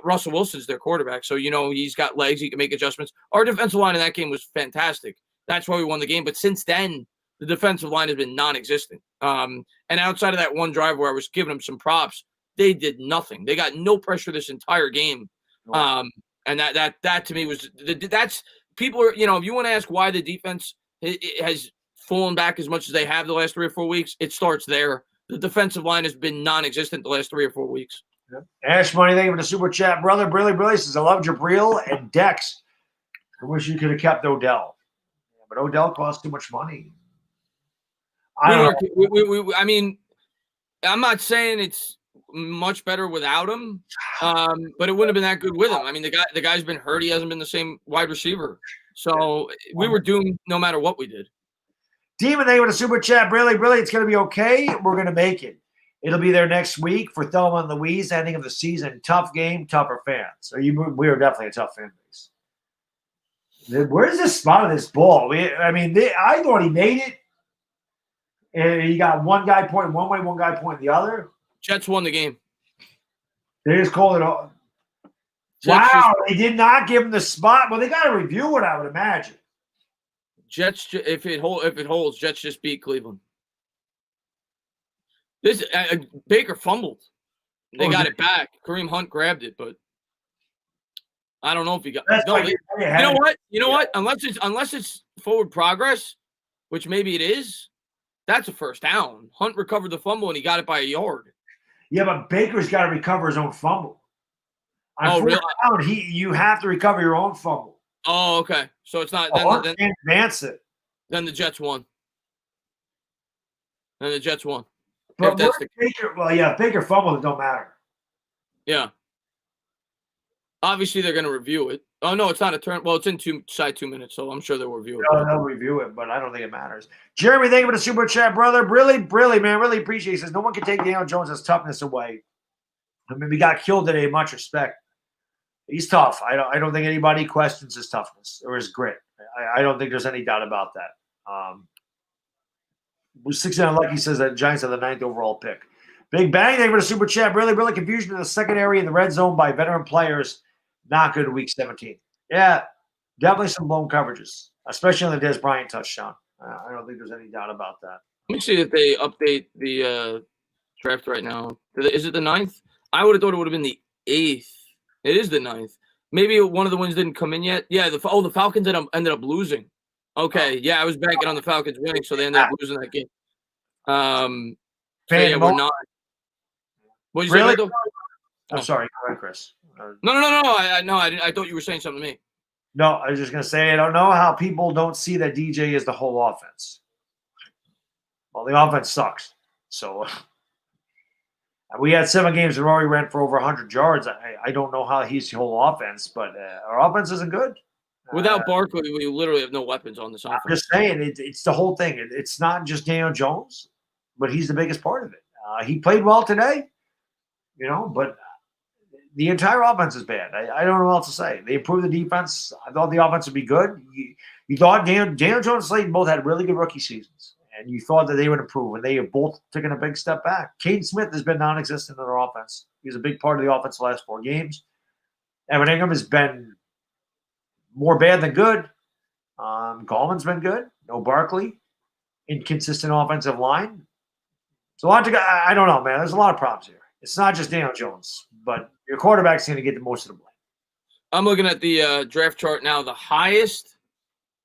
Russell Wilson's their quarterback, so he's got legs. He can make adjustments. Our defensive line in that game was fantastic. That's why we won the game. But since then, the defensive line has been non-existent. And outside of that one drive where I was giving them some props, they did nothing. They got no pressure this entire game. And that to me was that's people are, if you want to ask why the defense it has fallen back as much as they have the last 3 or 4 weeks, it starts there. The defensive line has been non-existent the last 3 or 4 weeks. Yep. Ash Money, thank you for the super chat, brother. Brilly says, I love Jabril and Dex. I wish you could have kept Odell. Yeah, but Odell costs too much money. I mean, I'm not saying it's much better without him, but it wouldn't have been that good with him. I mean, the guy's been hurt. He hasn't been the same wide receiver. So we were doomed no matter what we did. Demon, thank you for the super chat. Brilly, it's going to be okay. We're going to make it. It'll be there next week for Thelma and Louise, ending of the season. Tough game, tougher fans. So we are definitely a tough fan base. Where's the spot of this ball? I thought he made it. And he got one guy pointing one way, one guy pointing the other. Jets won the game. They just called it all. Wow, they did not give him the spot. Well, they got to review it, I would imagine. Jets, if it holds, Jets just beat Cleveland. This Baker fumbled. They got it back. Kareem Hunt grabbed it, but I don't know if he got. No, you know what? Unless it's forward progress, which maybe it is, that's a first down. Hunt recovered the fumble and he got it by a yard. Yeah, but Baker's got to recover his own fumble. Really? You have to recover your own fumble. Oh, okay. So it's not. Then advance it. Then the Jets won. But Baker fumbled, it don't matter. Yeah. Obviously, they're going to review it. Oh, no, it's not a turn. Well, it's in 2 minutes, so I'm sure they'll review it. No, they'll review it, but I don't think it matters. Jeremy, thank you for the super chat, brother. Brilly, man. Really appreciate it. He says, no one can take Daniel Jones' toughness away. I mean, we got killed today. Much respect. He's tough. I don't think anybody questions his toughness or his grit. I don't think there's any doubt about that. 69 Lucky says that Giants are the 9th overall pick. Big Bang, thank you for the super chat. Really confusion in the secondary in the red zone by veteran players. Not good in week 17. Yeah, definitely some blown coverages, especially on the Dez Bryant touchdown. I don't think there's any doubt about that. Let me see if they update the draft right now. Is it the 9th? I would have thought it would have been the 8th. It is the 9th. Maybe one of the wins didn't come in yet. Yeah, the Falcons ended up losing. Okay, yeah, I was banking on the Falcons winning, so they ended up losing that game. We're not. What did you Really? say? I'm sorry. Go ahead, Chris. No. I thought you were saying something to me. No, I was just going to say I don't know how people don't see that DJ is the whole offense. Well, the offense sucks. So we had 7 games that Rory ran for over 100 yards. I don't know how he's the whole offense, but our offense isn't good. Without Barkley, we literally have no weapons on this offense. I'm just saying, it's the whole thing. It's not just Daniel Jones, but he's the biggest part of it. He played well today, but the entire offense is bad. I don't know what else to say. They improved the defense. I thought the offense would be good. You thought Daniel Jones and Slayton both had really good rookie seasons, and you thought that they would improve, and they have both taken a big step back. Caden Smith has been non-existent in their offense. He's a big part of the offense the last 4 games. Evan Ingram has been more bad than good. Gallman's been good. No Barkley. Inconsistent offensive line. It's a lot to go. I don't know, man. There's a lot of problems here. It's not just Daniel Jones, but your quarterback's going to get the most of the blame. I'm looking at the draft chart now. The highest,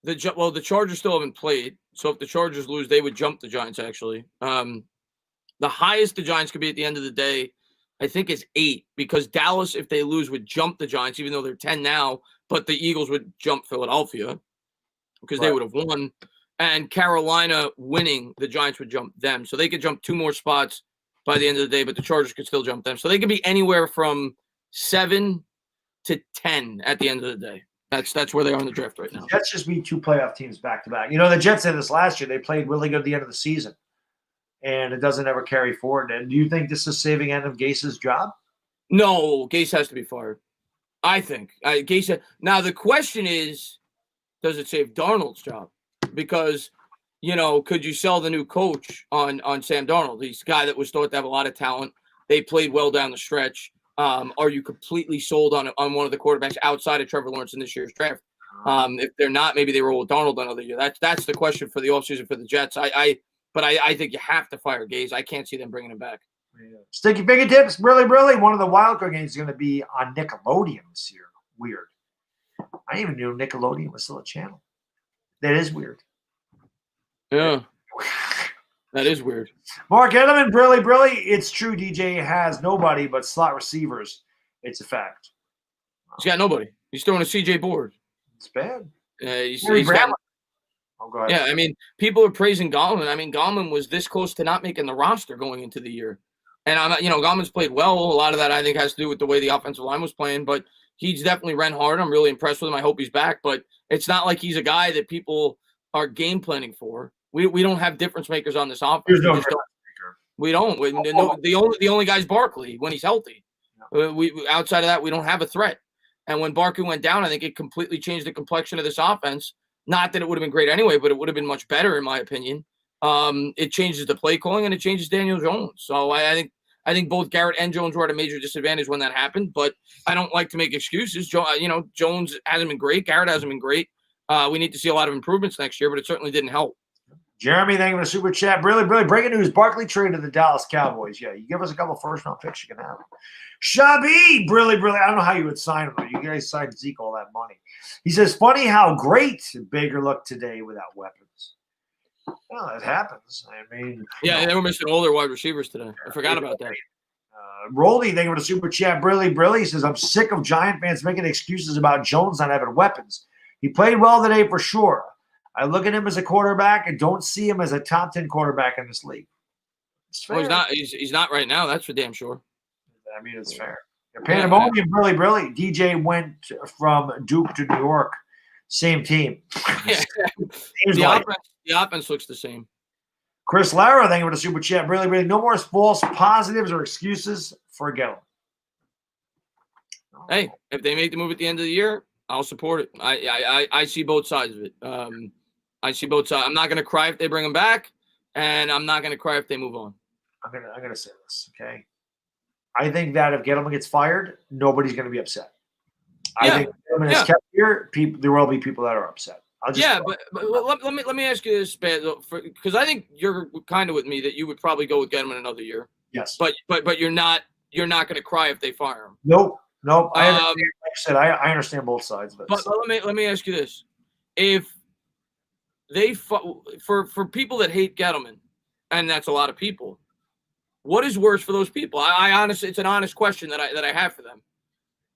the Chargers still haven't played. So if the Chargers lose, they would jump the Giants, actually. The highest the Giants could be at the end of the day, I think, is 8, because Dallas, if they lose, would jump the Giants, even though they're 10 now. But the Eagles would jump Philadelphia because they would have won. And Carolina winning, the Giants would jump them. So they could jump 2 more spots by the end of the day, but the Chargers could still jump them. So they could be anywhere from 7 to 10 at the end of the day. That's where they are in the draft right now. The Jets just beat 2 playoff teams back to back. You know, the Jets did this last year. They played really good at the end of the season, and it doesn't ever carry forward. And do you think this is saving end of Gase's job? No, Gase has to be fired. I think. Gase. Now, the question is, does it save Darnold's job? Because, you know, could you sell the new coach on Sam Darnold? He's a guy that was thought to have a lot of talent. They played well down the stretch. Are you completely sold on one of the quarterbacks outside of Trevor Lawrence in this year's draft? If they're not, maybe they roll with Darnold another year. That's the question for the offseason for the Jets. But I think you have to fire Gase. I can't see them bringing him back. Yeah. Sticky fingertips, really. One of the wildcard games is going to be on Nickelodeon this year. Weird. I didn't even knew Nickelodeon was still a channel. That is weird. Yeah. That is weird. Mark Edelman, Brilly. It's true. DJ has nobody but slot receivers. It's a fact. He's got nobody. He's throwing a CJ Board. It's bad. He's got, go ahead. yeah, I mean, people are praising Gallman. I mean, Gallman was this close to not making the roster going into the year. And, Gallman's played well. A lot of that, I think, has to do with the way the offensive line was playing. But he's definitely ran hard. I'm really impressed with him. I hope he's back. But it's not like he's a guy that people are game planning for. We don't have difference makers on this offense. We don't. The only guy's Barkley when he's healthy. We outside of that, we don't have a threat. And when Barkley went down, I think it completely changed the complexion of this offense. Not that it would have been great anyway, but it would have been much better in my opinion. It changes the play calling and it changes Daniel Jones. So I think both Garrett and Jones were at a major disadvantage when that happened. But I don't like to make excuses. Jones hasn't been great. Garrett hasn't been great. We need to see a lot of improvements next year, but it certainly didn't help. Jeremy, thank you for the super chat. Really breaking news. Barkley traded to the Dallas Cowboys. Yeah, you give us a couple first-round picks, you can have them. Shabby, really. I don't know how you would sign him, though. You guys signed Zeke all that money. He says, funny how great Baker looked today without weapons. Well, it happens. I mean. Yeah, they were missing all their wide receivers today. I forgot about that. Roldy, thank you for the super chat. Brilly. He says, I'm sick of Giant fans making excuses about Jones not having weapons. He played well today for sure. I look at him as a quarterback and don't see him as a top 10 quarterback in this league. Well, he's not. He's not right now. That's for damn sure. I mean, it's fair. Pandemonium, Brilly. DJ went from Duke to New York. Same team. Yeah. The offense looks the same. Chris Lara, thank you for the super chat. Brilly. No more false positives or excuses. Forget them. Hey, if they make the move at the end of the year, I'll support it. I see both sides of it. I see both sides. I'm not going to cry if they bring him back, and I'm not going to cry if they move on. I'm gonna say this, okay? I think that if Gettleman gets fired, nobody's going to be upset. I think if Gettleman is kept here, there will be people that are upset. But let me ask you this, because I think you're kind of with me that you would probably go with Gettleman another year. Yes. But you're not going to cry if they fire him. Nope. I understand, like I said, I understand both sides of it. But let me ask you this: if they for people that hate Gettleman, and that's a lot of people, what is worse for those people? I honestly, it's an honest question that I have for them.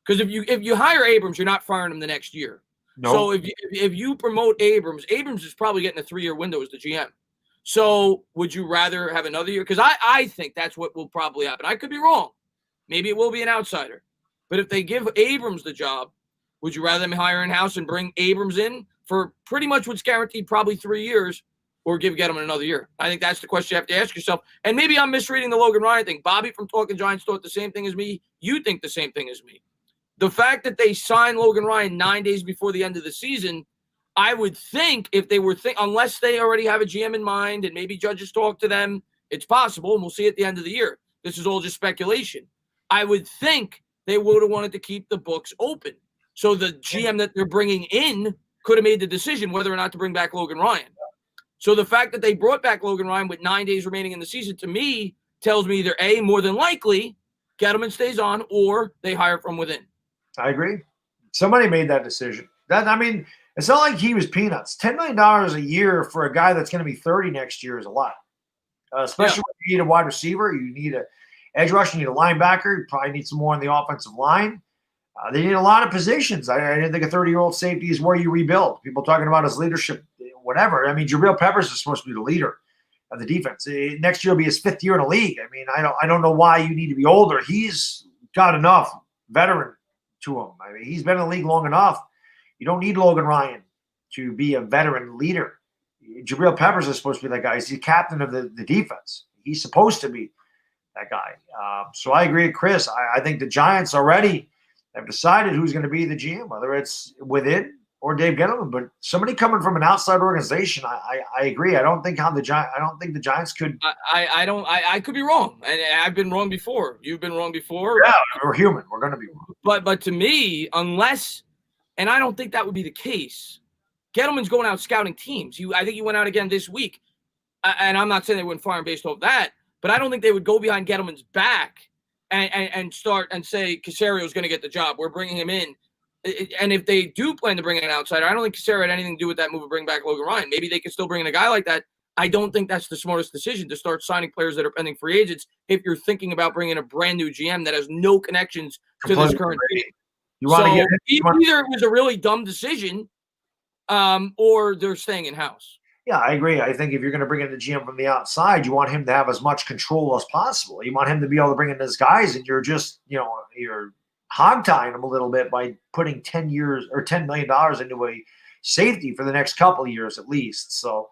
Because if you hire Abrams, you're not firing him the next year. Nope. So if you promote Abrams is probably getting a 3-year window as the GM. So would you rather have another year? Because I think that's what will probably happen. I could be wrong. Maybe it will be an outsider. But if they give Abrams the job, would you rather them hire in-house and bring Abrams in for pretty much what's guaranteed probably 3 years, or give Gettleman another year? I think that's the question you have to ask yourself. And maybe I'm misreading the Logan Ryan thing. Bobby from Talking Giants thought the same thing as me. You think the same thing as me. The fact that they signed Logan Ryan 9 days before the end of the season, I would think if they were unless they already have a GM in mind and maybe judges talk to them, it's possible, and we'll see at the end of the year. This is all just speculation. I would think they would have wanted to keep the books open. So the GM that they're bringing in could have made the decision whether or not to bring back Logan Ryan. So the fact that they brought back Logan Ryan with 9 days remaining in the season, to me, tells me either A, more than likely, Gettleman stays on, or they hire from within. I agree. Somebody made that decision. It's not like he was peanuts. $10 million a year for a guy that's going to be 30 next year is a lot. Especially when you need a wide receiver, you need a edge rush, you need a linebacker, you probably need some more on the offensive line. They need a lot of positions. I didn't think a 30-year-old safety is where you rebuild. People talking about his leadership, whatever. I mean, Jabril Peppers is supposed to be the leader of the defense. Next year will be his 5th year in the league. I mean, I don't know why you need to be older. He's got enough veteran to him. I mean, he's been in the league long enough. You don't need Logan Ryan to be a veteran leader. Jabril Peppers is supposed to be that guy. He's the captain of the defense. He's supposed to be that guy. So I agree with Chris. I think the Giants already have decided who's going to be the GM, whether it's within or Dave Gettleman. But somebody coming from an outside organization, I agree. I don't think the Giants could. I could be wrong, and I've been wrong before. You've been wrong before. Yeah, we're human. We're going to be wrong. But to me, unless, and I don't think that would be the case. Gettleman's going out scouting teams. I think he went out again this week, and I'm not saying they wouldn't fire him based off that, but I don't think they would go behind Gettleman's back and start and say Casario's going to get the job. We're bringing him in. And if they do plan to bring in an outsider, I don't think Casario had anything to do with that move of bring back Logan Ryan. Maybe they could still bring in a guy like that. I don't think that's the smartest decision to start signing players that are pending free agents if you're thinking about bringing a brand new GM that has no connections to this current team. Either it was a really dumb decision or they're staying in-house. Yeah, I agree. I think if you're going to bring in the GM from the outside, you want him to have as much control as possible. You want him to be able to bring in his guys, and you're just, you're hog-tying him a little bit by putting $10 million into a safety for the next couple of years at least. So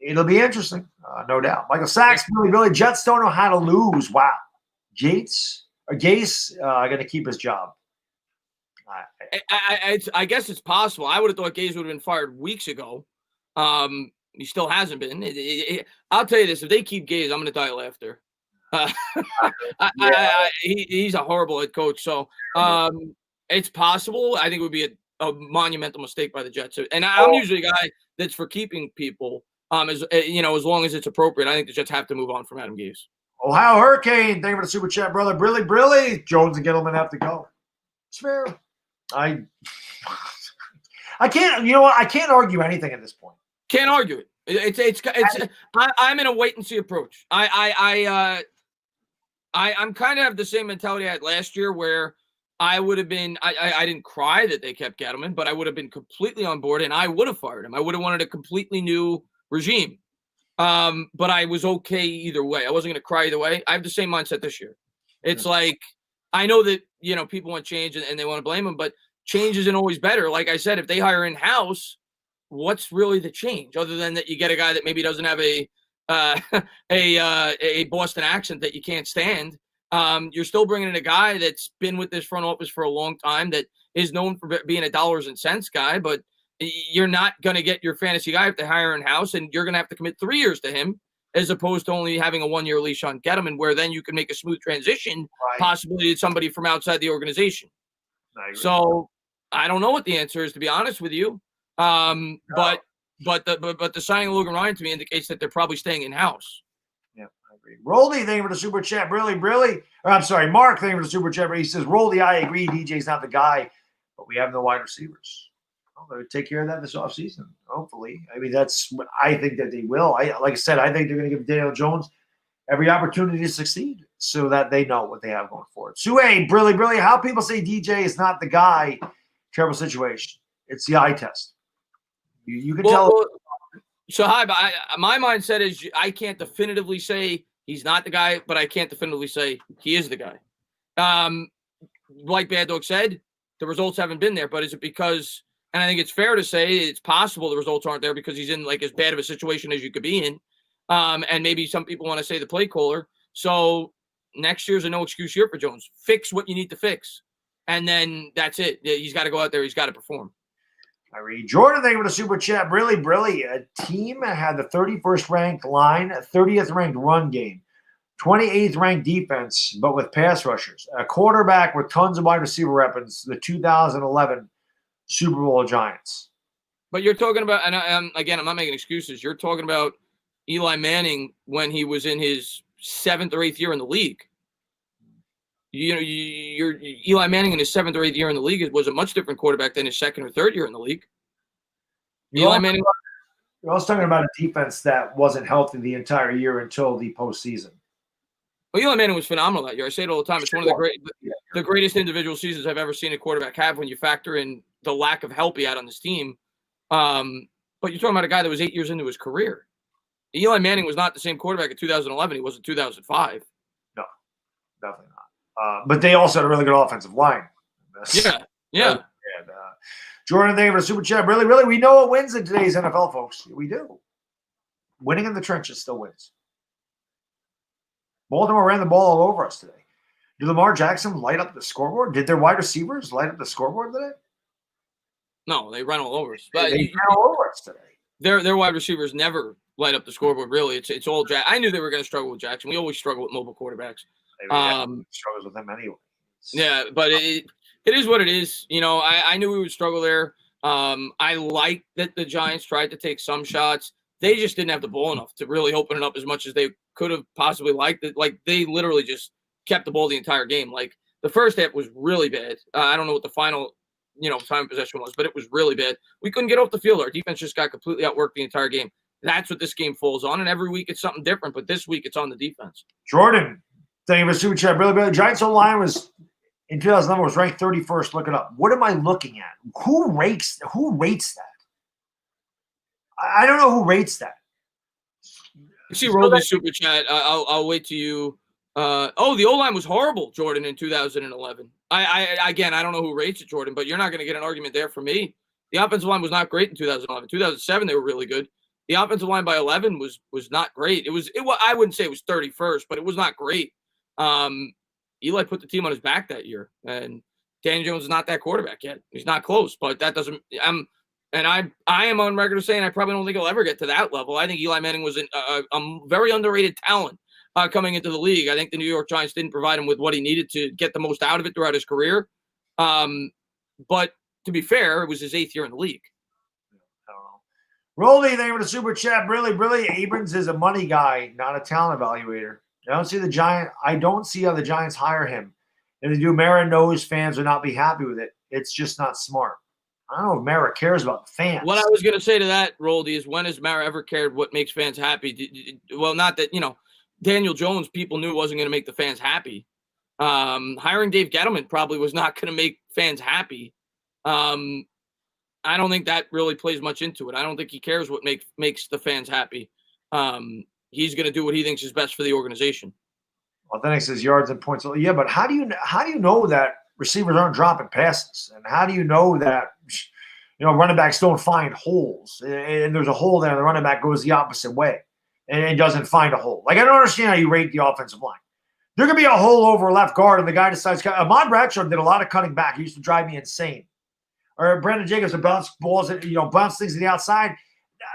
it'll be interesting, no doubt. Michael Sachs, really, Jets don't know how to lose. Wow. Gase going to keep his job. I guess it's possible. I would have thought Gase would have been fired weeks ago. He still hasn't been. I'll tell you this: if they keep Gase, I'm going to die of laughter. He's a horrible head coach. So it's possible. I think it would be a monumental mistake by the Jets. And I'm usually a guy that's for keeping people. As long as it's appropriate. I think the Jets have to move on from Adam Gase. Ohio Hurricane, thank you for the super chat, brother. Brilly. Jones and Gettleman have to go. It's fair. I can't. You know what? I can't argue anything at this point. Can't argue it. I'm in a wait and see approach. I'm kind of have the same mentality I had last year, where I would have been. I didn't cry that they kept Gettleman, but I would have been completely on board, and I would have fired him. I would have wanted a completely new regime. But I was okay either way. I wasn't going to cry either way. I have the same mindset this year. It's like, I know that, people want change and they want to blame them, but change isn't always better. Like I said, if they hire in-house, what's really the change other than that you get a guy that maybe doesn't have a Boston accent that you can't stand? You're still bringing in a guy that's been with this front office for a long time, that is known for being a dollars and cents guy, but you're not going to get your fantasy guy if they hire in-house, and you're going to have to commit 3 years to him as opposed to only having a 1-year leash on Gettleman, where then you can make a smooth transition, possibly to somebody from outside the organization. So I don't know what the answer is, to be honest with you. But the signing of Logan Ryan to me indicates that they're probably staying in-house. Yeah, I agree. Roldy, thank you for the super chat. Brilly. Or I'm sorry, Mark, thank you for the super chat. He says, Roldy, I agree. DJ's not the guy, but we have no wide receivers. They'll take care of that this offseason, hopefully. I mean, that's what I think that they will. Like I said, I think they're going to give Daniel Jones every opportunity to succeed so that they know what they have going forward. Sue, Brilly, how people say DJ is not the guy, terrible situation. It's the eye test. You can tell. So, my mindset is I can't definitively say he's not the guy, but I can't definitively say he is the guy. Like Baddog said, the results haven't been there, but is it because – and I think it's fair to say it's possible the results aren't there because he's in like as bad of a situation as you could be in. And maybe some people want to say the play caller. So next year's a no excuse year for Jones. Fix what you need to fix. And then that's it. He's got to go out there. He's got to perform. I read Jordan, thank you for the super chat. Brilly. A team had the 31st ranked line, 30th ranked run game, 28th ranked defense, but with pass rushers. A quarterback with tons of wide receiver weapons, the 2011 Super Bowl Giants. But you're talking about, and again, I'm not making excuses. You're talking about Eli Manning when he was in his 7th or 8th year in the league. Eli Manning in his 7th or 8th year in the league was a much different quarterback than his 2nd or 3rd year in the league. Eli Manning. You're also talking about a defense that wasn't healthy the entire year until the postseason. Well, Eli Manning was phenomenal that year. I say it all the time. It's one of the greatest individual seasons I've ever seen a quarterback have when you factor in the lack of help he had on this team. But you're talking about a guy that was 8 years into his career. Eli Manning was not the same quarterback in 2011 he was in 2005. No, definitely But they also had a really good offensive line. Yeah. And, Jordan, thank you for the super chat. Really, we know what wins in today's NFL, folks. We do. Winning in the trenches still wins. Baltimore ran the ball all over us today. Did Lamar Jackson light up the scoreboard? Did their wide receivers light up the scoreboard today? No, they ran all over us. But they ran all over us today. Their wide receivers never light up the scoreboard. Really, it's all Jack. I knew they were going to struggle with Jackson. We always struggle with mobile quarterbacks. Struggles with them anyway. Yeah, but it is what it is. I knew we would struggle there. I like that the Giants tried to take some shots. They just didn't have the ball enough to really open it up as much as they could have possibly liked it. Like, they literally just kept the ball the entire game. Like, the first half was really bad. I don't know what the final, time of possession was, but it was really bad. We couldn't get off the field. Our defense just got completely outworked the entire game. That's what this game falls on, and every week it's something different, but this week it's on the defense. Jordan, thank you for the super chat. Really, Giants O-line was in 2011 was ranked 31st. Look it up. What am I looking at? Who rates that? I don't know who rates that. You see Roldy's super chat. I'll wait till you. The O-line was horrible, Jordan, in 2011. I don't know who rates it, Jordan, but you're not going to get an argument there from me. The offensive line was not great in 2011. 2007, they were really good. The offensive line by 11 was not great. I wouldn't say it was 31st, but it was not great. Eli put the team on his back that year, and Dan Jones is not that quarterback yet. He's not close, but that doesn't. I am on record of saying I probably don't think he'll ever get to that level. I think Eli Manning was a very underrated talent coming into the league. I think the New York Giants didn't provide him with what he needed to get the most out of it throughout his career. But to be fair, it was his 8th year in the league. I don't know. Roldy, thank you for the super chat. Really, Abrams is a money guy, not a talent evaluator. I don't see how the Giants hire him. If they do, Mara knows fans would not be happy with it. It's just not smart. I don't know if Mara cares about the fans. What I was going to say to that, Roldy, is when has Mara ever cared what makes fans happy? Well, not that, Daniel Jones, people knew wasn't going to make the fans happy. Hiring Dave Gettleman probably was not going to make fans happy. I don't think that really plays much into it. I don't think he cares what makes the fans happy. He's going to do what he thinks is best for the organization. Authentic says yards and points. Yeah, but how do you know that receivers aren't dropping passes? And how do you know that running backs don't find holes? And there's a hole there, and the running back goes the opposite way and doesn't find a hole. Like, I don't understand how you rate the offensive line. There could be a hole over left guard, and the guy decides. Ahmad Bradshaw did a lot of cutting back. He used to drive me insane. Or Brandon Jacobs would bounce balls, bounce things to the outside.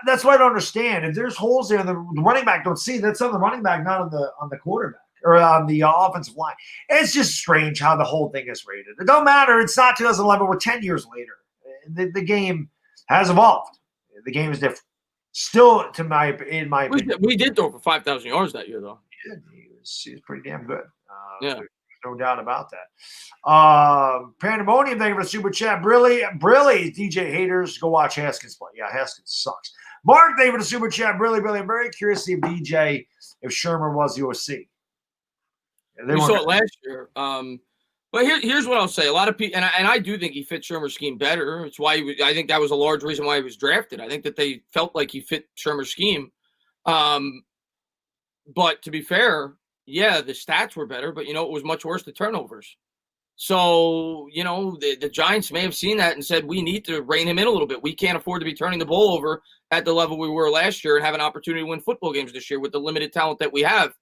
That's what I don't understand. If there's holes there and the running back don't see, that's on the running back, not on the quarterback or on the offensive line. It's just strange how the whole thing is rated. It don't matter. It's not 2011. We're 10 years later. The game has evolved. The game is different. Still, in my opinion. We did throw for 5,000 yards that year, though. He was pretty damn good. Yeah. No doubt about that. Pandemonium, thank you for the super chat. Brilly, DJ haters, go watch Haskins play. Yeah, Haskins sucks. Mark, thank you for the super chat. Brilly. I'm very curious to see if Shermer was the OC. We saw it last year. But here's what I'll say. A lot of people, and I do think he fit Shermer's scheme better. It's why I think that was a large reason why he was drafted. I think that they felt like he fit Shermer's scheme. But to be fair, yeah, the stats were better, but, it was much worse, the turnovers. So, the Giants may have seen that and said, we need to rein him in a little bit. We can't afford to be turning the ball over at the level we were last year and have an opportunity to win football games this year with the limited talent that we have.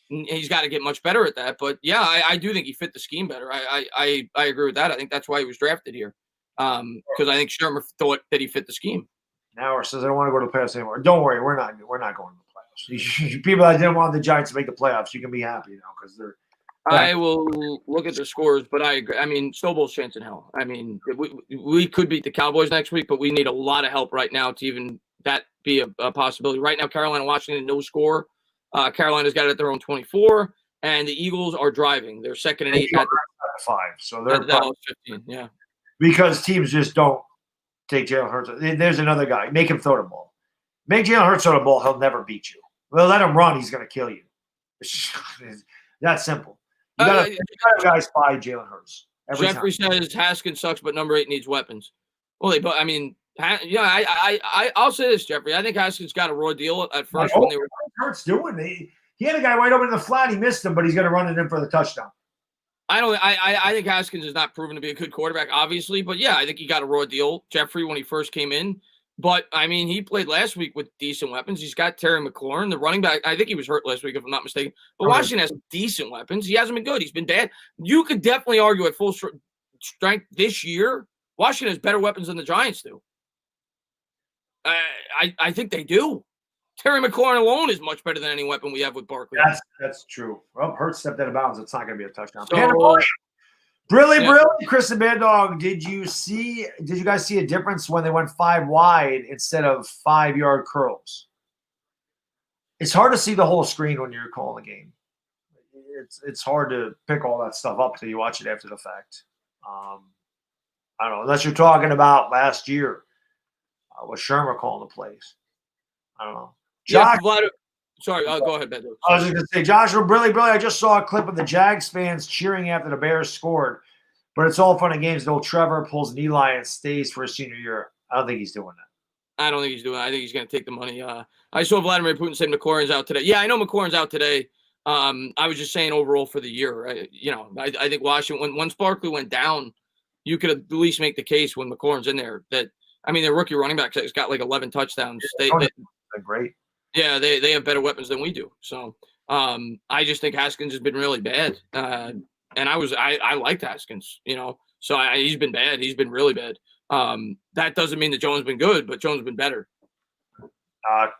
He's got to get much better at that. But, yeah, I do think he fit the scheme better. I agree with that. I think that's why he was drafted here because I think Shermer thought that he fit the scheme. Now says, I don't want to go to the playoffs anymore. Don't worry, we're not going to the playoffs. People that didn't want the Giants to make the playoffs, you can be happy now because they're. I will look at the scores, but I agree. I mean, snowball's chance in hell. I mean, we could beat the Cowboys next week, but we need a lot of help right now to even that be a possibility. Right now, Carolina, Washington, no score. Carolina's got it at their own 24, and the Eagles are driving. They're 2nd and 8 at 5, so they're 15. Yeah, because teams just don't take Jalen Hurts. There's another guy. Make him throw the ball. Make Jalen Hurts throw the ball. He'll never beat you. Well, let him run. He's going to kill you. It's that simple. You got to guys by Jalen Hurts. Jeffrey says Haskins sucks, but number 8 needs weapons. Well, I'll say this, Jeffrey. I think Haskins got a raw deal at first when they were. Hurts doing. He had a guy wide open in the flat. He missed him, but he's going to run it in for the touchdown. I think Haskins is not proven to be a good quarterback, obviously, but yeah, I think he got a raw deal, Jeffrey, when he first came in. But I mean, he played last week with decent weapons. He's got Terry McLaurin, the running back. I think he was hurt last week, if I'm not mistaken. But Washington has decent weapons. He hasn't been good. He's been bad. You could definitely argue at full strength this year, Washington has better weapons than the Giants do. I think they do. Terry McLaurin alone is much better than any weapon we have with Barkley. That's true. Well, Hurts stepped out of bounds. It's not going to be a touchdown. So, Brilly, Chris and Baddog, did you guys see a difference when they went 5 wide instead of 5-yard curls? It's hard to see the whole screen when you're calling the game. It's hard to pick all that stuff up until you watch it after the fact. I don't know, unless you're talking about last year with Shermer calling the plays. I don't know. Josh, sorry, go ahead, Ben. I was just going to say, Joshua, Brilly, I just saw a clip of the Jags fans cheering after the Bears scored, but it's all fun and games until Trevor pulls an Eli and stays for his senior year. I don't think he's doing that. I don't think he's doing that. I think he's going to take the money. I saw Vladimir Putin say McLaurin's out today. Yeah, I know McLaurin's out today. I was just saying overall for the year. I think Washington, once Barkley went down, you could at least make the case when McLaurin's in there that, I mean, their rookie running back has got like 11 touchdowns. They're great. Yeah, they have better weapons than we do. So I just think Haskins has been really bad. And I liked Haskins, So he's been bad. He's been really bad. That doesn't mean that Jones has been good, but Jones has been better.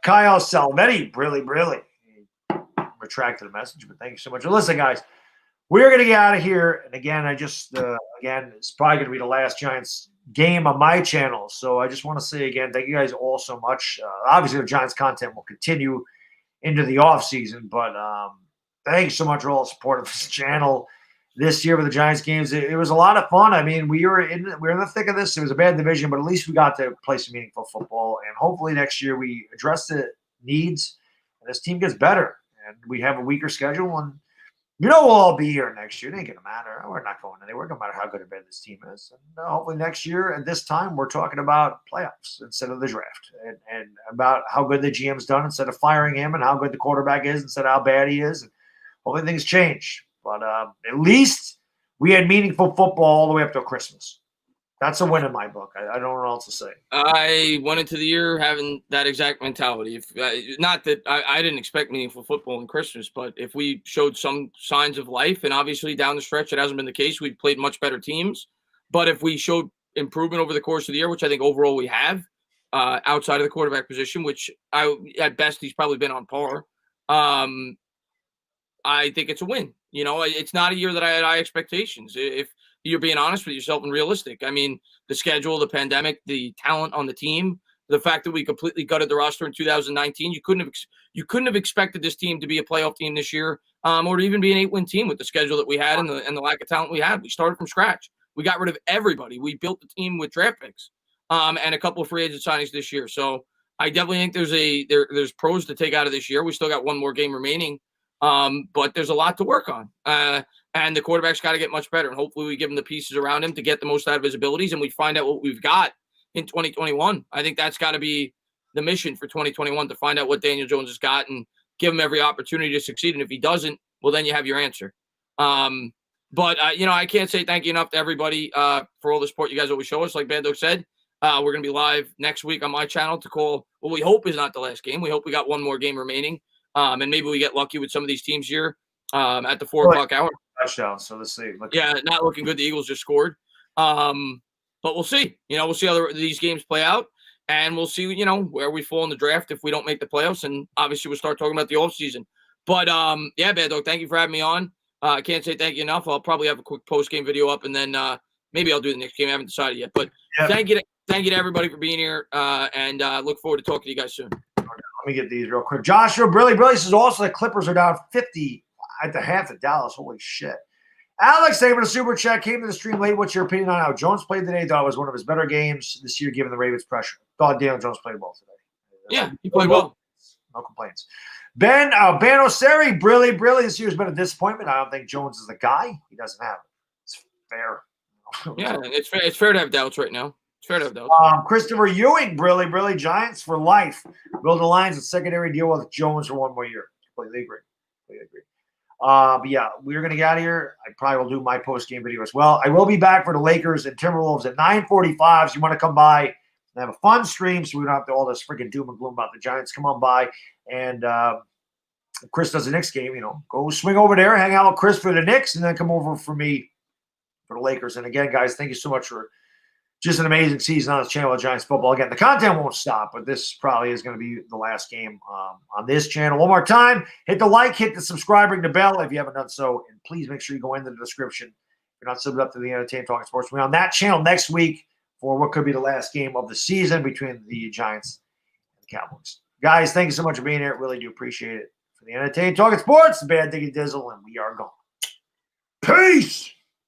Kyle Salvetti, Brilly. Retracted the message, but thank you so much. Well, listen, guys, we're going to get out of here. And again, again, it's probably going to be the last Giants game on my channel. So I just want to say again, thank you guys all so much. Obviously, the Giants content will continue into the off season, but thanks so much for all the support of this channel this year with the Giants games. It was a lot of fun. I mean, we were in the thick of this. It was a bad division, but at least we got to play some meaningful football. And hopefully next year we address the needs and this team gets better. And we have a weaker schedule, and we'll all be here next year. It ain't going to matter. We're not going anywhere, no matter how good or bad this team is. And hopefully next year at this time, we're talking about playoffs instead of the draft, and about how good the GM's done instead of firing him, and how good the quarterback is instead of how bad he is. And hopefully things change. But at least we had meaningful football all the way up till Christmas. That's a win in my book. I don't know what else to say. I went into the year having that exact mentality. Not that I didn't expect meaningful football in Christmas, but if we showed some signs of life, and obviously down the stretch it hasn't been the case, we've played much better teams. But if we showed improvement over the course of the year, which I think overall we have, outside of the quarterback position, which at best he's probably been on par, I think it's a win. It's not a year that I had high expectations. If you're being honest with yourself and realistic. I mean, the schedule, the pandemic, the talent on the team, the fact that we completely gutted the roster in 2019, you couldn't have expected this team to be a playoff team this year, or to even be an 8-win team with the schedule that we had and the lack of talent we had. We started from scratch. We got rid of everybody. We built the team with draft picks, and a couple of free agent signings this year. So I definitely think there's pros to take out of this year. We still got one more game remaining, but there's a lot to work on. And the quarterback's got to get much better. And hopefully we give him the pieces around him to get the most out of his abilities, and we find out what we've got in 2021. I think that's got to be the mission for 2021, to find out what Daniel Jones has got and give him every opportunity to succeed. And if he doesn't, well, then you have your answer. But I can't say thank you enough to everybody for all the support you guys always show us. Like Baddog said, we're going to be live next week on my channel to call what we hope is not the last game. We hope we got one more game remaining. And maybe we get lucky with some of these teams here at the 4 o'clock hour. Touchdown. So let's see. Not looking good. The Eagles just scored. But we'll see. We'll see how these games play out, and we'll see, where we fall in the draft if we don't make the playoffs. And obviously we'll start talking about the offseason. But Bad Dog, thank you for having me on. I can't say thank you enough. I'll probably have a quick post-game video up, and then maybe I'll do the next game. I haven't decided yet. But thank you to everybody for being here, and look forward to talking to you guys soon. Let me get these real quick. Joshua Brilly says also the Clippers are down 50 at the half at Dallas. Holy shit. Alex, thank you for the super chat. Came to the stream late. What's your opinion on how Jones played today? Thought it was one of his better games this year, given the Ravens' pressure. Thought Daniel Jones played well today. Yeah, he played well. No complaints. Ben Oseri, Brilly. This year's been a disappointment. I don't think Jones is the guy. He doesn't have it. It's fair. Yeah, it's fair to have doubts right now. It's fair to have doubts. Christopher Ewing, Brilly. Giants for life. Build the Lions and secondary deal with Jones for one more year. Completely agree. Completely agree. But yeah, we're going to get out of here. I probably will do my post-game video as well. I will be back for the Lakers and Timberwolves at 9:45. So you want to come by and have a fun stream so we don't have to all this freaking doom and gloom about the Giants. Come on by. And if Chris does the Knicks game, go swing over there, hang out with Chris for the Knicks, and then come over for me for the Lakers. And again, guys, thank you so much for just an amazing season on this channel of Giants football. Again, the content won't stop, but this probably is going to be the last game on this channel. One more time, hit the like, hit the subscribe, ring the bell if you haven't done so, and please make sure you go into the description. If you're not subbed up to the Entertainah Talking Sports, we're on that channel next week for what could be the last game of the season between the Giants and the Cowboys. Guys, thank you so much for being here. Really do appreciate it. For the Entertainah Talking Sports, the Bad Diggy Dizzle, and we are gone. Peace!